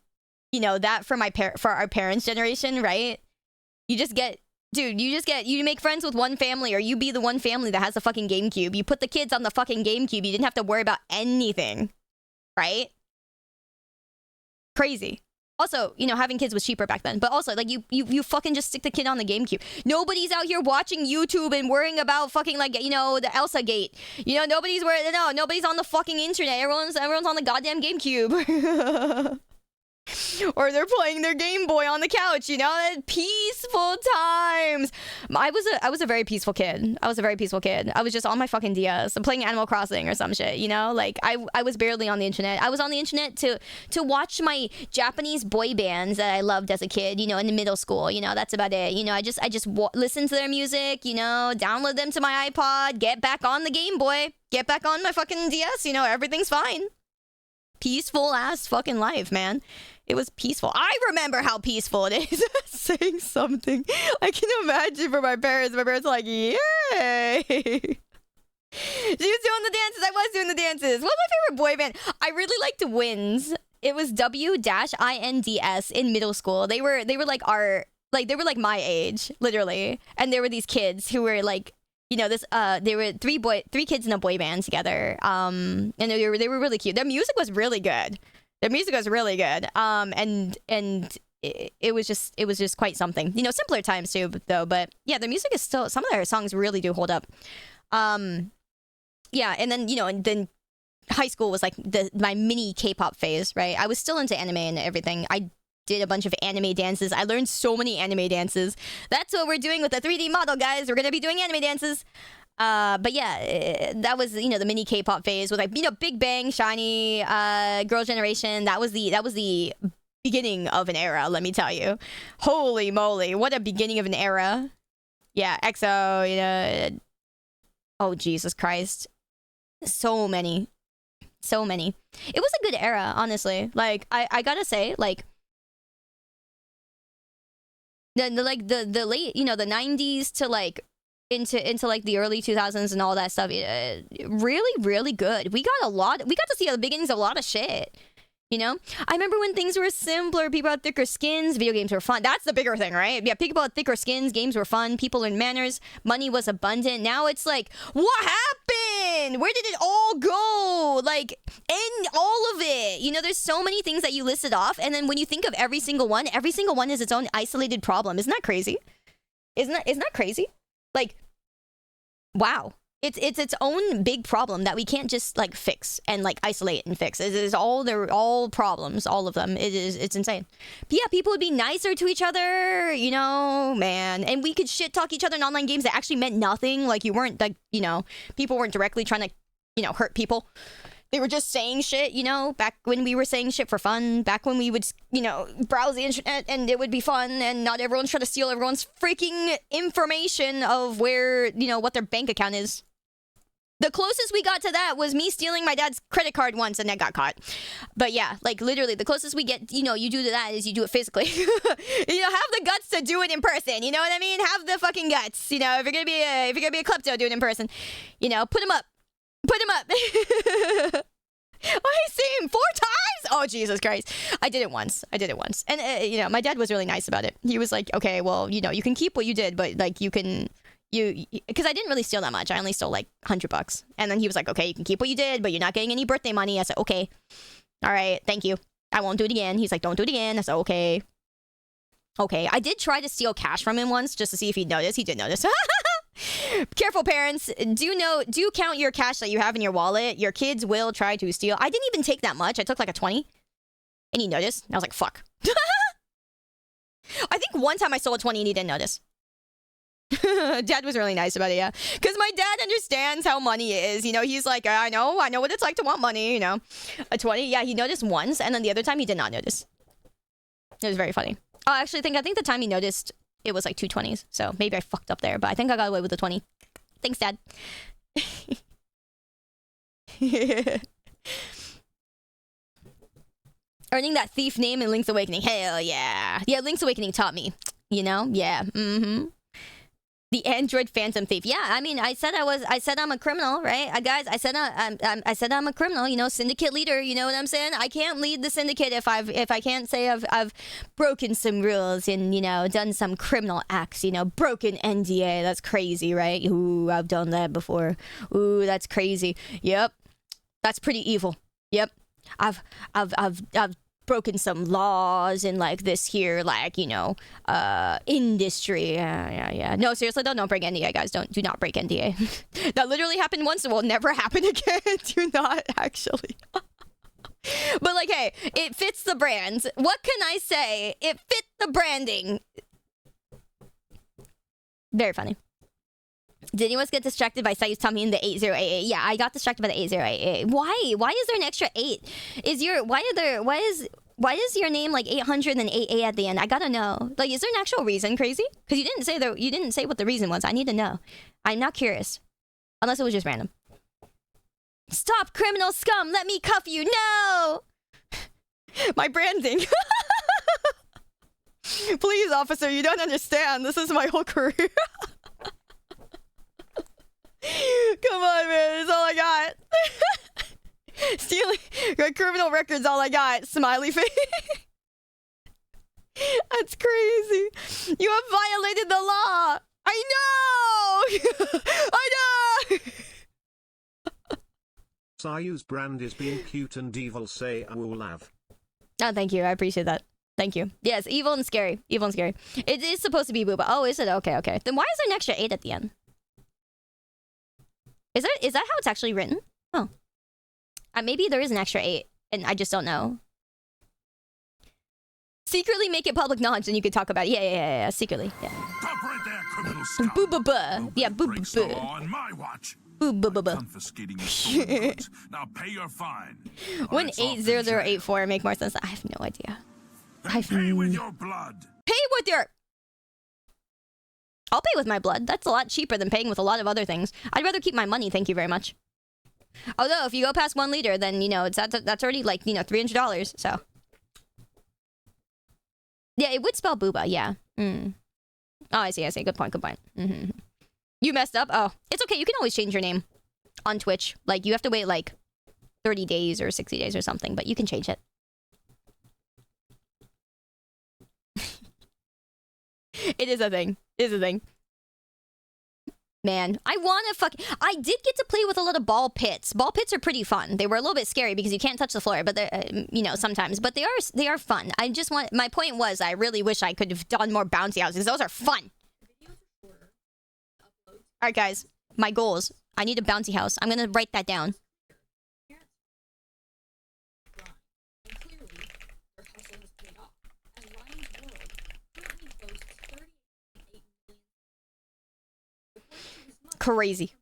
you know, that for our parents' generation, right? You make friends with one family, or you be the one family that has a fucking GameCube. You put the kids on the fucking GameCube. You didn't have to worry about anything, right? Crazy. Also, you know, having kids was cheaper back then. But also, like, you fucking just stick the kid on the GameCube. Nobody's out here watching YouTube and worrying about fucking, like, you know, the Elsa Gate. You know, nobody's on the fucking internet. Everyone's on the goddamn GameCube. Or they're playing their Game Boy on the couch, you know? Peaceful times. I was a very peaceful kid. I was just on my fucking DS. I'm playing Animal Crossing or some shit, you know? Like, I was barely on the internet. I was on the internet to watch my Japanese boy bands that I loved as a kid, you know, in the middle school. You know, that's about it. You know, I just listen to their music, you know, download them to my iPod, get back on the Game Boy, get back on my fucking DS, you know, everything's fine. Peaceful ass fucking life, man. It was peaceful. I remember how peaceful it is. Saying something. I can imagine for my parents. My parents are like, yay. She was doing the dances. I was doing the dances. What's my favorite boy band? I really liked Winds. It was W-INDS in middle school. They were like they were like my age, literally. And there were these kids who were like, you know, they were three kids in a boy band together. And they were really cute. Their music was really good. And it was just quite something. You know, simpler times too, though. But yeah, their music is still, some of their songs really do hold up. Yeah, and then, you know, and then high school was like my mini K-pop phase, right? I was still into anime and everything. I did a bunch of anime dances. I learned so many anime dances. That's what we're doing with the 3D model, guys. We're gonna be doing anime dances. But yeah, that was, you know, the mini K-pop phase with, like, you know, Big Bang, Shiny, Girl Generation. That was the beginning of an era, let me tell you. Holy moly, what a beginning of an era. Yeah, EXO, you know. Oh, Jesus Christ. So many. It was a good era, honestly. Like, I gotta say, like, the late, you know, the 90s to, like, into like the early 2000s and all that stuff, really good. We got to see the beginnings of a lot of shit, you know. I remember when things were simpler, people had thicker skins, video games were fun. That's the bigger thing, right? Yeah, people had thicker skins, games were fun, people learned manners, money was abundant. Now it's like, what happened? Where did it all go? Like, and all of it, you know, there's so many things that you listed off, and then when you think of every single one is its own isolated problem. Isn't that crazy? Isn't that crazy? Like, wow. It's its own big problem that we can't just, like, fix and, like, isolate and fix. They're all problems, all of them. It's insane. But yeah, people would be nicer to each other, you know, man. And we could shit talk each other in online games that actually meant nothing. Like, you weren't, like, you know, people weren't directly trying to, you know, hurt people. They were just saying shit, you know, back when we were saying shit for fun, back when we would, you know, browse the internet and it would be fun, and not everyone's trying to steal everyone's freaking information of where, you know, what their bank account is. The closest we got to that was me stealing my dad's credit card once, and that got caught. But yeah, like, literally, the closest we get, you know, you do to that is you do it physically. You know, have the guts to do it in person, you know what I mean? Have the fucking guts, you know, if you're gonna be a klepto, do it in person. You know, put him up. I see him 4 times. Oh, Jesus Christ. I did it once. And, you know, my dad was really nice about it. He was like, okay, well, you know, you can keep what you did, but, like, because I didn't really steal that much. I only stole, like, $100. And then he was like, okay, you can keep what you did, but you're not getting any birthday money. I said, okay. All right, thank you. I won't do it again. He's like, don't do it again. I said, okay. I did try to steal cash from him once just to see if he'd notice. He did notice. Careful, parents. Do count your cash that you have in your wallet. Your kids will try to steal. I didn't even take that much. I took like a 20. And he noticed. And I was like, fuck. I think one time I stole a 20 and he didn't notice. Dad was really nice about it, yeah. Because my dad understands how money is. You know, he's like, I know what it's like to want money, you know. A 20, yeah, he noticed once. And then the other time he did not notice. It was very funny. I think the time he noticed, it was like 2 20s, so maybe I fucked up there, but I think I got away with the 20. Thanks, Dad. Earning that thief name in Link's Awakening. Hell yeah. Yeah, Link's Awakening taught me. You know? Yeah. Mm-hmm. The Android Phantom Thief. Yeah, I mean, I said I'm a criminal, right? Guys, I said I'm a criminal, you know, syndicate leader, you know what I'm saying? I can't lead the syndicate if I can't say I've broken some rules and, you know, done some criminal acts, you know, broken NDA. That's crazy, right? Ooh, I've done that before. Ooh, that's crazy. Yep. That's pretty evil. Yep. I've broken some laws in, like, this here, like, you know, industry. Yeah. No, seriously, don't break NDA, guys. Do not break NDA. That literally happened once and will never happen again. Do not, actually. But like, hey, it fits the brand. What can I say? It fit the branding. Very funny. Did anyone get distracted by Sayu's tummy in the 8088? Yeah, I got distracted by the 8088. Why? Why is there an extra 8? Why is your name like 800 and then 88 at the end? I gotta know. Like, is there an actual reason, Crazy? Because you didn't say what the reason was. I need to know. I'm not curious. Unless it was just random. Stop, criminal scum! Let me cuff you! No! My branding. Please, officer, you don't understand. This is my whole career. Come on, man. That's all I got. Stealing criminal records, all I got. Smiley face. That's crazy. You have violated the law. I know. I know. Sayu's brand is being cute and evil. Say Awulav. Oh, thank you. I appreciate that. Thank you. Yes, evil and scary. Evil and scary. It is supposed to be booba. Oh, is it? Okay, okay. Then why is there an extra 8 at the end? Is that how it's actually written? Oh. Maybe there is an extra 8, and I just don't know. Secretly make it public knowledge, and you could talk about it. Yeah. Secretly. Yeah. Stop right there, criminal scum. Boo-ba-ba. Yeah, boo-ba-ba. On my watch. Boo-ba-ba-ba. Confiscating your stolen goods. Now pay your fine. When 80084 make more sense? I have no idea. Pay with your blood. Pay with your... I'll pay with my blood. That's a lot cheaper than paying with a lot of other things. I'd rather keep my money, thank you very much. Although, if you go past 1 liter, then, you know, that's already, like, you know, $300, so... Yeah, it would spell booba, yeah. Oh, I see. Good point. Mm-hmm. You messed up? Oh, it's okay. You can always change your name on Twitch. Like, you have to wait, like, 30 days or 60 days or something, but you can change it. It is a thing. Man, I did get to play with a lot of ball pits. Ball pits are pretty fun. They were a little bit scary because you can't touch the floor, but they're, you know, sometimes. But they are fun. My point was, I really wish I could have done more bouncy houses. Those are fun. All right, guys. My goals. I need a bouncy house. I'm gonna write that down. Crazy.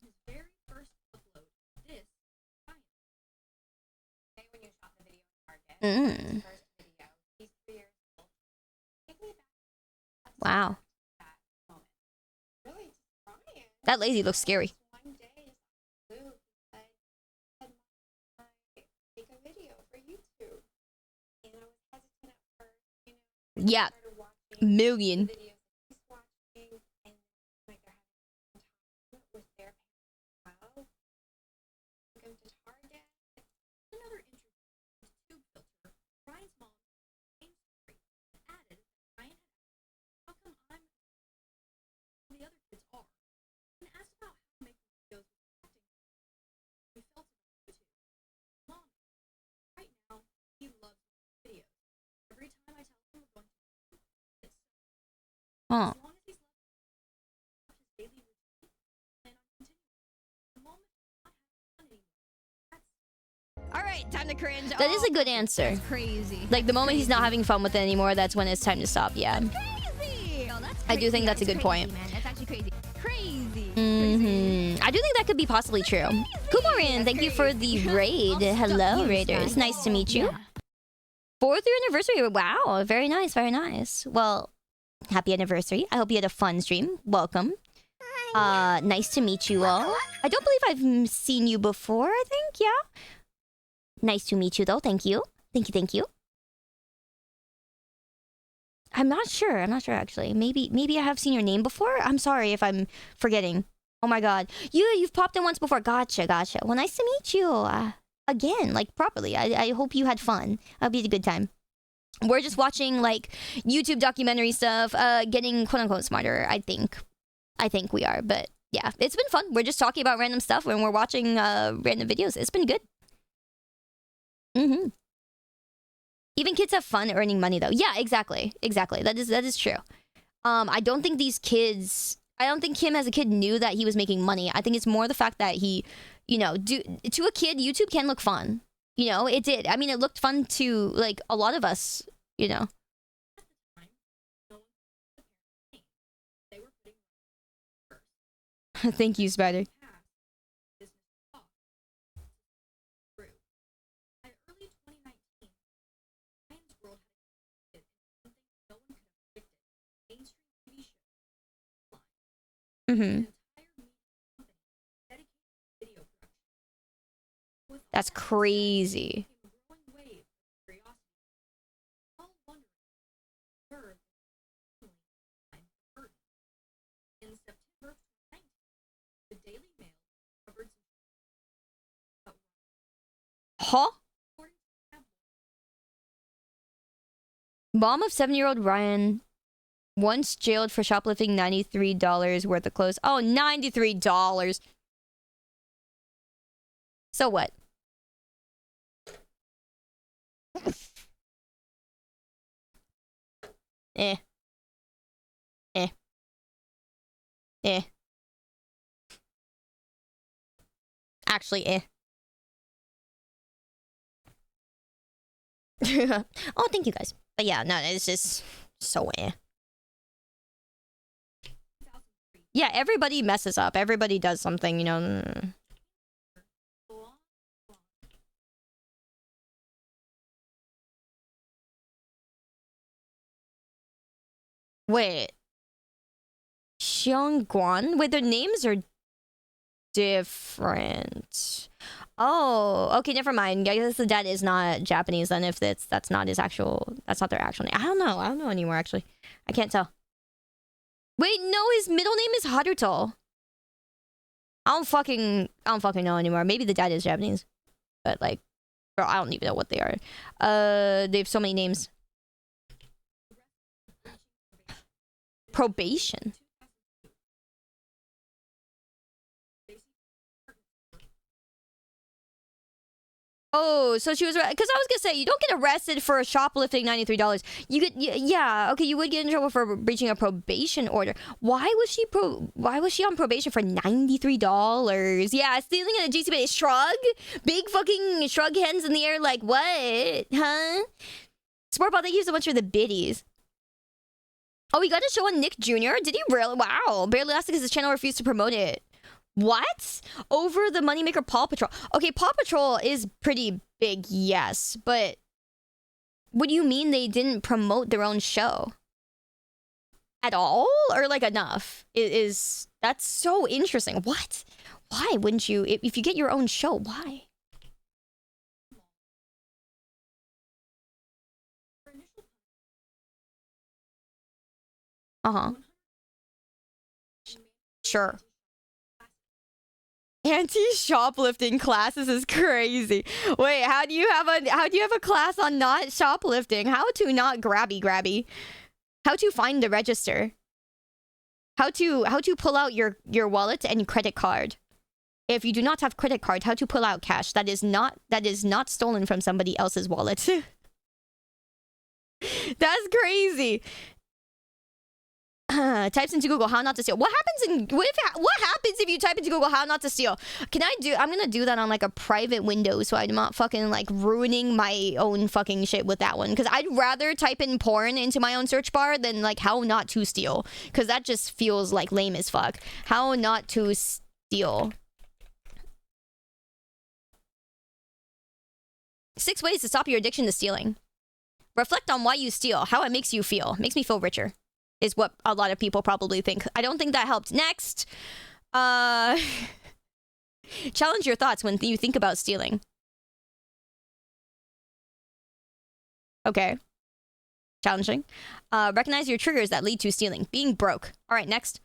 Wow. That lazy looks scary. Yeah. Million. Huh. All right, time to cringe. That is a good answer. That's crazy. Like, the moment he's not having fun with it anymore, that's when it's time to stop. Yeah. That's crazy. Oh, that's crazy. I do think that's a good point. Man. That's actually crazy. Crazy. I do think that could be possibly true. Kumarin, thank you for the raid. Hello, raiders. Nice to meet you. 4th year anniversary. Wow, very nice, very nice. Well, happy anniversary. I hope you had a fun stream. Welcome. Nice to meet you all. I don't believe I've seen you before, I think. Yeah. Nice to meet you, though. Thank you. Thank you. I'm not sure, actually. Maybe I have seen your name before? I'm sorry if I'm forgetting. Oh my god. You've popped in once before. Gotcha. Well, nice to meet you. Again, like, properly. I hope you had fun. It'll be a good time. We're just watching, like, YouTube documentary stuff, getting quote-unquote smarter, I think. I think we are, but yeah. It's been fun. We're just talking about random stuff when we're watching random videos. It's been good. Even kids have fun earning money, though. Yeah, exactly. That is true. I don't think Kim as a kid knew that he was making money. I think it's more the fact that he, you know, to a kid, YouTube can look fun. You know, it did. I mean, it looked fun to, like, a lot of us, you know. Thank you, Spider. Mm-hmm. That's crazy. Huh? Mom of 7-year-old Ryan once jailed for shoplifting $93 worth of clothes. Oh, $93. So what? Eh. Eh. Eh. Actually, eh. Oh, thank you guys. But yeah, no, it's just so eh. Yeah, everybody messes up. Everybody does something, you know. Wait. Xiongguan? Wait, their names are different. Oh, okay, never mind. I guess the dad is not Japanese then if that's not his actual, that's not their actual name. I don't know anymore actually. I can't tell. Wait, no, his middle name is Haruto. I don't fucking know anymore. Maybe the dad is Japanese. But like, bro, I don't even know what they are. They have so many names. Probation. Oh, so she was right. Because I was going to say, you don't get arrested for shoplifting $93. You could, yeah, okay, you would get in trouble for breaching a probation order. Why was she on probation for $93? Yeah, stealing at a GC shrug? Big fucking shrug hands in the air like, what? Huh? Sportball, thank you so much for the biddies. Oh, we got a show on Nick Jr.? Did he really? Wow. Barely asked because his channel refused to promote it. What? Over the moneymaker Paw Patrol. Okay, Paw Patrol is pretty big, yes. But what do you mean they didn't promote their own show? At all? Or like enough? That's so interesting. What? Why wouldn't you? If you get your own show, why? Uh-huh. Sure. Anti-shoplifting classes is crazy. Wait, how do you have a class on not shoplifting? How to not grabby? How to find the register? How to pull out your wallet and credit card? If you do not have credit card, how to pull out cash that is not stolen from somebody else's wallet. That's crazy. Types into Google how not to steal. What happens if you type into Google how not to steal? I'm gonna do that on like a private window so I'm not fucking like ruining my own fucking shit with that one, because I'd rather type in porn into my own search bar than like how not to steal, because that just feels like lame as fuck. How not to steal. 6 ways to stop your addiction to stealing. Reflect on why you steal, how it makes you feel. Makes me feel richer. Is what a lot of people probably think. I don't think that helped. Next. Challenge your thoughts when you think about stealing. Okay. Challenging. Recognize your triggers that lead to stealing. Being broke. Alright, next.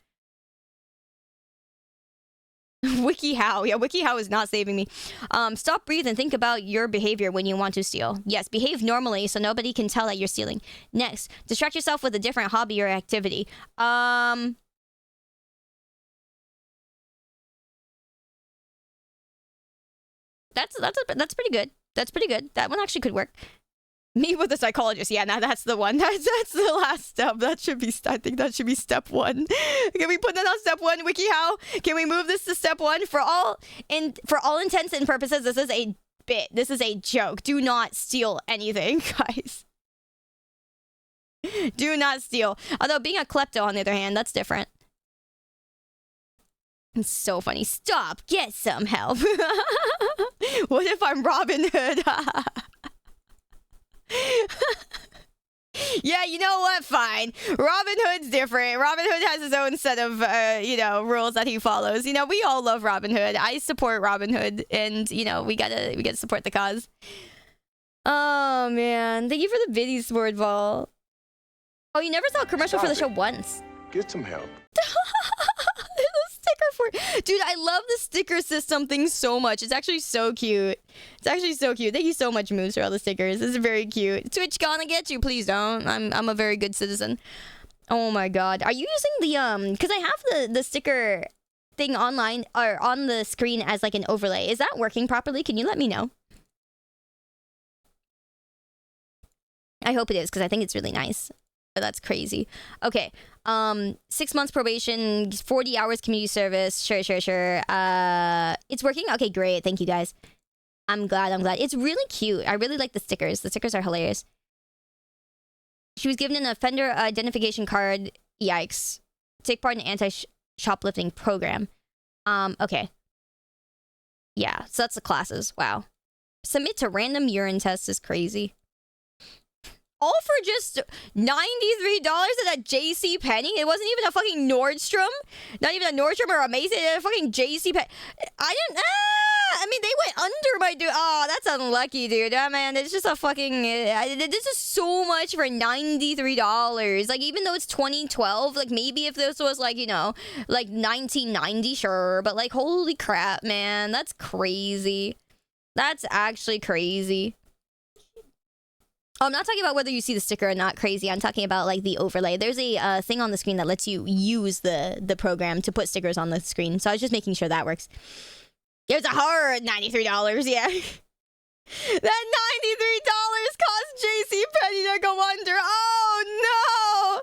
WikiHow. Yeah, WikiHow is not saving me. Stop, breathe, and think about your behavior when you want to steal. Yes, behave normally so nobody can tell that you're stealing. Next, distract yourself with a different hobby or activity. That's pretty good. That's pretty good. That one actually could work. Meet with a psychologist. Yeah, now that's the one. That's the last step. That should be. I think that should be step 1. Can we put that on step 1, WikiHow? Can we move this to step 1? For all intents and purposes, this is a bit. This is a joke. Do not steal anything, guys. Do not steal. Although being a klepto, on the other hand, that's different. It's so funny. Stop. Get some help. What if I'm Robin Hood? Yeah, you know what? Fine. Robin Hood's different. Robin Hood has his own set of, rules that he follows. You know, we all love Robin Hood. I support Robin Hood, and you know, we gotta support the cause. Oh man, thank you for the biddies, word ball. Oh, you never saw a commercial for the show once. Get some help. Dude, I love the sticker system thing so much. It's actually so cute. It's actually so cute. Thank you so much, Moose, for all the stickers. This is very cute. Twitch gonna get you. Please don't. I'm a very good citizen. Oh my god. Are you using the because I have the sticker thing online or on the screen as like an overlay. Is that working properly? Can you let me know? I hope it is, because I think it's really nice. But that's crazy. Okay. 6 months probation, 40 hours community service. Sure. It's working? Okay, great. Thank you, guys. I'm glad. It's really cute. I really like the stickers. The stickers are hilarious. She was given an offender identification card. Yikes. Take part in an anti-shoplifting program. Okay. Yeah, so that's the classes. Wow. Submit to random urine tests is crazy. All for just $93 at a JC Penney. It wasn't even a fucking Nordstrom. Not even a Nordstrom or a Macy's. A fucking JC Penney. I mean, they went under my dude. Oh, that's unlucky, dude. Man, it's just a fucking. This is so much for $93. Like, even though it's 2012, like maybe if this was like, you know, like 1990, sure. But like, holy crap, man, that's crazy. That's actually crazy. Oh, I'm not talking about whether you see the sticker or not, crazy. I'm talking about like the overlay. There's a thing on the screen that lets you use the program to put stickers on the screen. So I was just making sure that works. It was a hard $93, yeah. That $93 cost JCPenney to go under. Oh no!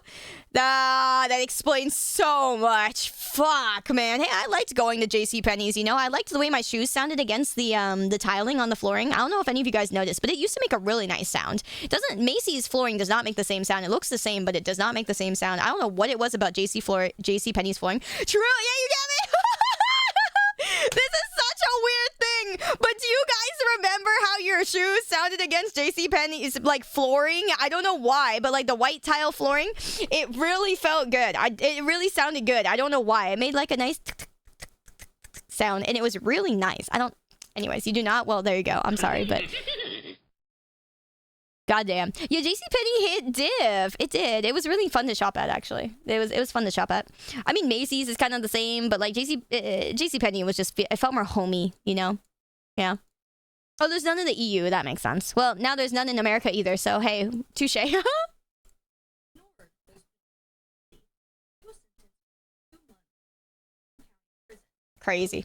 That explains so much. Fuck, man. Hey, I liked going to JCPenney's, you know? I liked the way my shoes sounded against the tiling on the flooring. I don't know if any of you guys noticed, but it used to make a really nice sound. Macy's flooring does not make the same sound. It looks the same, but it does not make the same sound. I don't know what it was about JCPenney's flooring. True, yeah, you get me? This is such a weird thing, but do you guys remember how your shoes sounded against JCPenney's like flooring? I don't know why, but like the white tile flooring, it really felt good. It really sounded good. I don't know why. It made like a nice sound, and it was really nice. Anyways, you do not? Well, there you go. I'm sorry, but goddamn. Yeah, JCPenney hit div. It did. It was really fun to shop at, actually. It was fun to shop at. I mean, Macy's is kind of the same, but like JCPenney was just, it felt more homey, you know? Yeah. Oh, there's none in the EU. That makes sense. Well, now there's none in America either, so hey, touche. Crazy.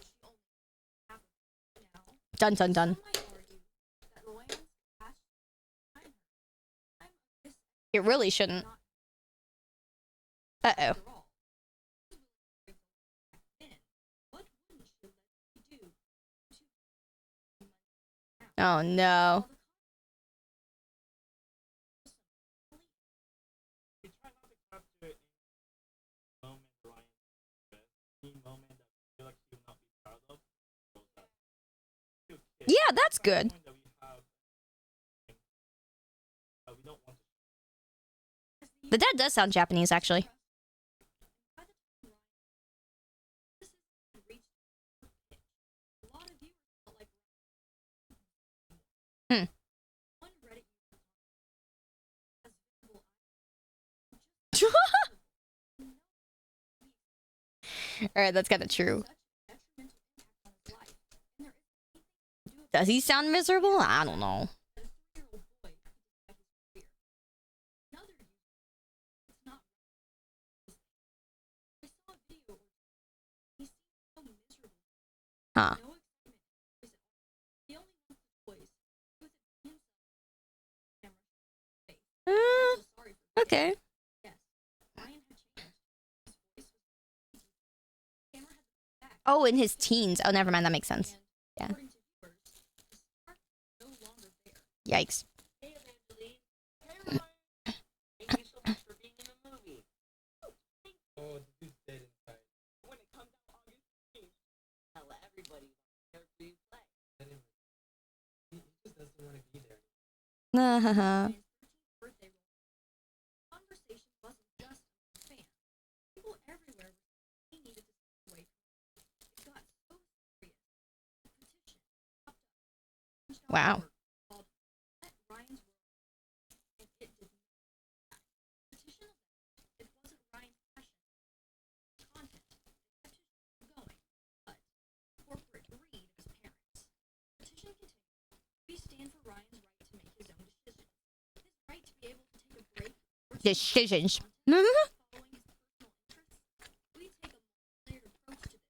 Dun dun dun. It really shouldn't. Uh-oh. Oh no. Yeah, that's good. The dad does sound Japanese, actually. Hmm. Alright, that's kind of true. Does he sound miserable? I don't know. Huh. Okay. Oh, in his teens. Oh, never mind. That makes sense. Yeah. Yikes. Hey, Evangeline. Hey, Ryan. Thank you so much for being in the movie. Oh, the dude's dead inside. When it comes out August 15th, tell everybody what character you play. He just doesn't want to be there. Birthday conversation wasn't just a fan. People everywhere were saying he needed to stay away from it. It got so serious. The petition popped up. Wow. Called Let Ryan's World, and it did not. Petition it wasn't Ryan's passion. Content. The petition going, but corporate greed of his parents. Petition continued. We stand for Ryan's right to make his own decisions. His right to be able to take a break. Decisions. Following his personal interests. We take a multi-layered approach to this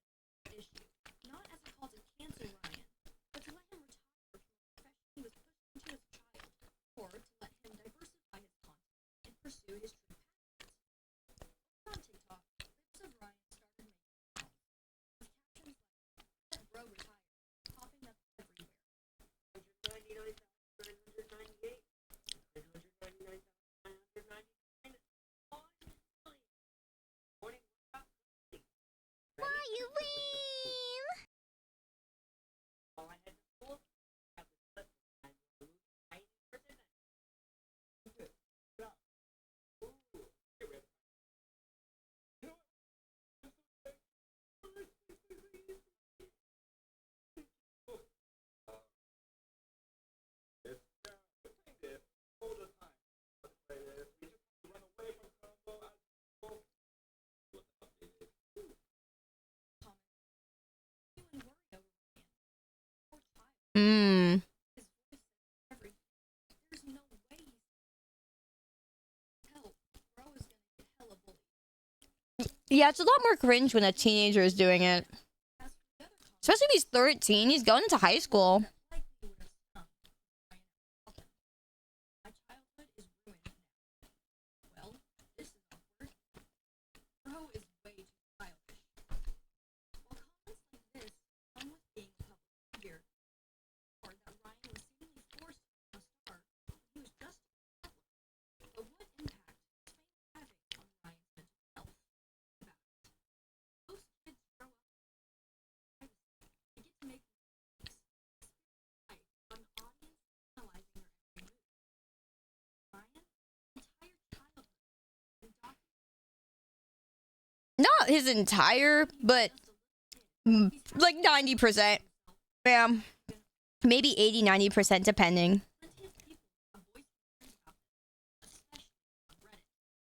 issue, not as a call to cancel Ryan, but to let him retire from the profession he was pushed into as a child, or to let him diversify his content and pursue his true passions. On TikTok, clips of Ryan started making sounds, with captions like, "Let bro retire," popping up everywhere. 199,998. 999,999. Morning workout complete. Why you leave? All I had to pull at the clip and remove 90%. Mm. His voice says everything. There's no way he's help. Bro is gonna get hella bullied. Yeah, it's a lot more cringe when a teenager is doing it. As for the other comments, Especially if he's 13. He's going into high school. likely would have stung Ryan out. My childhood is ruined now. Well, this is awkward. Bro is way too childish. While comments like this come with being a public figure, or that Ryan was seemingly forced to become a star when he was just a toddler. But what impact is fame having on Ryan's mental health? Most kids grow up in privacy. They get to make mistakes, experience life on an audience analyzing their every move. Ryan's entire childhood and Not his entire, but like 90%. Yeah. Maybe 80-90% depending. plenty of people have voiced concerns about this, especially on Reddit.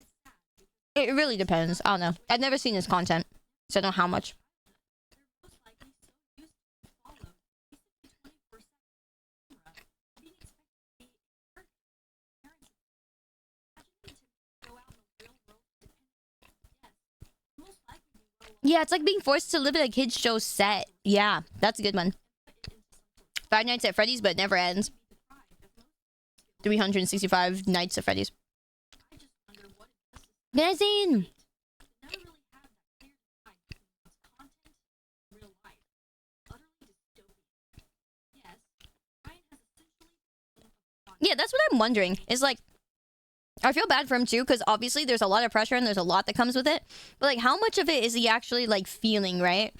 It's sad because It really depends. I don't know. I've never seen his content, so I don't know how much. they're most likely so used to being followed, basically 24/7 camera, being expected to be a character. Parents imagine them to go out in the real world independently. Yes, most likely be well off Yeah, it's like being forced to live at a kid's show set. Yeah, that's a good one. put it into some sort of Five Nights at Freddy's, but it never ends. be deprived of most skills. 365 Nights at Freddy's. I just wonder what it does to Magazine! never really have that clear divide between what's content and real life. Utterly dystopian. Yes, Ryan has essentially become a body. Yeah, that's what I'm wondering. Is like, I feel bad for him too, because obviously there's a lot of pressure and there's a lot that comes with it. But like, how much of it is he actually like feeling, right?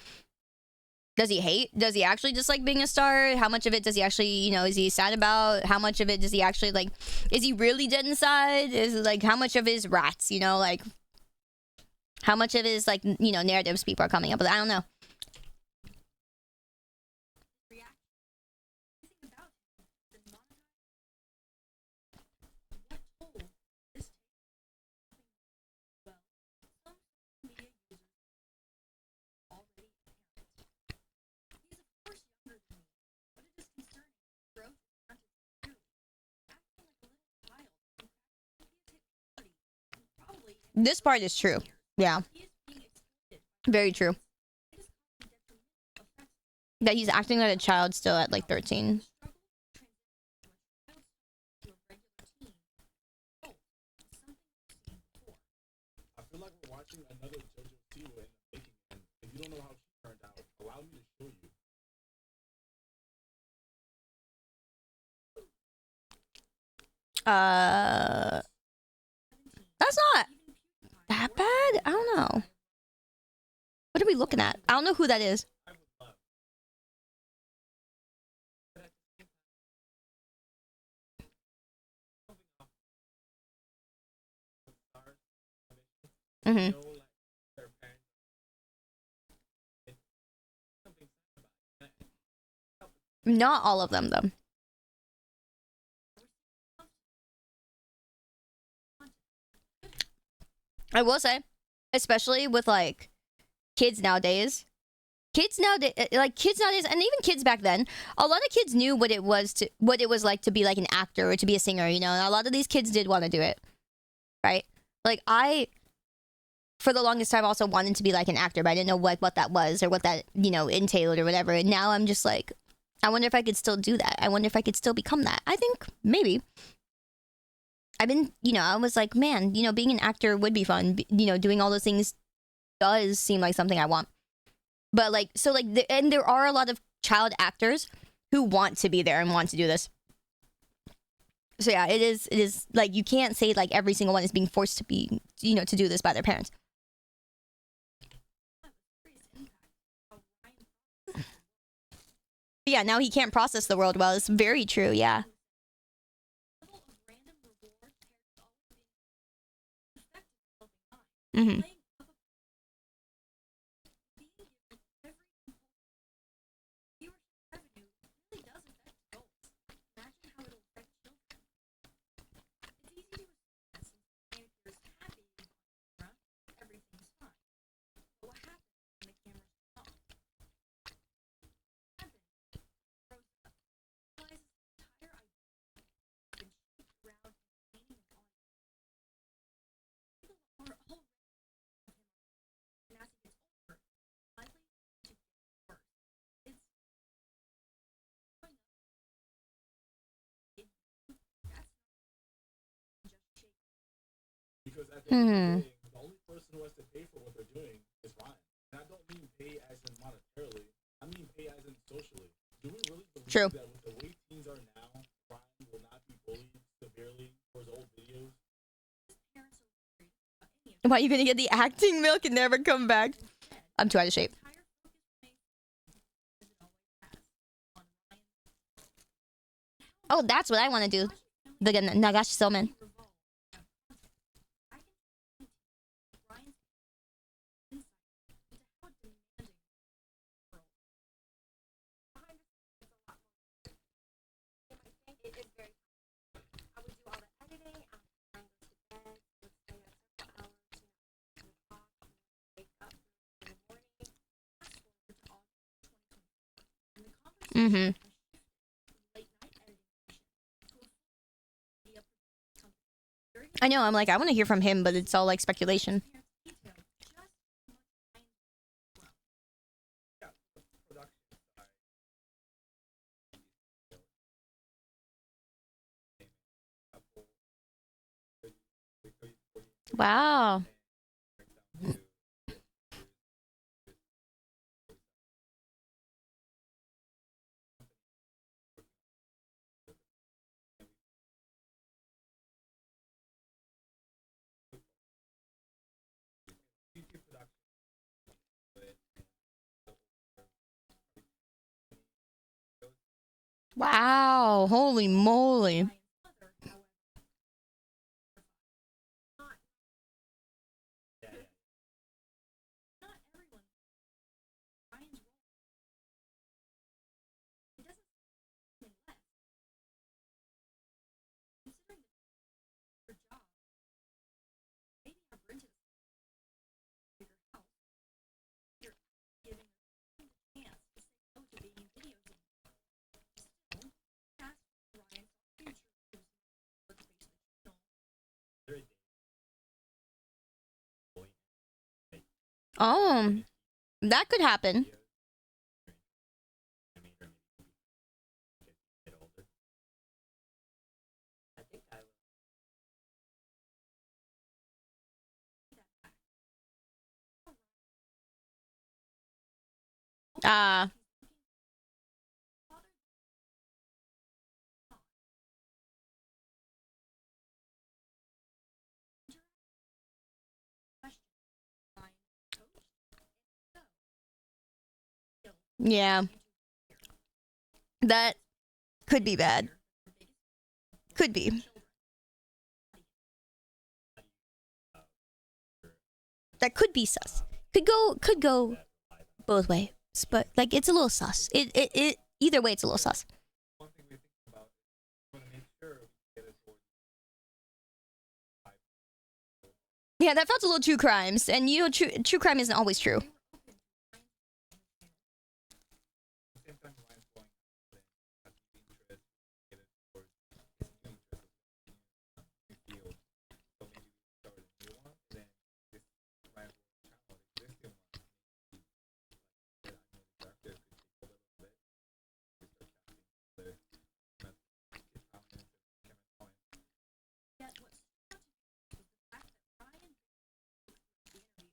Does he hate? Does he actually dislike being a star? How much of it does he actually, you know, is he sad about? How much of it does he actually like, is he really dead inside? Is it like, how much of his rats, you know, like, how much of his like, you know, narratives people are coming up with? I don't know. Reaction. Everything about him has been monetized. What toll this takes? Well, some social media users already apparent. He's of course younger than me, but it is concerning. Growth is stunted severely. Acting like a little child, in fact, he has hit puberty, and probably in This part is true. Yeah, he is being exploited by very true. it is causing detrimental effects. That he's acting like a child still at like 13. Struggle to transition from a child star to a regular teen. Oh, it's something we've seen before. I feel like we're watching another JoJo Siwa in the making, and if you don't know how she turned out, allow me to show you. That's not that bad. I don't know. What are we looking at? I don't know who that is. Mm-hmm. Not all of them, though. I will say, especially with like kids nowadays, and even kids back then, a lot of kids knew what it was like to be like an actor or to be a singer. You know, and a lot of these kids did want to do it, right? Like I, for the longest time, also wanted to be like an actor, but I didn't know what that was or what that entailed or whatever. And now I'm just like, I wonder if I could still do that. I wonder if I could still become that. I think maybe. I've been, I was like, man, being an actor would be fun. Doing all those things does seem like something I want. But like, so like, and there are a lot of child actors who want to be there and want to do this. So yeah, it is like, you can't say like every single one is being forced to be, to do this by their parents. But yeah, now he can't process the world well. It's very true, yeah. Mm-hmm. Because at the end of the day, the only person who has to pay for what they're doing is Ryan. And I don't mean pay as in monetarily. I mean pay as in socially. Do we really believe that with the way teens are now, Ryan will not be bullied severely for his old videos? Why are you gonna get the acting milk and never come back? I'm too out of shape. Oh, that's what I want to do. The Nagashi Somen. Mm-hmm. I know, I'm like, I want to hear from him, but it's all like speculation. Wow. Wow, holy moly. That could happen. Yeah. That could be bad. Could be. That could be sus. Could go both ways. But like it's a little sus. It either way it's a little sus. Yeah, that felt a little true crimes, and you know, true crime isn't always true.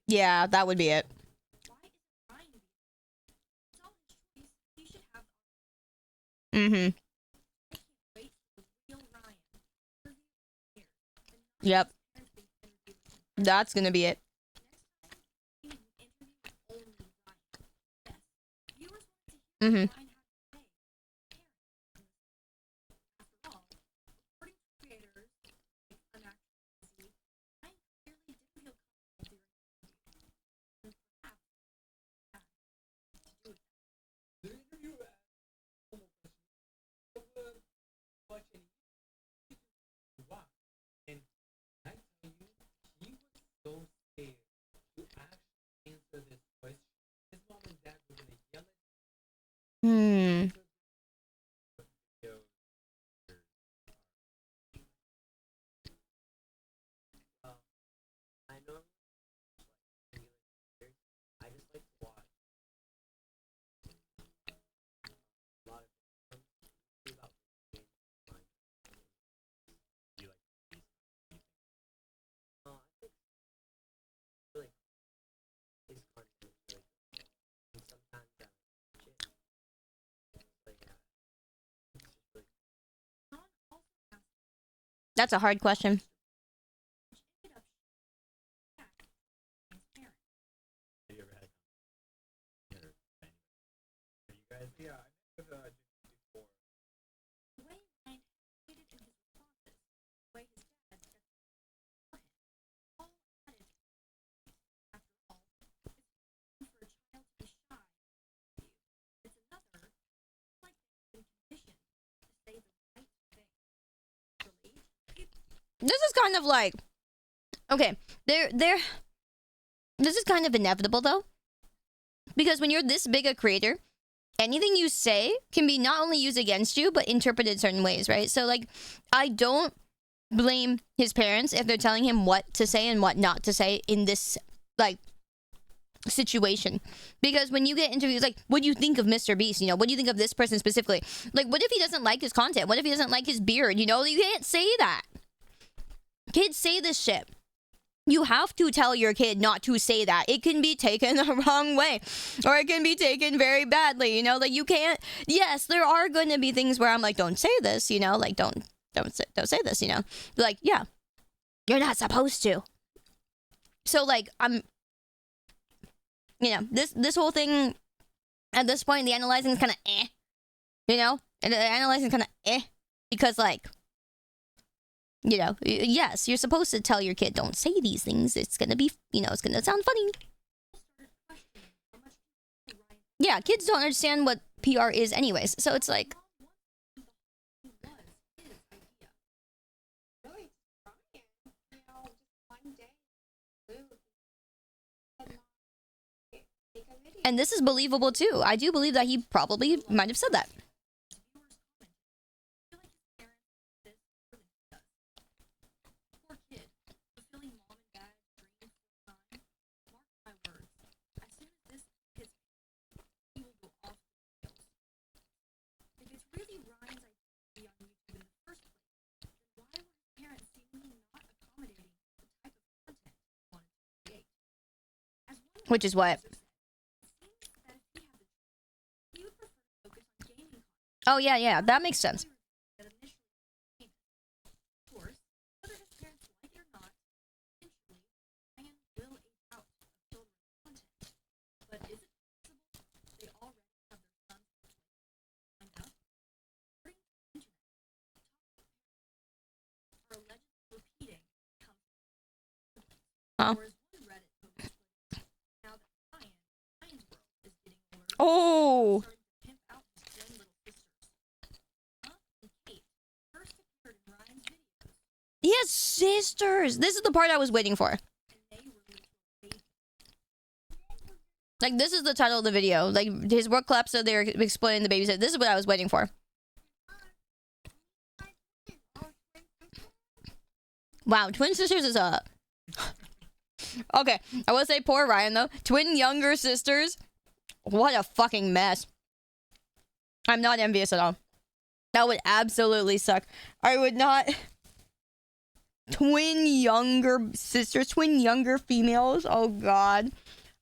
Yeah, that would be it. Mm-hmm. Yep. That's gonna be it. Mm-hmm. Hmm. That's a hard question. This is kind of like, okay, this is kind of inevitable though, because when you're this big a creator, anything you say can be not only used against you but interpreted certain ways, right? So like, I don't blame his parents if they're telling him what to say and what not to say in this like situation, because when you get interviews like, what do you think of Mr. Beast, you know, what do you think of this person specifically, like what if he doesn't like his content, what if he doesn't like his beard, you know, you can't say that. Kids say this shit. You have to tell your kid not to say that. It can be taken the wrong way, or it can be taken very badly, you know, like you can't. Yes, there are going to be things where I'm like, don't say this, you know, like don't say this, you know, like, yeah, you're not supposed to. So like, I'm, you know, this whole thing at this point, the analyzing is kind of you know, and the analyzing is kind of because like, you know, yes, you're supposed to tell your kid, don't say these things. It's gonna be, you know, it's gonna sound funny. Yeah, kids don't understand what PR is anyways, so it's like, and this is believable too. I do believe that he probably might have said that. Which is what? Oh yeah, yeah, that makes sense. Huh? Oh. He has sisters. This is the part I was waiting for. Like, this is the title of the video. Like, his work clap, so they're explaining the babysitter. This is what I was waiting for. Wow, twin sisters is a... Okay, I will say poor Ryan, though. Twin younger sisters. What a fucking mess. I'm not envious at all. That would absolutely suck. I would not... Twin younger sisters. Twin younger females. Oh, God.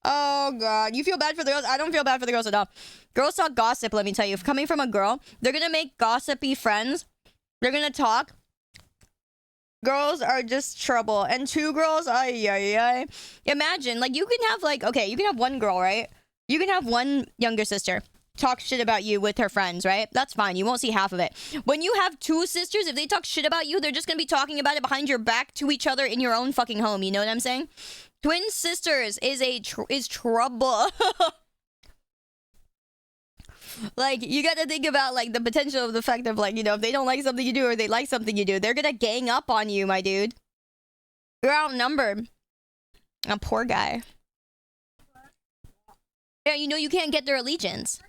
Oh, God. You feel bad for the girls? I don't feel bad for the girls at all. Girls talk gossip, let me tell you. Coming from a girl, they're gonna make gossipy friends. They're gonna talk. Girls are just trouble. And two girls, ay, ay, ay. Imagine, like, you can have, like, okay, you can have one girl, right? You can have one younger sister talk shit about you with her friends, right? That's fine. You won't see half of it. When you have two sisters, if they talk shit about you, they're just gonna be talking about it behind your back to each other in your own fucking home. You know what I'm saying? Twin sisters is trouble. Like, you gotta think about, like, the potential of the fact of, like, you know, if they don't like something you do or they like something you do, they're gonna gang up on you, my dude. You're outnumbered. A poor guy. Yeah, you know you can't get their allegiance.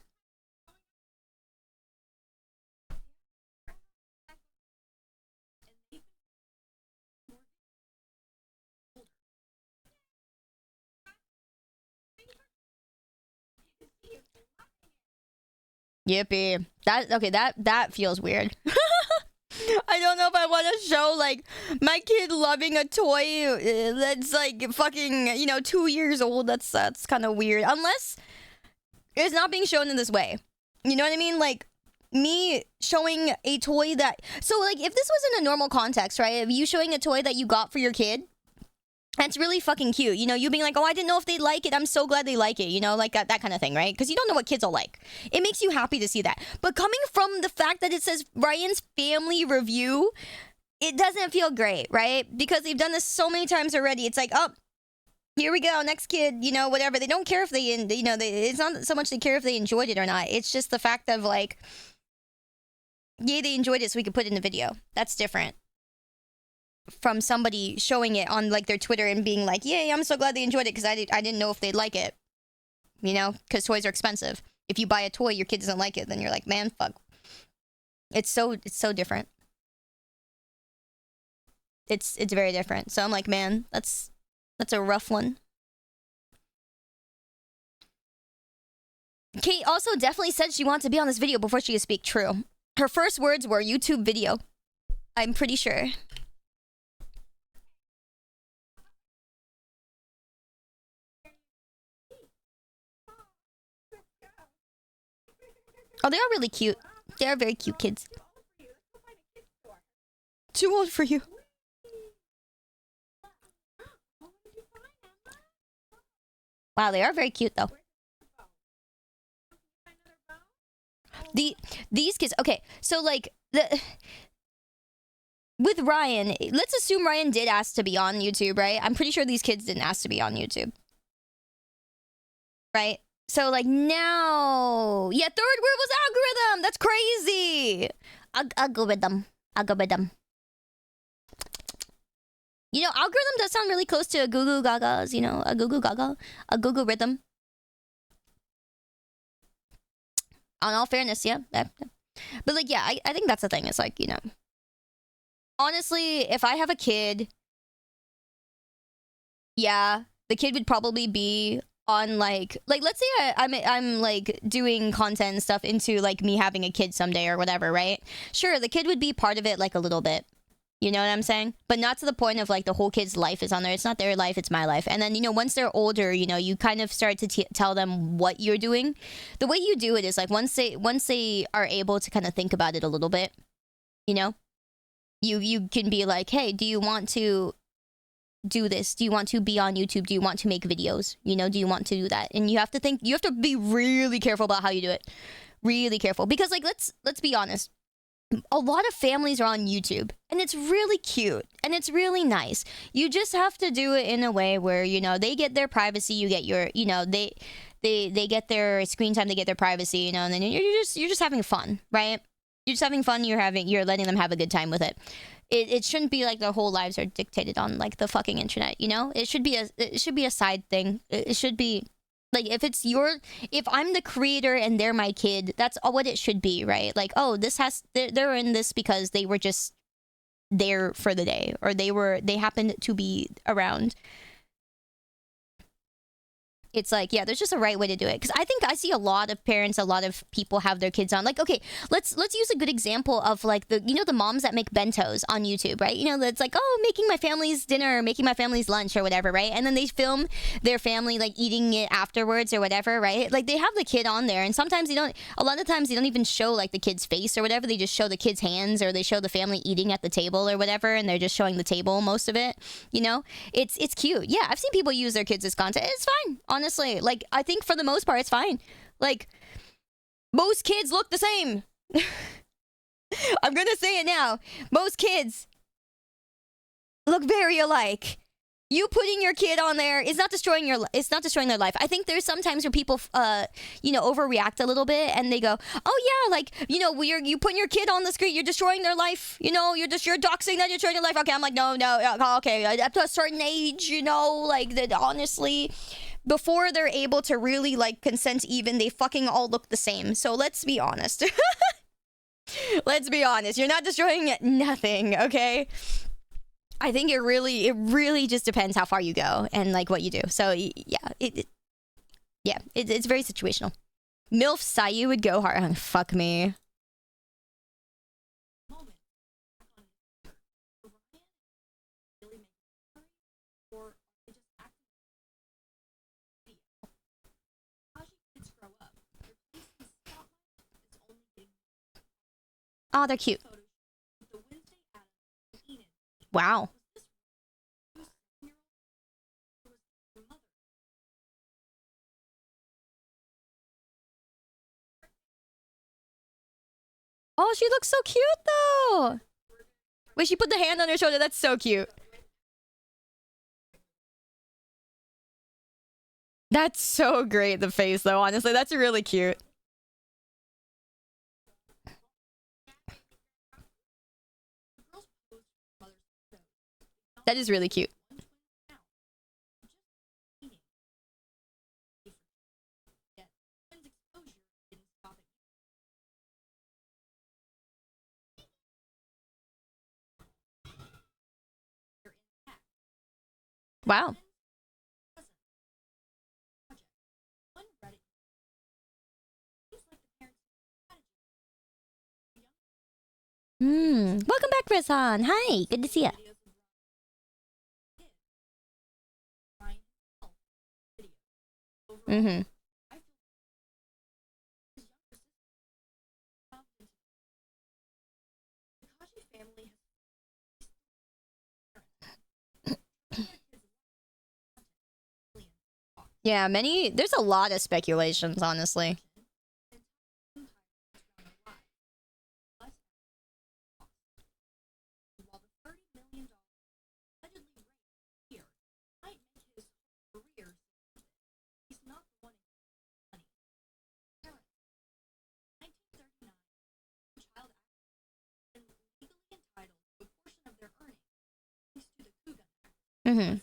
Yippee. That feels weird. I don't know if I want to show, like, my kid loving a toy that's, like, fucking, you know, 2 years old. That's kind of weird. Unless it's not being shown in this way. You know what I mean? Like, me showing a toy that... So, like, if this was in a normal context, right? If you showing a toy that you got for your kid... That's really fucking cute. You know, you being like, oh, I didn't know if they like it. I'm so glad they like it. You know, like that kind of thing, right? Because you don't know what kids will like. It makes you happy to see that. But coming from the fact that it says Ryan's family review, it doesn't feel great, right? Because they've done this so many times already. It's like, oh, here we go. Next kid, you know, whatever. They don't care if they, you know, it's not so much they care if they enjoyed it or not. It's just the fact of like, yay, they enjoyed it so we could put it in the video. That's different from somebody showing it on like their Twitter and being like, yay, I'm so glad they enjoyed it because I didn't know if they'd like it. You know, because toys are expensive. If you buy a toy, your kid doesn't like it, then you're like, man, fuck. It's so different. It's very different. So I'm like, man, that's a rough one. Kate also definitely said she wanted to be on this video before she could speak. True. Her first words were YouTube video. I'm pretty sure. Oh, they are really cute. They are very cute kids. Too old for you. Wow, they are very cute though. These kids, okay, so like with Ryan, let's assume Ryan did ask to be on YouTube, right? I'm pretty sure these kids didn't ask to be on YouTube. Right? So like now, yeah, third word was algorithm. That's crazy. Algorithm. You know, algorithm does sound really close to a Goo Goo Gaga's, you know, a Goo Goo Gaga, a Goo Goo rhythm. On all fairness, yeah. But like, yeah, I think that's the thing. It's like, you know, honestly, if I have a kid, yeah, the kid would probably be on like let's say I'm like doing content and stuff into like me having a kid someday or whatever, right? Sure, the kid would be part of it like a little bit. You know what I'm saying? But not to the point of like the whole kid's life is on there. It's not their life, it's my life. And then, you know, once they're older, you know, you kind of start to tell them what you're doing. The way you do it is like once they are able to kind of think about it a little bit, you know, you can be like, hey, do you want to do this? Do you want to be on YouTube? Do you want to make videos? You know, do you want to do that? And you have to think, you have to be really careful about how you do it. Really careful. Because like, let's be honest. a lot of families are on YouTube, and it's really cute and it's really nice. You just have to do it in a way where, you know, they get their privacy, you get your, you know, they get their screen time, they get their privacy, you know, and then you're just having fun, right? You're just having fun. You're letting them have a good time with it. It shouldn't be like their whole lives are dictated on like the fucking internet, you know? It should be a side thing. It should be like, if I'm the creator and they're my kid, that's what it should be, right? Like, oh, they're in this because they were just there for the day, or they happened to be around. It's like, yeah, there's just a right way to do it. Because I think I see a lot of parents, a lot of people have their kids on. Like, okay, let's use a good example of like the moms that make bentos on YouTube, right? You know, that's like, oh, making my family's dinner, or making my family's lunch or whatever, right? And then they film their family like eating it afterwards or whatever, right? Like they have the kid on there, and sometimes a lot of times they don't even show like the kid's face or whatever. They just show the kid's hands, or they show the family eating at the table or whatever, and they're just showing the table most of it, you know? It's cute. Yeah, I've seen people use their kids as content. It's fine. Honestly, like, I think for the most part, it's fine. Like, most kids look the same. I'm gonna say it now. Most kids look very alike. You putting your kid on there is not destroying their life. I think there's sometimes where people, overreact a little bit, and they go, oh yeah, like, you know, you putting your kid on the screen, you're destroying their life. You know, you're doxing that you're destroying their life. Okay, I'm like, no, okay, up to a certain age, you know, like that. Honestly, before they're able to really like consent, even they fucking all look the same. So let's be honest. Let's be honest. You're not destroying nothing, okay? I think it really just depends how far you go and like what you do. So yeah, it's very situational. MILF Sayu would go hard. Oh, fuck me. Oh, they're cute. Wow. Oh, she looks so cute though. Wait, she put the hand on her shoulder. That's so cute. That's so great, the face though, honestly. That's really cute. That is really cute. Wow. Welcome back, Rizhan. Hi, good to see you. Mm-hmm. Yeah, there's a lot of speculations, honestly. Mm-hmm.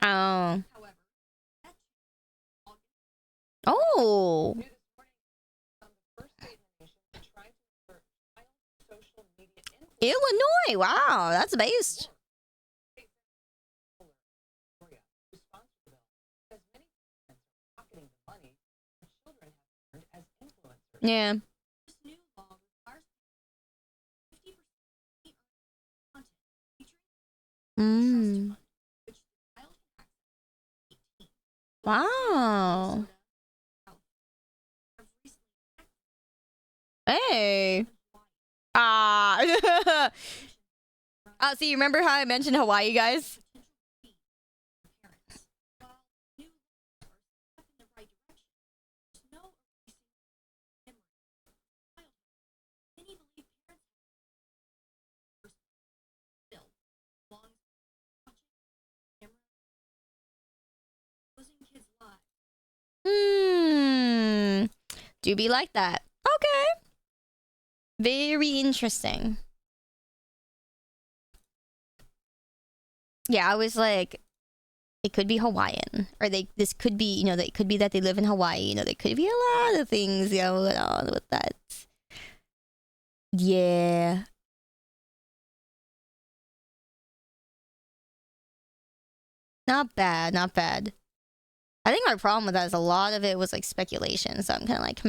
Oh. Oh. Illinois. Wow, that's based. Yeah. Mm. Wow. Hey. Ah. So you remember how I mentioned Hawaii, guys? Do be like that. Okay. Very interesting. Yeah, I was like, it could be Hawaiian, or this could be, you know, it could be that they live in Hawaii. You know, there could be a lot of things, you know, going on with that. Yeah. Not bad, not bad. I think my problem with that is a lot of it was like speculation, so I'm kind of like,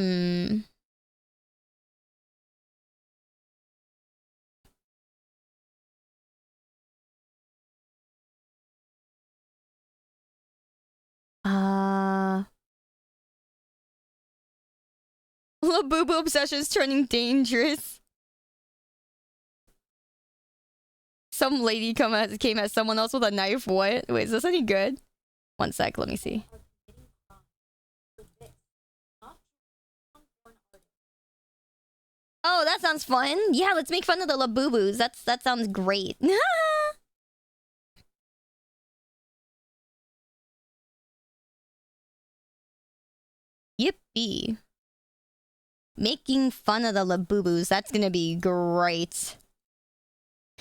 Labubu obsession is turning dangerous. Some lady came at someone else with a knife. What? Wait, is this any good? One sec, let me see. Oh, that sounds fun. Yeah, let's make fun of the Labubus. That sounds great. Yippee. Making fun of the Labubus. That's gonna be great.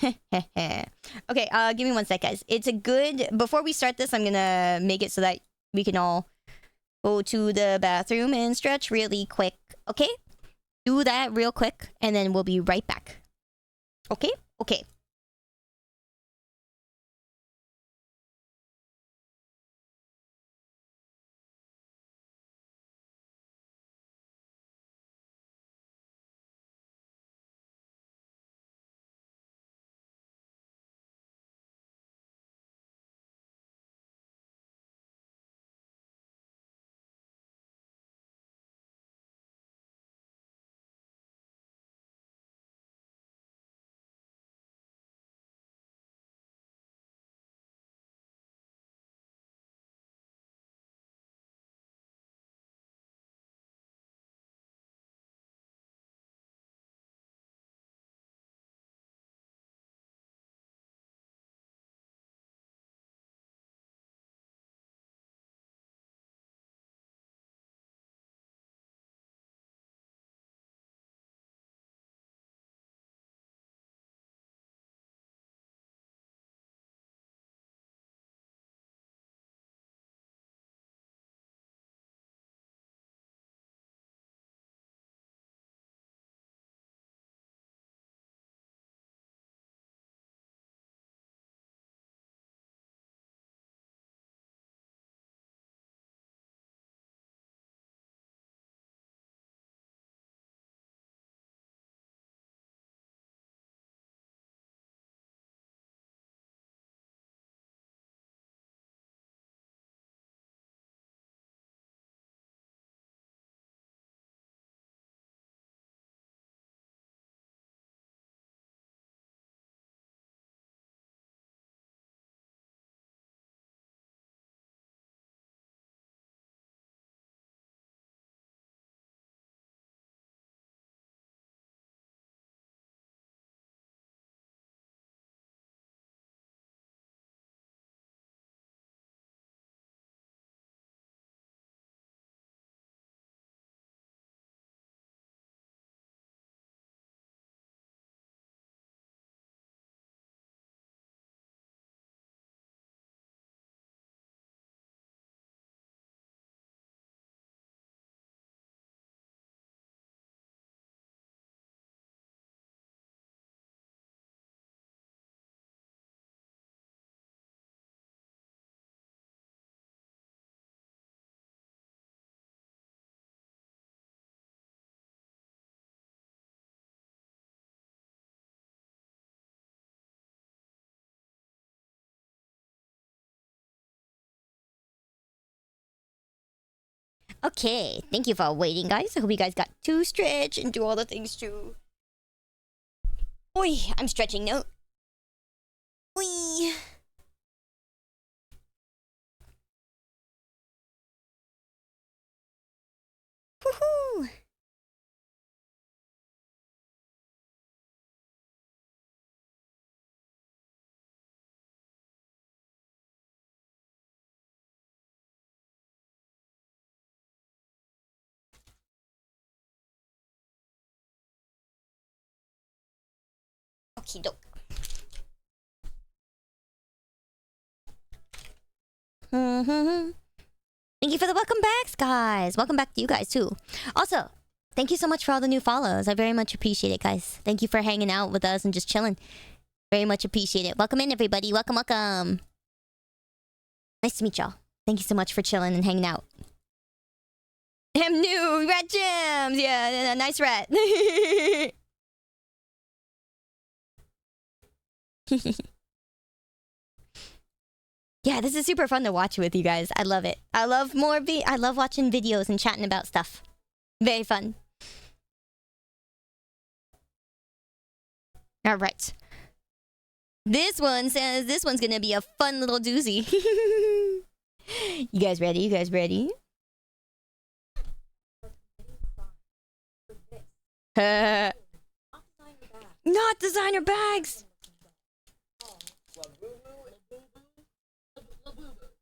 Okay, give me one sec, guys. It's a good... Before we start this, I'm gonna make it so that we can all go to the bathroom and stretch really quick. Okay? Do that real quick, and then we'll be right back. Okay? Okay. Okay, thank you for waiting, guys. I hope you guys got to stretch and do all the things too. Oi, I'm stretching now. Oi. Woohoo! Okie doke. Thank you for the welcome backs, guys. Welcome back to you guys, too. Also, thank you so much for all the new follows. I very much appreciate it, guys. Thank you for hanging out with us and just chilling. Very much appreciate it. Welcome in, everybody. Welcome, welcome. Nice to meet y'all. Thank you so much for chilling and hanging out. I'm new. Rat gems. Yeah, nice rat. Yeah, this is super fun to watch with you guys. I love it. I love watching videos and chatting about stuff. Very fun. All right. This one says this one's gonna be a fun little doozy. You guys ready? You guys ready? Not designer bags.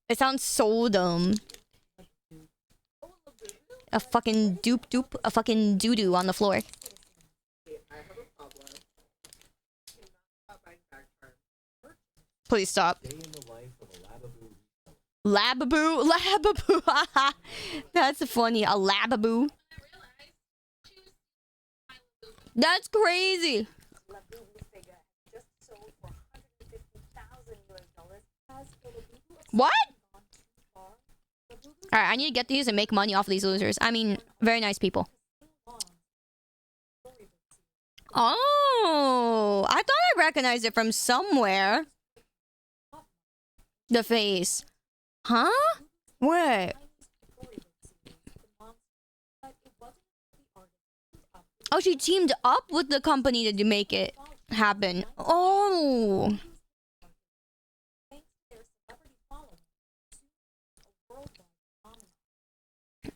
It sounds so dumb. A fucking doop, a fucking doo-doo on the floor. Please stop. Lababoo, lababoo. That's funny. A lababoo. That's crazy. What? Alright, I need to get these and make money off of these losers. I mean, very nice people. Oh, I thought I recognized it from somewhere. The face. Huh? Wait. Oh, she teamed up with the company to make it happen. Oh.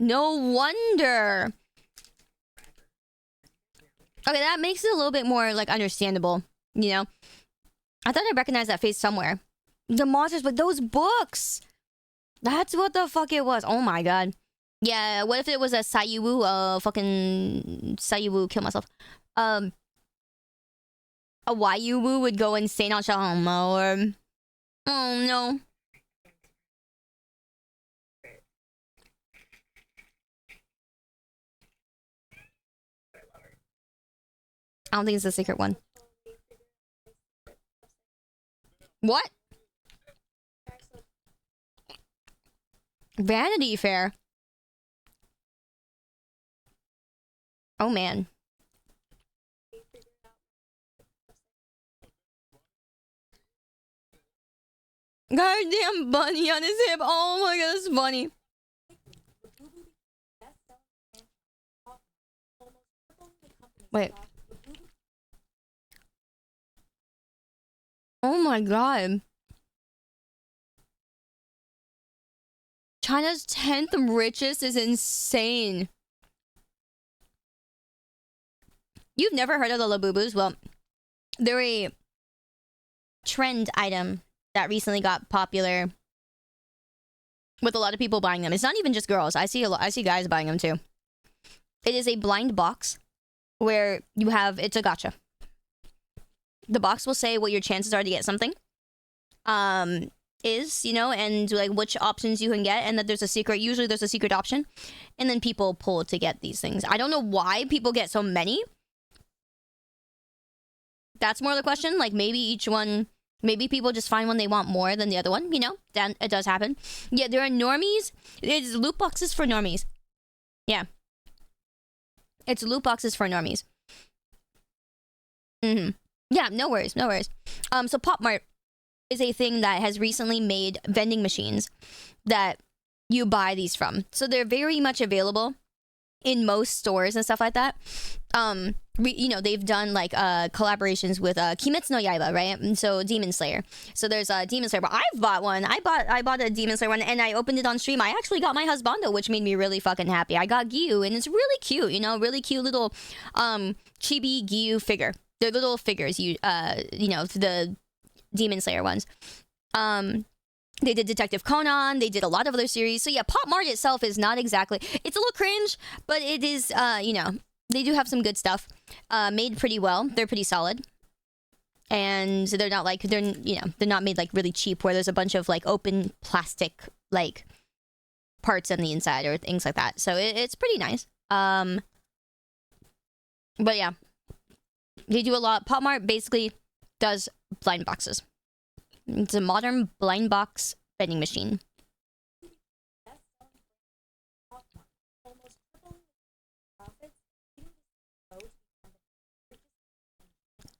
No wonder. Okay, that makes it a little bit more, like, understandable. You know? I thought I recognized that face somewhere. The monsters with those books! That's what the fuck it was. Oh my god. Yeah, what if it was a Sayuwu, fucking... Sayuwu, kill myself. A Wayuwu would go insane on Shahama, or... Oh no. I don't think it's the secret one. What? Vanity Fair. Oh man. Goddamn bunny on his hip. Oh my god, that's funny. Wait. Oh my god. China's 10th richest is insane. You've never heard of the Labubus? Well, they're a trend item that recently got popular with a lot of people buying them. It's not even just girls. I see guys buying them too. It is a blind box where you have, it's a gacha. The box will say what your chances are to get something. Is, you know, and like which options you can get, and that there's a secret, usually there's a secret option, and then people pull to get these things. I don't know why people get so many. That's more the question. Like maybe each one, maybe people just find one they want more than the other one, you know? Then it does happen. Yeah, there are normies. It's loot boxes for normies. Yeah. It's loot boxes for normies. Yeah, no worries, no worries. So Pop Mart is a thing that has recently made vending machines that you buy these from. So they're very much available in most stores and stuff like that. You know, they've done like collaborations with Kimetsu no Yaiba, right? And so Demon Slayer. So there's a Demon Slayer, but I've bought one. I bought a Demon Slayer one, and I opened it on stream. I actually got my husbando, which made me really fucking happy. I got Gyu, and it's really cute, you know, really cute little chibi Gyu figure. They're little figures, you know, the Demon Slayer ones. They did Detective Conan. They did a lot of other series. So yeah, Pop Mart itself is not exactly... It's a little cringe, but it is, you know... They do have some good stuff. Made pretty well. They're pretty solid. and they're not like they're not made like really cheap where there's a bunch of like open plastic like parts on the inside or things like that. So it's pretty nice. But yeah, they do a lot. Popmart basically does blind boxes. It's a modern blind box vending machine.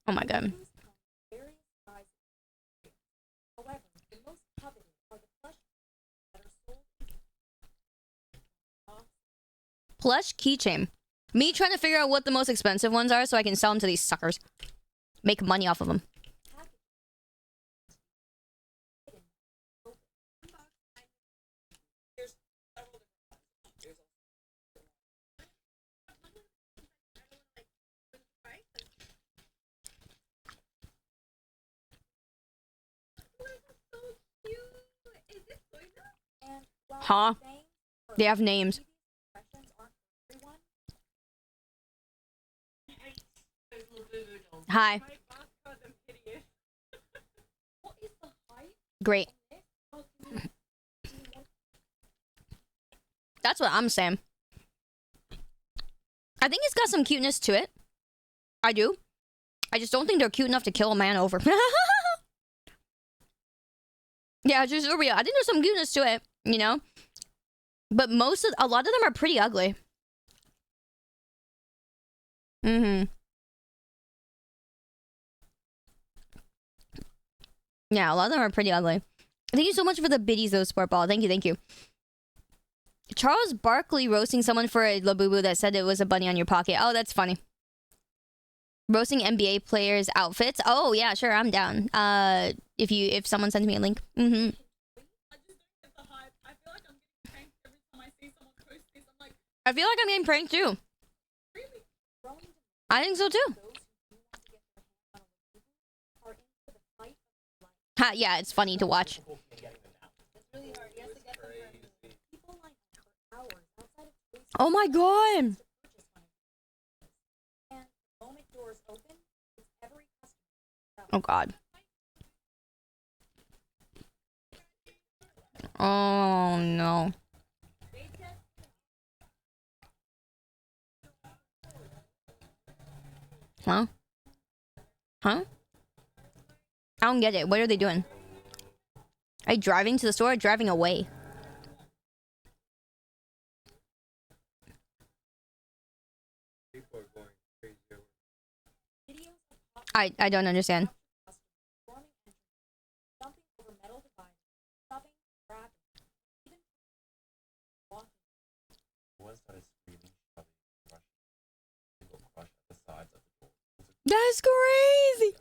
Oh my god. Plush keychain. Me trying to figure out what the most expensive ones are so I can sell them to these suckers. Make money off of them. Huh? They have names. Hi. Great. That's what I'm saying. I think it's got some cuteness to it. I do. I just don't think they're cute enough to kill a man over. Yeah, just for real. I think there's some cuteness to it, you know? But a lot of them are pretty ugly. Mm-hmm. Yeah, a lot of them are pretty ugly. Thank you so much for the biddies, though, Sport Ball. Thank you, thank you. Charles Barkley roasting someone for a Labubu that said it was a bunny on your pocket. Oh, that's funny. Roasting NBA players' outfits. Oh, yeah, sure, I'm down. If someone sends me a link. Mm-hmm. I feel like I'm getting pranked too. I think so too. Ha, yeah, it's funny to watch. Oh my god. Oh god. Oh no. Huh? Huh? I don't get it. What are they doing? Are you driving to the store or driving away? I don't understand. That's crazy.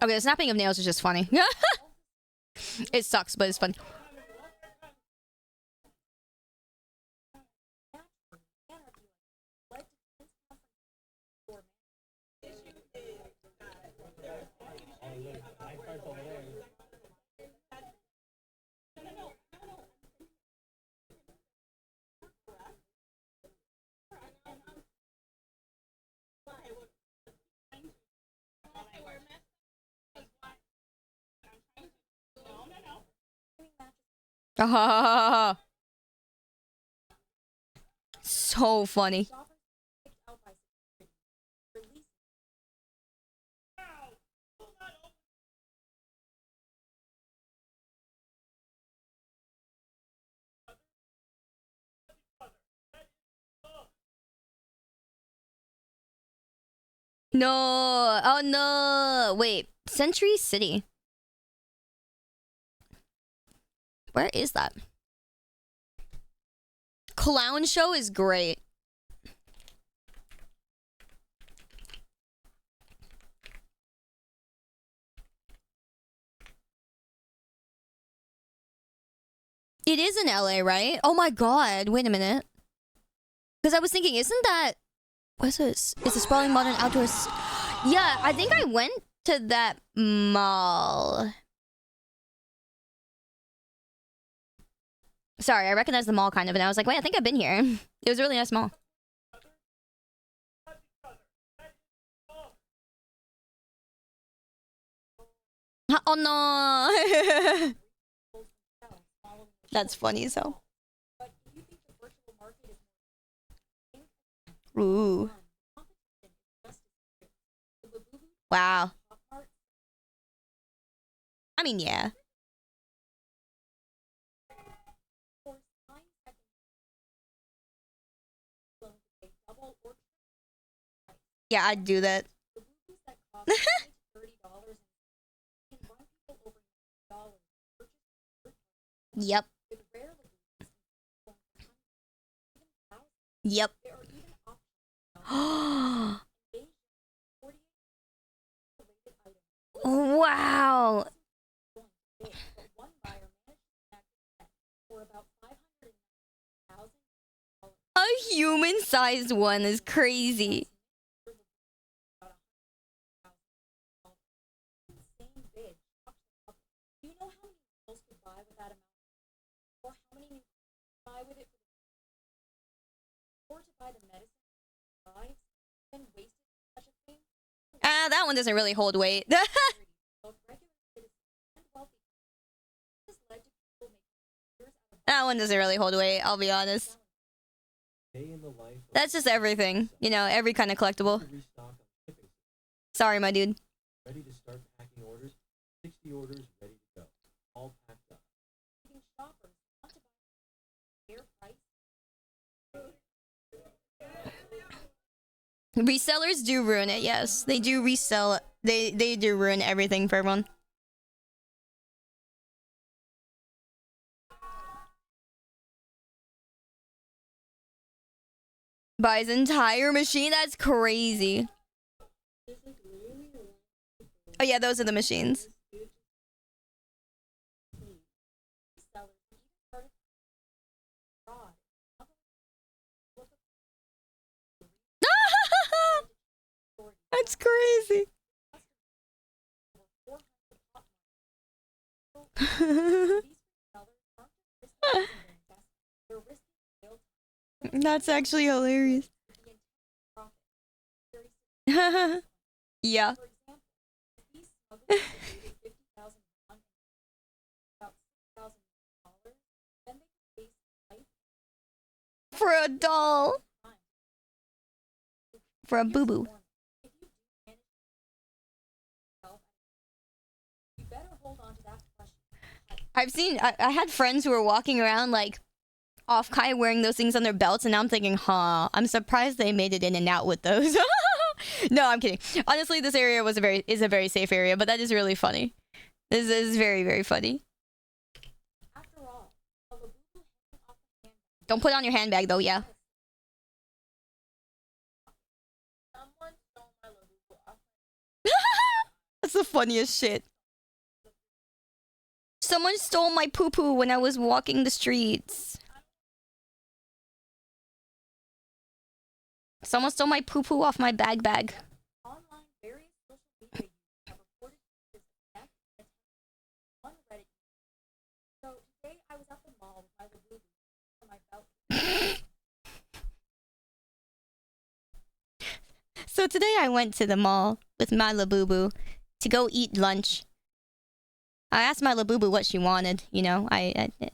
Okay, the snapping of nails is just funny. It sucks, but it's funny. So funny. No. Oh no. Wait. Century City. Where is that? Clown show is great. It is in LA, right? Oh my god. Wait a minute. Because I was thinking, isn't that... What's this? It's a sprawling modern outdoors... Yeah, I think I went to that mall. Sorry, I recognized the mall kind of, and I was like, wait, I think I've been here. It was a really nice mall. Oh no. That's funny, so. Ooh. Wow. I mean, yeah. Yeah, I'd do that. Yep. Yep. Wow. A human-sized one is crazy. Ah, that one doesn't really hold weight. That one doesn't really hold weight, I'll be honest. That's just everything. You know, every kind of collectible. Sorry, my dude. Ready to start packing orders? 60 orders ready to go. All packed up. Resellers do ruin it, yes. They do resell. They do ruin everything for everyone. Buy his entire machine? That's crazy. Oh yeah, those are the machines. That's crazy. That's actually hilarious. Yeah. For a doll. For a boo-boo. I've seen, I had friends who were walking around like off Kai wearing those things on their belts, and now I'm thinking, huh, I'm surprised they made it in and out with those. No, I'm kidding. Honestly, this area was is a very safe area, but that is really funny. This is very, very funny. Don't put it on your handbag though, yeah. That's the funniest shit. Someone stole my poo-poo when I was walking the streets. Someone stole my poo-poo off my bag. So today I went to the mall with my Labubu to go eat lunch. I asked my Labubu what she wanted, you know.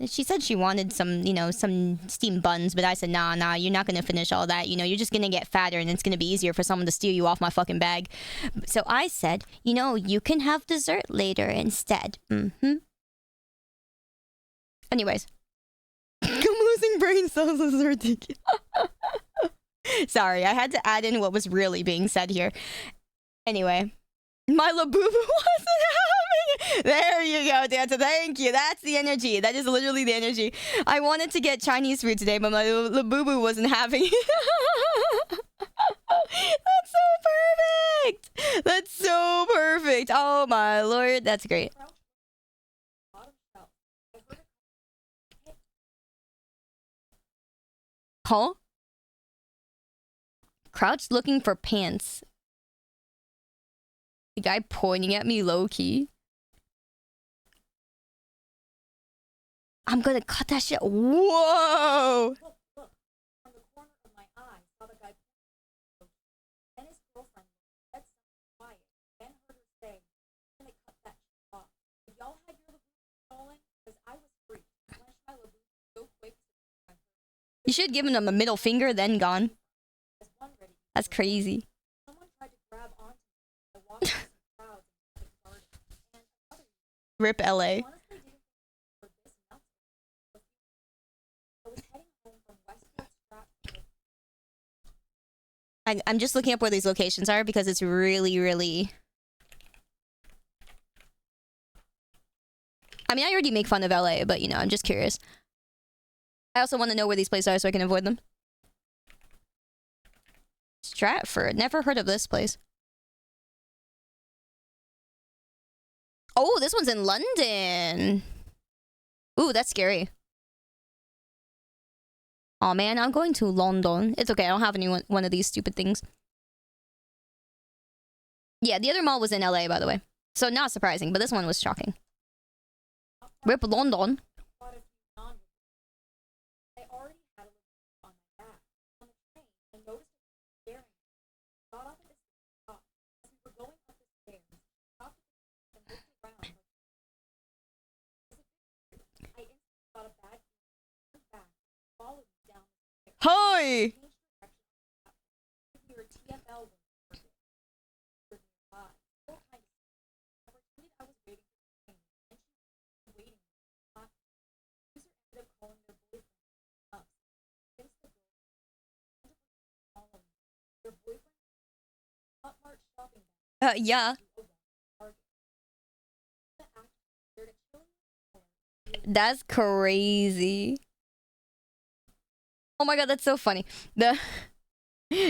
She said she wanted some, you know, some steamed buns, but I said, nah, you're not gonna finish all that. You know, you're just gonna get fatter and it's gonna be easier for someone to steal you off my fucking bag. So I said, you know, you can have dessert later instead. Anyways. I'm losing brain cells. This is ridiculous. Sorry, I had to add in what was really being said here. Anyway. My Labubu wasn't having it. There you go, Danta. Thank you. That's the energy. That is literally the energy. I wanted to get Chinese food today, but my Labubu wasn't having it. That's so perfect. That's so perfect. Oh my lord. That's great. Huh? Crouched looking for pants. The guy pointing at me low-key. I'm gonna cut that shit. Whoa! You should have given them a middle finger, then gone. That's crazy. Rip LA. I'm just looking up where these locations are because it's really, really... I mean, I already make fun of LA, but, you know, I'm just curious. I also want to know where these places are so I can avoid them. Stratford. Never heard of this place. Oh, this one's in London. Ooh, that's scary. Oh man, I'm going to London. It's okay, I don't have any one of these stupid things. Yeah, the other mall was in LA, by the way. So not surprising, but this one was shocking. Rip London. Hi! Yeah. That's crazy. Oh my god, that's so funny. The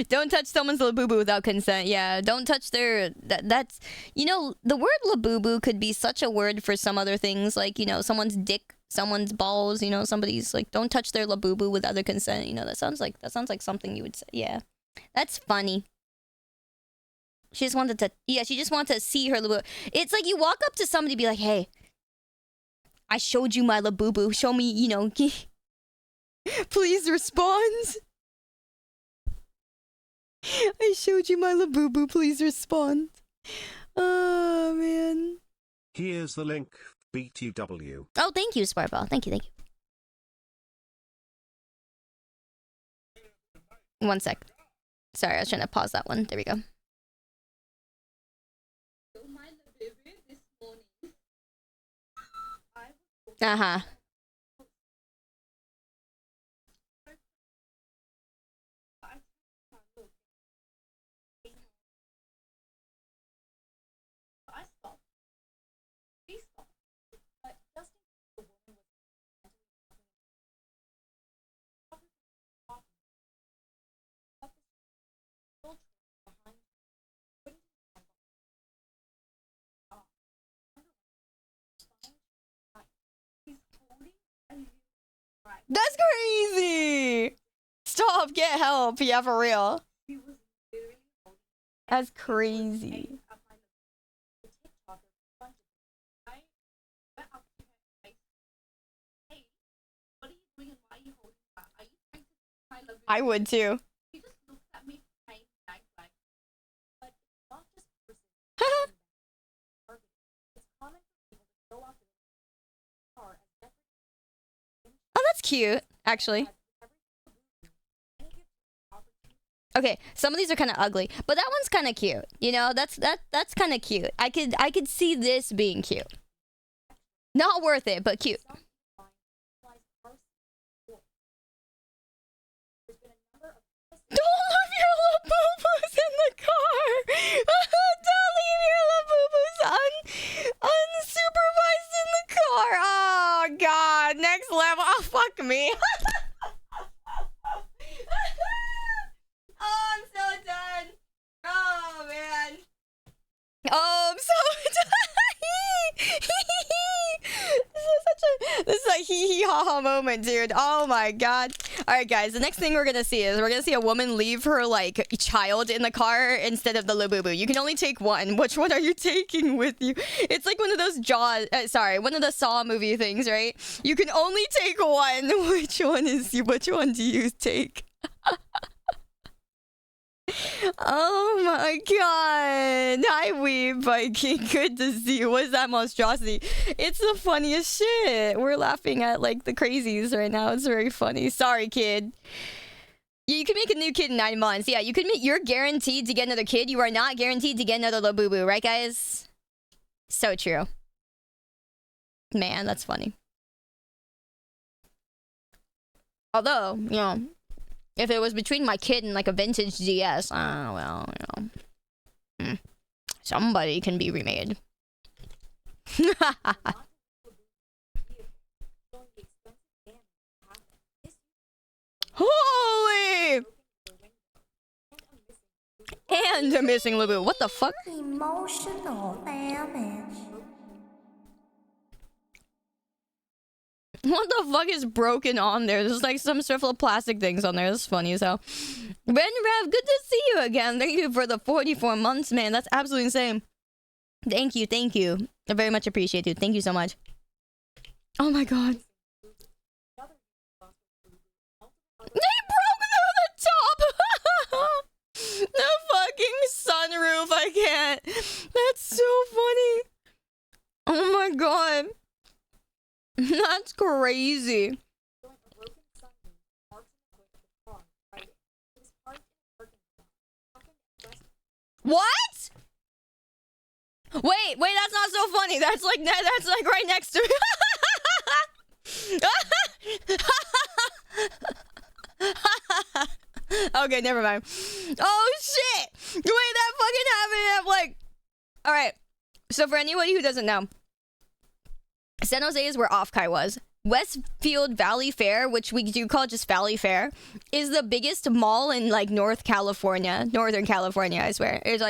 don't touch someone's labubu without consent. Yeah, don't touch their... That's... You know, the word labubu could be such a word for some other things. Like, you know, someone's dick, someone's balls, you know, somebody's like, don't touch their labubu without their consent. You know, that sounds like something you would say. Yeah. That's funny. She just wanted to... Yeah, she just wanted to see her labubu. It's like you walk up to somebody and be like, hey, I showed you my labubu. Show me, you know... Please respond. I showed you my labubu. Please respond. Oh, man. Here's the link, BTW. Oh, thank you, Sparkball. Thank you, thank you. One sec. Sorry, I was trying to pause that one. There we go. Uh-huh. That's crazy! Stop, get help. Yeah, for real. That's crazy. I would too. Oh, that's cute, actually. Okay, some of these are kind of ugly, but that one's kind of cute. You know, that's kind of cute. I could see this being cute. Not worth it, but cute. Don't leave your labubus in the car. Don't leave your labubus unsupervised in the car. Oh god, next level. Oh fuck me. Oh, I'm so done. Oh man. Oh, I'm so done. This is a hee hee ha ha moment, dude. Oh my god. Alright guys, the next thing we're gonna see is we're gonna see a woman leave her like child in the car instead of the labubu. You can only take one. Which one are you taking with you? It's like one of those one of the Saw movie things, right? You can only take one. Which one do you take? Oh my god. Hi, Weeb Viking. Good to see you. What's that monstrosity? It's the funniest shit. We're laughing at like the crazies right now. It's very funny. Sorry, kid. You can make a new kid in 9 months. Yeah, you can make. You're guaranteed to get another kid. You are not guaranteed to get another Labubu, right, guys? So true. Man, that's funny. Although, you know, if it was between my kid and like a vintage DS, well, you know, somebody can be remade. Holy! And a missing Labu. What the fuck? Emotional damage. What the fuck is broken on there? There's like some sort of plastic things on there. That's funny as hell. Ben Rev, good to see you again. Thank you for the 44 months, man. That's absolutely insane. Thank you, thank you. I very much appreciate you. Thank you so much. Oh my god. They broke through the top! The fucking sunroof, I can't. That's so funny. Oh my god. That's crazy. What? Wait, that's not so funny. That's like right next to me. Okay, never mind. Oh shit! Wait, that fucking happened. I'm like, all right. So for anybody who doesn't know, San Jose is where Offkai was. Westfield Valley Fair, which we do call just Valley Fair, is the biggest mall in like Northern California, I swear. It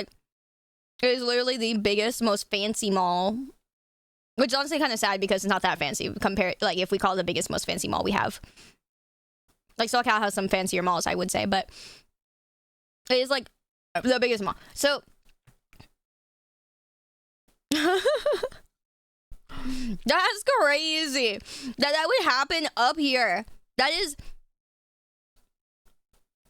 is literally the biggest, most fancy mall. Which honestly kind of sad because it's not that fancy compared, like if we call it the biggest, most fancy mall we have. Like SoCal has some fancier malls, I would say, but it is like the biggest mall. So that's crazy that would happen up here. That is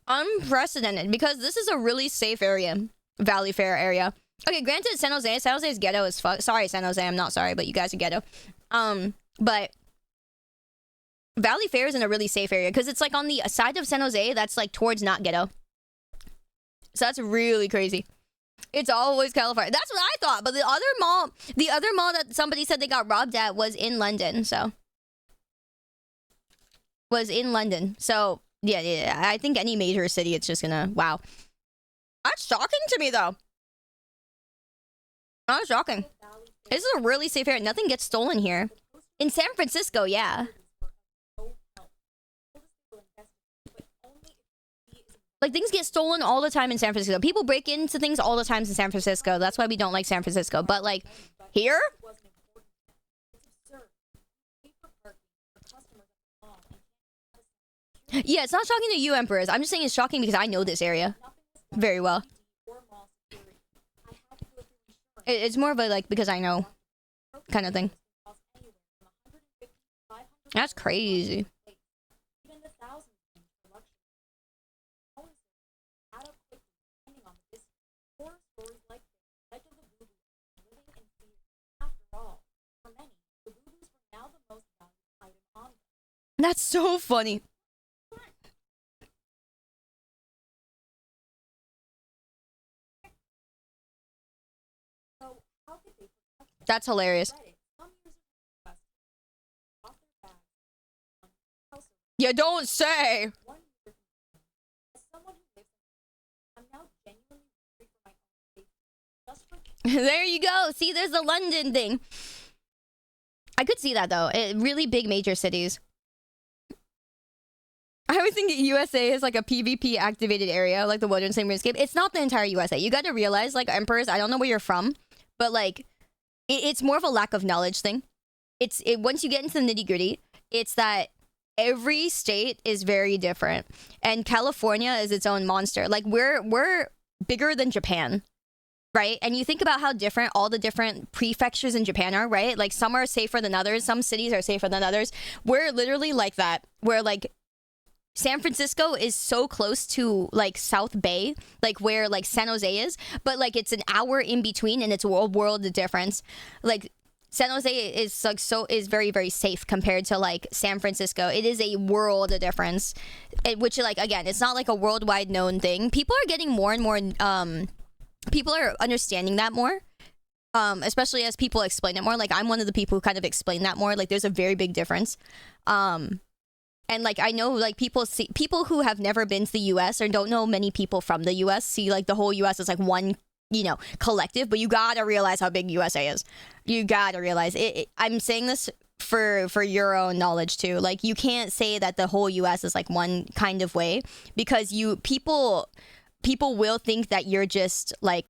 unprecedented because this is a really safe area, Valley Fair area. Okay, granted, San Jose is ghetto as fuck. Sorry, San Jose, I'm not sorry, but you guys are ghetto. But Valley Fair is in a really safe area because it's like on the side of San Jose that's like towards not ghetto. So that's really crazy. It's always California. That's what I thought. But the other mall that somebody said they got robbed at was in London. So yeah. I think any major city, it's just gonna, wow. That's shocking to me though. That's shocking. This is a really safe area. Nothing gets stolen here. In San Francisco, yeah. Like, things get stolen all the time in San Francisco. People break into things all the time in San Francisco. That's why we don't like San Francisco. But, like, here? Yeah, it's not shocking to you, Emperors. I'm just saying it's shocking because I know this area very well. It's more of a, like, because I know kind of thing. That's crazy. That's so funny. That's hilarious. You don't say. There you go. See, there's the London thing. I could see that though. Really big major cities. I would think USA is like a PvP activated area, like the Wilderness and RuneScape. It's not the entire USA. You got to realize, like, Emperors, I don't know where you're from, but like, it's more of a lack of knowledge thing. Once you get into the nitty gritty, it's that every state is very different, and California is its own monster. Like, we're bigger than Japan, right? And you think about how different all the different prefectures in Japan are, right? Like, some are safer than others. Some cities are safer than others. We're literally like that. We're like, San Francisco is so close to like South Bay, like where like San Jose is, but like it's an hour in between, and it's a world of difference. Like San Jose is like is very, very safe compared to like San Francisco. It is a world of difference, which like again, it's not like a worldwide known thing. People are getting more and more. People are understanding that more. Especially as people explain it more. Like I'm one of the people who kind of explain that more. Like there's a very big difference. And like I know like people who have never been to the US or don't know many people from the US see like the whole US as like one, you know, collective, but you gotta realize how big USA is. You gotta realize it. I'm saying this for your own knowledge too. Like you can't say that the whole US is like one kind of way, because people will think that you're just like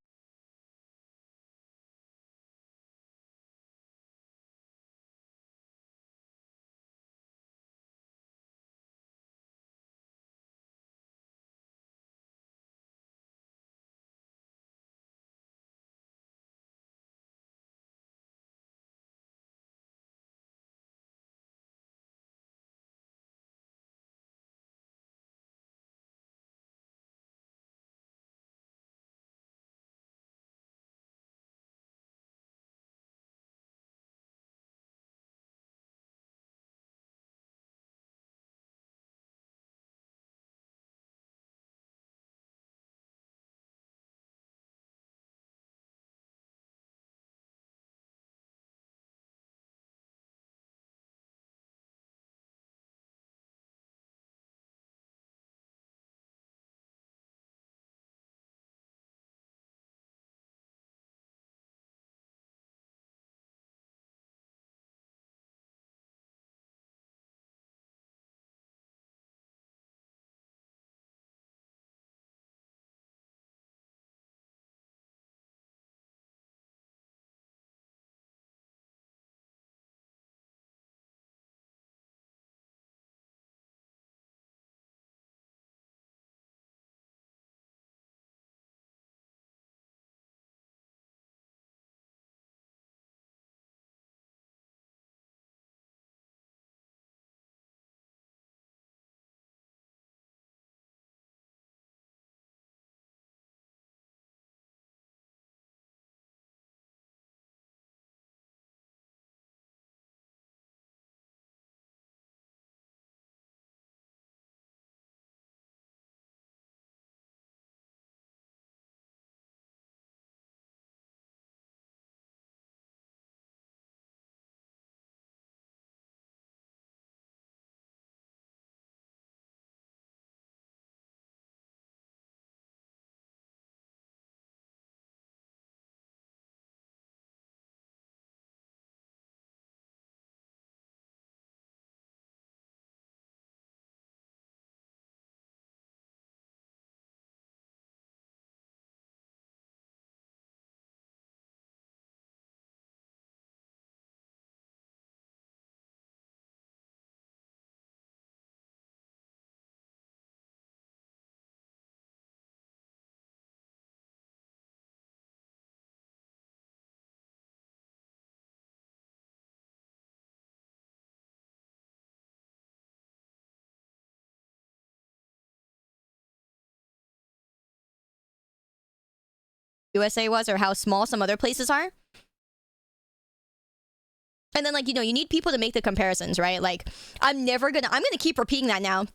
USA was, or how small some other places are. And then like, you know, you need people to make the comparisons, right? Like I'm gonna keep repeating that now,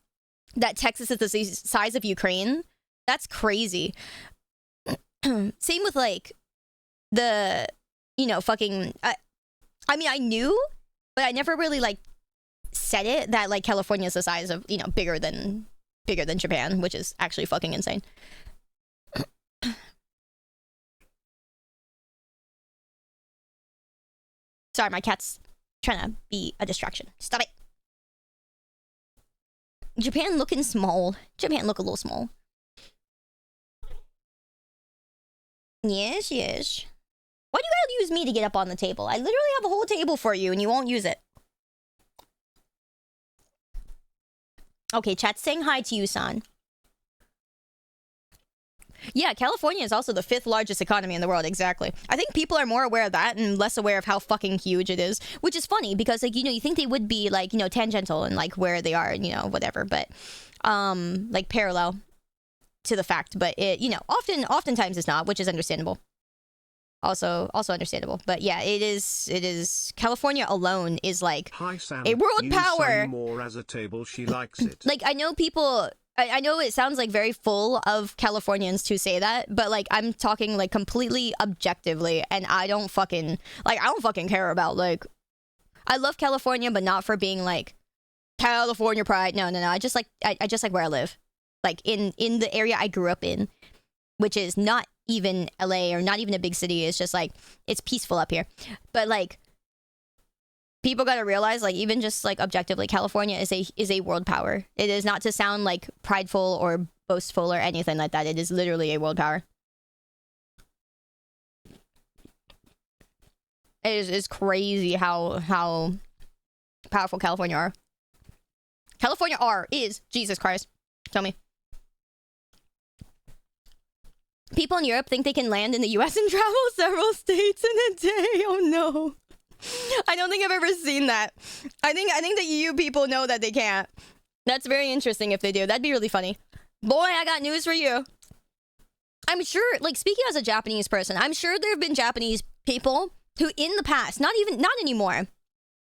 that Texas is the size of Ukraine. That's crazy. Same with like the, you know, fucking I mean I knew, but I never really like said it, that like California is the size of, you know, bigger than Japan, which is actually fucking insane. Sorry, my cat's trying to be a distraction. Stop it. Japan looking small. Japan look a little small. Yes, yes. Why do you gotta use me to get up on the table? I literally have a whole table for you and you won't use it. Okay, chat's saying hi to you, son. Yeah, California is also the 5th largest economy in the world. Exactly. I think people are more aware of that and less aware of how fucking huge it is, which is funny because, like, you know, you think they would be, like, you know, tangential and, like, where they are, you know, whatever, but like parallel to the fact, but it, you know, oftentimes it's not, which is understandable. Also understandable. But yeah, it is California alone is like a world power. More as a table, she likes it. Like, I know people, I know it sounds like very full of Californians to say that, but like I'm talking like completely objectively, and I don't fucking care about, like, I love California, but not for being like California pride. No. I just like where I live. Like in the area I grew up in, which is not even LA or not even a big city. It's just like, it's peaceful up here. But like, people gotta realize, like, even just like objectively, California is a world power. It is not to sound like prideful or boastful or anything like that. It is literally a world power. It is crazy how powerful California are. California is Jesus Christ. Tell me. People in Europe think they can land in the US and travel several states in a day. Oh no. I don't think I've ever seen that. I think the EU people know that they can't. That's very interesting if they do. That'd be really funny. Boy, I got news for you. I'm sure, like, speaking as a Japanese person, I'm sure there have been Japanese people who in the past, not anymore,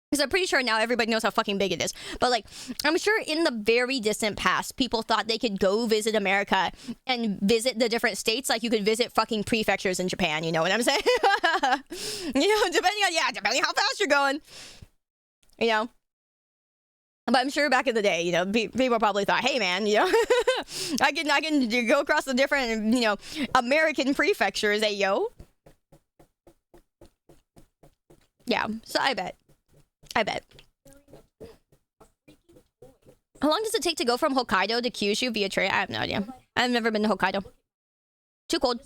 because I'm pretty sure now everybody knows how fucking big it is. But, like, I'm sure in the very distant past, people thought they could go visit America and visit the different states like you could visit fucking prefectures in Japan. You know what I'm saying? You know, depending on how fast you're going. You know? But I'm sure back in the day, you know, people probably thought, hey, man, you know, I can go across the different, you know, American prefectures, hey, yo. Yeah, so I bet. How long does it take to go from Hokkaido to Kyushu via train? I have no idea. I've never been to Hokkaido. Too cold.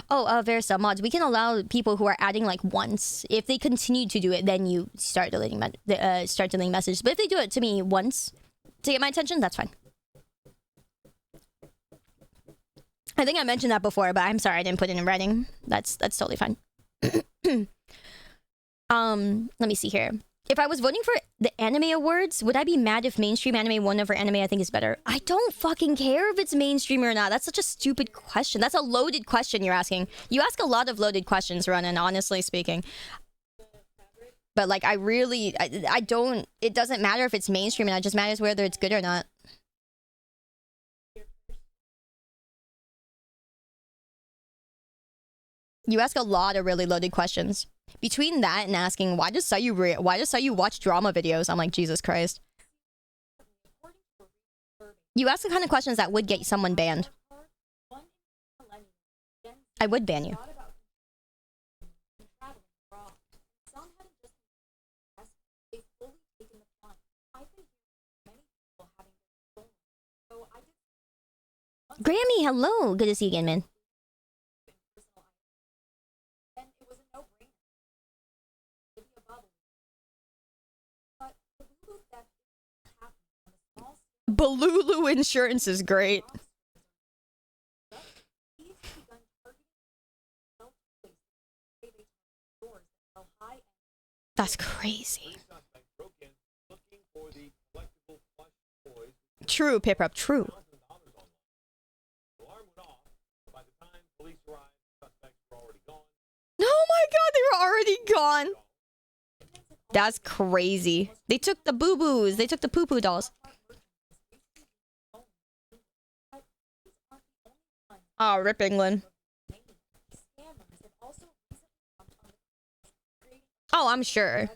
Oh, Versa mods. We can allow people who are adding like once. If they continue to do it, then you start deleting messages. But if they do it to me once to get my attention, that's fine. I think I mentioned that before, but I'm sorry I didn't put it in writing. That's totally fine. Let me see here. If I was voting for the anime awards, would I be mad if mainstream anime won over anime I think is better? I don't fucking care if it's mainstream or not. That's such a stupid question. That's a loaded question you're asking. You ask a lot of loaded questions, Ronan, honestly speaking. But like, I don't, it doesn't matter if it's mainstream, and it just matters whether it's good or not. You ask a lot of really loaded questions. Between that and asking, why does Sayu watch drama videos? I'm like, Jesus Christ. You ask the kind of questions that would get someone banned. I would ban you. Grammy, hello. Good to see you again, man. Balulu insurance is great. That's crazy. True, Piprup, true. Oh my god, they were already gone. That's crazy. They took the boo-boos. They took the poo-poo dolls. Oh, rip England. Oh, I'm sure.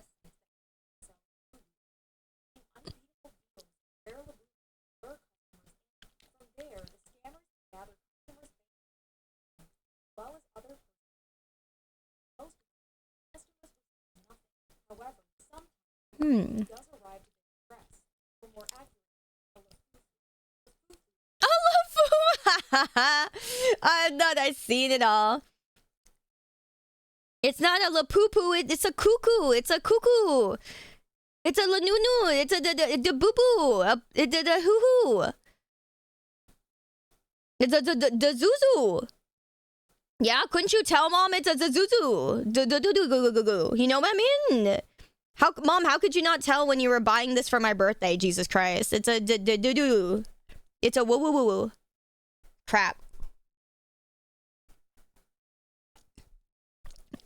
I thought I'd seen it all. It's not a la poo poo, it's a cuckoo. It's a cuckoo. It's a la nunu. It's a the boo boo. The hoo hoo. It's a the zuzu. Yeah, couldn't you tell, Mom? It's a zuzu. You know what I mean? Mom, how could you not tell when you were buying this for my birthday? Jesus Christ. It's a do. It's a woo woo woo woo. Crap.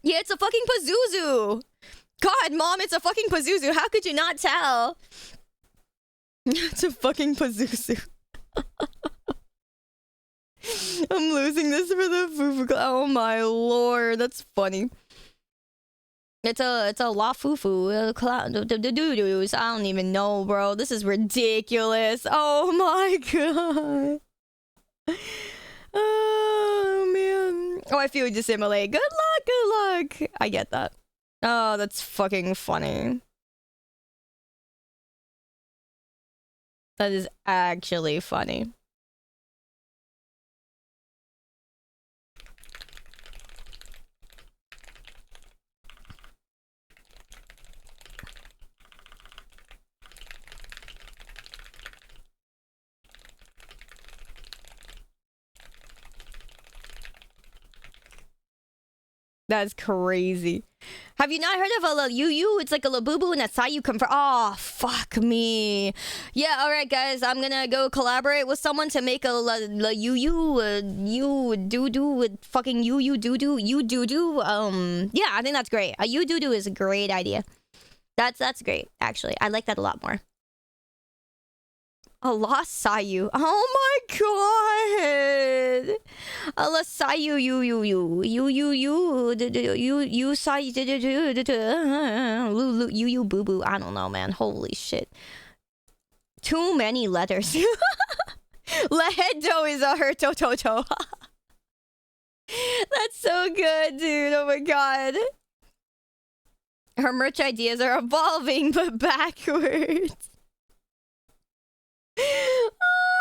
Yeah, it's a fucking Pazuzu. God, Mom, it's a fucking Pazuzu. How could you not tell? It's a fucking Pazuzu. I'm losing this for the fufu. Oh my lord, that's funny. It's a la fufu. I don't even know, bro. This is ridiculous. Oh my god. Oh man. Oh, I feel dissimulate. Good luck, good luck. I get that. Oh, that's fucking funny. That is actually funny. That's crazy. Have you not heard of a la yu? It's like a labubu and a sayu come from. Oh, fuck me. Yeah, alright, guys. I'm gonna go collaborate with someone to make a la yu you doo with fucking you doo doo. Yeah, I think that's great. A you doo is a great idea. That's great, actually. I like that a lot more. A la sayu. Oh my god. A la sayu you sayu you boo boo. I don't know, man. Holy shit. Too many letters. Lehedo is a her toto. That's so good, dude. Oh my god. Her merch ideas are evolving, but backwards. Oh,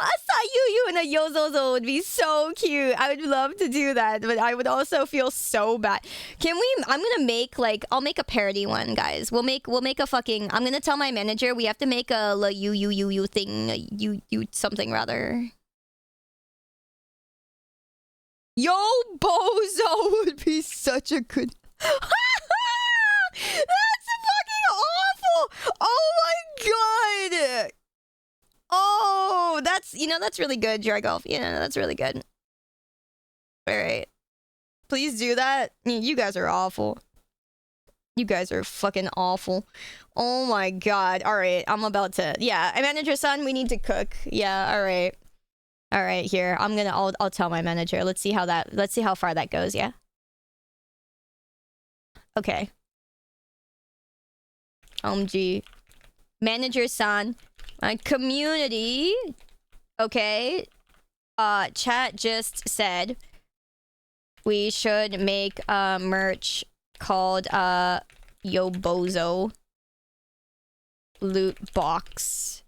a Sayu and a Yozozo would be so cute. I would love to do that, but I would also feel so bad. Can we? I'm gonna make I'll make a parody one, guys. We'll make a fucking. I'm gonna tell my manager we have to make a la you thing. You something rather. Yo, Bozo would be such a good. That's fucking awful. Oh my god. Oh, that's really good, Dragolf. Yeah, that's really good. All right. Please do that. You guys are awful. You guys are fucking awful. Oh my god. All right, I'm about to. Yeah, manager son, we need to cook. Yeah, all right. All right, here. I'll tell my manager. Let's see how far that goes, yeah. Okay. OMG. Manager son. Community. Okay. Chat just said we should make a merch called Yo Bozo loot box.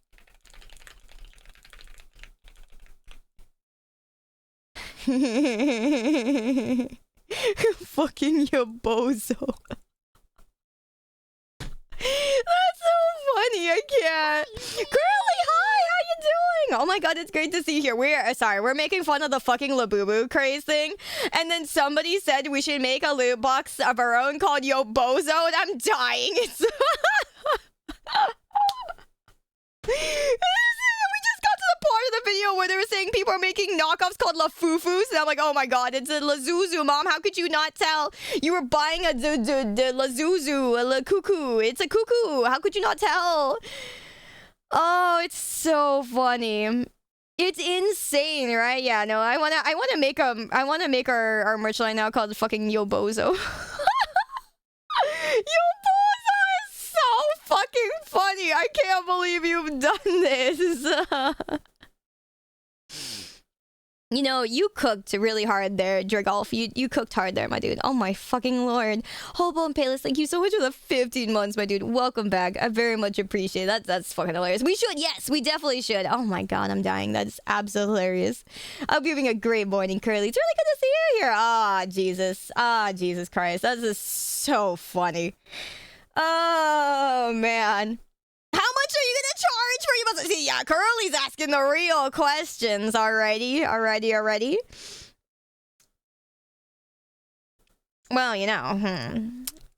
Fucking Yo Bozo. That's so funny. I can't. Curly, hi. How you doing? Oh my god, it's great to see you here. We're making fun of the fucking Labubu craze thing, and then somebody said we should make a loot box of our own called Yo Bozo, and I'm dying. It's we just got to the part of the video where they were saying people are making knockoffs called La Fufus, and I'm like, oh my god, it's a La Zuzu, Mom. How could you not tell? You were buying a La Zuzu, a La Cuckoo. It's a cuckoo. How could you not tell? Oh, it's so funny. It's insane, right? Yeah, no, I wanna make our merch line now called fucking Yo Bozo. Yo Bozo is so fucking funny. I can't believe you've done this. You know, you cooked really hard there, Dragolf. You cooked hard there, my dude. Oh my fucking lord. Hobo and Payless, thank you so much for the 15 months, my dude. Welcome back. I very much appreciate it. That's fucking hilarious. We should, yes, we definitely should. Oh my god, I'm dying. That's absolutely hilarious. I hope you're having a great morning, Curly. It's really good to see you here. Ah, Jesus. Ah, Jesus Christ. That is so funny. Oh, man. much are you gonna charge for your... See, yeah, Curly's asking the real questions. Alrighty. Well, you know,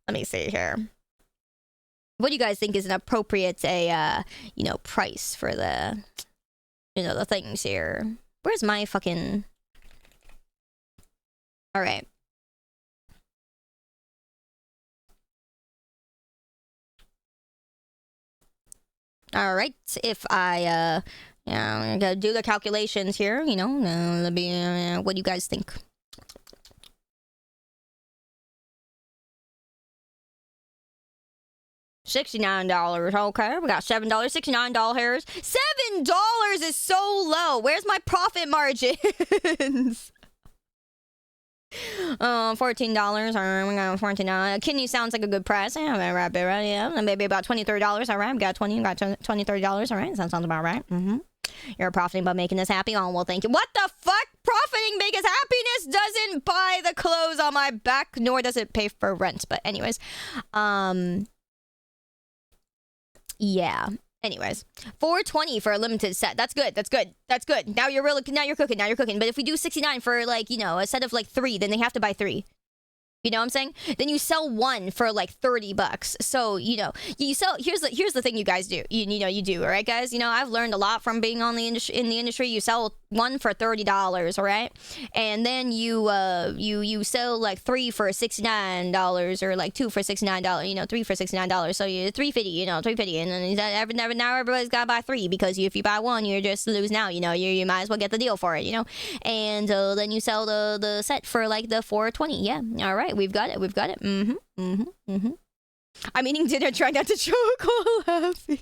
let me see here. What do you guys think is an appropriate, price for the, the things here? Where's my fucking... Alright. Alright, if I, I'm gonna do the calculations here, let me, what do you guys think? $69. Okay, we got $7. $69 hairs. $7 is so low. Where's my profit margins? $14. Alright, we got $14. Kidney sounds like a good price. Yeah, right, yeah. Maybe about $20-$30. Alright, we got $20-$30. Alright, that sounds about right. You're profiting by making us happy. Oh, well, thank you. What the fuck? Profiting because happiness doesn't buy the clothes on my back, nor does it pay for rent. But anyways, yeah. Anyways, $420 for a limited set. That's good. Now you're cooking. But if we do $69 for a set of 3, then they have to buy 3. You know what I'm saying? Then you sell one for $30. So, you sell. Here's the thing you guys do. You do, all right, guys? I've learned a lot from being in the industry. You sell one for $30, all right? And then you sell 3 for $69 or 2 for $69, 3 for $69. So you $350, $350, and then now everybody's gotta buy 3 because if you buy one, you're just lose now. You might as well get the deal for it, And then you sell the set for the $420. Yeah, all right. We've got it. I'm eating dinner, trying not to choke while laughing.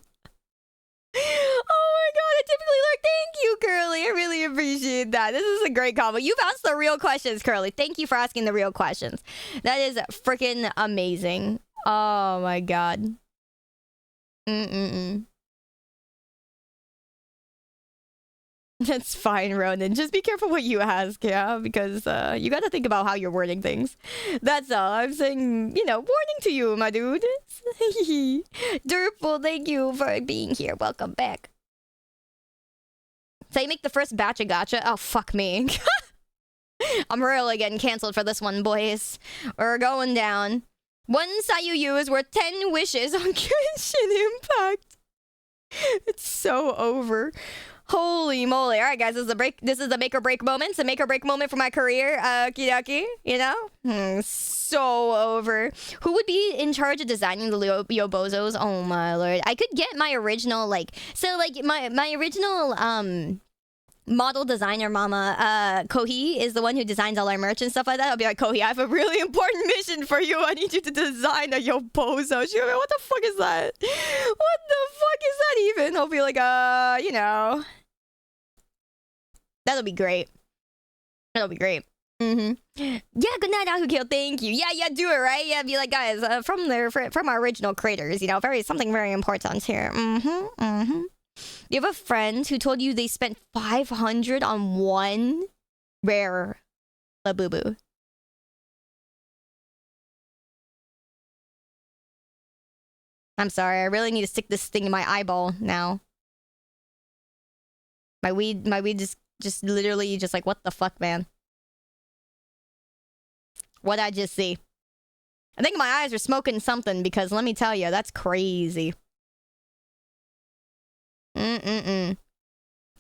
Oh my god, I typically thank you, Curly. I really appreciate that. This is a great combo. You've asked the real questions, Curly. Thank you for asking the real questions. That is freaking amazing. Oh my god. That's fine, Ronan. Just be careful what you ask, yeah? Because you gotta think about how you're wording things. That's all. I'm saying, warning to you, my dude. Derpful, thank you for being here. Welcome back. So you make the first batch of gacha? Oh, fuck me. I'm really getting canceled for this one, boys. We're going down. One Sayuyu is worth 10 wishes on Genshin Impact. It's so over. Holy moly. Alright, guys, this is a make or break moment. It's a make or break moment for my career. Kidaki, so over. Who would be in charge of designing the Yobozos? Oh my lord. I could get my original, my original, model designer mama, Kohi, is the one who designs all our merch and stuff like that. I'll be like, Kohi, I have a really important mission for you. I need you to design a Yobozo. She'll be like, what the fuck is that? What the fuck is that even? I'll be like, That'll be great. Yeah, good night, Akukil. Thank you. Yeah, do it, right? Yeah, be like, guys, from our original creators, something very important here. You have a friend who told you they spent 500 on one rare Labubu. I'm sorry, I really need to stick this thing in my eyeball now. My weed just literally just what the fuck, man? What'd I just see? I think my eyes are smoking something because let me tell you, that's crazy.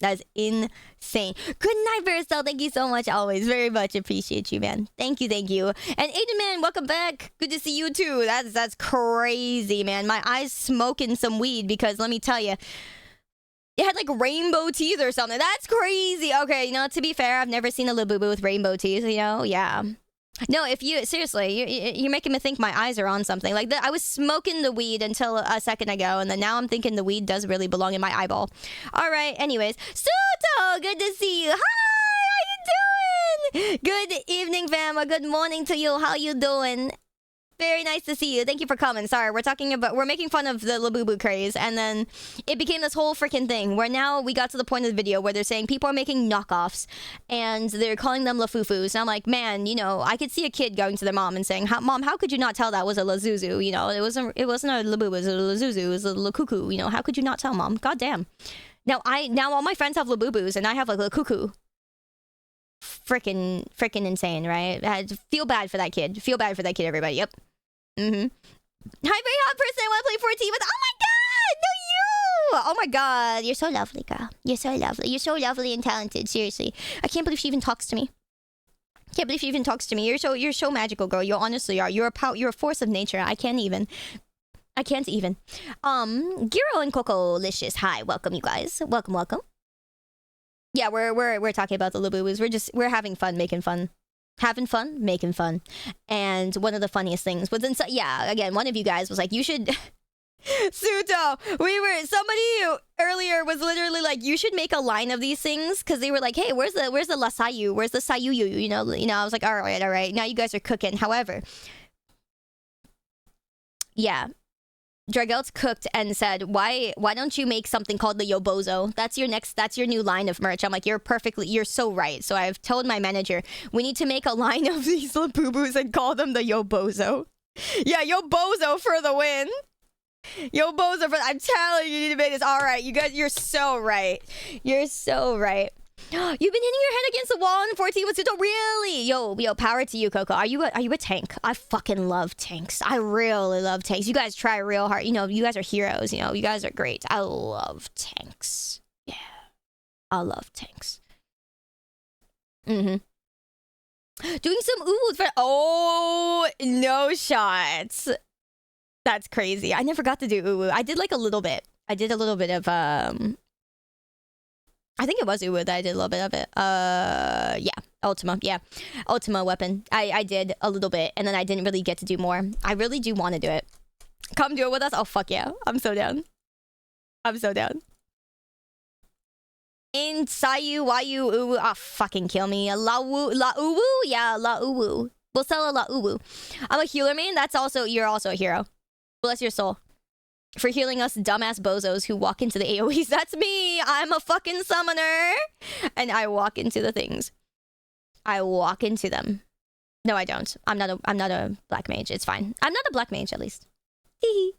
That's insane. Good night, Verso. Thank you so much. Always very much appreciate you, man. Thank you. And Aiden, man, welcome back. Good to see you too. That's crazy, man. My eyes smoking some weed because let me tell you, it had rainbow teeth or something. That's crazy. Okay, to be fair, I've never seen a Labubu with rainbow teeth. Yeah. No, if you seriously, you're making me think my eyes are on something. I was smoking the weed until a second ago, and then now I'm thinking the weed does really belong in my eyeball. All right. Anyways, Suto, good to see you. Hi, how you doing? Good evening, fam. Good morning to you. How you doing? Very nice to see you. Thank you for coming. Sorry, we're making fun of the Labubu craze, and then it became this whole freaking thing where now we got to the point of the video where they're saying people are making knockoffs and they're calling them Lafufus. And I'm like, man, you know, I could see a kid going to their mom and saying, Mom, how could you not tell that was a Lazuzu? You know, it wasn't a Labubu, it was a Lazuzu, it was a Lakuku. You know, how could you not tell, Mom? God damn. Now all my friends have Labubus and I have like Lakuku. Freaking insane, right? I feel bad for that kid. Feel bad for that kid, everybody. Yep. Hi, very hot person. I want to play 14 with. Oh my god, no, you. Oh my god, you're so lovely, girl. You're so lovely. You're so lovely and talented. Seriously, I can't believe she even talks to me. Can't believe she even talks to me. You're so magical, girl. You honestly are. You're a force of nature. I can't even. Giro and Coco Licious. Hi, welcome, you guys. Welcome. Yeah, we're talking about the Labubus. We're having fun, making fun. Having fun, making fun. And one of the funniest things was again, one of you guys was like, you should Suto, somebody earlier was literally like, you should make a line of these things, because they were like, hey, where's the Lasayu? Where's the Sayuyu? You know, I was like, all right. Now you guys are cooking. However, yeah. Dragelt's cooked and said, why don't you make something called the Yobozo? That's your new line of merch. I'm like, you're so right. So I've told my manager, we need to make a line of these Labubus and call them the Yobozo. Yeah, Yobozo for the win. Yobozo I'm telling you, you need to make this. All right, you guys, you're so right. You're so right. You've been hitting your head against the wall in 14 with Suto. Really? Yo, power to you, Coco. Are you a tank? I fucking love tanks. I really love tanks. You guys try real hard. You know, you guys are heroes. You know, you guys are great. I love tanks. Yeah. I love tanks. Doing some ooh. Oh, no shots. That's crazy. I never got to do ooh. I did like a little bit. I did a little bit of I think it was Uwu that I did a little bit of it. Yeah. Ultima. Yeah. Ultima weapon. I did a little bit, and then I didn't really get to do more. I really do want to do it. Come do it with us? Oh, fuck yeah. I'm so down. In Sayu, Wayu, Uwu. Ah, fucking kill me. La Uwu? Yeah, La Uwu. We'll sell a La Uwu. I'm a healer main. You're also a hero. Bless your soul. For healing us dumbass bozos who walk into the AoEs. That's me! I'm a fucking summoner! And I walk into the things. I walk into them. No, I don't. I'm not a black mage. It's fine. I'm not a black mage, at least. Hee hee.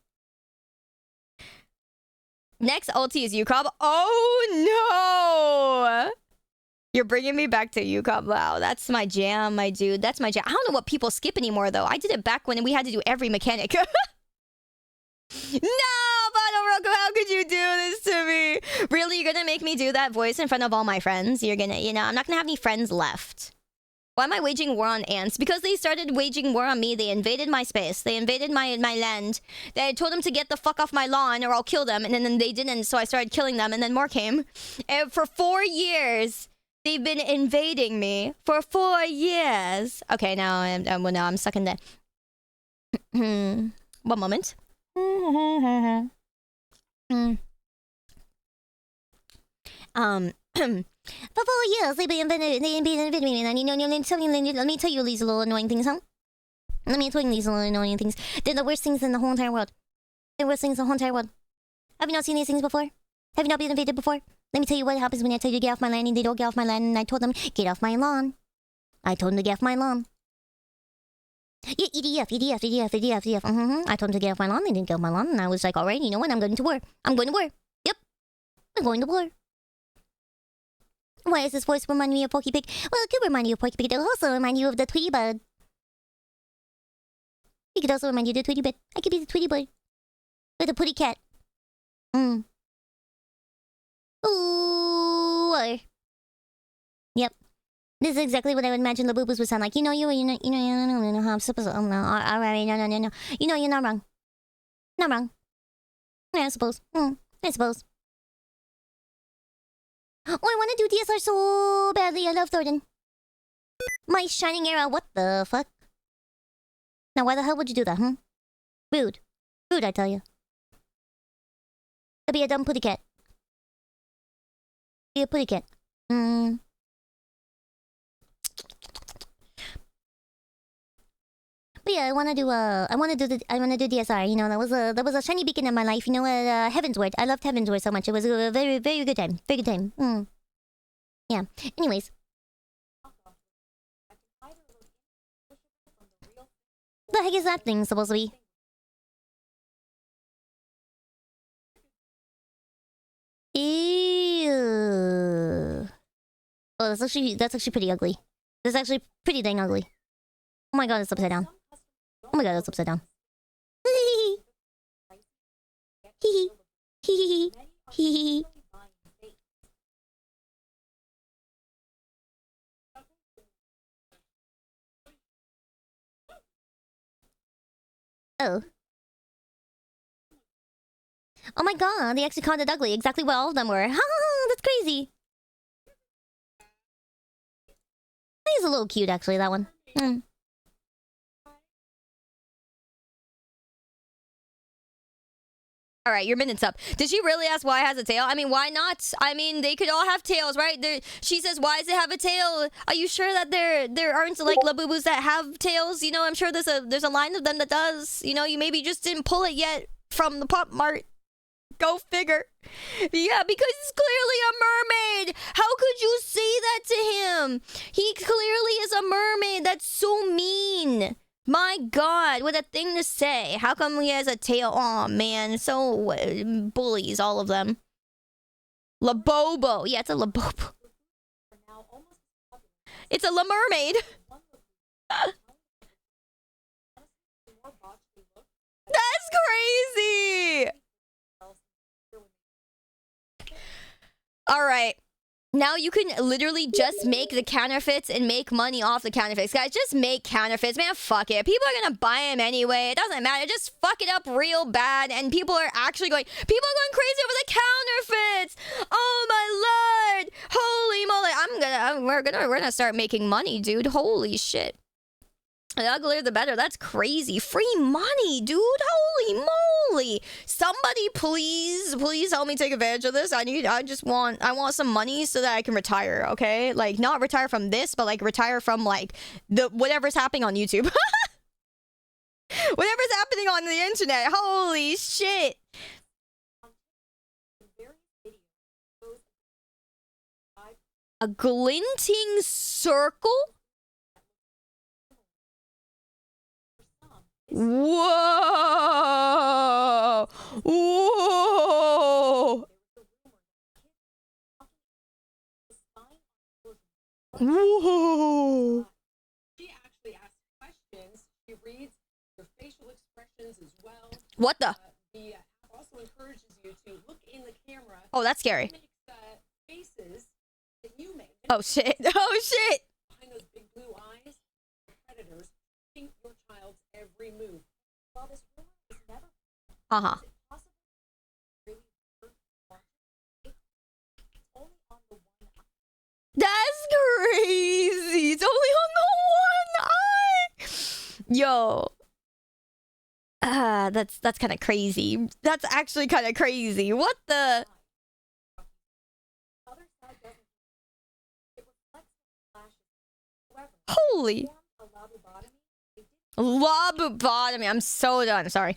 Next ulti is Yukab. Oh, no! You're bringing me back to Yukab. Wow, that's my jam, my dude. That's my jam. I don't know what people skip anymore, though. I did it back when we had to do every mechanic. No, Bottle Roku, how could you do this to me? Really, you're gonna make me do that voice in front of all my friends? You're gonna, I'm not gonna have any friends left. Why am I waging war on ants? Because they started waging war on me. They invaded my space. They invaded my land. I told them to get the fuck off my lawn or I'll kill them. And then they didn't, so I started killing them. And then more came. And for 4 years, they've been invading me. For 4 years. Okay, now I'm stuck in the... One moment. For 4 years they've been invading me, and let me tell you these little annoying things, huh? Let me tell you these little annoying things. They're the worst things in the whole entire world. They're the worst things in the whole entire world. Have you not seen these things before? Have you not been invaded before? Let me tell you what happens when I tell you to get off my land and they don't get off my land, and I told them, get off my lawn. I told them to get off my lawn. Yeah, EDF. I told them to get off my lawn. They didn't get off my lawn. And I was like, all right, you know what? I'm going to war. Yep. I'm going to war. Why does this voice remind me of Porky Pig? Well, it could remind you of Porky Pig. It'll also remind you of the Tweety Bird. It could also remind you of the Tweety Bird. I could be the Tweety Bird. Or the Putty Cat. Ooh. Yep. This is exactly what I would imagine Labubus would sound like. You know how I'm supposed to... Oh, no. Alright, no. You know, you're not wrong. Not wrong. Yeah, I suppose. I suppose. Oh, I want to do DSR so badly. I love Thornton. My shining arrow. What the fuck? Now, why the hell would you do that, huh? Rude. Rude, I tell you. That'd be a dumb putty cat. Be a putty cat. But yeah, I wanna do DSR. You know, that was a shiny beacon in my life. You know, Heavensward. I loved Heavensward so much. It was a very, very good time. Very good time. Yeah. Anyways. The heck is that thing supposed to be? Ew. Oh, that's actually pretty ugly. That's actually pretty dang ugly. Oh my god, it's upside down. Oh my god, it's upside down. Hee hee hee hee hee. Oh. Oh my god, they actually called it ugly. Exactly what all of them were. Ha! That's crazy. He's a little cute, actually, that one. All right, your minute's up. Did she really ask why it has a tail? I mean, why not? I mean, they could all have tails, right? She says, why does it have a tail? Are you sure that there aren't, like, Labubus that have tails? You know, I'm sure there's a line of them that does. You know, you maybe just didn't pull it yet from the Pop Mart. Go figure. Yeah, because he's clearly a mermaid. How could you say that to him? He clearly is a mermaid. That's so mean. My god, what a thing to say. How come he has a tail? Aw, man. So bullies, all of them. Labobo. Yeah, it's a Labobo. It's a La Mermaid. That's crazy. All right. Now you can literally just make the counterfeits and make money off the counterfeits. Guys, just make counterfeits. Man, fuck it. People are gonna buy them anyway. It doesn't matter. Just fuck it up real bad. And people are actually going... People are going crazy over the counterfeits. Oh, my lord. Holy moly. We're gonna start making money, dude. Holy shit. The uglier the better. That's crazy. Free money, dude. Holy moly. Somebody please help me take advantage of this. I want some money so that I can retire, okay? Like, not retire from this, but like retire from like whatever's happening on YouTube. Whatever's happening on the internet. Holy shit. A glinting circle? Whoa! Whoa! Whoa! She actually asks questions. She reads your facial expressions as well. What the? The app also encourages you to look in the camera. Oh, that's scary. Makes, faces that you make. Oh shit! Oh shit! Behind those big blue eyes, predators think your child's every move. While this rumor is never. Uh-huh. That's crazy. It's only on the one eye. Yo. That's kind of crazy. That's actually kind of crazy. What the? Holy. Lobotomy. I'm so done. Sorry.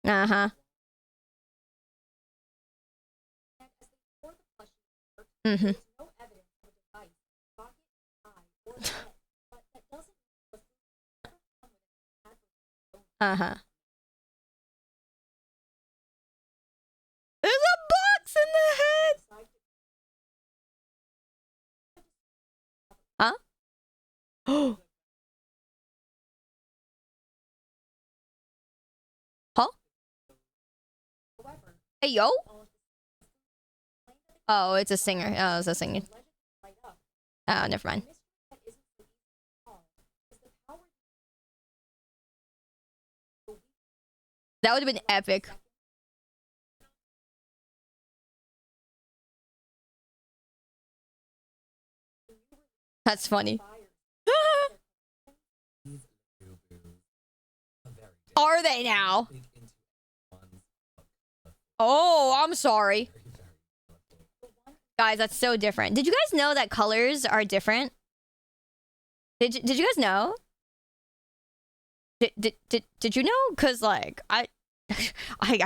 Uh-huh. Mm-hmm. Uh-huh. There's a box in the head. Huh? Huh? Hey, yo? Oh, it's a singer. Oh, it's a singer. Oh, never mind. That would have been epic. That's funny. Are they now? Oh, I'm sorry. Guys, that's so different. Did you guys know that colors are different? Did you guys know? Did you know? Cause like I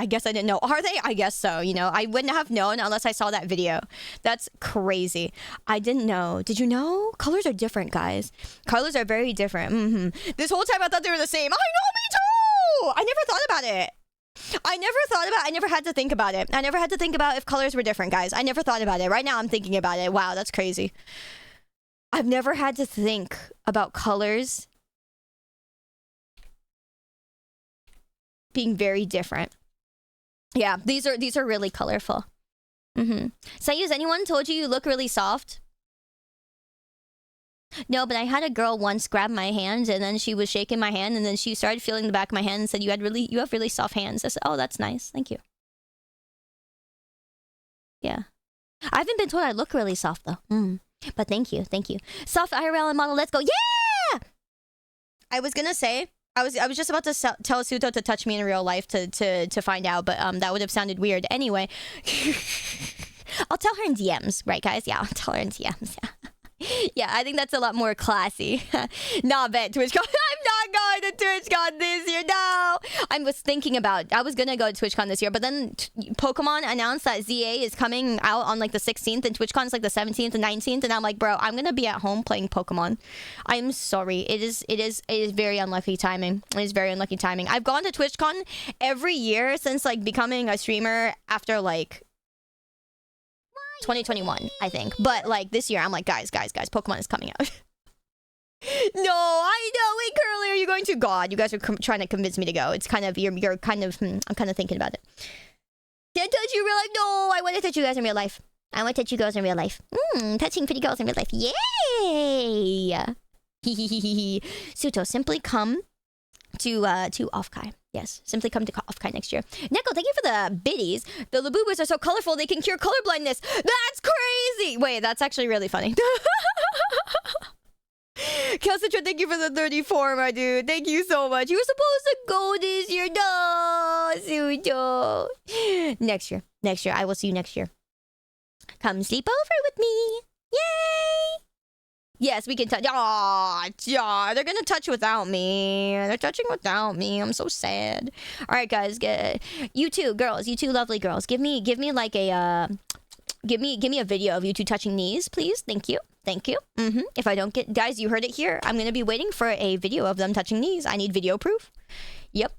guess I didn't know. Are they? I guess so. You know, I wouldn't have known unless I saw that video. That's crazy. I didn't know. Did you know? Colors are different, guys. Colors are very different. This whole time I thought they were the same. I know, me too. I never thought about it. I never had to think about it. I never had to think about if colors were different, guys. I never thought about it. Right now I'm thinking about it. Wow, that's crazy. I've never had to think about colors being very different. Yeah, these are really colorful. Sayus, anyone told you look really soft? No, but I had a girl once grab my hand and then she was shaking my hand and then she started feeling the back of my hand and said, you have really soft hands. I said, oh, that's nice. Thank you. Yeah. I haven't been told I look really soft though. But thank you. Soft IRL and model, let's go. Yeah! I was gonna say, I was just about to tell Suto to touch me in real life to find out, but that would have sounded weird. Anyway, I'll tell her in DMs, right, guys? Yeah, I'll tell her in DMs. Yeah. Yeah, I think that's a lot more classy. Nah, bet TwitchCon. I'm not going to TwitchCon this year. No, I was gonna go to TwitchCon this year, but then Pokemon announced that ZA is coming out on like the 16th, and TwitchCon is like the 17th and 19th, and I'm like, bro, I'm gonna be at home playing Pokemon. I'm sorry. It is very unlucky timing. It is very unlucky timing. I've gone to TwitchCon every year since like becoming a streamer after like 2021, I think. But like this year, I'm like, guys, Pokemon is coming out. No, I know. Wait, Curly, are you going to? God, you guys are trying to convince me to go. It's kind of you're kind of. I'm kind of thinking about it. Can't touch you in real life. No, I want to touch you guys in real life. Touching pretty girls in real life. Yay! Suto, simply come to Offkai. Yes, simply come to Offkai next year. Neko, thank you for the biddies. The Labubus are so colorful they can cure colorblindness. That's crazy! Wait, that's actually really funny. Calcitra, thank you for the 34, my dude. Thank you so much. You were supposed to go this year. No, Suto. Next year. I will see you next year. Come sleep over with me. Yay! Yes, we can touch. Aw, they're gonna touch without me. They're touching without me. I'm so sad. All right, guys. You two girls. You two lovely girls. Give me like a give me a video of you two touching knees, please. Thank you. If I don't get, guys, you heard it here. I'm gonna be waiting for a video of them touching knees. I need video proof. Yep.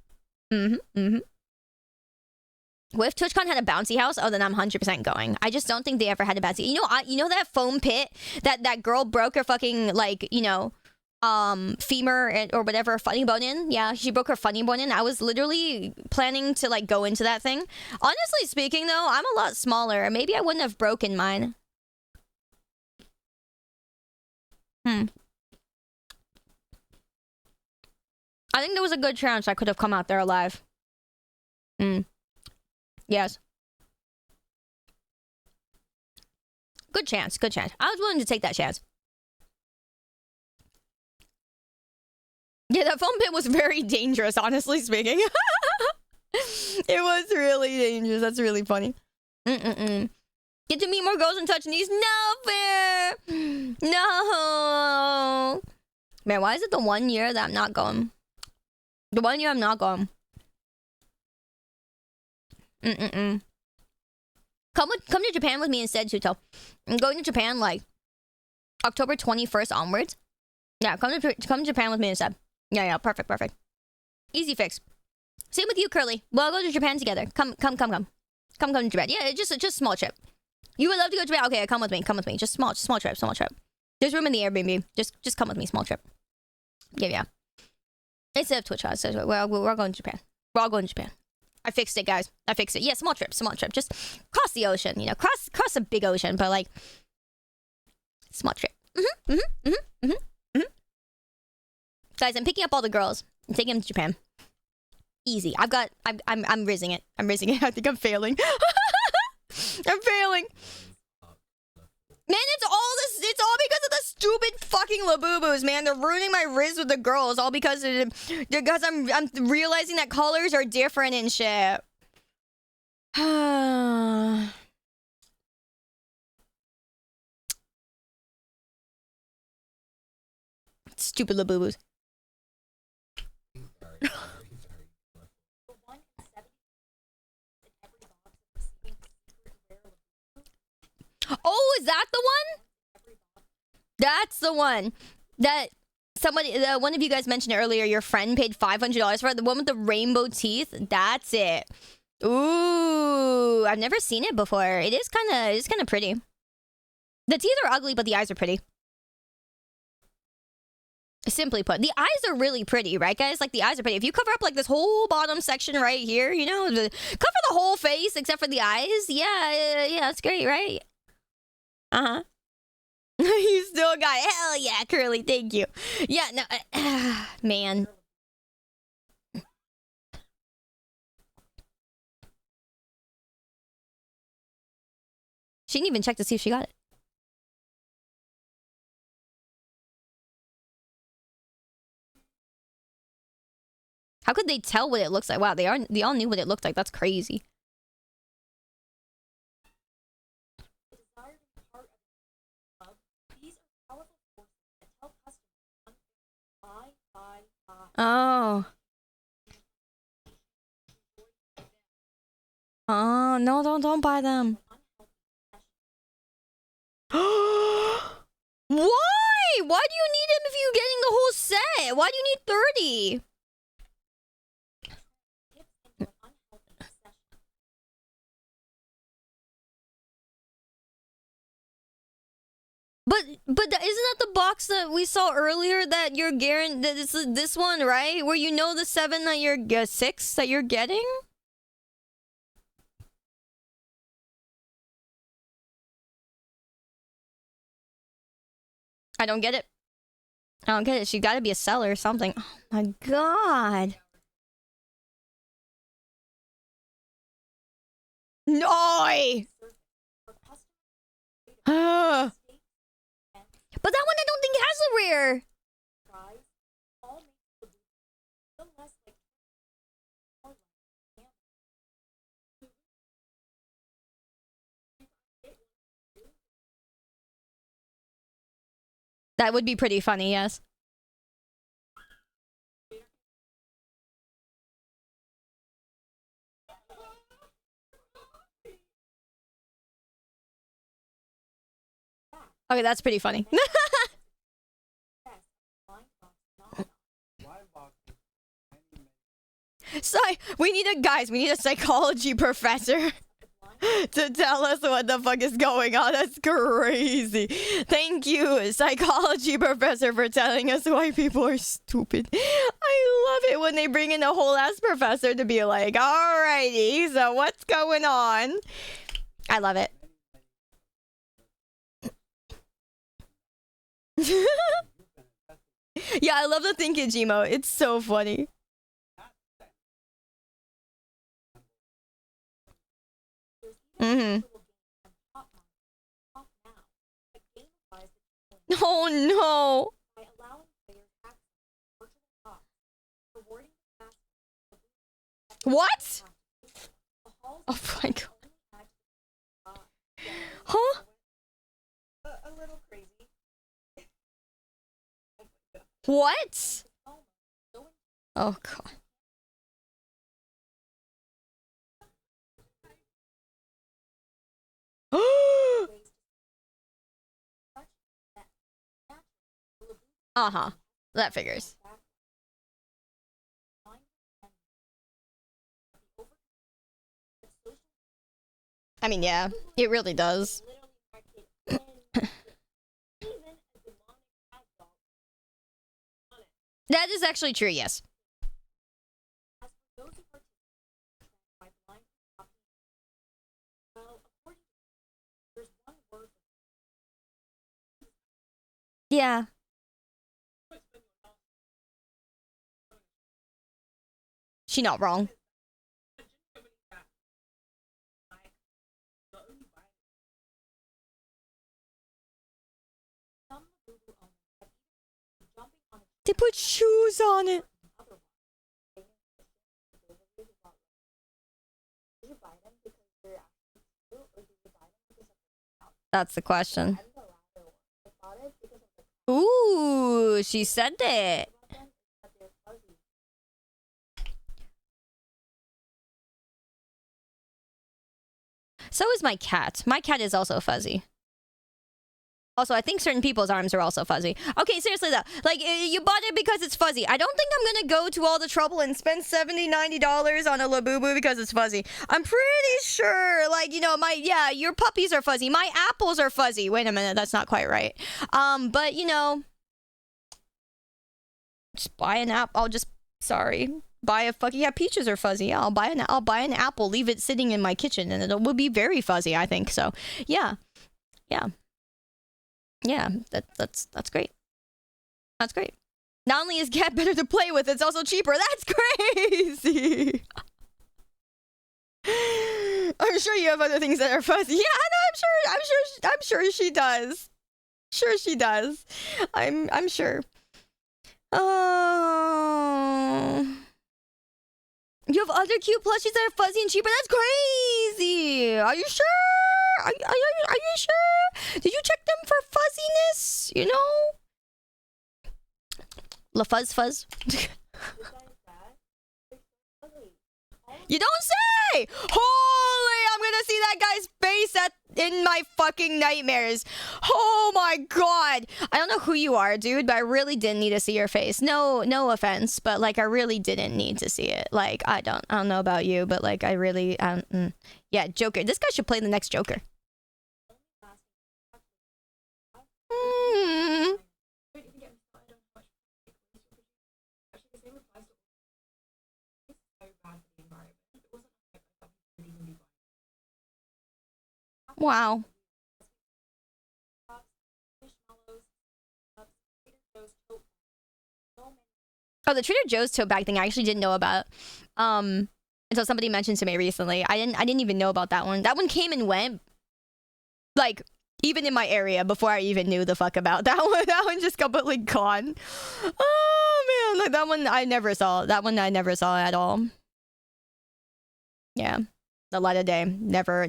What if TwitchCon had a bouncy house? Oh, then I'm 100% going. I just don't think they ever had a bouncy. You know that foam pit that girl broke her fucking like femur or whatever funny bone in. Yeah, she broke her funny bone in. I was literally planning to like go into that thing. Honestly speaking, though, I'm a lot smaller. Maybe I wouldn't have broken mine. I think there was a good chance I could have come out there alive. Yes. Good chance. I was willing to take that chance. Yeah, that foam pit was very dangerous, honestly speaking. It was really dangerous. That's really funny. Get to meet more girls and touch knees. No fair. No. Man, why is it the 1 year that I'm not going? The 1 year I'm not going. Come to Japan with me instead, Suto. I'm going to Japan like October 21st onwards. Yeah, come to Japan with me instead. Yeah, perfect. Easy fix. Same with you, Curly. We'll go to Japan together. Come to Japan. Yeah, just a small trip. You would love to go to Japan. Okay, come with me. Just small trip. There's room in the Airbnb. Just come with me. Small trip. Yeah. Instead of Twitch, we're going to Japan. We're all going to Japan. I fixed it, guys. Yeah, small trip. Just cross the ocean, cross a big ocean, but like small trip. Guys, I'm picking up all the girls. I'm taking them to Japan. Easy. I'm rizzing it. I think I'm failing. I'm failing. Man, it's all because of the stupid fucking Labubus, man. They're ruining my riz with the girls all because I'm realizing that colors are different and shit. Stupid little boo-boos. Oh, is that the one? That's the one that somebody, one of you guys mentioned earlier. Your friend paid $500 for it. The one with the rainbow teeth. That's it. Ooh, I've never seen it before. It's kind of pretty. The teeth are ugly, but the eyes are pretty. Simply put, the eyes are really pretty, right, guys? Like, the eyes are pretty. If you cover up, like, this whole bottom section right here, you know, cover the whole face except for the eyes. Yeah, that's great, right? Uh-huh. You still got it. Hell yeah, Curly. Thank you. Yeah, no, man. She didn't even check to see if she got it. How could they tell what it looks like? Wow, they all knew what it looked like. That's crazy. Oh. Oh, no, don't buy them. Why? Why do you need them if you're getting the whole set? Why do you need 30? But isn't that the box that we saw earlier that you're guaranteed that this one, right? Where you know the 7 that you're 6 that you're getting? I don't get it. I don't get it. She got to be a seller or something. Oh my god. No. But that one I don't think has a rare. That would be pretty funny, yes. Okay, that's pretty funny. We need a psychology professor to tell us what the fuck is going on. That's crazy. Thank you, psychology professor, for telling us why people are stupid. I love it when they bring in a whole ass professor to be like, alrighty, so what's going on? I love it. Yeah, I love the thinkage emo. It's so funny. Oh no. What? Oh my god. Huh? A little crazy. What? Oh god. Uh-huh. That figures. I mean, yeah, it really does. That is actually true, yes. Yeah. She not wrong. They put shoes on it. That's the question. Ooh, she said it. So is my cat. My cat is also fuzzy. Also, I think certain people's arms are also fuzzy. Okay, seriously though. Like, you bought it because it's fuzzy. I don't think I'm gonna go to all the trouble and spend $70, $90 on a Labubu because it's fuzzy. I'm pretty sure, like, you know, your puppies are fuzzy. My apples are fuzzy. Wait a minute, that's not quite right. But, you know, just buy an apple. Buy a fucking, yeah, peaches are fuzzy. I'll buy an apple, leave it sitting in my kitchen, and it will be very fuzzy, I think. So, yeah. Yeah, that's great. That's great. Not only is cat better to play with, it's also cheaper. That's crazy. I'm sure you have other things that are fuzzy. Yeah, no, I'm sure she does. Sure she does. I'm sure. Oh. You have other cute plushies that are fuzzy and cheaper? That's crazy! Are you sure? Are you sure? Did you check them for fuzziness? You know? La fuzz. You don't say! Holy, I'm gonna see that guy's face in my fucking nightmares. Oh my god. I don't know who you are, dude, but I really didn't need to see your face. No offense, but like I really didn't need to see it. Like I don't know about you, but like I really yeah, Joker. This guy should play the next Joker. Wow. Oh, the Trader Joe's tote bag thing I actually didn't know about. Until somebody mentioned to me recently. I didn't even know about that one. That one came and went. Like, even in my area before I even knew the fuck about that one. That one just completely gone. Oh man, like that one I never saw. That one I never saw at all. Yeah. The light of day. Never.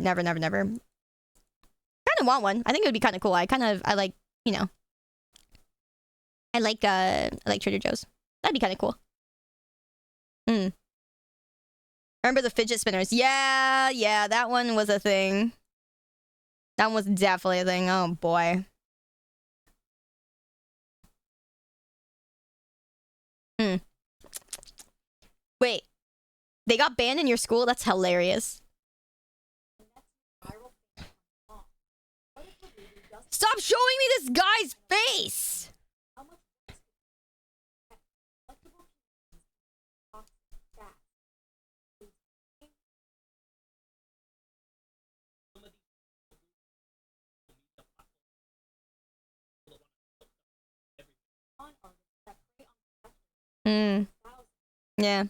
Kind of want one. I think it would be kind of cool. I like, you know. I like Trader Joe's. That'd be kind of cool. Remember the fidget spinners? Yeah, that one was a thing. That one was definitely a thing. Oh boy. Wait. They got banned in your school? That's hilarious. Stop showing me this guy's face! Yeah.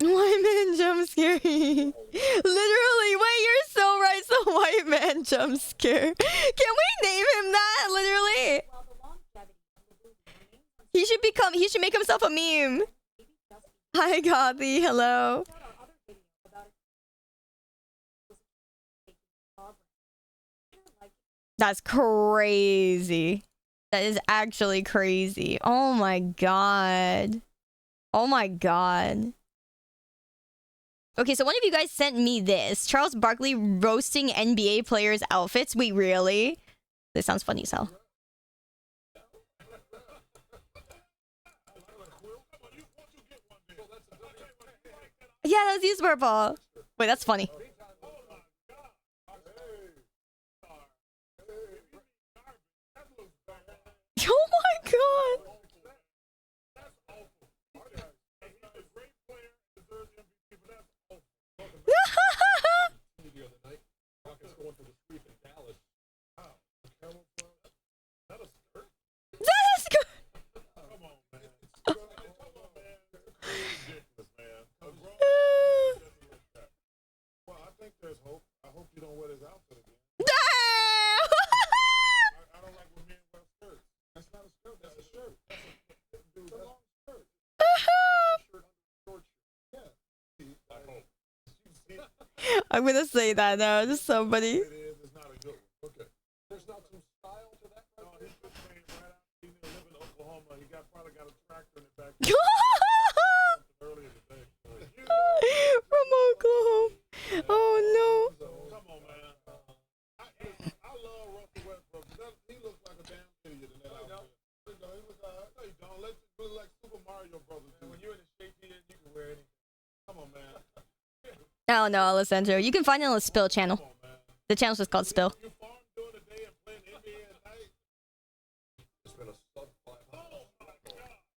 White man jump scare. Literally, wait, you're so right. So white man jump scare. Can we name him that? Literally. He should make himself a meme. Hi, Gothy. Hello. That's crazy. That is actually crazy. Oh my god. Oh my god. Okay, so one of you guys sent me this. Charles Barkley roasting NBA players' outfits. Wait, really? This sounds funny as hell. Yeah, that was used purple. Wait, that's funny. Oh my god. That's good. Well, I think there's hope. I hope you don't wear this outfit again. I don't like when men wear skirts. That's not a skirt. That's a shirt. That's a long skirt. I'm gonna say that now. Just somebody. It's not a good one. Okay. There's not some style to that. No, he's just saying From Oklahoma. Oh no. Come on, man. I love Russell Westbrook. He looks like a damn idiot in that outfit. He looks like, no, you don't. Let's look like Super Mario Brothers. When you're in the shape he is, you can wear anything. Come on, man. Oh no, Alessandro. You can find it on the Spill channel. The channel's just called Spill.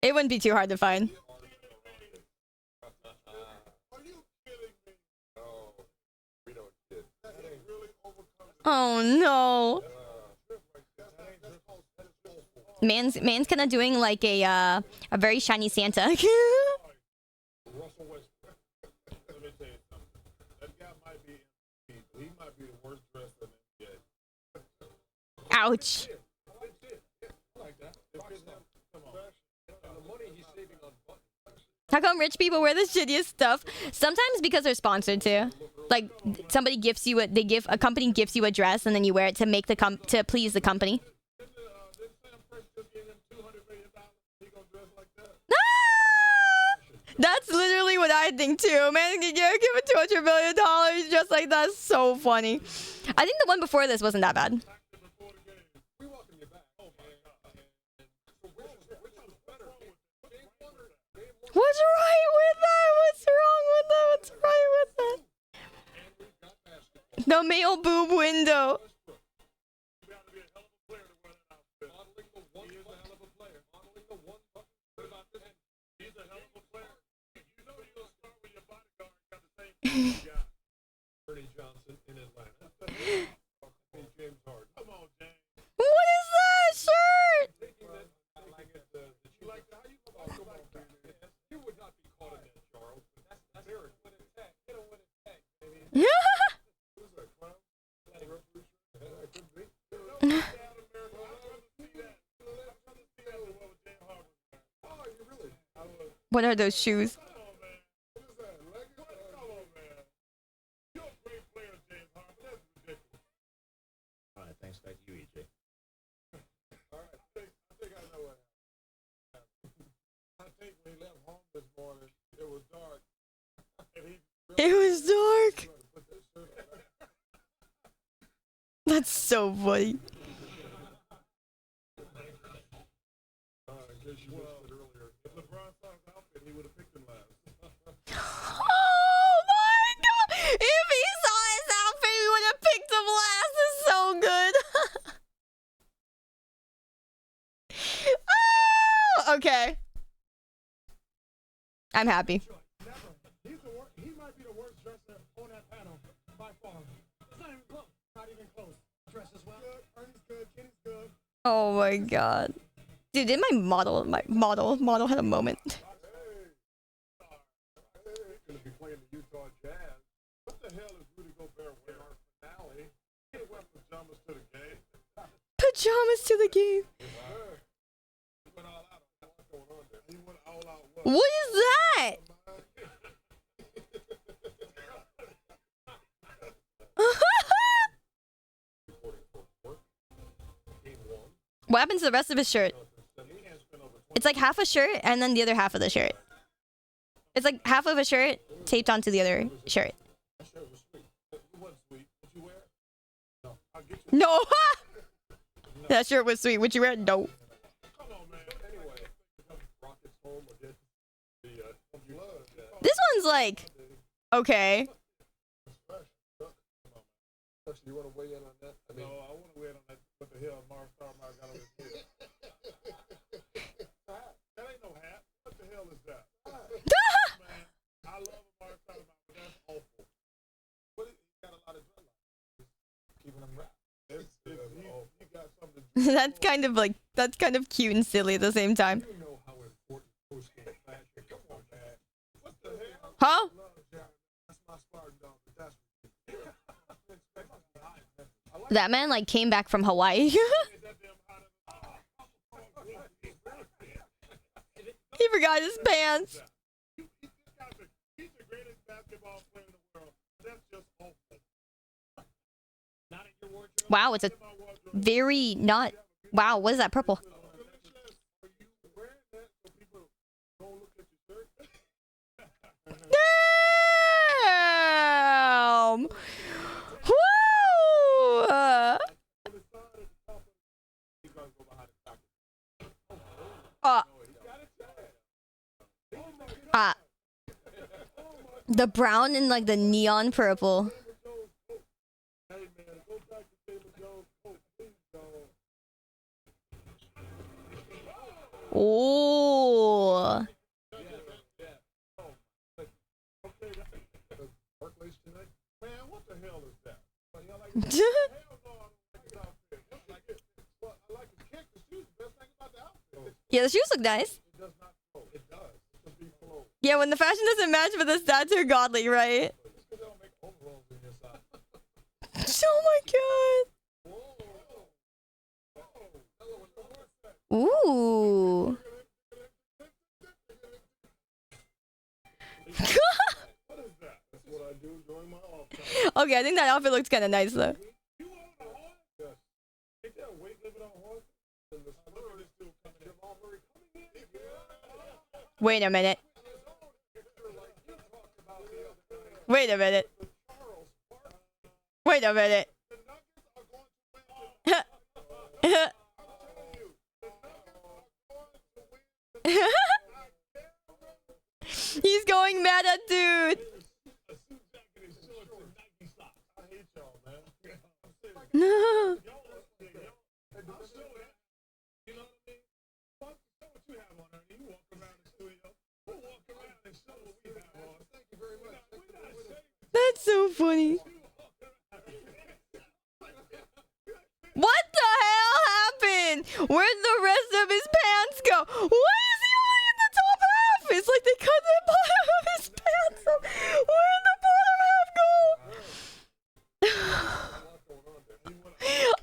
It wouldn't be too hard to find. Oh no. Man's kind of doing like a very shiny Santa. Russell Westbrook. Let me tell you something. That guy might be MVP. He might be the worst dresser in the NBA. Ouch. How come rich people wear the shittiest stuff? Sometimes because they're sponsored too. Like somebody gifts you a company gifts you a dress and then you wear it to make to please the company. That's literally what I think too. Man, give it $200 million just like that's so funny. I think the one before this wasn't that bad. What's right with that? What's wrong with that? What's right with that? The male boob window. What is that shirt? What are those shoes? Alright, thanks back to you, EJ. Alright, I think I know what happened. I think when he left home this morning, it was dark. It was dark. That's so funny. In case you missed it earlier, if LeBron saw his outfit, he would have picked him last. Oh my god! If he saw his outfit, we would have picked him last. It's so good. Oh, okay. I'm happy. He might be the worst dresser on that panel by far. It's not even close. Not even close. Dresses well. Good. Ernie's good. Kenny's good. Oh my god. Dude, did my model had a moment. Gonna be playing the Utah Jazz. What the hell is Rudy Gobert wearing our finale? He went pajamas to the game. Pajamas to the game. He went all out. What's going on there? He went all out. What is that? What happens to the rest of his shirt? It's like half a shirt and then the other half of the shirt. It's like half of a shirt taped onto the other shirt. No! That shirt was sweet. Would you wear it? No. This one's like, okay. You want to weigh in on that? No, I want to weigh in on that. What the hell Mark Starmar got on his head? That ain't no hat. What the hell is that? Man, I love Mark Starmar, but that's awful. What is, he got a lot of dreadlocks. Keeping them wrapped. He got something to That's kind of cute and silly at the same time. You know how important post-game fashion. Come on, man. What the hell? Huh? That's my Spartan dog, but that's That man like came back from Hawaii. He forgot his pants. He's the greatest basketball player in the world. That's just awful. Not in your wardrobe. Wow, it's a very not. Wow, what is that purple? Are you wearing that The brown and like the neon purple. Oh. Yeah, the shoes look nice. Yeah, when the fashion doesn't match, but the stats are godly, right? Oh my god. Ooh. Okay, I think that outfit looks kind of nice though. Wait a minute. Wait a minute. Wait a minute. He's going mad at dude. No. That's so funny. What the hell happened? Where'd the rest of his pants go? Why is he only in the top half? It's like they cut the bottom of his pants. Where'd the bottom half go?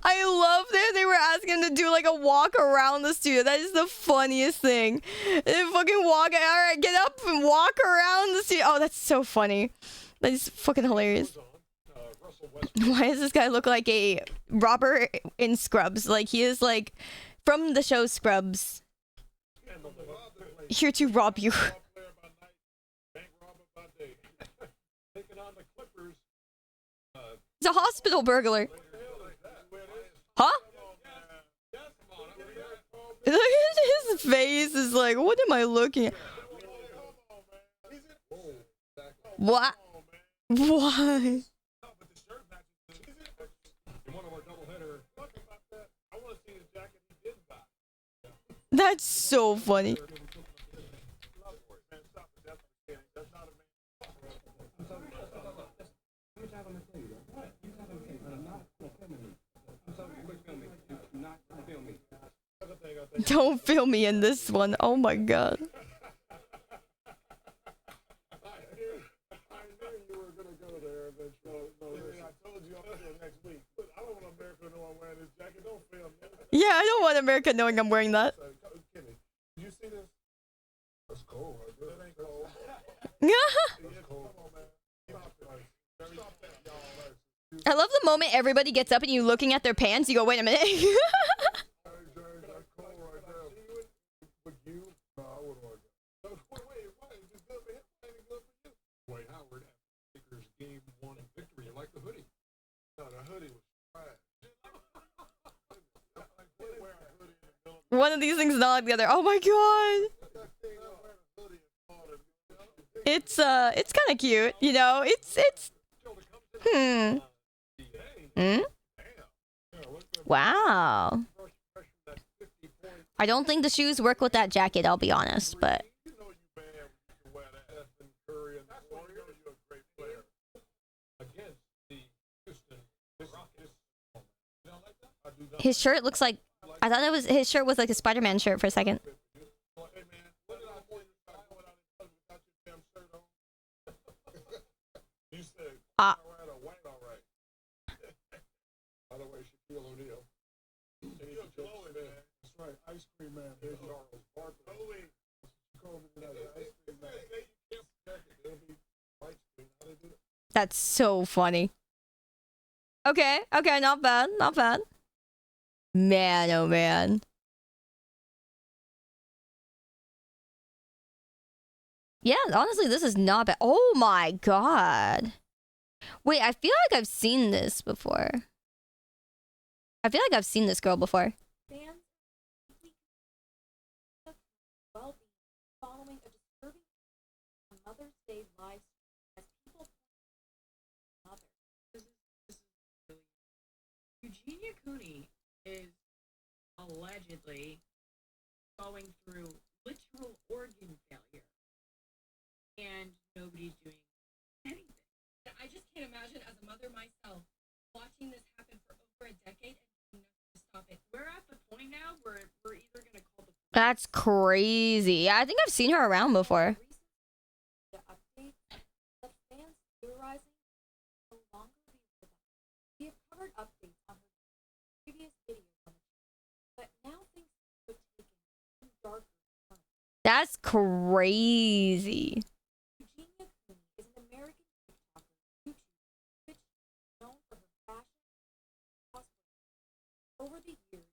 I love that they were asking him to do like a walk around the studio. That is the funniest thing. They fucking walk. Alright, get up and walk around the studio. Oh, that's so funny. That is fucking hilarious. Why does this guy look like a robber in Scrubs? Like he is like from the show Scrubs. Here to rob you. It's a hospital burglar. Huh? Look at his face is like, what am I looking at? What? Why? That's so funny. Don't film me in this one. Oh my god. Yeah, I don't want America knowing I'm wearing that. I love the moment everybody gets up and you looking at their pants, you go, wait a minute. One of these things is not like the other. Oh my god. It's kind of cute, you know. It's Wow. I don't think the shoes work with that jacket, I'll be honest, but his shirt looks like, I thought his shirt was like a Spider-Man shirt for a second. That's so funny. Okay, not bad, not bad. Man, oh man. Yeah, honestly, this is not bad. Oh my god. Wait, I feel like I've seen this before. I feel like I've seen this girl before. Following a disturbing Mother's Day live as Cooney is allegedly going through literal organ failure, and nobody's doing anything. I just can't imagine, as a mother myself, watching this happen for over a decade and nothing to stop it. We're at the point now where we're either going to call the police. That's crazy. Yeah, I think I've seen her around before. The updates, the fans theorizing no longer be with us. We have covered updates on her previous videos on the channel, but now things are taking a darker turn. That's crazy. Eugenia Cooney is an American TikToker, YouTuber, Twitch, known for her fashion and cosplay. Over the years,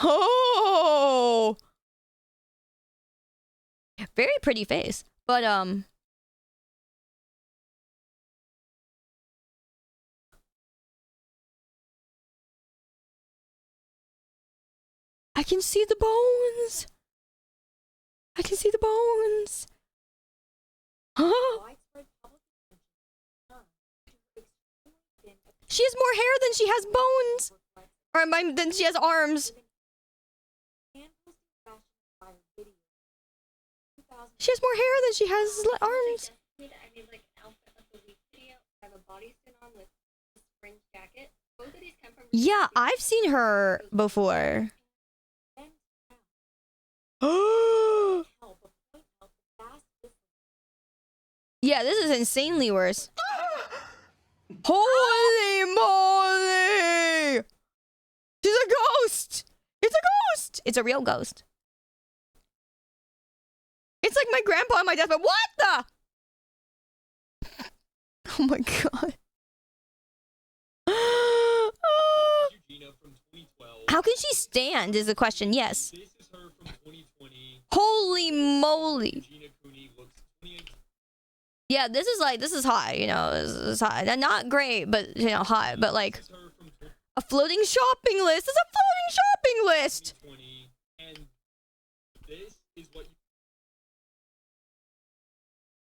Oh, very pretty face, but I can see the bones. I can see the bones. widespread public attention turned to her extremely thin She has more hair than she has bones, or than she has arms. and posting fashion-inspired videos. 2000 She has more hair than she has arms. I made like an outfit of the week video. I have a bodysuit on with this fringe jacket. Both of these come from Yeah, I've seen her before. help but point out the vast difference. Yeah, this is insanely worse. Holy moly! She's a ghost! It's a ghost! It's a real ghost. It's like my grandpa on my deathbed. What the? Oh my god. How can she stand is the question. Yes. This is her from 2020. Holy moly. Yeah, this is hot, you know, this is hot. Not great, but, you know, hot. But, like, a floating shopping list. It's a floating shopping list. And this is what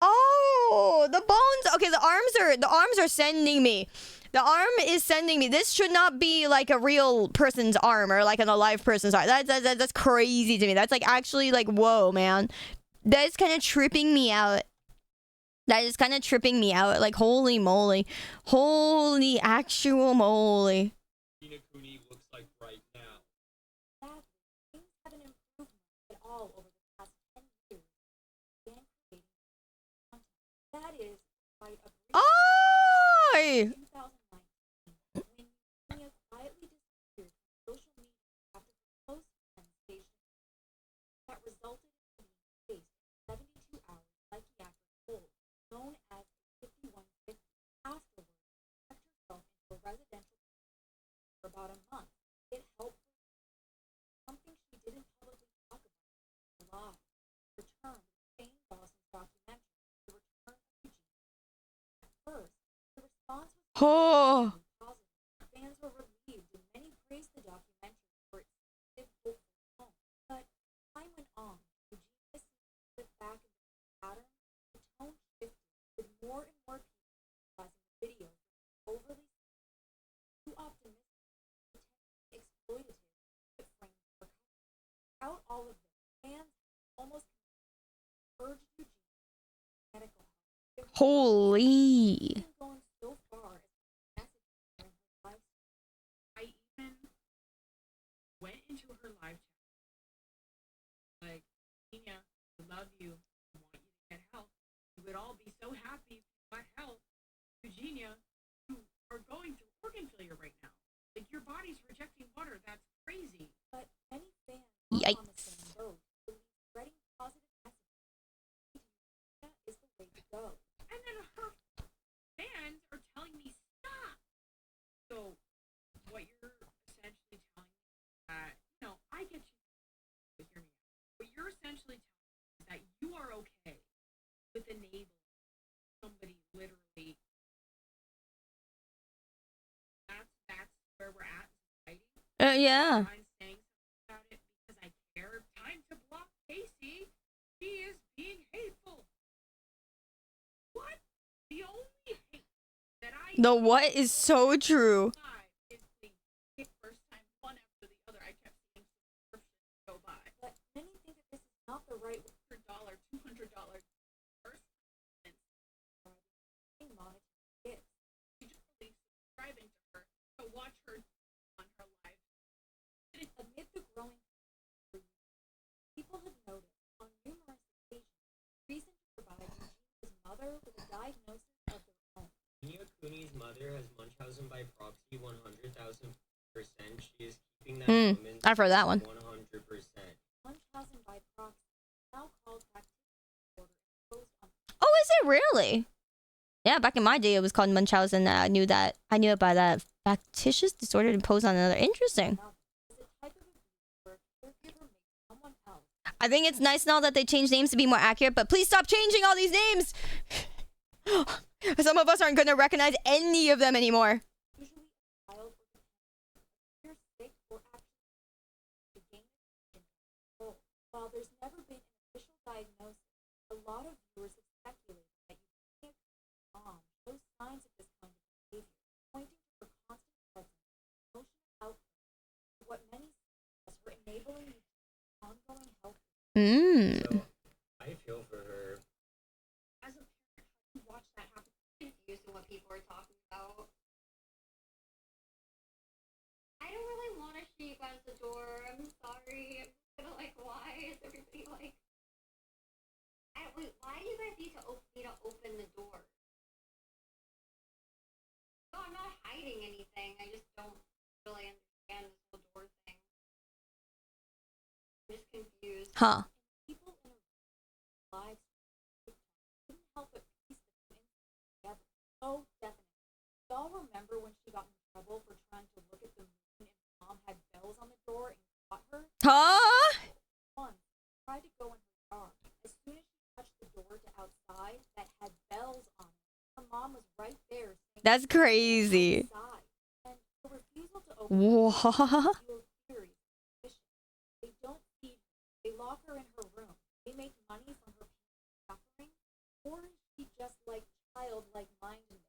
Oh, the bones. Okay, the arms are sending me. The arm is sending me. This should not be like a real person's arm or like an alive person's arm. That's crazy to me. That's like actually like, whoa, man. That is kind of tripping me out. That is kind of tripping me out. Like, holy moly. Holy actual moly. Gina Cooney looks like right now. Sadly, things haven't improved much at all over the past 10 years. And creating content. That is quite a brief Ay! 2019, when Eugenia quietly disappeared from social media after her close friends staged that resulted in being faced 72 hours psychiatric hold, known as a 5150. Afterwards, checked herself into a residential for about a month. It helped her. Something she didn't publicly talk about. Live. Return with Shane Dawson's documentary, The Return of Eugenia. At first, the response was Oh. positive. Fans were relieved and many praised the documentary for its sensitive, hopeful tone. But time went on. Eugenia seemed to slip back into the pattern. The tone shifted, with more and more people realizing the video was overly too optimistic, potentially exploitative, it framed for customers. Throughout all of this, fans almost urged Eugenia to medical help. Holy. Even going so far as messaging during her live stream. I even went into her live chat. Like, Tina, I love you. I want you to get help. We would all be so happy if you got help. Eugenia, you are going through organ failure right now. Like, your body's rejecting water. That's crazy. But many fans on the same boat believe spreading positive messages is the way to go. And then her fans are telling me stop. So what you're essentially telling me is that, you know, I get you with your name. What you're essentially telling me is that you are okay with enabling somebody literally. That's where we're at in society. Yeah. I'm saying something about it because I care The what is so true. First time, one after the other, I kept seeing subscriptions go by. But many think that this is not the right $100, $200 first time. You just really subscribing to her to watch her on her live. Amid the growing people have noted on numerous occasions reason to provide his mother with a diagnosis of their own. Mia Cooney's mother has Munchausen by proxy 100,000%. She is keeping that woman. I've heard that one. 100%. Munchausen by proxy, now called disorder, imposed on. Oh, is it really? Yeah, back in my day, it was called Munchausen. I knew that. I knew it by that factitious disorder imposed on another. Interesting. I think it's nice now that they changed names to be more accurate, but please stop changing all these names. Some of us aren't going to recognize any of them anymore. While there's never been an official diagnosis, a lot of viewers have speculated that you can't show signs of this kind of behavior, pointing to her constant presence, emotional output, what many see as her enabling ongoing health. So, I feel for her. As a parent, how do you watch that happen? I'm confused in what people are talking about. I don't really want a sheep as the door. I'm sorry. I'm just gonna why is everybody wait, why do you guys need to open the door? No, I'm not hiding anything. I just don't really understand this whole door thing. I'm just confused. Huh. People in her lives couldn't help but piece the two incidents together. So definitely. Y'all remember when she got in trouble for trying to look at the moon and mom had bells on the door and caught her? Huh? Once, tried to go in her car. As soon as she touched the door to outside that had bells on it, her mom was right there. That's crazy. And her refusal to open What? They don't feed her. They lock her in her room. They make money from her suffering. Or is she just childlike minded?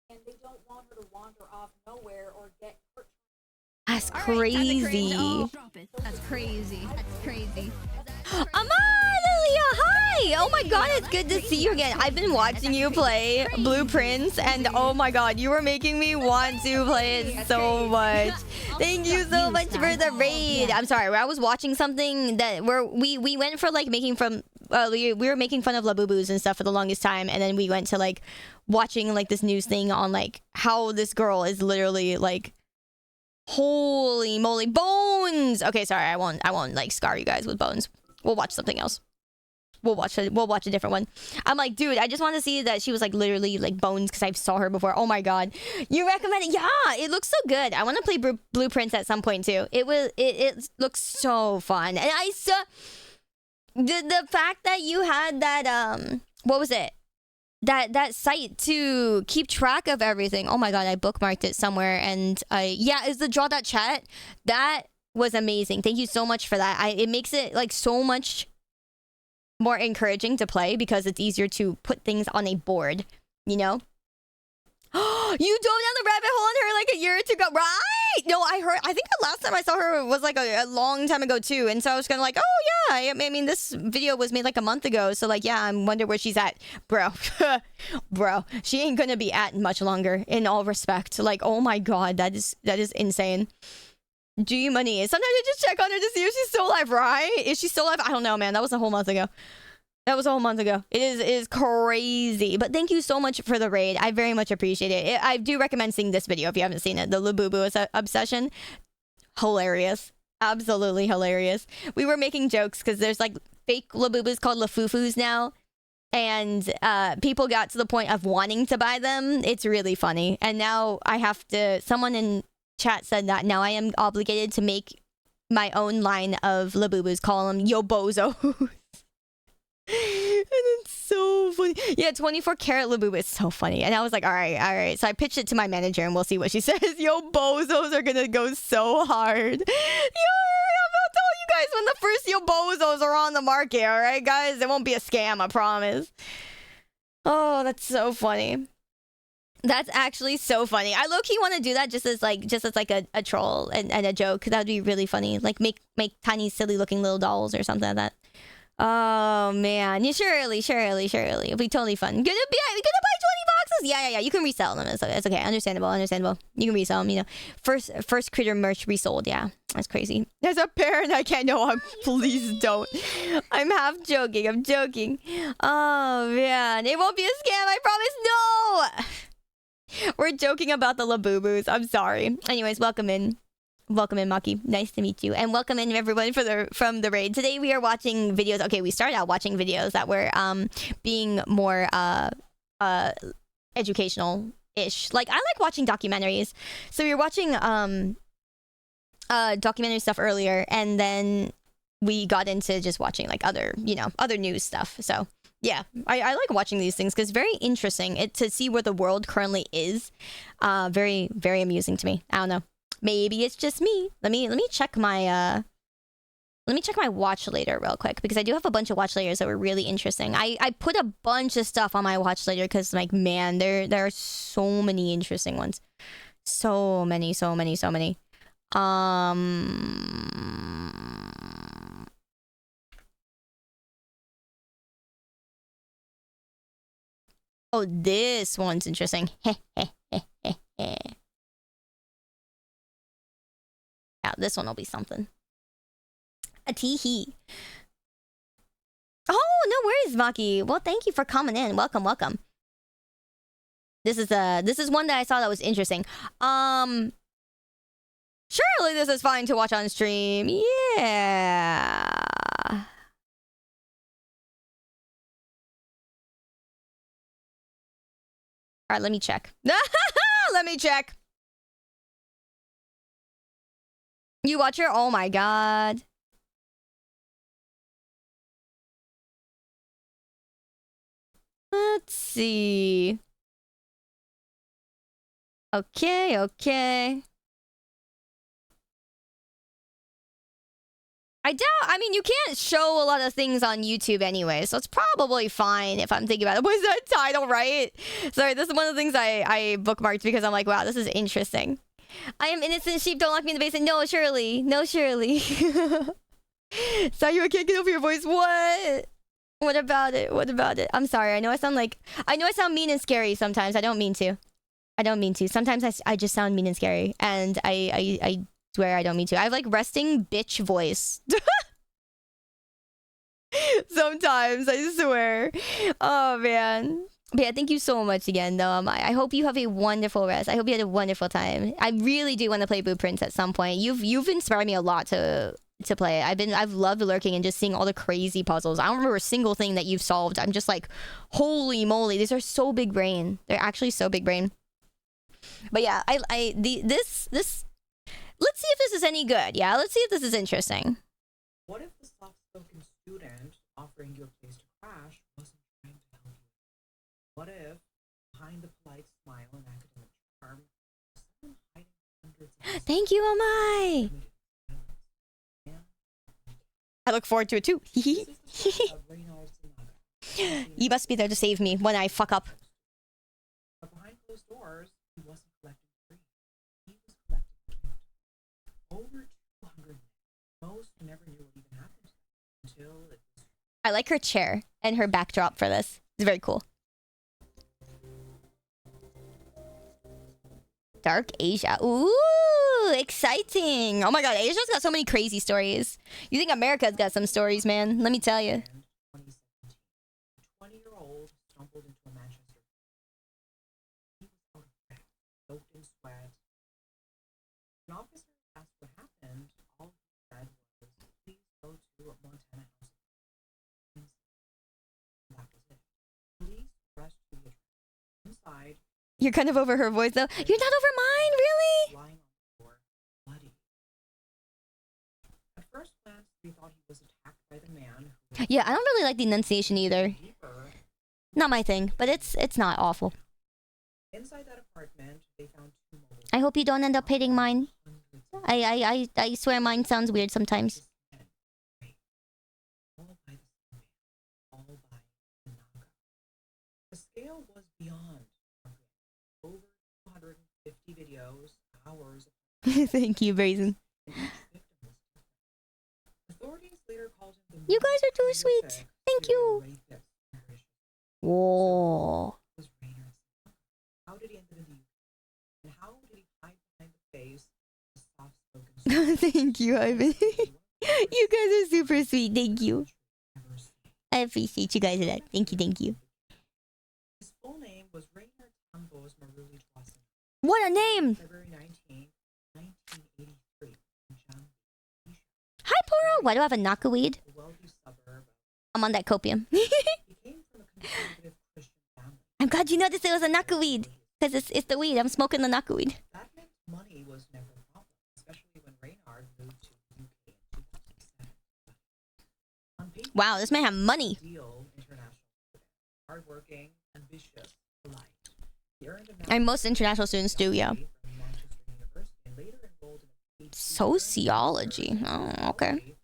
And they don't want her to wander off nowhere or get hurt. That's crazy. That's crazy. That's crazy. Amalia, hi! Oh my god, it's good to see you again. I've been watching you play Blueprints, and oh my god, you were making me want to play it so much. Thank you so much for the raid. I'm sorry, I was watching something that we went for making fun. We were making fun of Labubus and stuff for the longest time, and then we went to watching this news thing on how this girl is literally holy moly, Bones. Okay, sorry, I won't scar you guys with Bones. We'll watch something else. We'll watch a different one. I'm dude, I just want to see that she was literally Bones because I saw her before. Oh my god, you recommend it? Yeah, it looks so good. I want to play Blueprints at some point too. It looks so fun, and I saw the fact that you had that what was it? That site to keep track of everything. Oh my god, I bookmarked it somewhere, and is the draw.chat. That was amazing. Thank you so much for that. It makes it so much more encouraging to play because it's easier to put things on a board, you know? You dove down the rabbit hole on her a year or two ago, right? No, I think the last time I saw her was a long time ago too, and so I was kind of oh yeah, I mean this video was made a month ago, so yeah, I wonder where she's at. Bro. Bro, she ain't gonna be at much longer in all respect. Oh my god, that is insane. G Money. Sometimes I just check on her to see if she's still alive, right? Is she still alive? I don't know, man. That was a whole month ago. It is crazy. But thank you so much for the raid. I very much appreciate it. I do recommend seeing this video if you haven't seen it. The Labubu obsession. Hilarious. Absolutely hilarious. We were making jokes because there's fake Labubus called Lafufus now. And people got to the point of wanting to buy them. It's really funny. And now I have to... Someone in chat said that now I am obligated to make my own line of Labubus. Call them Yo Bozo. And it's so funny. Yeah, 24 karat Labubu is so funny. And I was all right. So I pitched it to my manager and we'll see what she says. Yo, bozos are gonna go so hard. I'll tell you guys when the first Yo bozos are on the market, alright, guys? It won't be a scam, I promise. Oh, that's so funny. That's actually so funny. I low-key want to do that just as like a troll and a joke. That would be really funny. Like make tiny silly looking little dolls or something like that. Oh man, yeah, surely. It'll be totally fun. Gonna buy 20 boxes. Yeah. You can resell them. It's okay. Understandable. You can resell them. You know, first critter merch resold. Yeah, that's crazy. As a parent, I can't know. Please don't. I'm half joking. I'm joking. Oh man, it won't be a scam. I promise. No. We're joking about the Labubu's. I'm sorry. Anyways, welcome in. Welcome in, Maki. Nice to meet you. And welcome in, everyone, from the raid. Today we are watching videos. Okay, we started out watching videos that were being more educational-ish. Like, I like watching documentaries. So we were watching documentary stuff earlier, and then we got into just watching, like, other news stuff. So, yeah, I like watching these things because it's very interesting to see where the world currently is. Very, very amusing to me. I don't know. Maybe it's just me. Let me check my watch later real quick because I do have a bunch of watch laters that were really interesting. I put a bunch of stuff on my watch later because, like, man, there are so many interesting ones. So many. Oh, this one's interesting. Yeah, this one will be something. A teehee. Oh, no worries, Maki. Well, thank you for coming in. Welcome. This is one that I saw that was interesting. Surely this is fine to watch on stream. Yeah. All right, let me check. Let me check. You watch her? Oh my god. Let's see. Okay. I mean, you can't show a lot of things on YouTube anyway, so it's probably fine if I'm thinking about it. Was that title right? Sorry, this is one of the things I bookmarked because I'm like, wow, this is interesting. I am innocent sheep, don't lock me in the basement. No, Shirley. Sorry, you can't get over your voice. What about it? I'm sorry. I know I sound mean and scary sometimes. I don't mean to. Sometimes I just sound mean and scary. And I swear I don't mean to. I have like resting bitch voice. Sometimes, I swear. Oh man. But yeah, thank you so much again, though. I hope you have a wonderful rest. I hope you had a wonderful time. I really do want to play Blueprints at some point. You've inspired me a lot to play it. I've loved lurking and just seeing all the crazy puzzles. I don't remember a single thing that you've solved. I'm just like, holy moly, these are so big brain. They're actually so big brain. But yeah, this. Let's see if this is any good. Yeah, let's see if this is interesting. What if the soft-spoken student offering you a place to crash wasn't trying to help you? What if, behind the polite smile and academic charm, someone hiding hundreds of... Thank you, Omai! I look forward to it too. You must be there to save me when I fuck up. But behind closed doors, he wasn't collecting free. He was collecting over 200. Most never knew what even happened until it was... I like her chair and her backdrop for this. It's very cool. Dark Asia. Ooh, exciting. Oh my god, Asia's got so many crazy stories. You think America's got some stories, man? Let me tell you. 20-year-old stumbled into a Manchester. He was out of breath, soaked in sweat. An officer asked what happened. All he said was, please go to Montana House. That was it. Police rushed to the inside. You're kind of over her voice, though. You're not over mine, really? Lying on the floor, bloody. At first glance, they thought he was attacked by the man who... Yeah, I don't really like the enunciation either. Not my thing, but it's not awful. Inside that apartment, they found two mobile... I hope you don't end up hating mine. I swear mine sounds weird sometimes. All by the naga. The scale was beyond. Over videos, hours. Thank you, Brazen. Authorities later called him You guys are too sweet. Thank you. Whoa. How did he end up in the UK? And how did he hide behind the face of soft-spoken Thank you, Ivan. You guys are super sweet. Thank you. I appreciate you guys a lot. Thank you, thank you. His full name was Raynard Tambos Maruli Dawson. What a name! February 19, 1983. Hi, Poro. Why do I have a knockaweed? I'm on that copium. I'm glad you noticed it was a knockaweed. Because it's the weed. I'm smoking the knockaweed. That meant money was never a problem, especially when Raynard moved to the UK in 2007. Wow, this man have money. Hardworking, ambitious, polite. And most international students do, yeah. Sociology. Oh, okay.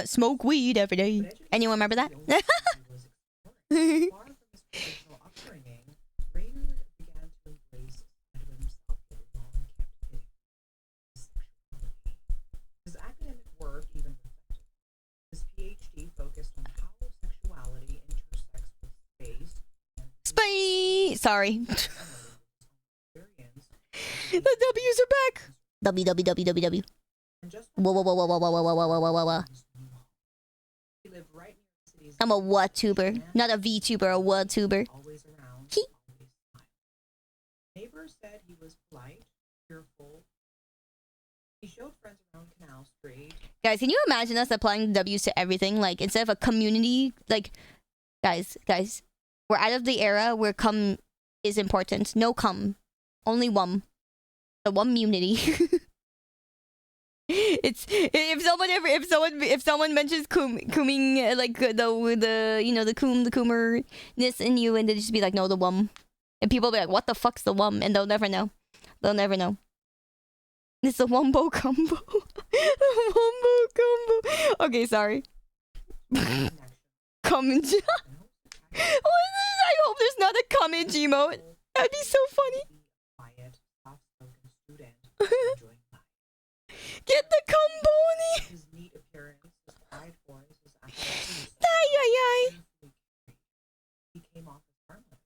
Smoke weed every day. Anyone remember that? His academic work even reflected. His PhD focused on how sexuality intersects with space. Space! Sorry. The W's are back. WWWWW. Whoa, whoa, whoa, whoa, whoa, whoa, whoa, whoa, whoa, whoa, whoa, whoa. I'm a what tuber, not a VTuber, a what tuber. Neighbors said he was polite, cheerful. He showed friends around Canal Street. Guys, can you imagine us applying W's to everything? Like, instead of a community, like, guys, we're out of the era where cum is important. No cum, only wum. The wum unity. It's if someone mentions cooming like the you know the coomerness in you, and they just be like, no, the wum, and people be like, what the fuck's the wum, and they'll never know. It's the wumbo combo. The wumbo combo. Okay, sorry. Comment. What is this? I hope there's not a comment emote. That'd be so funny. Get the comboni. His neat appearance, his quiet voice, his Ay. He came off as harmless.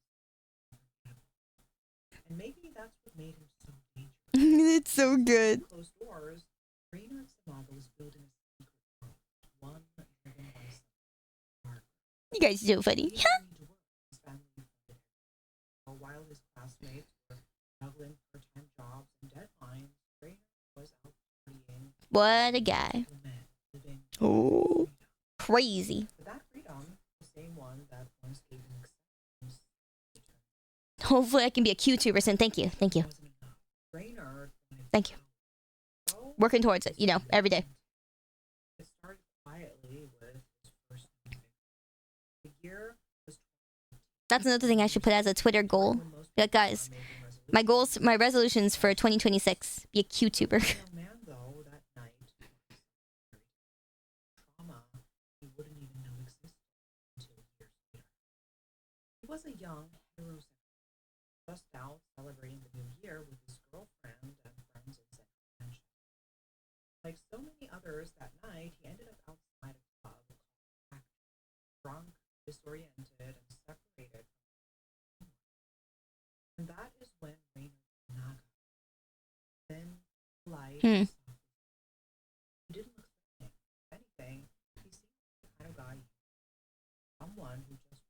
And maybe that's what made him so dangerous. It's so good. Closed doors, Raynard Samaga was building a secret world, one driven by some. You guys are so funny. While his classmates were juggling part-time jobs and deadlines, Raynard was out studying. What a guy. Oh, crazy. But that freedom, the same one that once gave him acceptance. Hopefully I can be a QTuber soon. Thank you. Thank you. Thank you. Working towards it, you know, every day. It started quietly with his first movie. The year was That's another thing I should put as a Twitter goal. Like, guys, my resolutions for 2026, be a QTuber. He was a young heterosexual, just out celebrating the new year with his girlfriend and friends in Central Mansion. Like so many others that night, he ended up outside a club called drunk, disoriented, and separated from everyone. And that is when Raynard Naga, then light, he didn't look threatening. If anything, he seemed like the kind of guy, someone who just,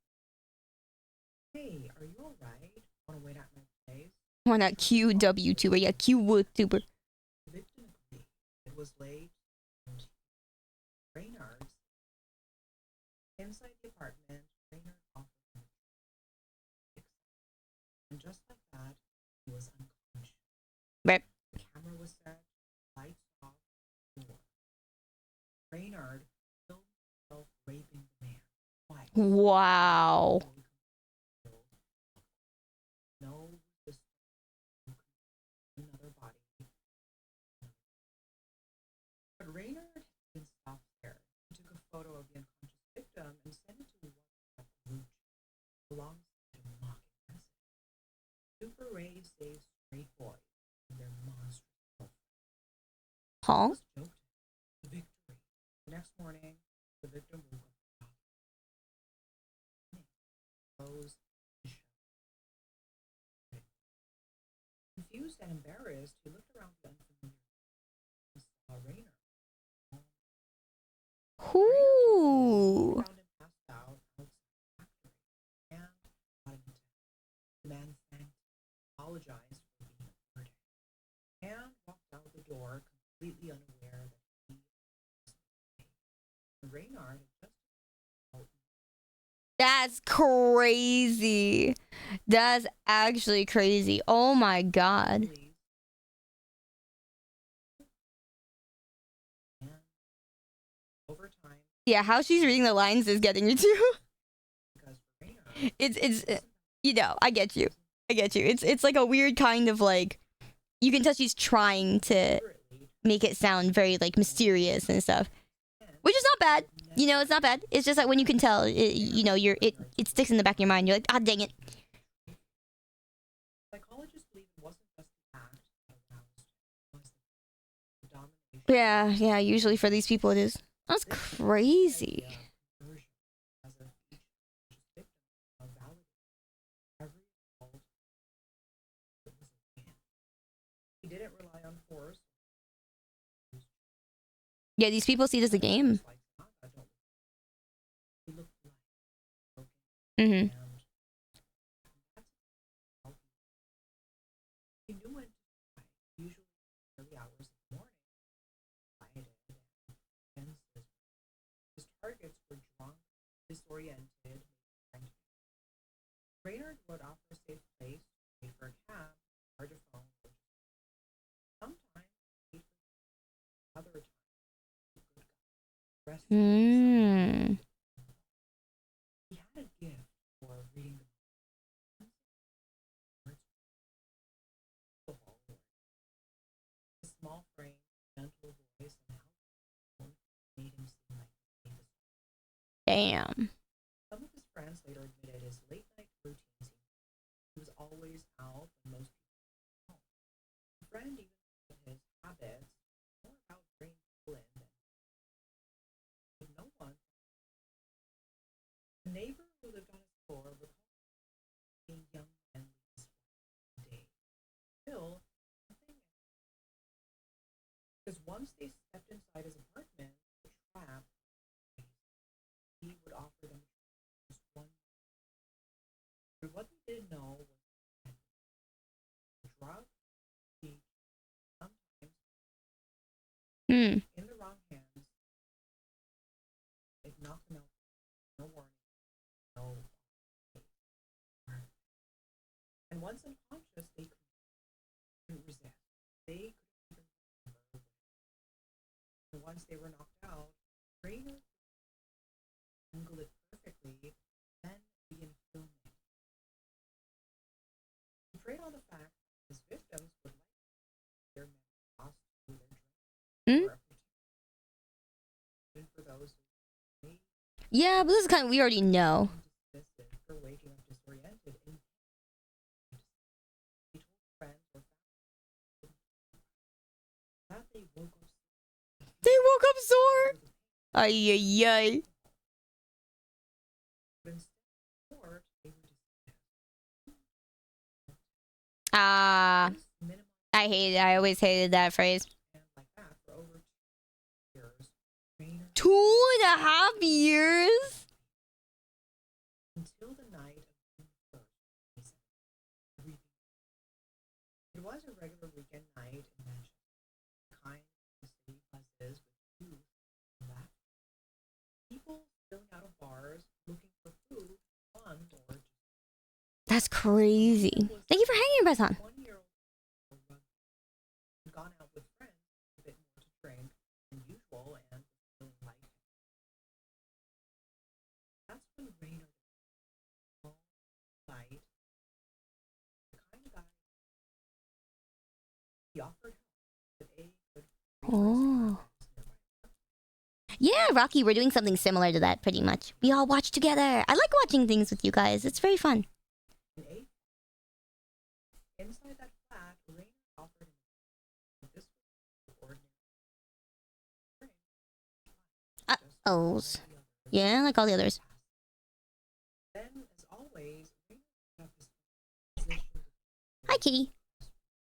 hey, are you alright? Want to wait at my place? Why not QWTuber? Yeah, QWoodTuber. It was late, and Raynard's inside the apartment. Raynard offered him a and just like that, he was unconscious. Right. The camera was set, lights off, door. Raynard filmed himself raping the man. Why? Wow. No, another body. But Raynard didn't stop there. He took a photo of the unconscious victim and sent it to WhatsApp group alongside days straight boys and their monstrous Huh? the victory. The next morning, the victim woke up. Clothes. Confused and embarrassed, he looked around the unfamiliar and saw Rainer. Who? Found him passed out outside the factory and got him into the man thanked, apologized for being a burden, and walked out the door completely unaware that he was the Reynard had just That's crazy. That's actually crazy. Oh my god. over time. Yeah, how she's reading the lines is getting me too. It's you know, I get you. I get you. It's like a weird kind of like, you can tell she's trying to make it sound very like mysterious and stuff, which is not bad. You know, it's not bad. It's just like when you can tell, you know, it sticks in the back of your mind. You're like, ah, dang it. Psychologists believe it wasn't just the act that aroused, it was the domination. Yeah. Usually for these people, it is. That's crazy. He didn't rely on force. Yeah, these people see it as a game. Mm-hmm. He knew when to try, usually early hours of the morning. His targets were drunk, disoriented, and Reynard would offer a safe place, wait for a cab, charge a phone. Sometimes wait for other times. He had a gift for reading the small frame, gentle voice, and how made him seem like the safest. Damn. Some of his friends later admitted his late night routines. He was always out when most people were home. A friend even said his habits more about bringing people in than no one. The neighbor who lived on his floor would being young and day. Still, nothing. Because once they stepped inside his apartment, the trap, he would offer them just one. But what they didn't know was that the drug, sometimes in the wrong hands, it knocked them out. No warning. No. And once unconscious, they couldn't resist. They couldn't even remember. And once they were knocked out, Rainer angle it perfectly, then begin filming. He preyed on the fact that his victims would like their men lost through their drink. And for those who Yeah, but this is kind of, we already know. for waking up disoriented and he told friends or family that they woke up sore. Ay, ay, ay. I hate it. I always hated that phrase. 2.5 years? Until the night of June 1st, it was a regular weekend night in Manchester, kind of the city buzzes with youth and laughter. People spilling out of bars, looking for food, fun, or just... That's crazy. Thank you for hanging, Besan. 1-year-old had gone out with friends, a bit more to drink than usual, and feeling light. That's when Rainer light, the kind of guy he offered help, but A could Oh. Yeah, Rocky, we're doing something similar to that, pretty much. We all watch together. I like watching things with you guys. It's very fun. inside that Skittles. Yeah, like all the others. Then, as always, we have this position Hi, Kitty.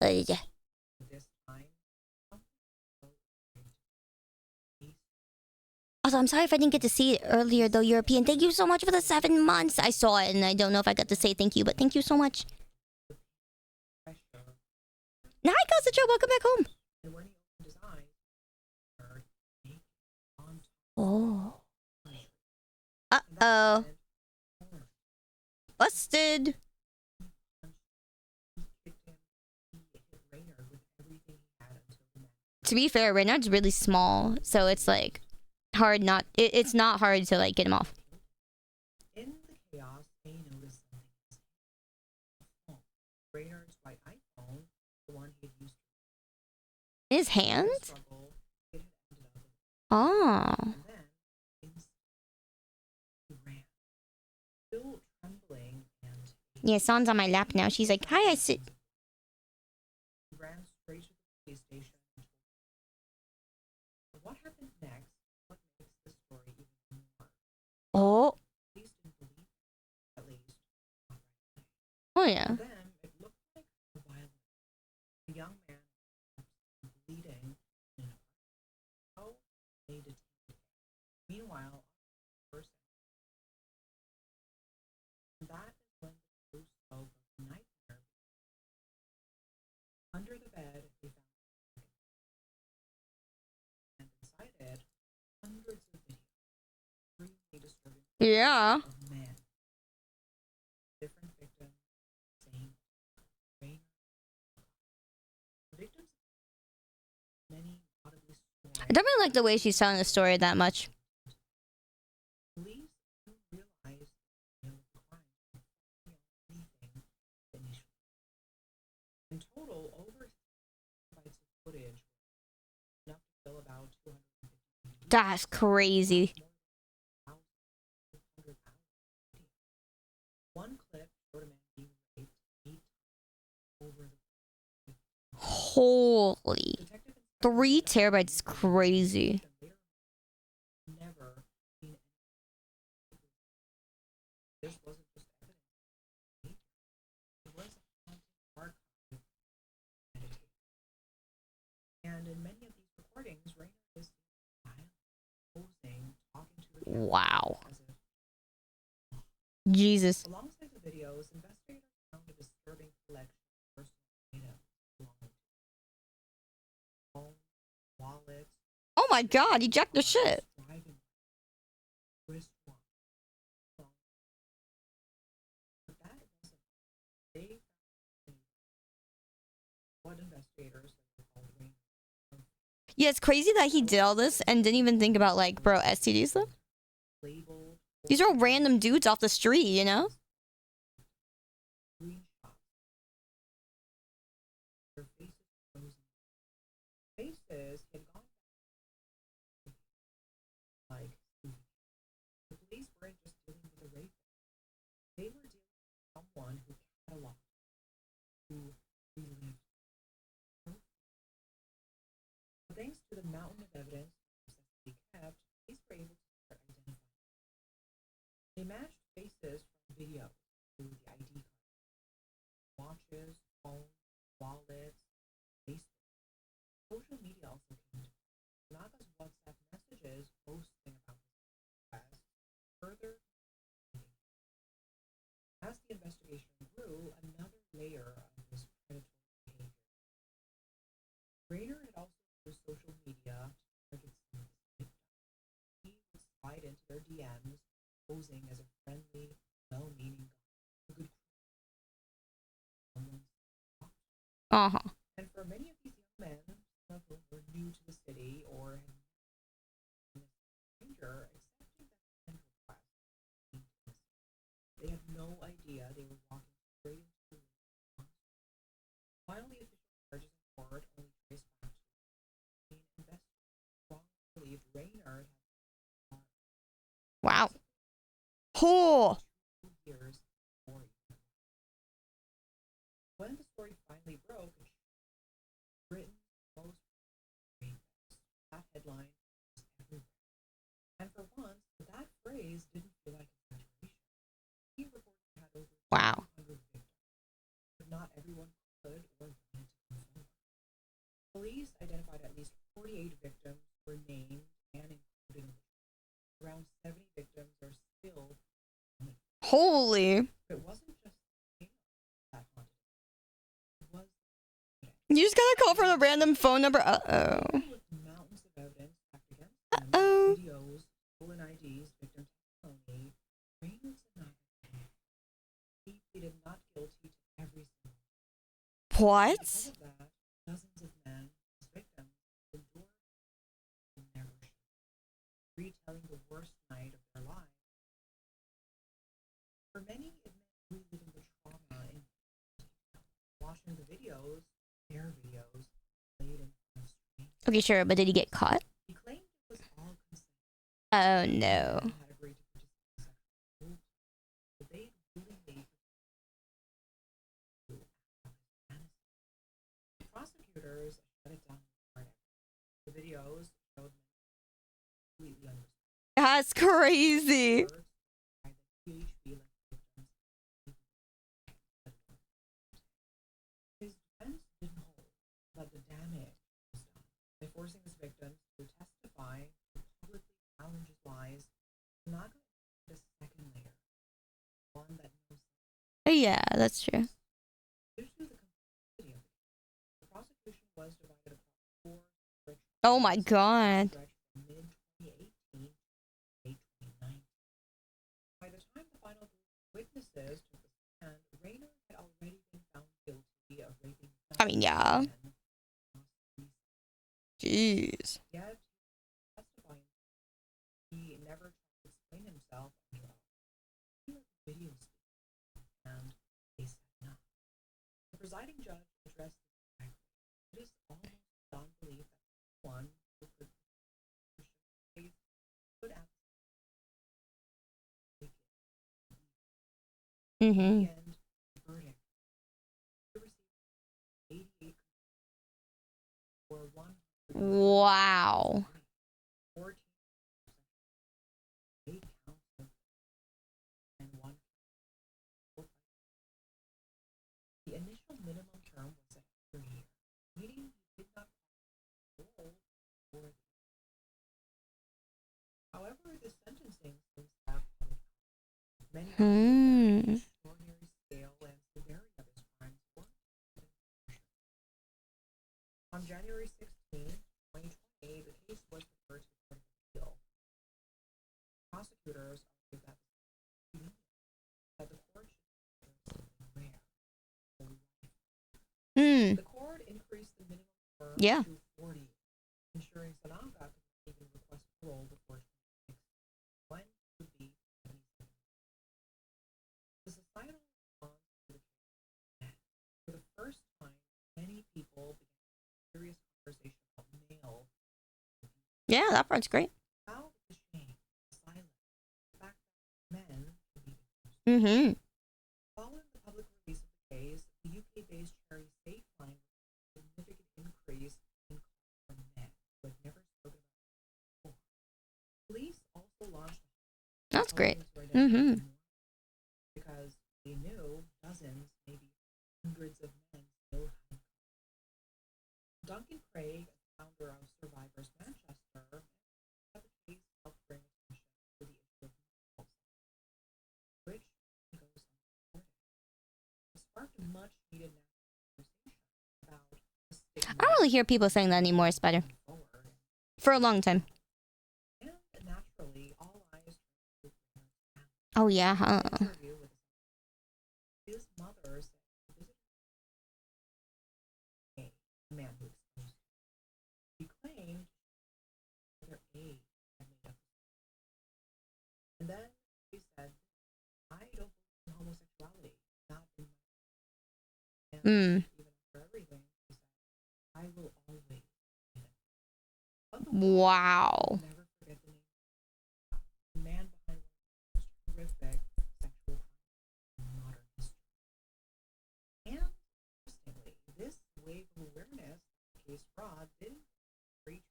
Yeah. this time. Also, I'm sorry if I didn't get to see it earlier, though, European. Thank you so much for the 7 months. I saw it, and I don't know if I got to say thank you, but thank you so much. Hi, Joe. Welcome back home. Oh. Uh-oh. Busted. To be fair, Reynard's really small, so it's like hard not. It's not hard to like get him off. In the chaos, they noticed something. Reynard's white iPhone, the one he had used. His hands? Oh. Still trembling and Yeah, Son's on my lap now. She's like, hi, I sit. ran straight to the police station. What happened next? What makes the story even more? Oh. Police didn't believe it, at least. Oh, yeah. And then it looked like a violence. The young man was bleeding in a how they detained him. Meanwhile, that is when the crew spoke of the nightmare. Under the bed, they found and inside it, hundreds of videos, really disturbing Yeah. of men. Different victims, same rain. The victims, many audibly sworn. I don't really like the way she's telling the story that much. Police soon realized the crime anything initially. In total, over bytes of footage, enough to fill about 250. That's crazy. One clip showed a man being raped 8 times over the. Holy. 3 terabytes is crazy. Never seen anything. This wasn't just evidence. It was a haunted archive. And in many of these recordings, Rainer is posing, talking to the camera. Wow. Jesus. Alongside the videos, investigators found a disturbing collection of personal data belonging to phone, wallets. Oh my god, he jacked the shit. Wristwatch. But that doesn't. They found what investigators called Rainer. Yeah, it's crazy that he did all this and didn't even think about, like, bro, STD stuff. These are all random dudes off the street, you know? Their faces frozen. Faces had gone like the police weren't just dealing with a rape. They were dealing with someone who cataloged, who relived. But thanks to the mountain of evidence they kept, police were able to start identifying. They matched faces from video to the ID card, watches, phones, wallets, Facebook. Social media also came to Naga's WhatsApp messages posting about this as further. As the investigation grew, another layer of this predatory behavior. Rainer had also used social media to target some of his victims. He would slide into their DMs, posing as a friendly, well-meaning guy, a good someone. And for many of these young men, some of whom were new to the city or had been a stranger, accepting that friend request. They had no idea they were walking straight into the while the official charges in court only traced back to investigators strongly believed Raynard had Wow. Oh. 2 years before he. When the story finally broke, Britain's most rapists. That headline was everywhere. And for Wow. But not everyone could or wanted to come forward. Police identified at least 48 victims were named and included. Around 70 victims are still. Holy. It wasn't just that haunted. It was. You just got a call from a random phone number. Uh-oh. Mountains of evidence stacked against them. Videos, stolen IDs, victim testimony. Reigns and not. He pleaded not guilty to every single. What? Because of that, dozens of men, as victims, endured and never should, retelling the worst night of their lives. For many, it meant reliving the trauma and watching the videos, their videos, played in front of screens. Okay, sure, but did he get caught? He claimed it was all consent. Oh no. Had agreed to participate in sexual groups, but they willingly. Prosecutors shut it down. The videos showed completely unrestricted. That's crazy. His defense didn't hold, but the damage was done by forcing his victims to testify, to publicly challenge his lies. Not going to the second layer, one that knows. Yeah, that's true. Due to the complexity of it, the prosecution was divided across 4 separate. Oh my god. Mid 2018 to late 2019. By the time the final witnesses took the stand, Rayner had already been found guilty of raping. I mean, yeah. Jeez. Yet, testifying, he never tried to explain himself under oath. He let the video speak, and they said no. The presiding judge addressed the fact that it is almost beyond belief that one who could Mm-hmm. And the verdict. He received 88 for 1. Wow. 14 8 counts of and 1. The initial minimum term was set for a year, meaning he did not parole for the. However, the sentencing seems to have many extraordinary scale and severity of his crimes were. On January 16, 2020, the case was referred to the Court of Appeal. Prosecutors argued that the court should consider rare. The court increased the minimum term to 40, ensuring Sananga could even request parole before 26, when it would be 77. The societal response to the case. For the first time, many people began a serious conversation about male. Yeah, that part's great. How the shame, silence, the fact that men should be victims. Mm-hmm. Following the public release of the case, the UK-based charity Safe Line a significant increase in calls from men who had never spoken about it before. Police also launched. That's great. Mm-hmm. Because they knew dozens, maybe hundreds of men still had. Duncan Craig, founder of Survivors Manchester, said the case helped bring attention to the issue of mental health, which goes unreported. It sparked a much needed national conversation about the stigma. I don't really hear people saying that anymore, Spider. For a long time. And naturally, all eyes turned to the Oh yeah, huh? interview with his mother said he visited a man who exposed him. He claimed their age had made up. And then he said, I don't believe in homosexuality, not in my. And even after everything, he said, I will always be it. Wow. Never forget the name. The man behind one of the most horrific sexual crimes in modern history. And interestingly, this wave of awareness of case fraud didn't reach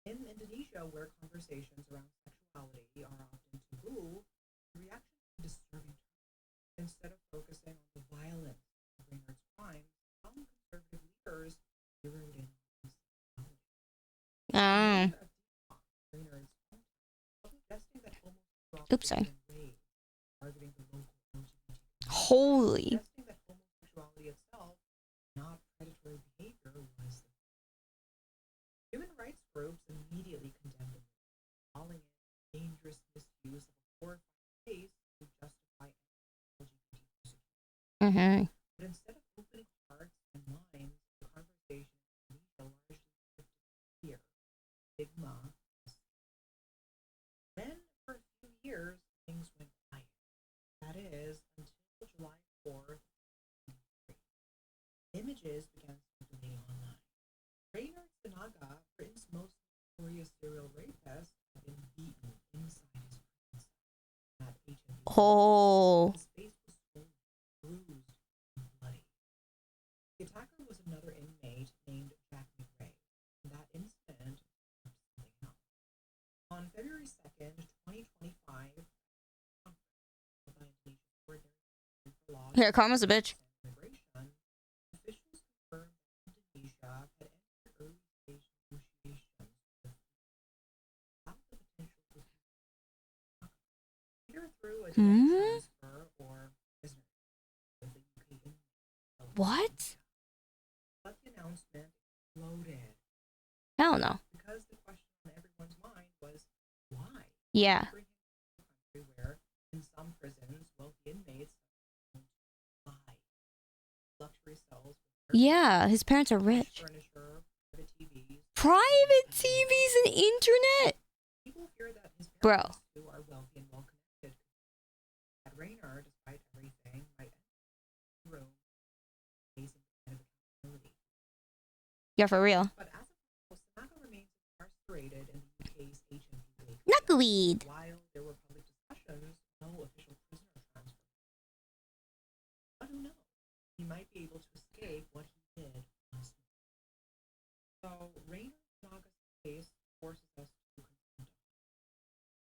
in Indonesia, where conversations around sexuality are often taboo, the reaction is disturbing. years, zeroed in Oh. Oops, sorry. Holy. Suggesting that homosexuality itself, not predatory behavior, was the human rights groups immediately condemned it, calling it dangerous misuse of a horrifying case to justify LGBT persecution. But instead of opening hearts and minds, the conversation in media largely shifted to fear, stigma. Then, for a few years, things went quiet. That is, until July 4th, images began circulating online. Rainer Sanaga, Britain's most notorious serial rapist, had been beaten inside his prison cell at HMP. Oh. His face was swollen, bruised, and bloody. The attacker was another inmate named Jack McRae, and that incident was something else. On February 2nd, 2025, Here, karma's a bitch. Officials confirmed that Indonesia had entered early stage negotiations about the potential for either through a transfer or prisoner with the UK. What? But the announcement exploded. Hell no. Because the question on everyone's mind was why? Yeah. Bring him to a country where, in some prisons, wealthy inmates buy luxury cells. Yeah, his parents are rich. Furniture, Private TVs and internet? People fear that his Bro. parents, who are wealthy and well connected, that Raynor, despite everything, might enter the room facing kind of accountability. Yeah, for real. But as of now, Sanaga remains incarcerated in the UK's HMP. Knuckleweed. While there were public discussions, no official prisoner transfer. But who knows? He might be able to escape what he did last week. So, Raynor Sanaga's case forces us to confront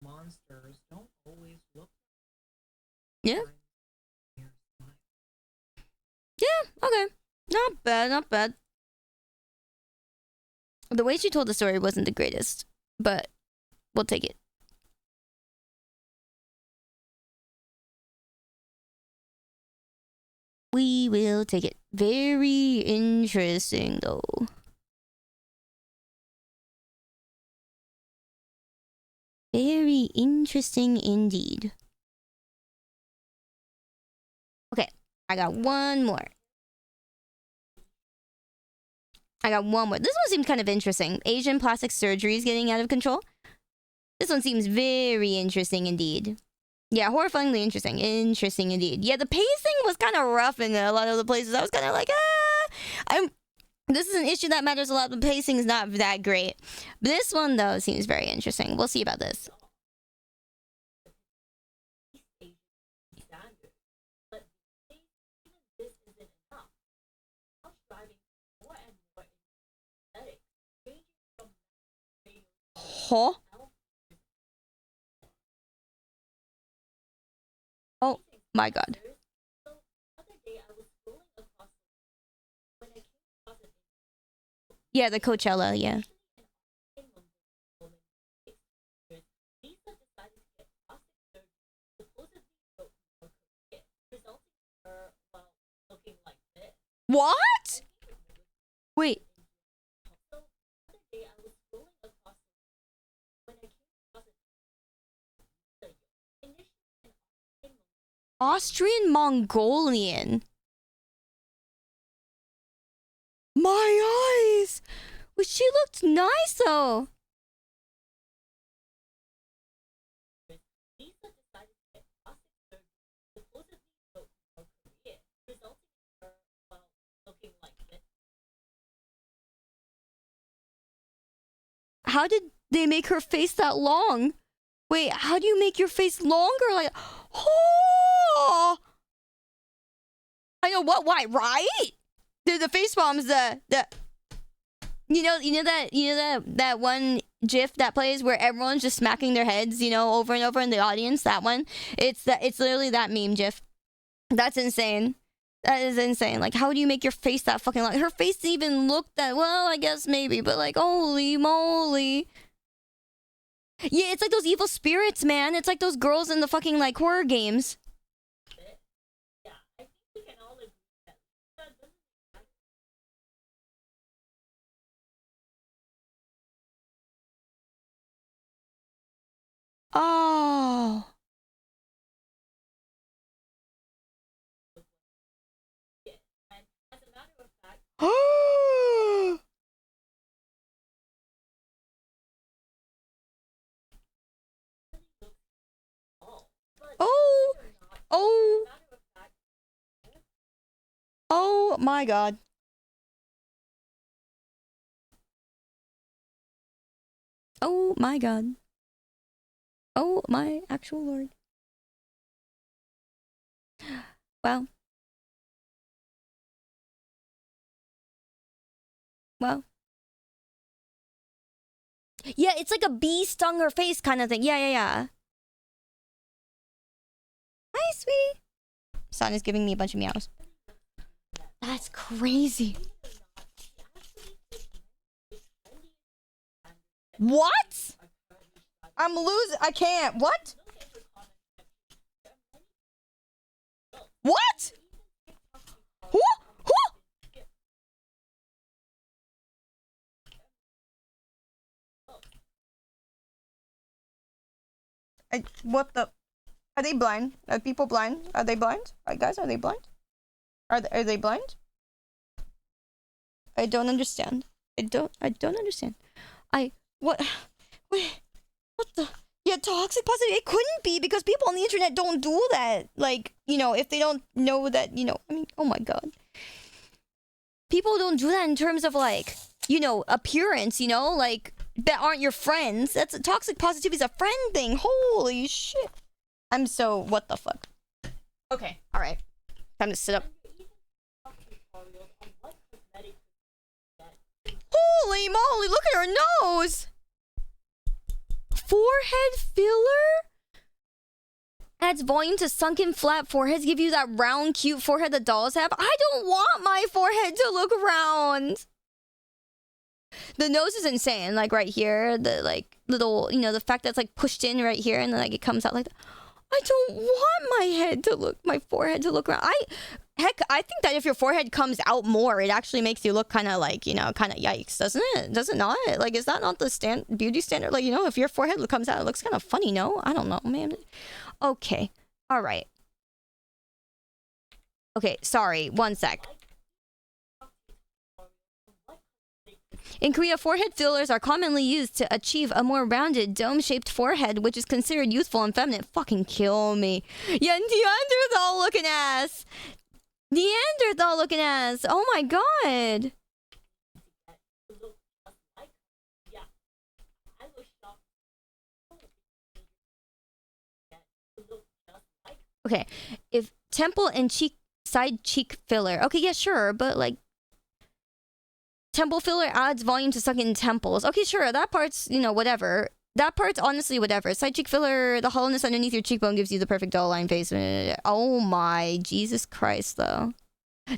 monsters don't always look Yeah. Yeah, okay. Not bad, not bad. The way she told the story wasn't the greatest, but we'll take it. We will take it. Very interesting, though. Very interesting indeed. Okay, I got one more. This one seems kind of interesting. Asian plastic surgery is getting out of control. This one seems very interesting indeed. Yeah, horrifyingly interesting. Interesting indeed. Yeah, the pacing was kind of rough in a lot of the places. I was kind of like, this is an issue that matters a lot. The pacing is not that great. But this one, though, seems very interesting. We'll see about this. Huh? Oh my god. Yeah, the Coachella, yeah. What? Wait. Austrian Mongolian. My eyes! Well, she looked nice though. How did they make her face that long? Wait, how do you make your face longer? Like, oh! I know what, why, right? The face bombs, you know that one GIF that plays where everyone's just smacking their heads, over and over in the audience. That one, it's literally that meme GIF. That's insane. That is insane. Like, how do you make your face that fucking like? Her face didn't even look that well. I guess maybe, but like, holy moly. Yeah, it's like those evil spirits, man. It's like those girls in the fucking like horror games. Oh. Oh. Oh. Oh my god. Oh my god. Oh my actual lord. Wow. Wow. Yeah, it's like a bee stung her face kind of thing. Yeah, yeah, yeah. Hi, sweetie. Son is giving me a bunch of meows. That's crazy. What? I'm losing. I can't. What? What? Who? Who? What the? Are they blind? Are people blind? Are they blind? Guys, are they blind? Are they blind? I don't understand. I don't understand. What? Wait, what the? Yeah, toxic positive. It couldn't be because people on the internet don't do that. Like, you know, if they don't know that, you know, I mean, oh my god. People don't do that in terms of like, you know, appearance, you know, like that aren't your friends. That's toxic positivity is a friend thing. Holy shit. I'm so, what the fuck? Okay, all right. Time to sit up. Holy moly, look at her nose! Forehead filler? Adds volume to sunken flat foreheads, give you that round, cute forehead that dolls have. I don't want my forehead to look round. The nose is insane, like right here. The like little, you know, the fact that it's like pushed in right here and then like it comes out like that. I don't want my forehead to look round. Heck, I think that if your forehead comes out more, it actually makes you look kind of like, you know, kind of yikes, doesn't it? Does it not? Like, is that not the beauty standard? Like, you know, if your forehead comes out, it looks kind of funny, no? I don't know, man. Okay. All right. Okay, sorry. One sec. In Korea, forehead fillers are commonly used to achieve a more rounded, dome-shaped forehead, which is considered youthful and feminine. Fucking kill me. Yeah, Neanderthal looking ass. Neanderthal looking ass. Oh my god. Okay, if temple and side cheek filler. Okay, yeah, sure, but like temple filler adds volume to sunken temples. Okay, sure, that part's, you know, whatever. That part's honestly whatever. Side cheek filler, the hollowness underneath your cheekbone gives you the perfect doll line face. Oh my, Jesus Christ, though.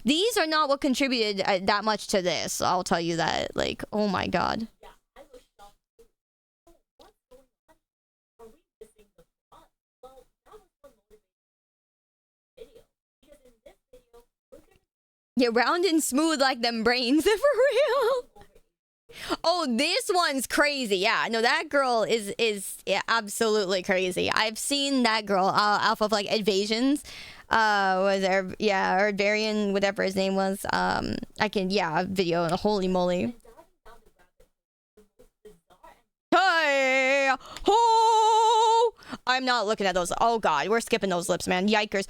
These are not what contributed that much to this. I'll tell you that. Like, oh my god. Yeah, round and smooth like them brains, for real. Oh, this one's crazy. Yeah, no, that girl is yeah, absolutely crazy. I've seen that girl off of like Invasions. Was there? Yeah, or Varian, whatever his name was. I can, yeah, video. Holy moly. Hey, oh! I'm not looking at those. Oh god, we're skipping those lips, man. Yikers.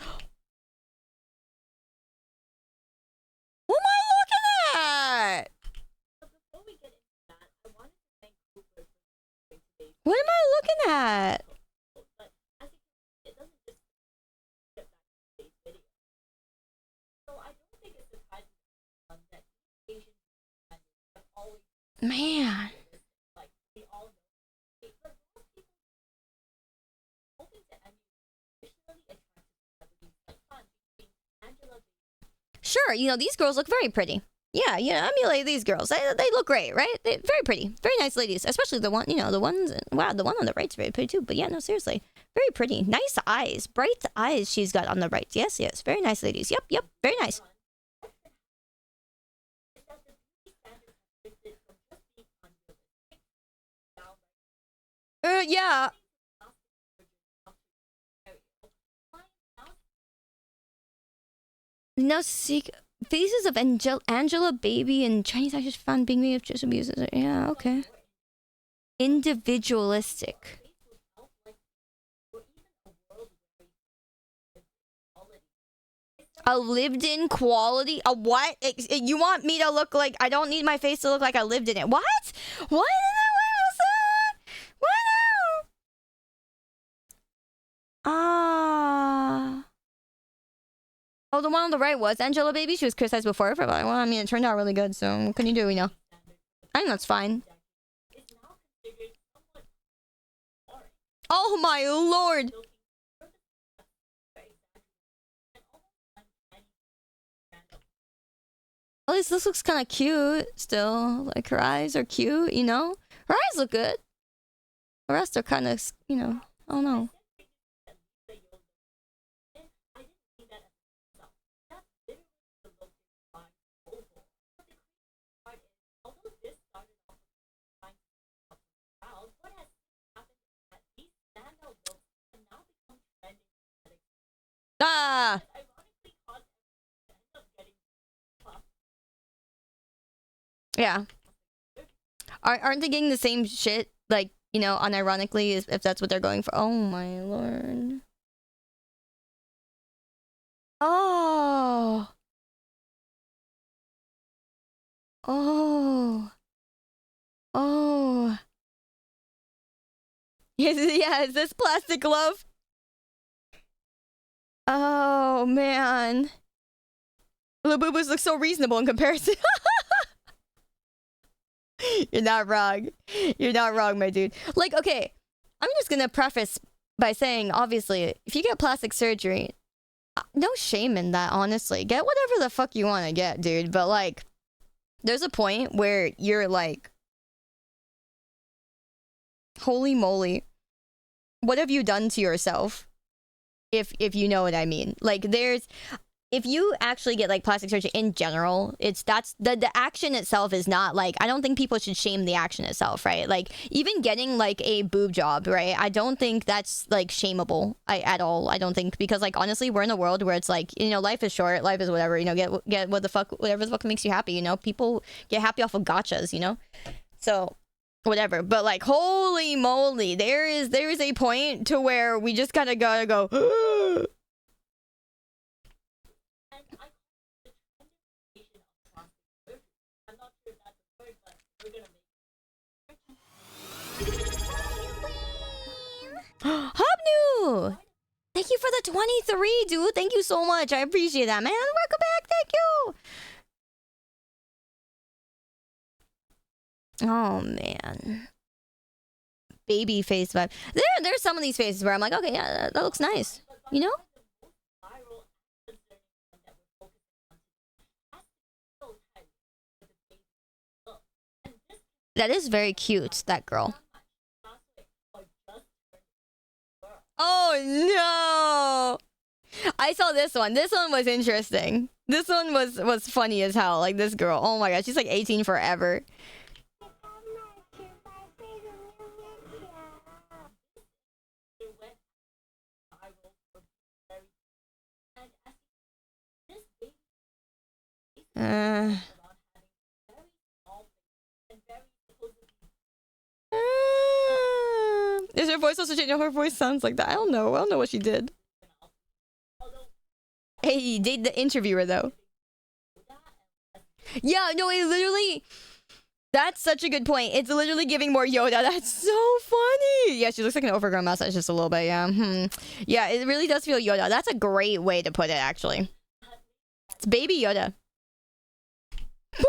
What am I looking at? What am I looking at? Man. sure, you know, these girls look very pretty. Yeah, emulate these girls. They look great, right? Very pretty. Very nice ladies. Especially the one, the ones... Wow, the one on the right's very pretty too. But yeah, no, seriously. Very pretty. Nice eyes. Bright eyes she's got on the right. Yes. Very nice ladies. Yep. Very nice. Yeah. No, seek... Faces of Angela Baby and Chinese actors found being made of just abuses. Yeah, okay. Individualistic. A lived-in quality? A what? You want me to look like... I don't need my face to look like I lived in it. What? What was that? What now? Oh, the one on the right was Angela Baby. She was criticized before for, well, I mean, it turned out really good, so what can you do, I think that's fine. Oh my lord! At least this looks kind of cute still. Like, her eyes are cute, Her eyes look good. The rest are kind of, I don't know. Ah! Yeah. Aren't they getting the same shit, like, unironically, if that's what they're going for? Oh my lord. Oh. Oh. Oh. Yeah, is this plastic glove? Oh, man. The boo-boos look so reasonable in comparison. You're not wrong. You're not wrong, my dude. Like, okay, I'm just gonna preface by saying, obviously, if you get plastic surgery, no shame in that, honestly. Get whatever the fuck you want to get, dude. But, like, there's a point where you're like, holy moly, what have you done to yourself? If you know what I mean. Like, if you actually get, like, plastic surgery in general, the action itself is not, like, I don't think people should shame the action itself, right? Like, even getting, like, a boob job, right? I don't think that's, like, shameable at all. I don't think, because, like, honestly, we're in a world where it's like, life is short, life is whatever, get whatever the fuck makes you happy, People get happy off of gotchas, So, whatever. But, like, holy moly, there is a point to where we just gotta go Hobnu! Thank you for the 23, dude. Thank you so much. I appreciate that, man. Welcome back. Thank you. Oh, man. Baby face vibe. There's some of these faces where I'm like, okay, yeah, that looks nice. That is very cute, that girl. Oh no! I saw this one. This one was interesting. This one was funny as hell. Like, this girl. Oh my god, she's like 18 forever. Is her voice also changing? Her voice sounds like that. I don't know what she did. Hey, you did the interviewer though. Yeah, no, it literally... That's such a good point. It's literally giving more Yoda. That's so funny. Yeah, she looks like an overgrown mustache just a little bit, yeah. Yeah, it really does feel Yoda. That's a great way to put it, actually. It's baby Yoda. It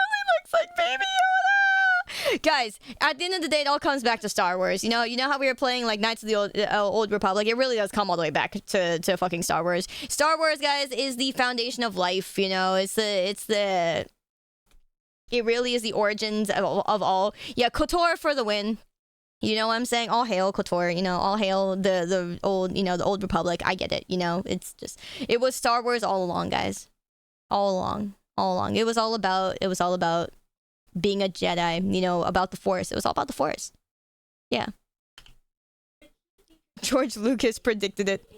really looks like baby Yoda. Guys, at the end of the day, it all comes back to Star Wars. You know how we were playing like Knights of the Old Republic. It really does come all the way back to fucking Star Wars. Star Wars, guys, is the foundation of life. You know, it really is the origins of all. Yeah, KOTOR for the win. You know what I'm saying? All hail KOTOR. You know, all hail the old the Old Republic. I get it. You know, it was Star Wars all along, guys. All along. It was all about being a Jedi, you know, about the Force. It was all about the Force. Yeah. George Lucas predicted it.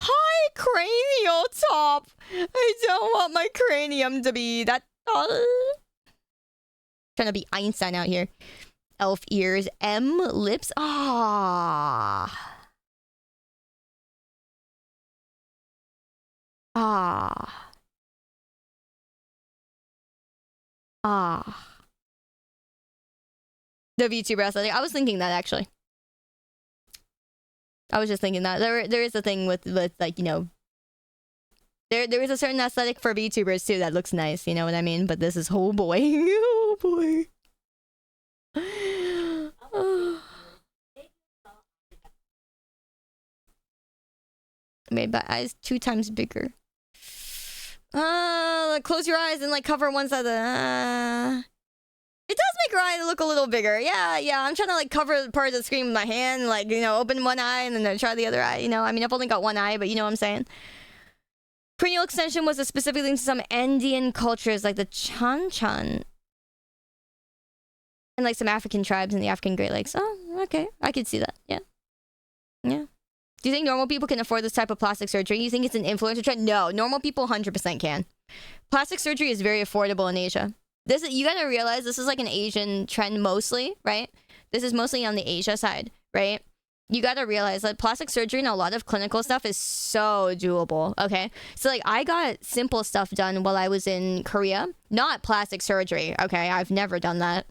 High cranial top. I don't want my cranium to be that tall. Trying to be Einstein out here. Elf ears. M lips. Ah. Ah. Ah. The VTuber aesthetic. I was thinking that, actually. I was just thinking that. There is a thing with like, you know... There is a certain aesthetic for VTubers, too, that looks nice. You know what I mean? But this is... Oh, boy. Oh, boy. Made my eyes 2 times bigger. Close your eyes and like cover one side of the... It does make your eye look a little bigger. Yeah. I'm trying to like cover part of the screen with my hand, like, you know, open one eye and then try the other eye, you know? I mean, I've only got one eye, but you know what I'm saying? Cranial extension was a specific thing to some Andean cultures like the Chan-Chan. And like some African tribes in the African Great Lakes. Oh, okay. I could see that. Yeah. Do you think normal people can afford this type of plastic surgery? You think it's an influencer trend? No, normal people 100% can. Plastic surgery is very affordable in Asia. You gotta realize this is like an Asian trend mostly, right? This is mostly on the Asia side, right? You gotta realize that plastic surgery and a lot of clinical stuff is so doable, okay? So like I got simple stuff done while I was in Korea. Not plastic surgery, okay? I've never done that.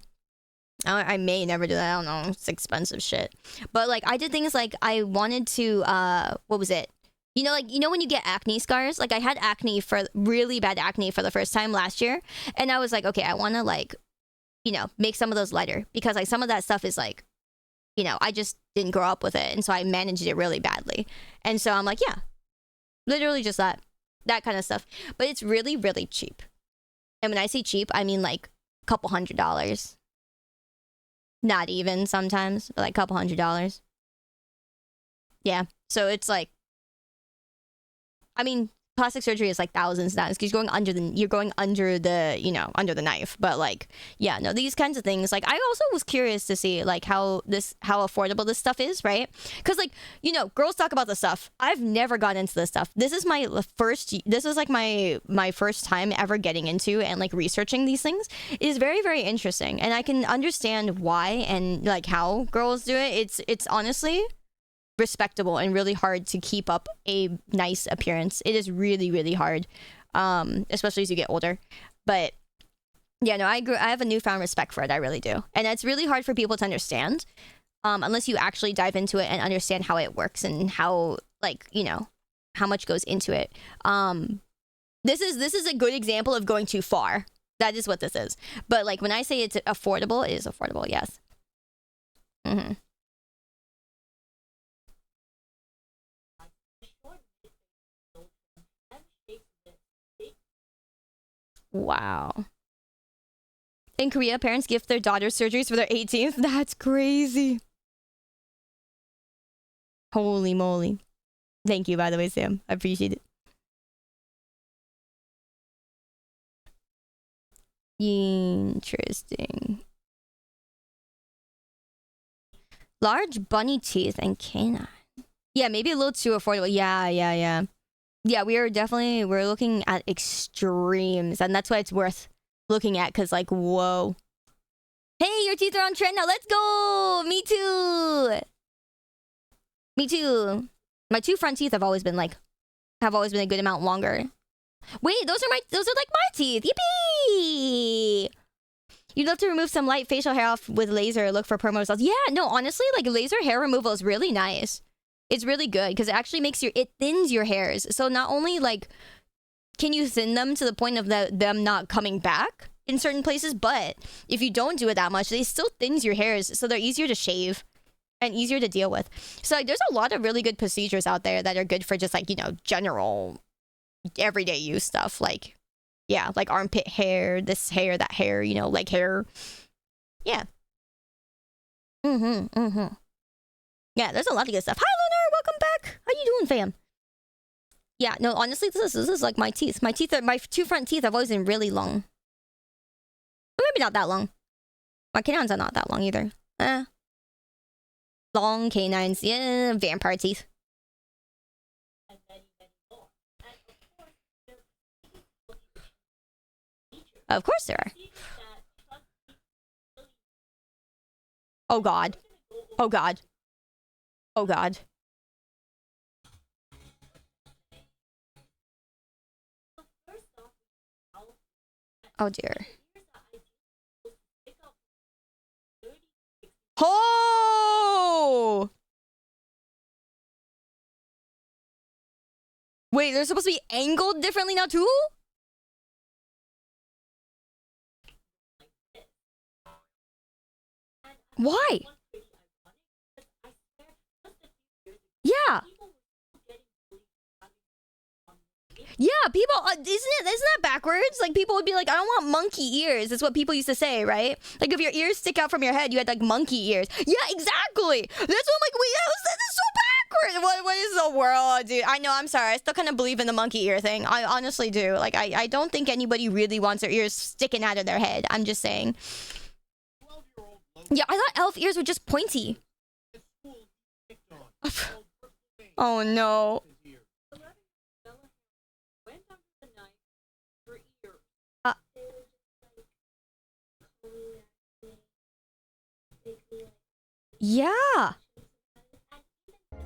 I may never do that. I don't know. It's expensive shit. But like I did things like I wanted to what was it? You know when you get acne scars? Like I had really bad acne for the first time last year, and I was like, okay, I want to like, you know, make some of those lighter because like some of that stuff is like, you know, I just didn't grow up with it, and so I managed it really badly. And so I'm like, yeah. Literally just that kind of stuff. But it's really, really cheap. And when I say cheap, I mean like a couple $100s. Not even sometimes, but like a couple $100s. Yeah, so it's like, I mean, plastic surgery is like thousands now because you're going under the you know, under the knife. But like, yeah, no, these kinds of things. Like, I also was curious to see like how affordable this stuff is, right? Because like, you know, girls talk about this stuff. I've never gotten into this stuff. This is like my first time ever getting into and like researching these things. It is very, very interesting, and I can understand why and like how girls do it. It's honestly respectable and really hard to keep up a nice appearance. It is really, really hard, especially as you get older. But yeah, no, I have a newfound respect for it. I really do, and it's really hard for people to understand unless you actually dive into it and understand how it works and how, like, you know, how much goes into it. This is a good example of going too far. That is what this is. But like when I say it's affordable, it is affordable. Yes. Wow. In Korea, parents gift their daughters surgeries for their 18th. That's crazy. Holy moly. Thank you, by the way, Sam. I appreciate it. Interesting. Large bunny teeth and canine. Yeah, maybe a little too affordable. Yeah. Yeah, we're looking at extremes, and that's why it's worth looking at, because like, whoa. Hey, your teeth are on trend now. Let's go. Me too. My 2 front teeth have always been a good amount longer. Wait, those are like my teeth. Yippee! You'd love to remove some light facial hair off with laser. Look for perma results. Yeah, no, honestly, like laser hair removal is really nice. It's really good because it actually it thins your hairs. So not only like can you thin them to the point of them not coming back, in certain places, but if you don't do it that much, they still thins your hairs, so they're easier to shave and easier to deal with. So like, there's a lot of really good procedures out there that are good for just like, you know, general everyday use stuff. Like, yeah, like armpit hair, this hair, that hair, you know, leg hair. Yeah. Yeah, there's a lot of good stuff. Hi, Lunar, welcome back. How you doing, fam? Yeah, no, honestly, this is like my teeth. My teeth are, my two front teeth have always been really long. Well, maybe not that long. My canines are not that long either. Long canines, yeah, vampire teeth. Of course there are. Oh god. Oh god. Oh god. Oh dear. Oh! Wait, they're supposed to be angled differently now too? Why? Yeah. Yeah, people, isn't that backwards? Like, people would be like, I don't want monkey ears. That's what people used to say, right? Like, if your ears stick out from your head, you had, like, monkey ears. Yeah, exactly. That's what I'm like, wait, that is so backwards. What is the world, dude? I know, I'm sorry. I still kind of believe in the monkey ear thing. I honestly do. Like, I don't think anybody really wants their ears sticking out of their head. I'm just saying. Yeah, I thought elf ears were just pointy. Oh, no. Yeah.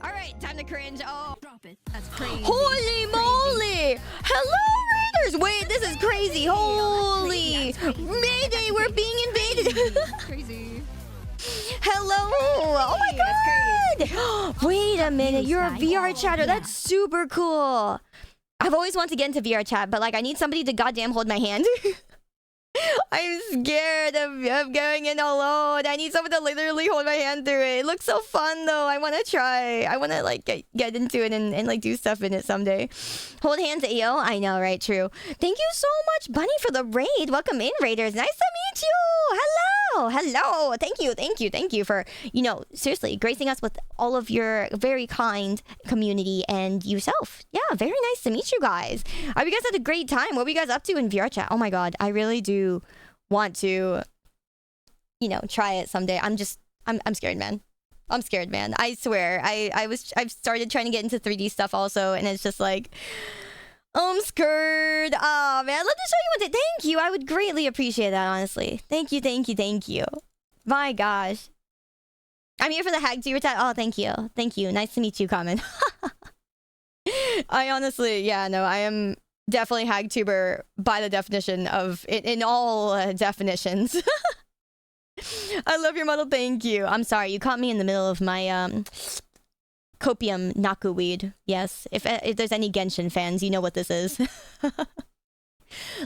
All right, time to cringe. Oh, Drop it. That's crazy. Holy moly! Hello, Raiders! Wait, this is crazy. Holy Mayday, we're being invaded. Crazy. Hello! Oh my god! Wait a minute, you're a VR chatter. That's super cool. I've always wanted to get into VR chat, but like I need somebody to goddamn hold my hand. I'm scared of going in alone. I need someone to literally hold my hand through it. It looks so fun though. I want to try. I want to like get into it and like do stuff in it someday. Hold hands, AO. I know, right? True. Thank you so much, Bunny, for the raid. Welcome in, Raiders. Nice to meet you. Hello. Thank you for, you know, seriously, gracing us with all of your very kind community and yourself. Yeah, very nice to meet you guys. I hope you guys had a great time. What were you guys up to in VR chat? Oh my god, I really do want to, you know, try it someday. I'm scared, man. I'm scared, man. I swear. I've started trying to get into 3D stuff also, and it's just like, I'm scared. Oh man, I'd love to show you one day. Thank you. I would greatly appreciate that, honestly. Thank you. My gosh. I'm here for the hag to chat. Oh, thank you. Nice to meet you, Common. I honestly, yeah, no, I am definitely hagtuber by the definition of it in all definitions. I love your model. Thank you. I'm sorry, you caught me in the middle of my copium naku weed. Yes, if there's any Genshin fans, you know what this is.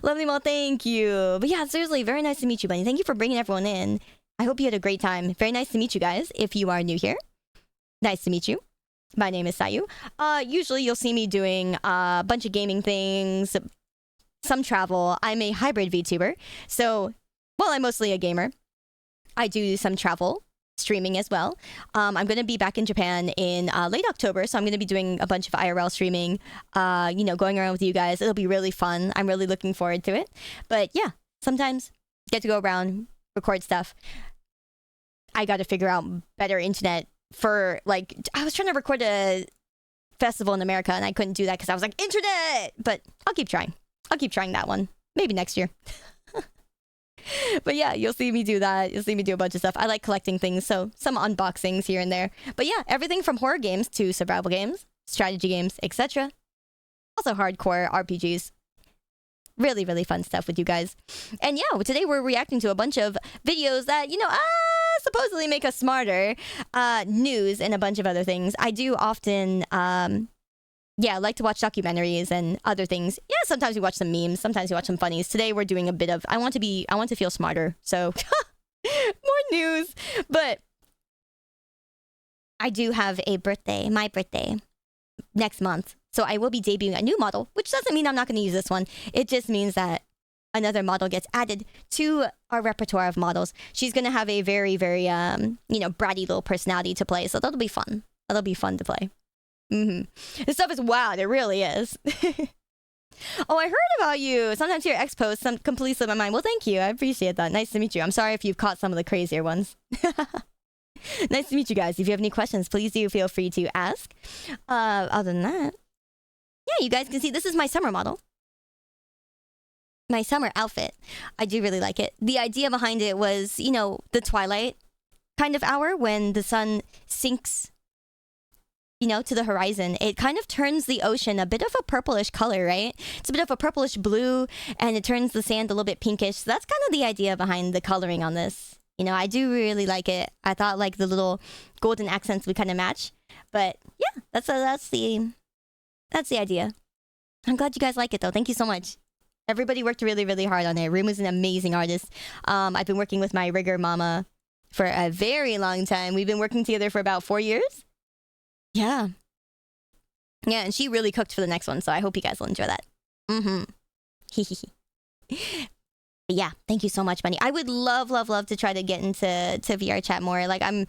Lovely model. Thank you. But yeah, seriously, very nice to meet you, Bunny. Thank you for bringing everyone in. I hope you had a great time. Very nice to meet you guys. If you are new here, nice to meet you. My name is Sayu. Usually you'll see me doing a bunch of gaming things, some travel. I'm a hybrid VTuber. So, while I'm mostly a gamer, I do some travel, streaming as well. I'm going to be back in Japan in late October, so I'm going to be doing a bunch of IRL streaming, you know, going around with you guys. It'll be really fun. I'm really looking forward to it. But yeah, sometimes get to go around, record stuff. I got to figure out better internet for, like, I was trying to record a festival in America and I couldn't do that because I was like, internet! But I'll keep trying. I'll keep trying that one. Maybe next year. But yeah, you'll see me do that. You'll see me do a bunch of stuff. I like collecting things, so some unboxings here and there. But yeah, everything from horror games to survival games, strategy games, etc. Also hardcore RPGs. Really, really fun stuff with you guys. And yeah, today we're reacting to a bunch of videos that, you know, supposedly make us smarter. News and a bunch of other things. I do often yeah, I like to watch documentaries and other things. Yeah, sometimes we watch some memes. Sometimes we watch some funnies. Today we're doing a bit of. I want to feel smarter. So more news, but I do have a birthday. My birthday next month. So I will be debuting a new model, which doesn't mean I'm not going to use this one. It just means that another model gets added to our repertoire of models. She's going to have a very, very, bratty little personality to play. So that'll be fun. That'll be fun to play. This stuff is wild. It really is. Oh, I heard about you. Sometimes your ex posts completely slip my mind. Well, thank you. I appreciate that. Nice to meet you. I'm sorry if you've caught some of the crazier ones. Nice to meet you guys. If you have any questions, please do feel free to ask. Other than that, yeah, you guys can see this is my summer model. My summer outfit. I do really like it. The idea behind it was, the twilight kind of hour when the sun sinks, to the horizon. It kind of turns the ocean a bit of a purplish color, right? It's a bit of a purplish blue, and it turns the sand a little bit pinkish. So that's kind of the idea behind the coloring on this. I do really like it. I thought like the little golden accents would kind of match. But yeah, that's the idea. I'm glad you guys like it though. Thank you so much. Everybody worked really, really hard on it. Ruma's an amazing artist. I've been working with my rigger mama for a very long time. We've been working together for about 4 years. Yeah. Yeah, and she really cooked for the next one, so I hope you guys will enjoy that. Yeah, thank you so much, Bunny. I would love, love, love to try to get into VR chat more. Like, I'm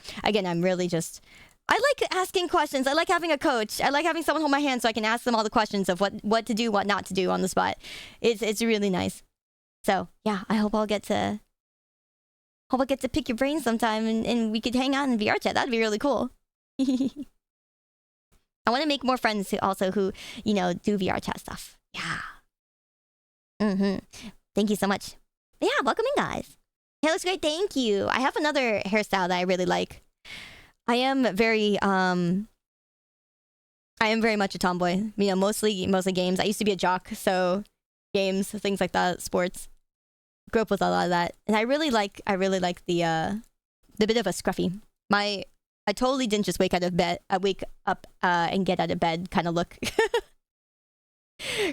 really just... I like asking questions. I like having a coach. I like having someone hold my hand so I can ask them all the questions of what to do, what not to do on the spot. It's really nice. So, yeah, I hope I'll get to pick your brain sometime and we could hang out in VR chat. That'd be really cool. I want to make more friends who do VR chat stuff. Yeah. Thank you so much. Yeah, welcome in, guys. Hair looks great. Thank you. I have another hairstyle that I really like. I am very much a tomboy. Mostly games. I used to be a jock, so games, things like that, sports. Grew up with a lot of that, and I really like the bit of a scruffy. I totally didn't just wake up and get out of bed kind of look.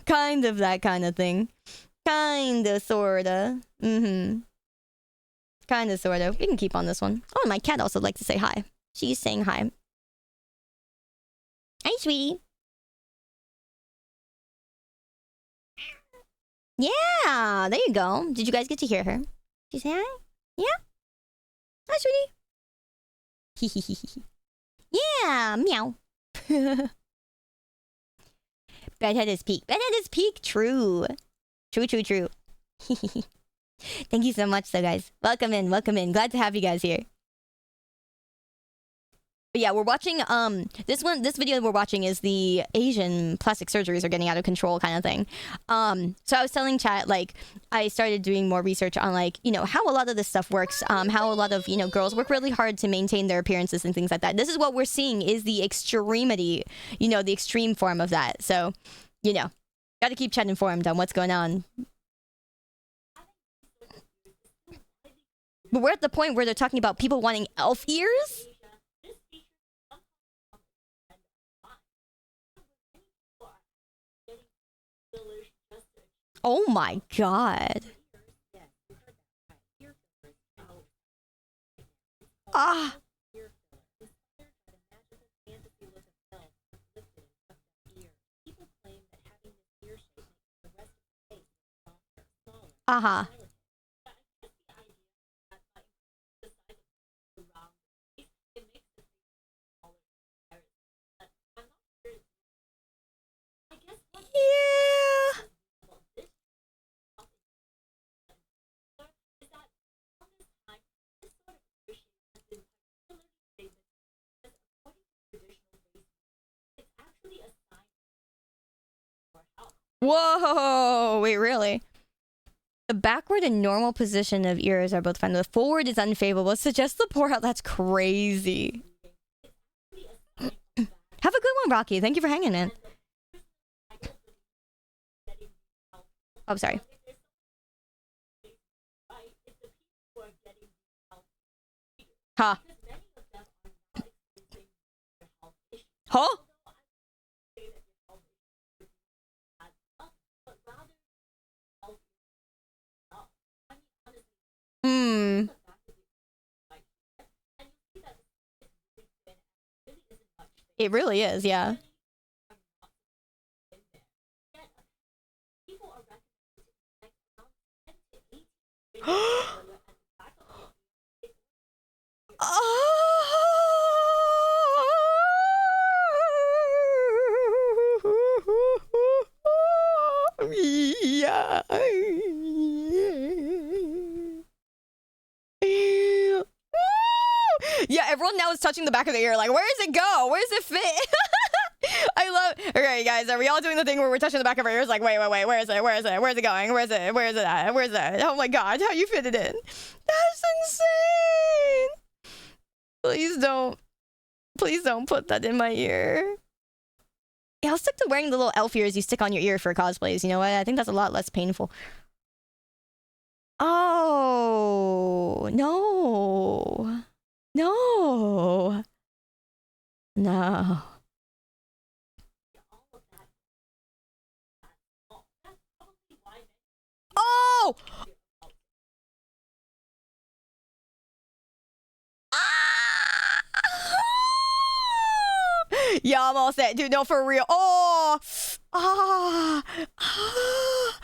Kind of that kind of thing. Kinda, sorta. Kinda, sorta. We can keep on this one. Oh, and my cat also likes to say hi. She's saying hi. Hi, sweetie. Yeah, there you go. Did you guys get to hear her? Did you say hi? Yeah? Hi, sweetie. Yeah, meow. Bedhead is peak. Bedhead is peak. True. True. Thank you so much, though, guys. Welcome in. Glad to have you guys here. But yeah, we're watching, this video we're watching is the Asian plastic surgeries are getting out of control kind of thing. So I was telling chat, like, I started doing more research on, like, how a lot of this stuff works, how a lot of, girls work really hard to maintain their appearances and things like that. This is what we're seeing is the extremity, the extreme form of that. So, got to keep chat informed on what's going on. But we're at the point where they're talking about people wanting elf ears? Oh my god. Ah. Uh-huh. Yeah. Whoa, wait, really? The backward and normal position of ears are both fine. The forward is unfavorable. Suggest the pour out. That's crazy. Have a good one, Rocky. Thank you for hanging, man. Oh, sorry. Huh? Huh? It really is, yeah. Yeah. Yeah, everyone now is touching the back of the ear, like, where does it go? Where does it fit? I love. Okay, guys, are we all doing the thing where we're touching the back of our ears? Like, wait, where is it? Where is it? Where's it going? Where is it? Where is it at? Where is it? Oh my god, how you fit it in? That's insane. Please don't put that in my ear. Yeah, I'll stick to wearing the little elf ears you stick on your ear for cosplays. You know what? I think that's a lot less painful. Oh, no. No. No. Oh! Yeah, I'm all set. Dude, no, for real. Oh! Ah! Ah!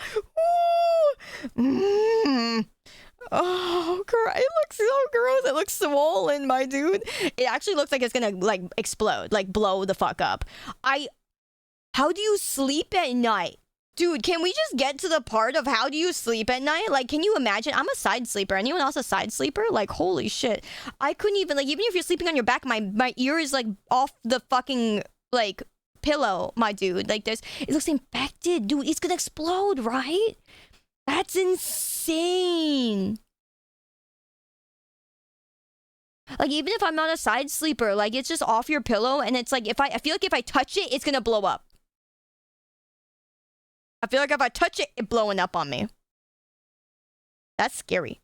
Oh, it looks so gross. It looks swollen, my dude. It actually looks like it's gonna, like, explode. Like, blow the fuck up. How do you sleep at night? Dude, can we just get to the part of how do you sleep at night? Like, can you imagine? I'm a side sleeper. Anyone else a side sleeper? Like, holy shit. I couldn't even, like, even if you're sleeping on your back, my ear is, like, off the fucking, like, pillow, my dude. Like, it looks infected. Dude, it's gonna explode, right? That's insane. Like, even if I'm not a side sleeper, like, it's just off your pillow, and it's like, I feel like if I touch it, it's gonna blow up. I feel like if I touch it, it's blowing up on me. That's scary.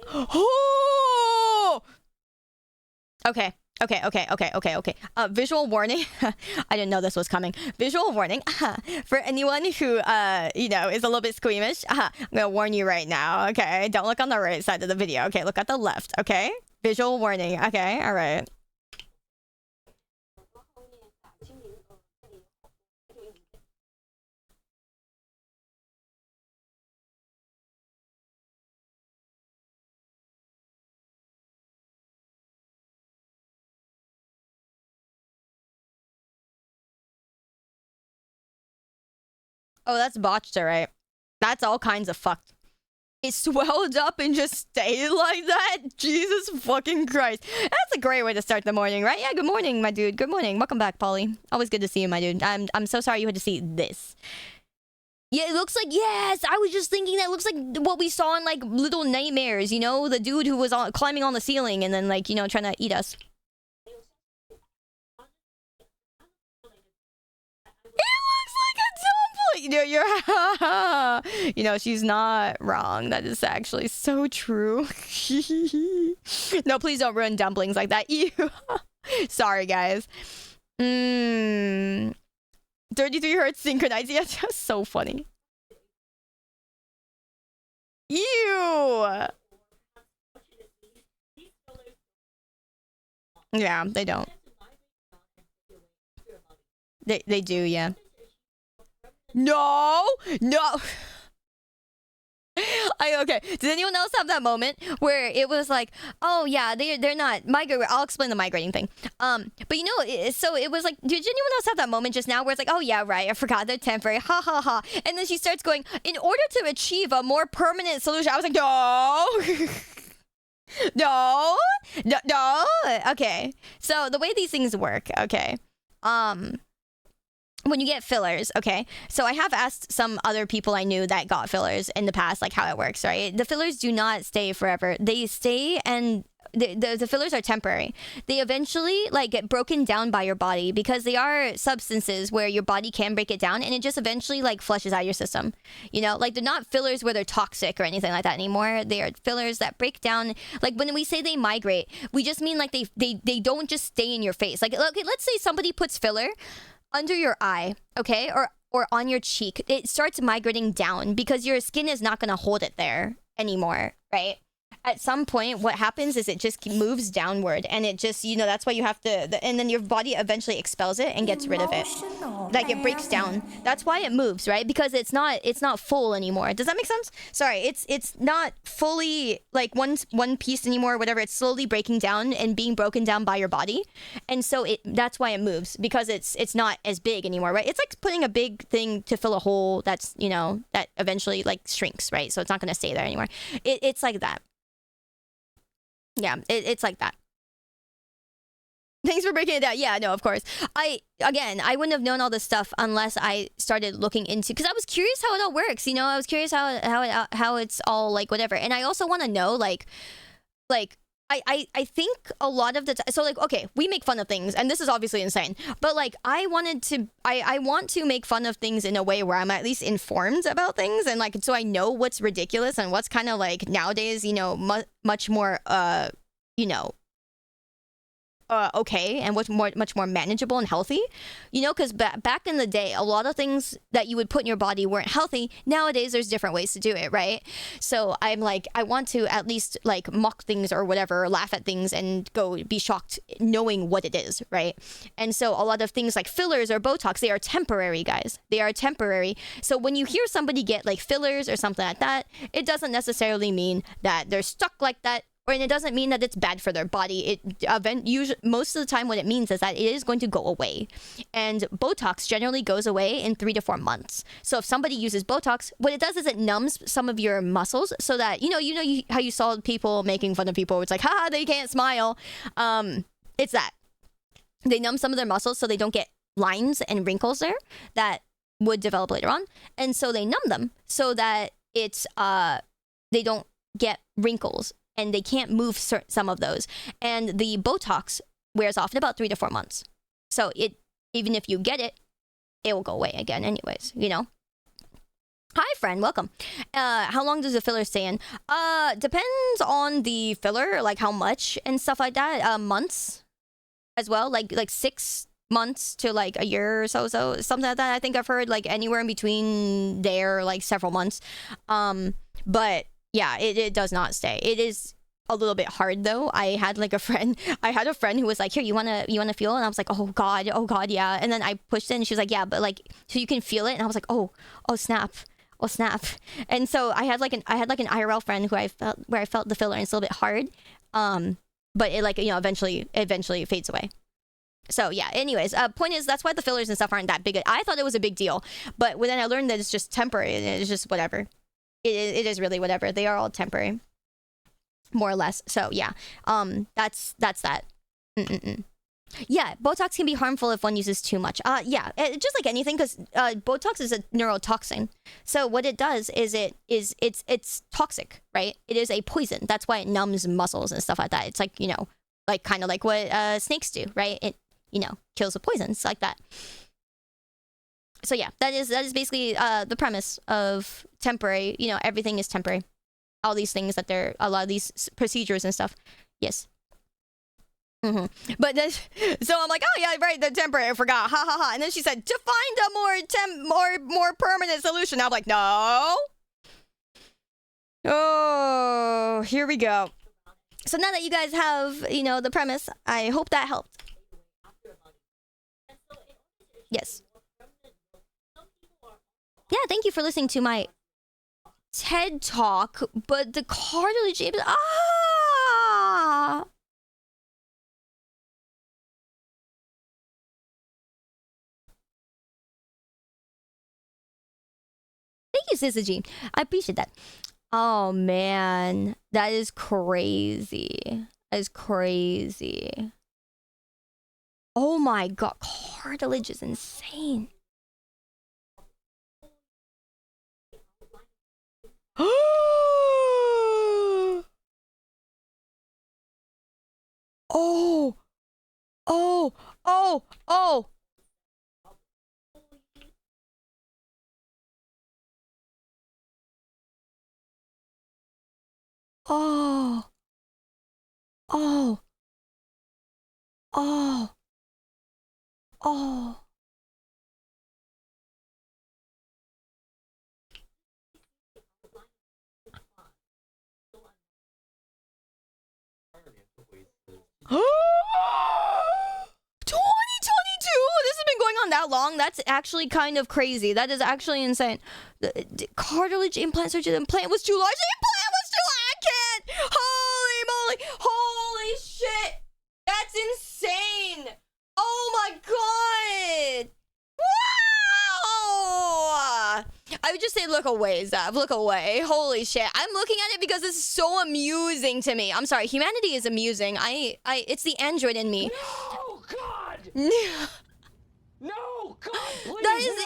Oh! Okay. Visual warning. I didn't know this was coming. Visual warning. For anyone who, you know, is a little bit squeamish. I'm gonna warn you right now. Okay. Don't look on the right side of the video. Okay. Look at the left. Okay. Visual warning. Okay. All right. Oh, that's botched, right? That's all kinds of fucked. It swelled up and just stayed like that? Jesus fucking Christ. That's a great way to start the morning, right? Yeah, good morning, my dude. Good morning. Welcome back, Polly. Always good to see you, my dude. I'm so sorry you had to see this. Yeah, it looks like, yes, I was just thinking that looks like what we saw in, like, Little Nightmares, you know? The dude who was climbing on the ceiling and then, like, you know, trying to eat us. You know, you know, she's not wrong. That is actually so true. No, please don't ruin dumplings like that. Ew. Sorry, guys. 33 hertz synchronized. Yeah, that's so funny. Ew. Yeah, they don't. They do, yeah. No. Okay. Did anyone else have that moment where it was like, oh yeah, they're not migrating? I'll explain the migrating thing. But you know, so it was like, did anyone else have that moment just now where it's like, oh yeah, right, I forgot they're temporary, ha ha ha, and then she starts going, in order to achieve a more permanent solution. I was like, no, no. Okay. So the way these things work, okay. When you get fillers, okay? So I have asked some other people I knew that got fillers in the past, like how it works, right? The fillers do not stay forever. They stay and the fillers are temporary. They eventually like get broken down by your body because they are substances where your body can break it down and it just eventually like flushes out your system. You know, like they're not fillers where they're toxic or anything like that anymore. They are fillers that break down. Like when we say they migrate, we just mean like they don't just stay in your face. Like, okay, let's say somebody puts filler under your eye, okay, or on your cheek. It starts migrating down because your skin is not going to hold it there anymore, right? at some point what happens is it just moves downward, and it just, you know, that's why you have to, and then your body eventually expels it and gets rid of it. Like it breaks down. That's why it moves, right? Because it's not full anymore. Does that make sense? Sorry, it's not fully like one piece anymore or whatever. It's slowly breaking down and being broken down by your body. And so that's why it moves, because it's not as big anymore, right? It's like putting a big thing to fill a hole that's, you know, that eventually like shrinks, right? So it's not going to stay there anymore. It's like that. Yeah, it's like that. Thanks for breaking it down. Yeah, no, of course. I wouldn't have known all this stuff unless I started looking into, because I was curious how it all works. You know, I was curious how it's all like whatever. And I also want to know like I think a lot of the time, so like, okay, we make fun of things, and this is obviously insane, but like I want to make fun of things in a way where I'm at least informed about things, and like, so I know what's ridiculous and what's kind of like nowadays, you know, much more you know, okay, and what's much more manageable and healthy, you know, because back in the day, a lot of things that you would put in your body weren't healthy. Nowadays there's different ways to do it, right? So I'm like, I want to at least like mock things or whatever, or laugh at things and go be shocked knowing what it is, right? And so a lot of things like fillers or Botox, they are temporary, guys. They are temporary. So when you hear somebody get like fillers or something like that, it doesn't necessarily mean that they're stuck like that. And it doesn't mean that it's bad for their body. Usually, most of the time, what it means is that it is going to go away. And Botox generally goes away in 3 to 4 months. So if somebody uses Botox, what it does is it numbs some of your muscles so that, how you saw people making fun of people. It's like, haha, they can't smile. It's that. They numb some of their muscles so they don't get lines and wrinkles there that would develop later on. And so they numb them so that it's, they don't get wrinkles. And they can't move some of those. And the Botox wears off in about 3 to 4 months. So even if you get it, it will go away again anyways, you know? Hi, friend. Welcome. How long does the filler stay in? Depends on the filler, like how much and stuff like that. Months as well, like 6 months to like a year or so, something like that. I think I've heard like anywhere in between there, like several months. But yeah, it does not stay. It is a little bit hard though. I had a friend who was like, here, you wanna feel? And I was like, oh god, yeah. And then I pushed it and she was like, yeah, but like, so you can feel it? And I was like, oh snap. And so I had like an IRL friend who I felt the filler, and it's a little bit hard. But it like, you know, eventually fades away. So yeah, anyways, point is, that's why the fillers and stuff aren't that big. I thought it was a big deal, but then I learned that it's just temporary, and it's just whatever. It is really whatever. They are all temporary, more or less. So yeah, that's that. Yeah, Botox can be harmful if one uses too much. Yeah, just like anything, because Botox is a neurotoxin. So what it does is it's toxic, right? It is a poison. That's why it numbs muscles and stuff like that. It's like, you know, like kind of like what snakes do, right? It, you know, kills with poisons like that. So yeah, that is basically the premise of temporary. You know, everything is temporary. All these things that a lot of these procedures and stuff. Yes. But then, so I'm like, oh yeah, right, the temporary. I forgot. Ha ha ha. And then she said, to find a more permanent solution. I'm like, no. Oh, here we go. So now that you guys have, you know, the premise, I hope that helped. Yes. Yeah, thank you for listening to my TED Talk, but the cartilage... Thank you, Sissa G. I appreciate that. Oh, man. That is crazy. That is crazy. Oh, my God. Cartilage is insane. Oh, oh, oh, oh. Oh, oh, oh, oh. wrong. That's actually kind of crazy. That is actually insane. The cartilage implant surgery. The implant was too large. The implant was too large. I can't. Holy moly. Holy shit. That's insane. Oh my god. Wow. I would just say look away, Zav. Look away. Holy shit. I'm looking at it because it's so amusing to me. I'm sorry. Humanity is amusing. It's the android in me. No, God. No, God, please. That is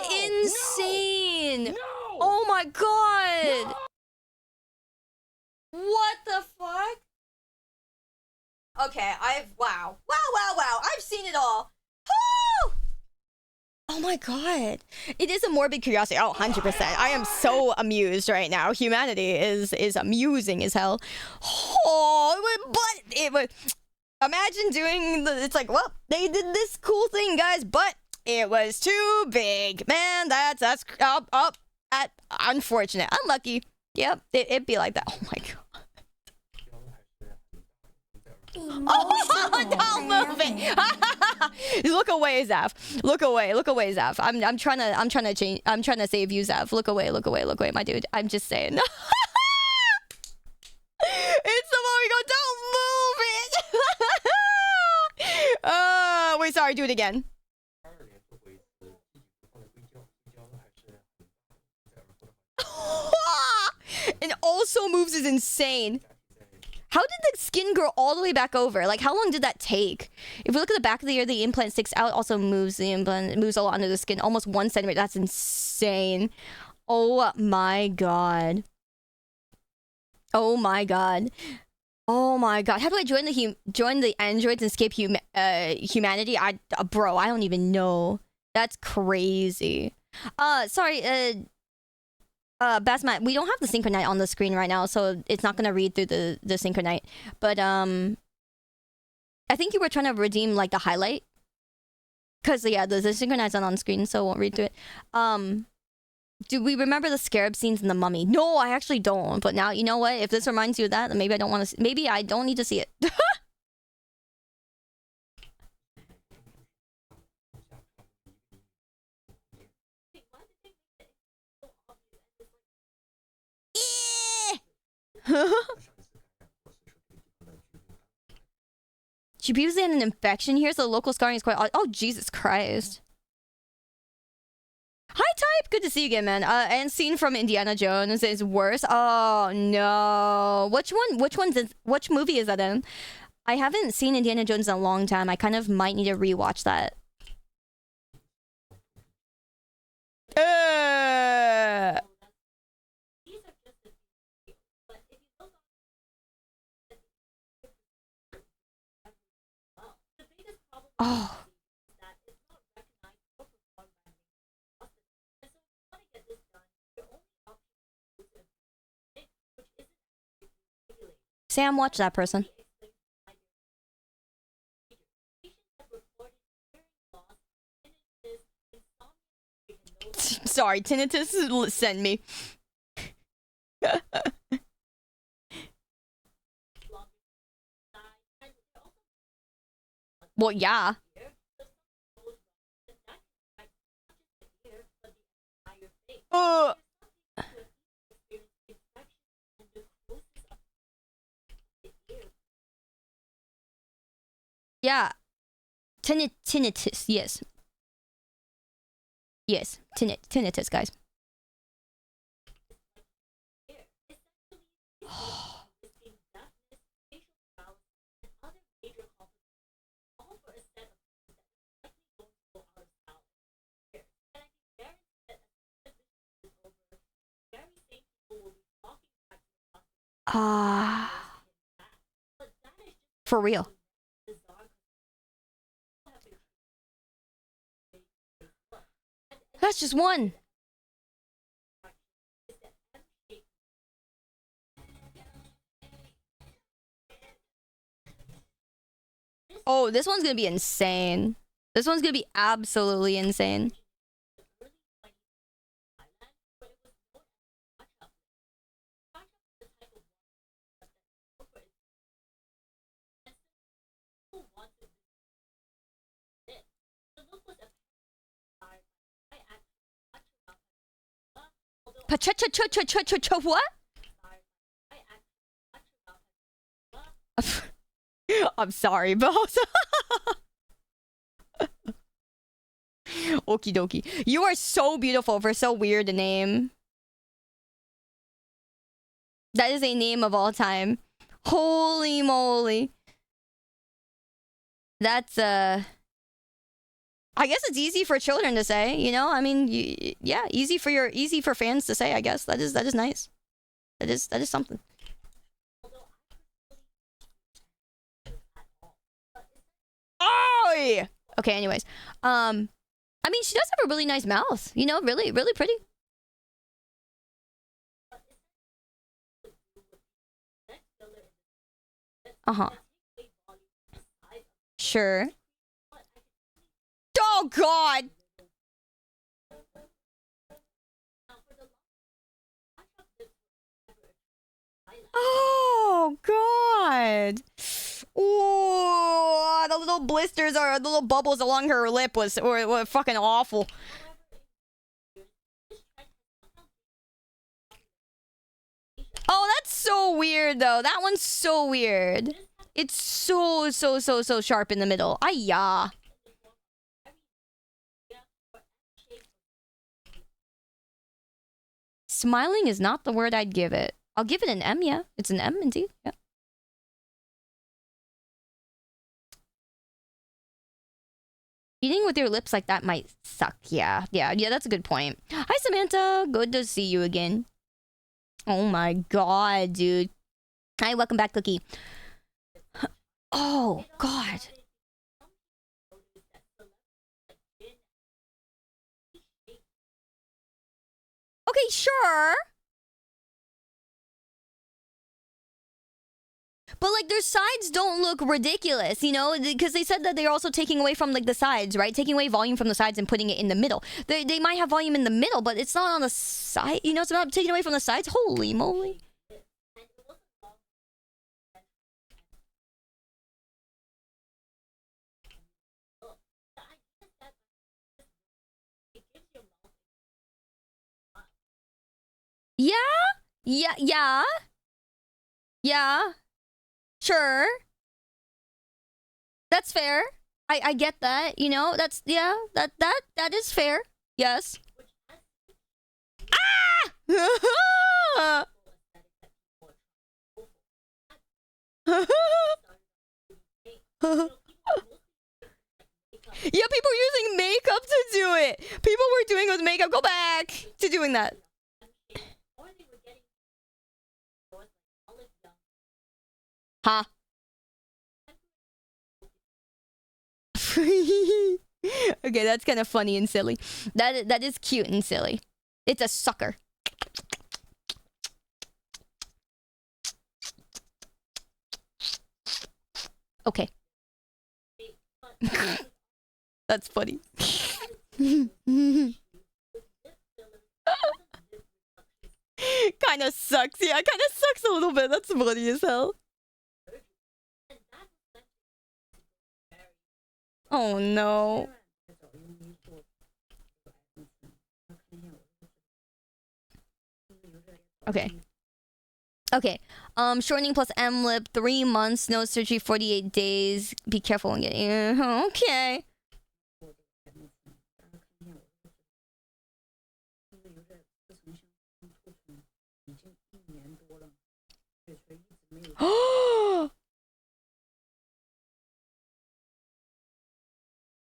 insane. No. Oh my god. No. What the fuck? Okay, wow. I've seen it all. Woo! Oh my god. It is a morbid curiosity. Oh, 100%. I am so amused right now. Humanity is amusing as hell. Oh, but it was... Imagine doing it's like, well, they did this cool thing, guys, but it was too big. Man, that's unfortunate. Unlucky. Yep, it'd be like that. Oh my god. Oh, don't move it. Look away, Zav. Look away, Zav. I'm trying to change. I'm trying to save you, Zav. Look away, my dude. I'm just saying. It's the one we go. Don't move it. Wait, sorry. Do it again. And also moves is insane. How did the skin grow all the way back over? Like, how long did that take? If we look at the back of the ear, the implant sticks out. Also moves the implant, moves a lot under the skin, almost 1 centimeter. That's insane. Oh my god. Oh my god. Oh my god. How do I join the androids and escape humanity? Bro, I don't even know. That's crazy. Sorry. Basmat, we don't have the Synchronite on the screen right now, so it's not gonna read through the Synchronite. But I think you were trying to redeem like the highlight, cause yeah, the Synchronite's not on screen, so it won't read through it. Do we remember the scarab scenes in The Mummy? No, I actually don't. But now you know what? If this reminds you of that, then maybe I don't want to. Maybe I don't need to see it. She previously had an infection here, so the local scarring is quite odd. Oh, Jesus Christ. Hi, Type. Good to see you again, man. And scene from Indiana Jones is worse. Oh, no. Which movie is that in? I haven't seen Indiana Jones in a long time. I kind of might need to rewatch that. Oh. Sam, watch that person. Sorry, tinnitus send me. Well, yeah. Yeah. Tinnitus, yes. Yes, tinnitus, guys. For real. That's just one. Oh, this one's gonna be insane. This one's gonna be absolutely insane. What? I'm sorry, boss. Okie dokie. You are so beautiful for so weird a name. That is a name of all time. Holy moly. That's I guess it's easy for children to say, you know? I mean, yeah, easy for fans to say, I guess. That is nice. That is something. Oh! Okay, anyways. I mean, she does have a really nice mouth, you know, really, really pretty. Uh-huh. Sure. Oh, God! Oh, God! Ooh, the little blisters or the little bubbles along her lip were fucking awful. Oh, that's so weird, though. That one's so weird. It's so sharp in the middle. Ayah. Smiling is not the word I'd give it. I'll give it an M, yeah. It's an M, indeed, yeah. Eating with your lips like that might suck, yeah. Yeah, that's a good point. Hi, Samantha. Good to see you again. Oh my god, dude. Hi, welcome back, Cookie. Oh, God. Okay, sure. But, like, their sides don't look ridiculous, you know? Because they said that they're also taking away from, like, the sides, right? Taking away volume from the sides and putting it in the middle. They might have volume in the middle, but it's not on the side. You know, it's not taking away from the sides. Holy moly. Yeah? Yeah. Yeah. Sure. That's fair. I get that, you know? That's, yeah, that is fair. Yes. Ah! Yeah, people are using makeup to do it. People were doing it with makeup. Go back to doing that. Huh? Okay, that's kind of funny and silly. That is cute and silly. It's a sucker. Okay. That's funny. Kind of sucks. Yeah, kind of sucks a little bit. That's funny as hell. Oh no. Okay. Okay. Shortening plus M lip, 3 months, no surgery, 48 days. Be careful when getting. Okay.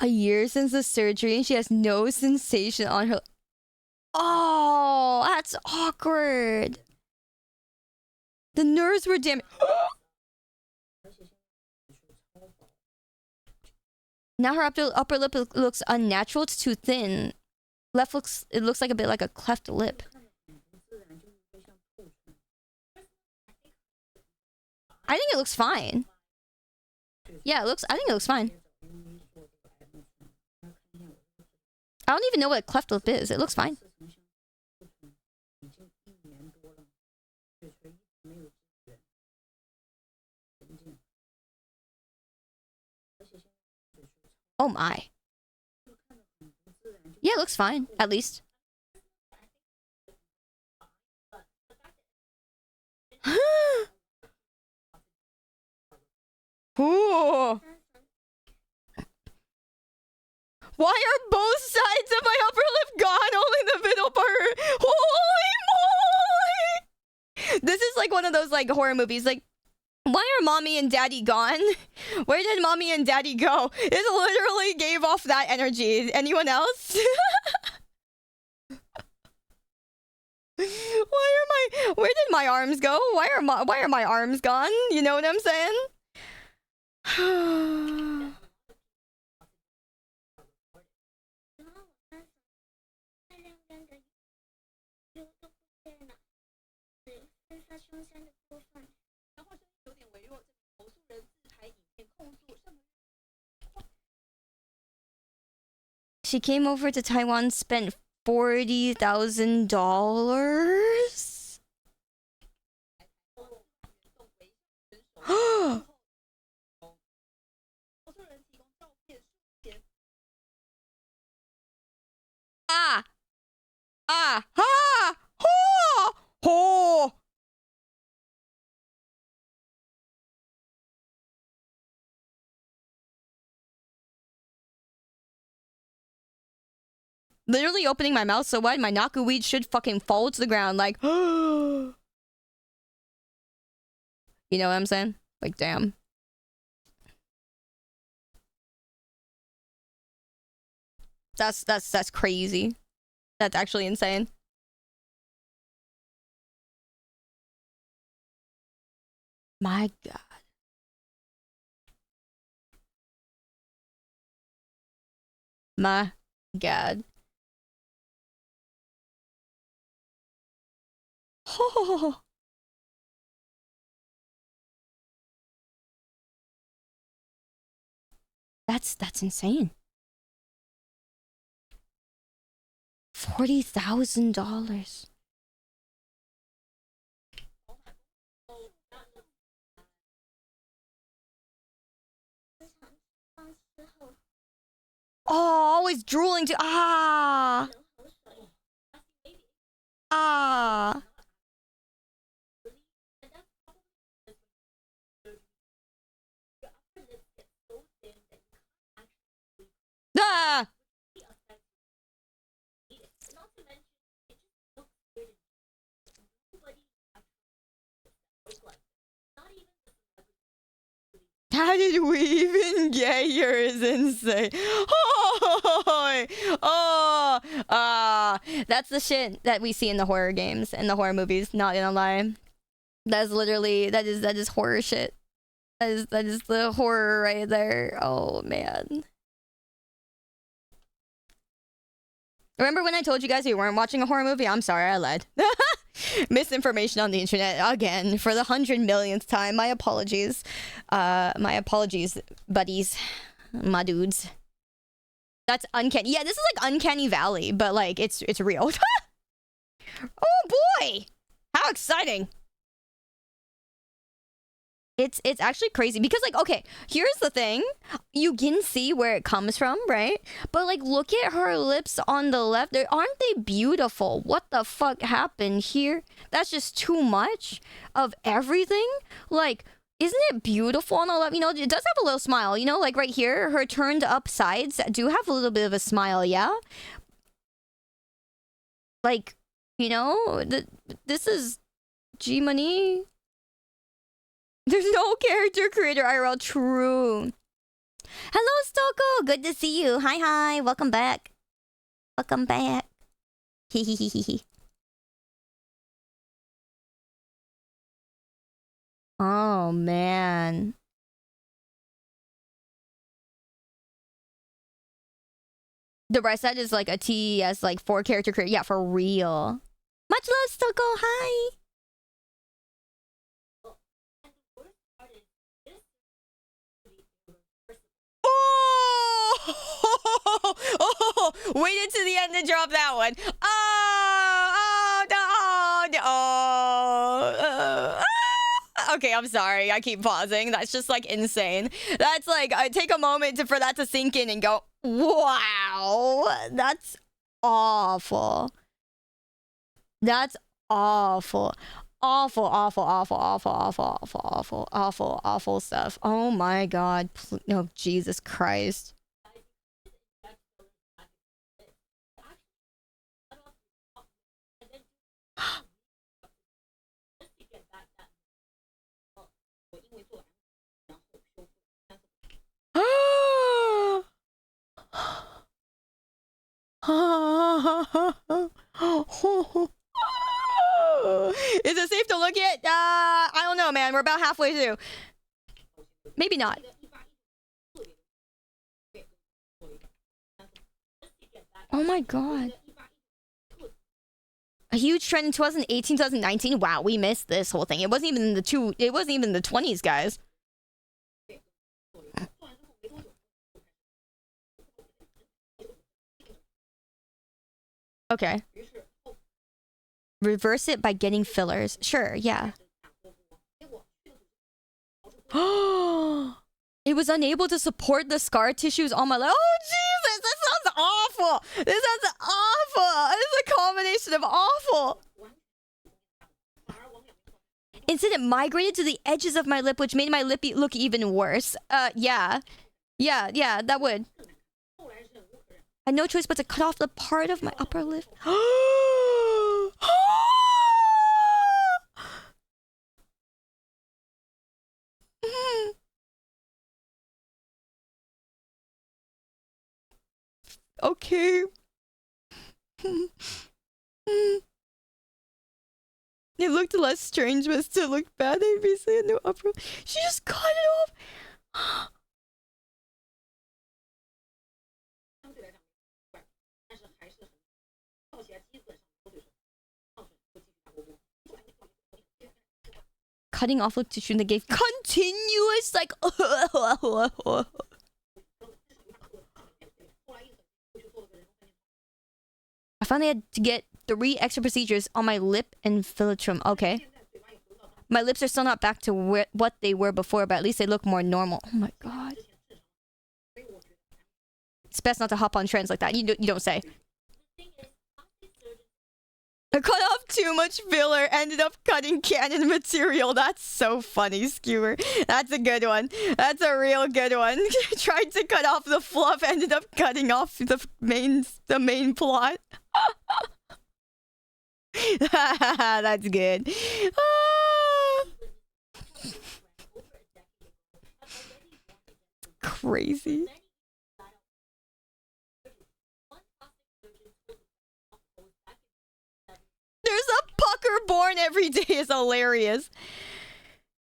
A year since the surgery and she has no sensation on her. Oh, that's awkward. The nerves were damaged. Now her upper lip looks unnatural. It's too thin. It looks like a bit like a cleft lip. I think it looks fine. Yeah, I think it looks fine. I don't even know what a cleft lip is. It looks fine. Oh my. Yeah, it looks fine, at least. Ooh. Why are both sides of my upper lip gone? Only the middle part. Holy moly! This is like one of those like horror movies. Like, why are mommy and daddy gone? Where did mommy and daddy go? It literally gave off that energy. Anyone else? Where did my arms go? Why are my arms gone? You know what I'm saying? She came over to Taiwan, spent $40,000. Ah! Ah! Ha! Ho! Ho! Literally opening my mouth so wide, my Naku weed should fucking fall to the ground like, you know what I'm saying? Like, damn. That's crazy. That's actually insane. My God. My God. Oh. That's insane. $40,000. Oh, always drooling to ah. Ah. Ah. How did we even get here is insane. Oh, that's the shit that we see in the horror games and the horror movies, not gonna lie. That's literally that is horror shit. That is the horror right there. Oh man. Remember when I told you guys we weren't watching a horror movie? I'm sorry, I lied. Misinformation on the internet again for the 100 millionth time. My apologies. My apologies, buddies. My dudes. That's uncanny. Yeah, this is like Uncanny Valley, but like it's real. Oh boy! How exciting! It's actually crazy because like, okay, here's the thing. You can see where it comes from, right? But like, look at her lips on the left. Aren't they beautiful? What the fuck happened here? That's just too much of everything. Like, isn't it beautiful on the left? You know, it does have a little smile. You know, like right here, her turned up sides do have a little bit of a smile, yeah? Like, you know, this is G-Money. There's no character creator IRL. True. Hello, Stoko. Good to see you. Hi. Welcome back. Welcome back. Hehehehe. Oh, man. The right side is like a TES, like 4 character creator. Yeah, for real. Much love, Stoko. Hi. Oh, waited to the end to drop that one. Okay, I'm sorry. I keep pausing. That's just like insane. That's like, I take a moment for that to sink in and go, wow, that's awful. That's awful. awful, awful, awful, awful, awful, awful, awful, awful, awful stuff. Oh my god. No, Jesus Christ. Is it safe to look at? I don't know, man. We're about halfway through. Maybe not. Oh my god. A huge trend in 2018, 2019. Wow, we missed this whole thing. It wasn't even in the 20s, guys. Okay. Reverse it by getting fillers. Sure, yeah. It was unable to support the scar tissues on my leg. Oh, Jesus! This sounds awful! This sounds awful! This is a combination of awful! Instead, it migrated to the edges of my lip, which made my lip look even worse. Yeah. Yeah, that would. I had no choice but to cut off the part of my upper lip. Okay. It looked less strange, but still looked bad. I basically had no upper. She just cut it off. Cutting off lip tissue that gave continuous like. I finally had to get 3 extra procedures on my lip and philtrum. Okay. My lips are still not back to what they were before, but at least they look more normal. Oh my god. It's best not to hop on trends like that. You don't say. I cut off too much filler, ended up cutting canon material. That's so funny, Skewer. That's a good one. That's a real good one. Tried to cut off the fluff, ended up cutting off the main plot. That's good. Crazy. There's a pucker born every day is hilarious.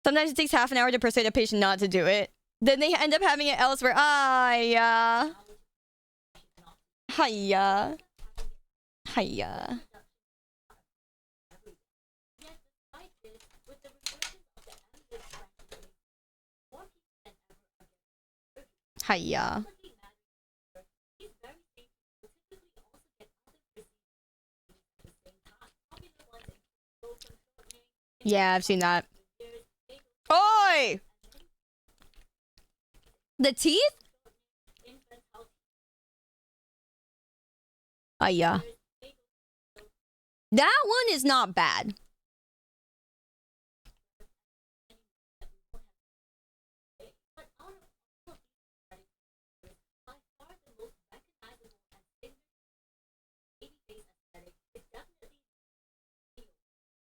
Sometimes it takes half an hour to persuade a patient not to do it. Then they end up having it elsewhere. Hiya. Hiya. Hiya. Hiya. Yeah, I've seen that. Oi! The teeth? Yeah. That one is not bad.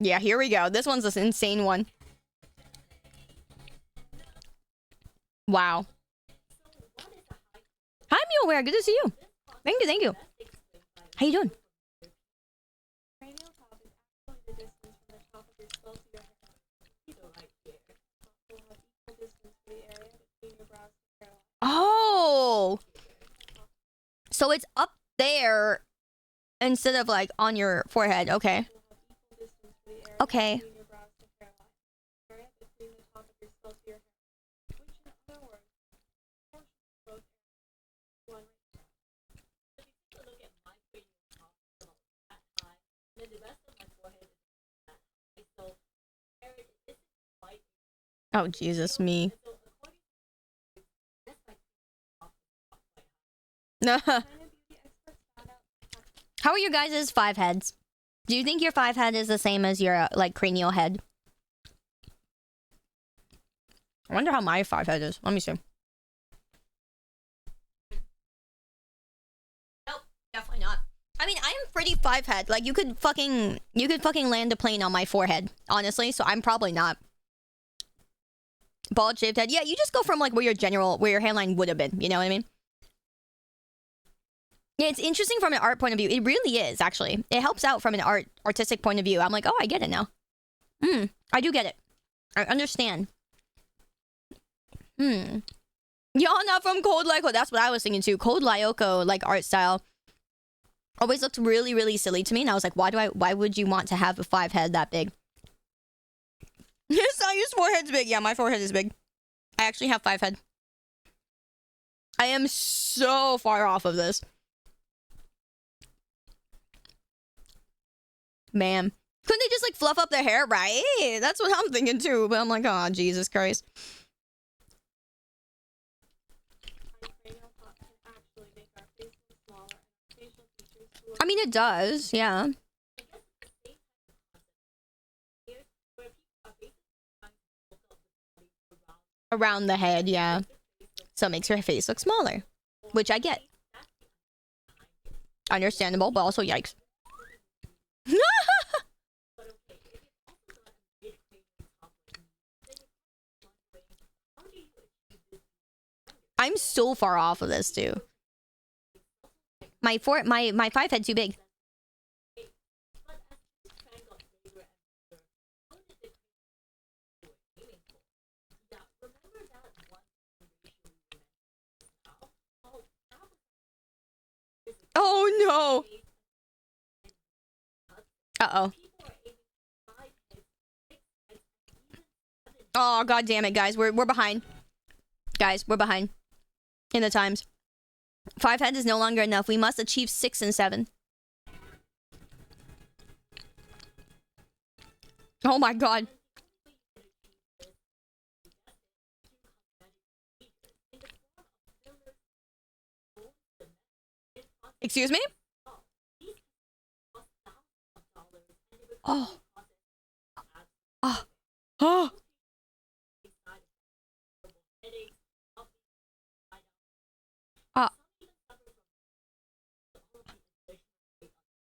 Yeah, here we go. This one's an insane one. Wow. Hi, Muleware. Good to see you. Thank you, thank you. How you doing? Oh! So it's up there instead of like on your forehead. Okay. Okay. Oh, Jesus, me. How are you guys' 5 heads? Do you think your 5 head is the same as your, like, cranial head? I wonder how my 5 head is. Let me see. Nope, definitely not. I mean, I am pretty 5 head. Like, you could fucking land a plane on my forehead, honestly, so I'm probably not. Bald shaved head. Yeah, you just go from, like, where your hairline would have been. You know what I mean? Yeah, it's interesting from an art point of view. It really is, actually. It helps out from an artistic point of view. I'm like, oh, I get it now. I do get it. I understand. Y'all not from Cold Lyoko. That's what I was thinking too. Cold Lyoko, like, art style always looked really, really silly to me. And I was like, why would you want to have a 5 head that big? Yes, your forehead's big. Yeah, my forehead is big. I actually have 5 head. I am so far off of this. Man. Couldn't they just, like, fluff up their hair, right? That's what I'm thinking too. But I'm like, oh, Jesus Christ. I mean, it does, yeah. Around the head, yeah. So it makes your face look smaller. Which I get. Understandable, but also yikes. I'm so far off of this too. My 5 head too big. Oh no. Uh-oh. Oh, god damn it, guys. We're behind. Guys, we're behind. In the times. 5 head is no longer enough. We must achieve 6 and 7. Oh my god. Excuse me? Oh. Oh. Oh.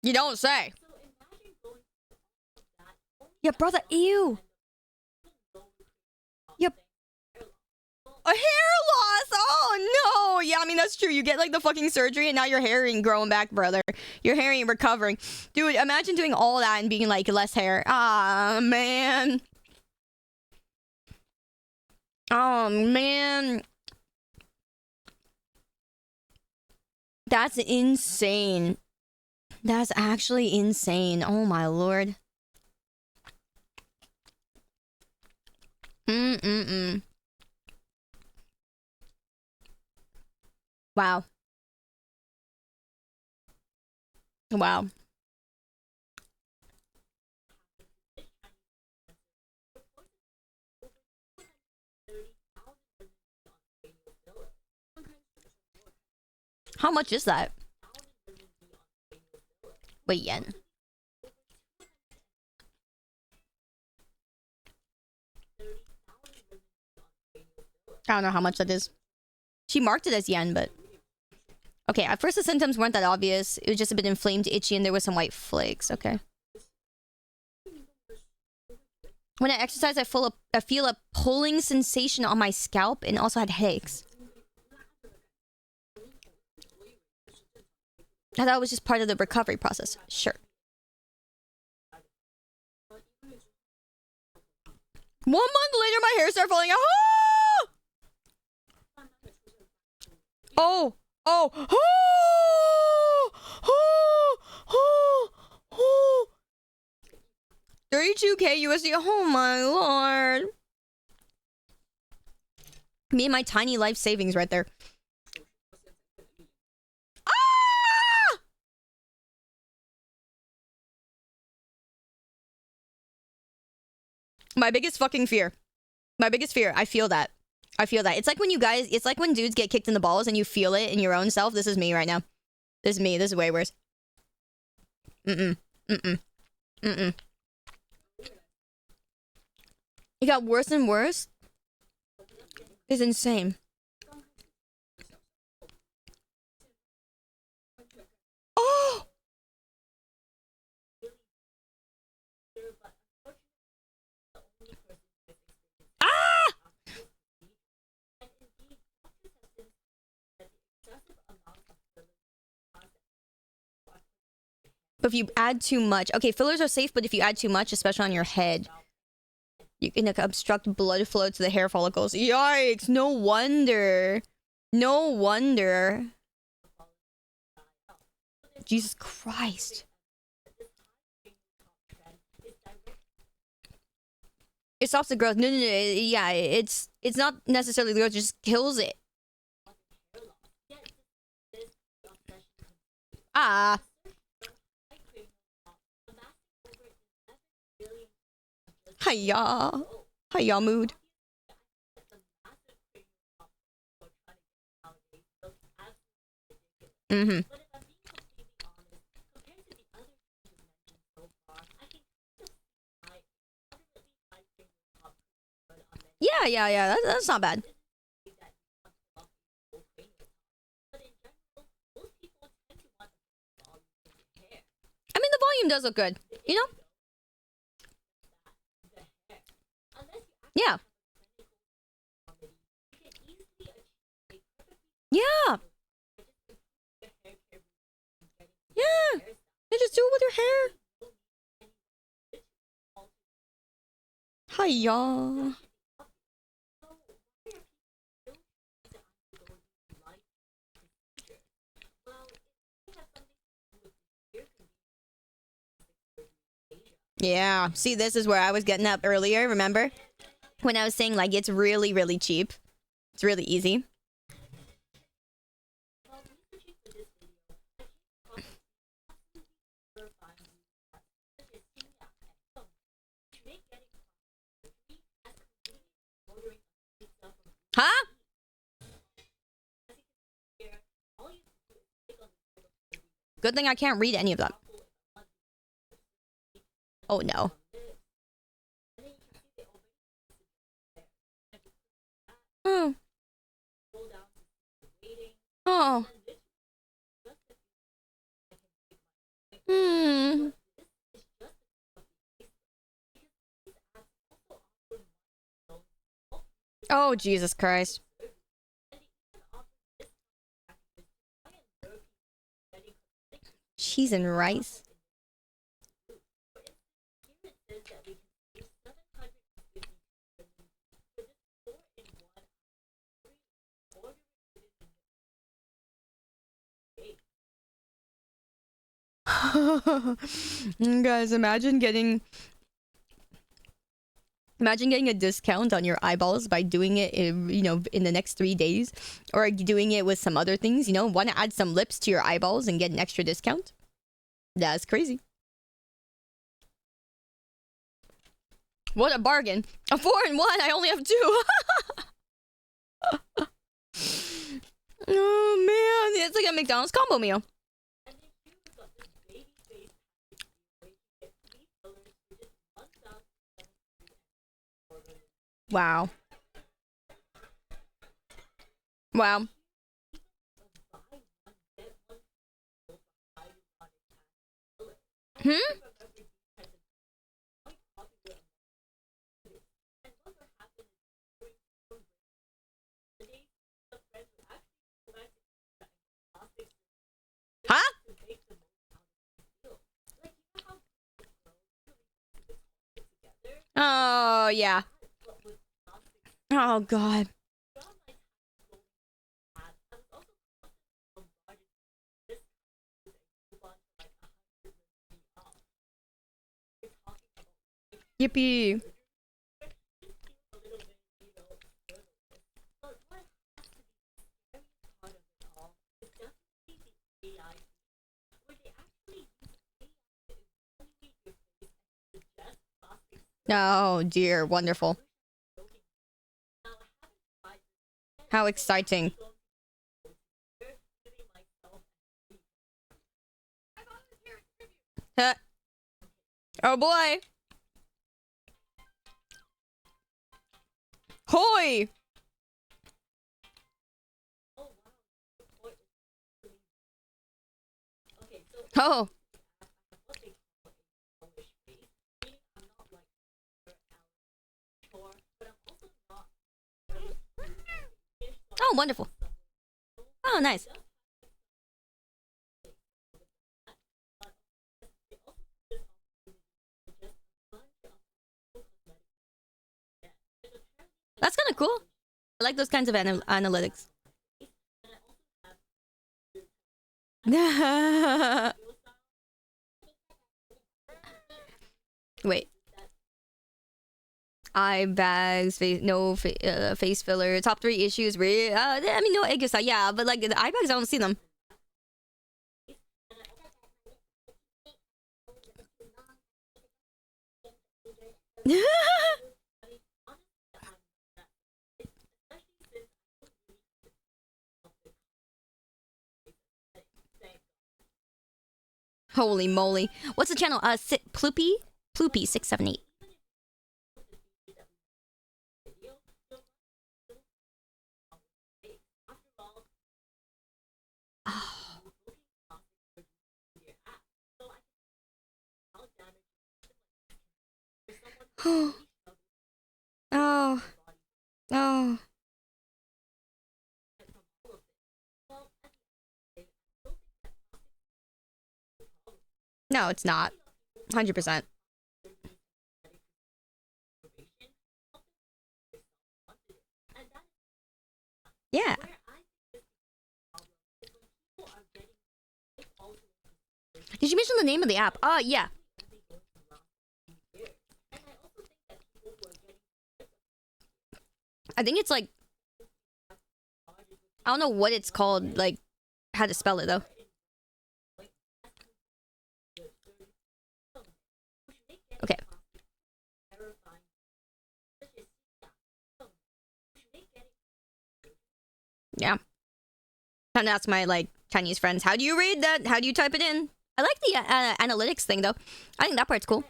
You don't say. Yeah, brother, ew. Yep. A hair loss. Oh no. Yeah, I mean that's true. You get like the fucking surgery and now your hair ain't growing back, brother. Your hair ain't recovering. Dude, imagine doing all that and being like less hair. Ah, man. Oh man. That's insane. That's actually insane. Oh my lord. Wow. Wow. How much is that? Wait, yen. I don't know how much that is. She marked it as yen, but... Okay, at first the symptoms weren't that obvious. It was just a bit inflamed, itchy, and there was some white flakes. Okay. When I exercise, I feel a pulling sensation on my scalp and also had headaches. I thought it was just part of the recovery process. Sure. 1 month later, my hair started falling out. Oh! Oh! Oh! Oh! Oh! Oh! 32k USD. Oh my lord. Me and my tiny life savings right there. Ah! My biggest fucking fear. My biggest fear. I feel that. I feel that. It's like when you guys, it's like when dudes get kicked in the balls and you feel it in your own self. This is me right now. This is me. This is way worse. Mm-mm. It got worse and worse. It's insane. Oh! Ah! But if you add too much... Okay, fillers are safe, but if you add too much, especially on your head, you can obstruct blood flow to the hair follicles. Yikes! No wonder. No wonder. Jesus Christ. It stops the growth. No. Yeah, it's not necessarily the growth. It just kills it. Ah. Hiya. Hiya mood. Mm-hmm. Yeah. That's not bad. I mean, the volume does look good, you know? Yeah. Yeah. Yeah. You just do it with your hair. Hiya. Yeah. See, this is where I was getting up earlier, remember? When I was saying, like, it's really, really cheap. It's really easy. Huh? Good thing I can't read any of them. Oh, no. Oh. Oh. Hmm. Oh, Jesus Christ. Cheese and rice. Guys, imagine getting a discount on your eyeballs by doing it in, in the next 3 days, or doing it with some other things, want to add some lips to your eyeballs and get an extra discount. That's crazy. What a bargain. A 4-in-1, I only have 2. Oh man, it's like a McDonald's combo meal. Wow. Wow. Hmm? Huh? Oh, yeah. Oh, God. Yippee. Oh, dear. Wonderful. How exciting. Huh. Oh boy. Hoi! Oh. Oh, wonderful. Oh, nice. That's kind of cool. I like those kinds of analytics. Wait. Eye bags, face filler, top 3 issues. I mean, no egg yeah, but like the eye bags, I don't see them. Holy moly! What's the channel? Ploopy 678. Oh. Oh. Oh. No, it's not. 100%. Yeah. Did you mention the name of the app? Yeah. I think it's like, I don't know what it's called, like how to spell it though. Okay. Yeah. Time to ask my like Chinese friends, how do you read that? How do you type it in? I like the analytics thing though. I think that part's cool.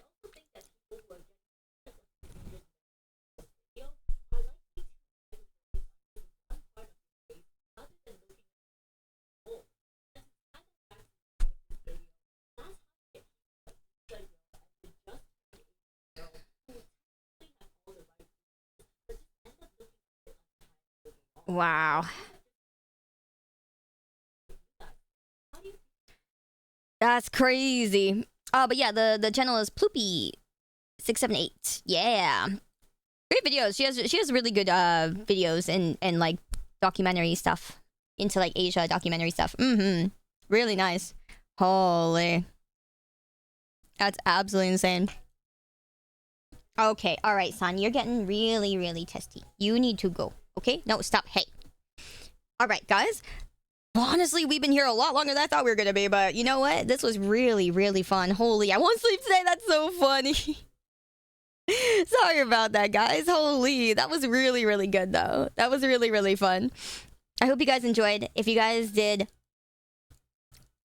Wow. That's crazy. But yeah, the channel is Ploopy 678. Yeah. Great videos. She has really good videos and like documentary stuff. Into like Asia documentary stuff. Really nice. Holy. That's absolutely insane. Okay, alright, son. You're getting really, really testy. You need to go. Okay? No, stop. Hey. Alright, guys. Honestly, we've been here a lot longer than I thought we were gonna be, but you know what? This was really, really fun. Holy, I won't sleep today. That's so funny. Sorry about that, guys. Holy, that was really, really good, though. That was really, really fun. I hope you guys enjoyed. If you guys did,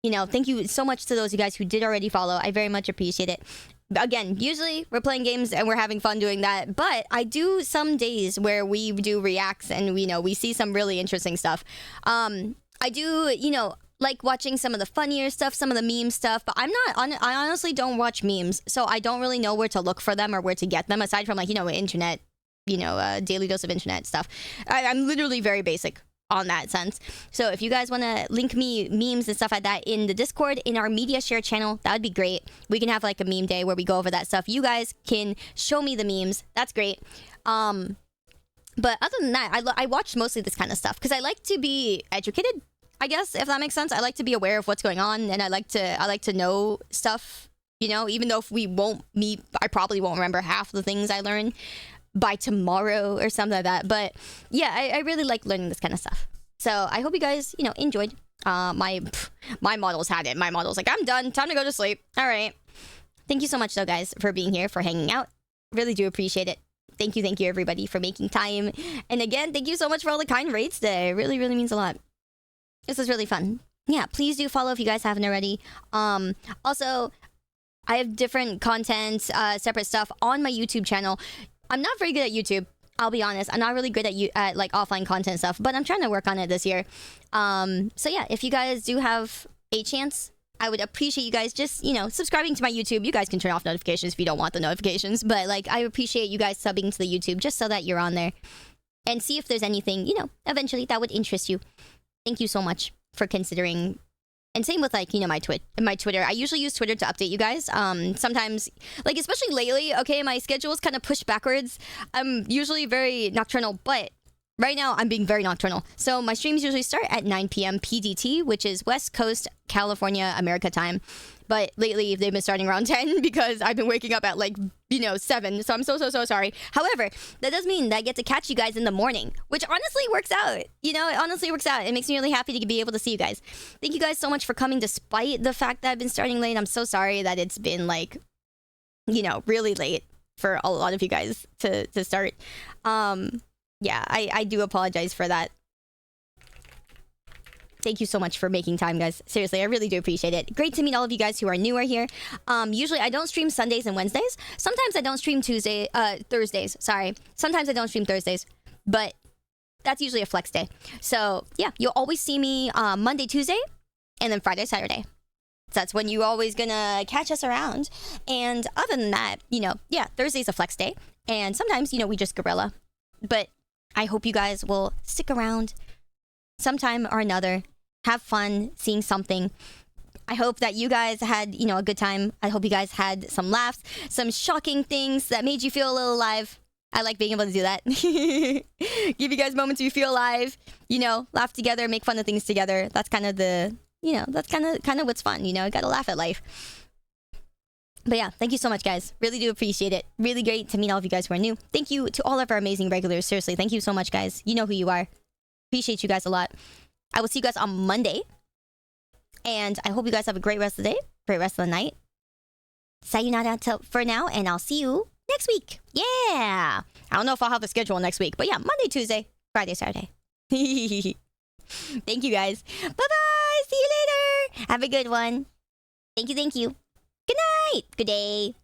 you know, thank you so much to those of you guys who did already follow. I very much appreciate it. Again, usually we're playing games and we're having fun doing that, but I do some days where we do reacts and we see some really interesting stuff. I do, you know, like watching some of the funnier stuff, some of the meme stuff, but I honestly don't watch memes, so I don't really know where to look for them or where to get them, aside from like, you know, internet, you know, daily dose of internet stuff. I'm literally very basic on that sense. So if you guys want to link me memes and stuff like that in the Discord, in our media share channel, that would be great. We can have like a meme day where we go over that stuff. You guys can show me the memes. That's great. But other than that, I watch mostly this kind of stuff because I like to be educated, I guess, if that makes sense. I like to be aware of what's going on, and I like to know stuff, you know, even though if I probably won't remember half the things I learn by tomorrow or something like that. But yeah, I really like learning this kind of stuff. So I hope you guys, you know, enjoyed. My models had it. My model's like, I'm done. Time to go to sleep. All right. Thank you so much, though, guys, for being here, for hanging out. Really do appreciate it. Thank you, everybody, for making time. And again, thank you so much for all the kind rates today. It really, really means a lot. This was really fun. Yeah, please do follow if you guys haven't already. Also, I have different content, separate stuff on my YouTube channel. I'm not very good at YouTube. I'll be honest. I'm not really good at like offline content stuff, but I'm trying to work on it this year. So yeah, if you guys do have a chance, I would appreciate you guys just, you know, subscribing to my YouTube. You guys can turn off notifications if you don't want the notifications, but like I appreciate you guys subbing to the YouTube just so that you're on there and see if there's anything, you know, eventually that would interest you. Thank you so much for considering. And same with like, you know, my Twitter. I usually use Twitter to update you guys. Sometimes, like especially lately, okay, my schedule is kind of pushed backwards. I'm usually very nocturnal, but right now I'm being very nocturnal. So my streams usually start at 9 p.m. PDT, which is West Coast, California, America time. But lately they've been starting around 10 because I've been waking up at like, you know, 7. So I'm so sorry. However, that does mean that I get to catch you guys in the morning, which honestly works out. You know, it honestly works out. It makes me really happy to be able to see you guys. Thank you guys so much for coming despite the fact that I've been starting late. I'm so sorry that it's been like, you know, really late for a lot of you guys to start. Yeah, I do apologize for that. Thank you so much for making time, guys. Seriously, I really do appreciate it. Great to meet all of you guys who are newer here. Usually I don't stream Sundays and Wednesdays. Sometimes I don't stream Thursdays. Sorry. Sometimes I don't stream Thursdays. But that's usually a flex day. So, yeah, you'll always see me Monday, Tuesday, and then Friday, Saturday. So that's when you always gonna catch us around. And other than that, you know, yeah, Thursday's a flex day. And sometimes, you know, we just guerrilla. But I hope you guys will stick around sometime or another. Have fun seeing something. I hope that you guys had, you know, a good time. I hope you guys had some laughs, some shocking things that made you feel a little alive. I like being able to do that. Give you guys moments where you feel alive, you know, laugh together, make fun of things together. That's kind of the, you know, that's kind of what's fun, you know, gotta laugh at life. But yeah, thank you so much, guys. Really do appreciate it. Really great to meet all of you guys who are new. Thank you to all of our amazing regulars. Seriously, thank you so much, guys. You know who you are. Appreciate you guys a lot. I will see you guys on Monday. And I hope you guys have a great rest of the day. Great rest of the night. Sayonara for now, and I'll see you next week. Yeah! I don't know if I'll have the schedule next week, but yeah, Monday, Tuesday, Friday, Saturday. Thank you, guys. Bye-bye! See you later! Have a good one. Thank you, thank you. Good night! Good day.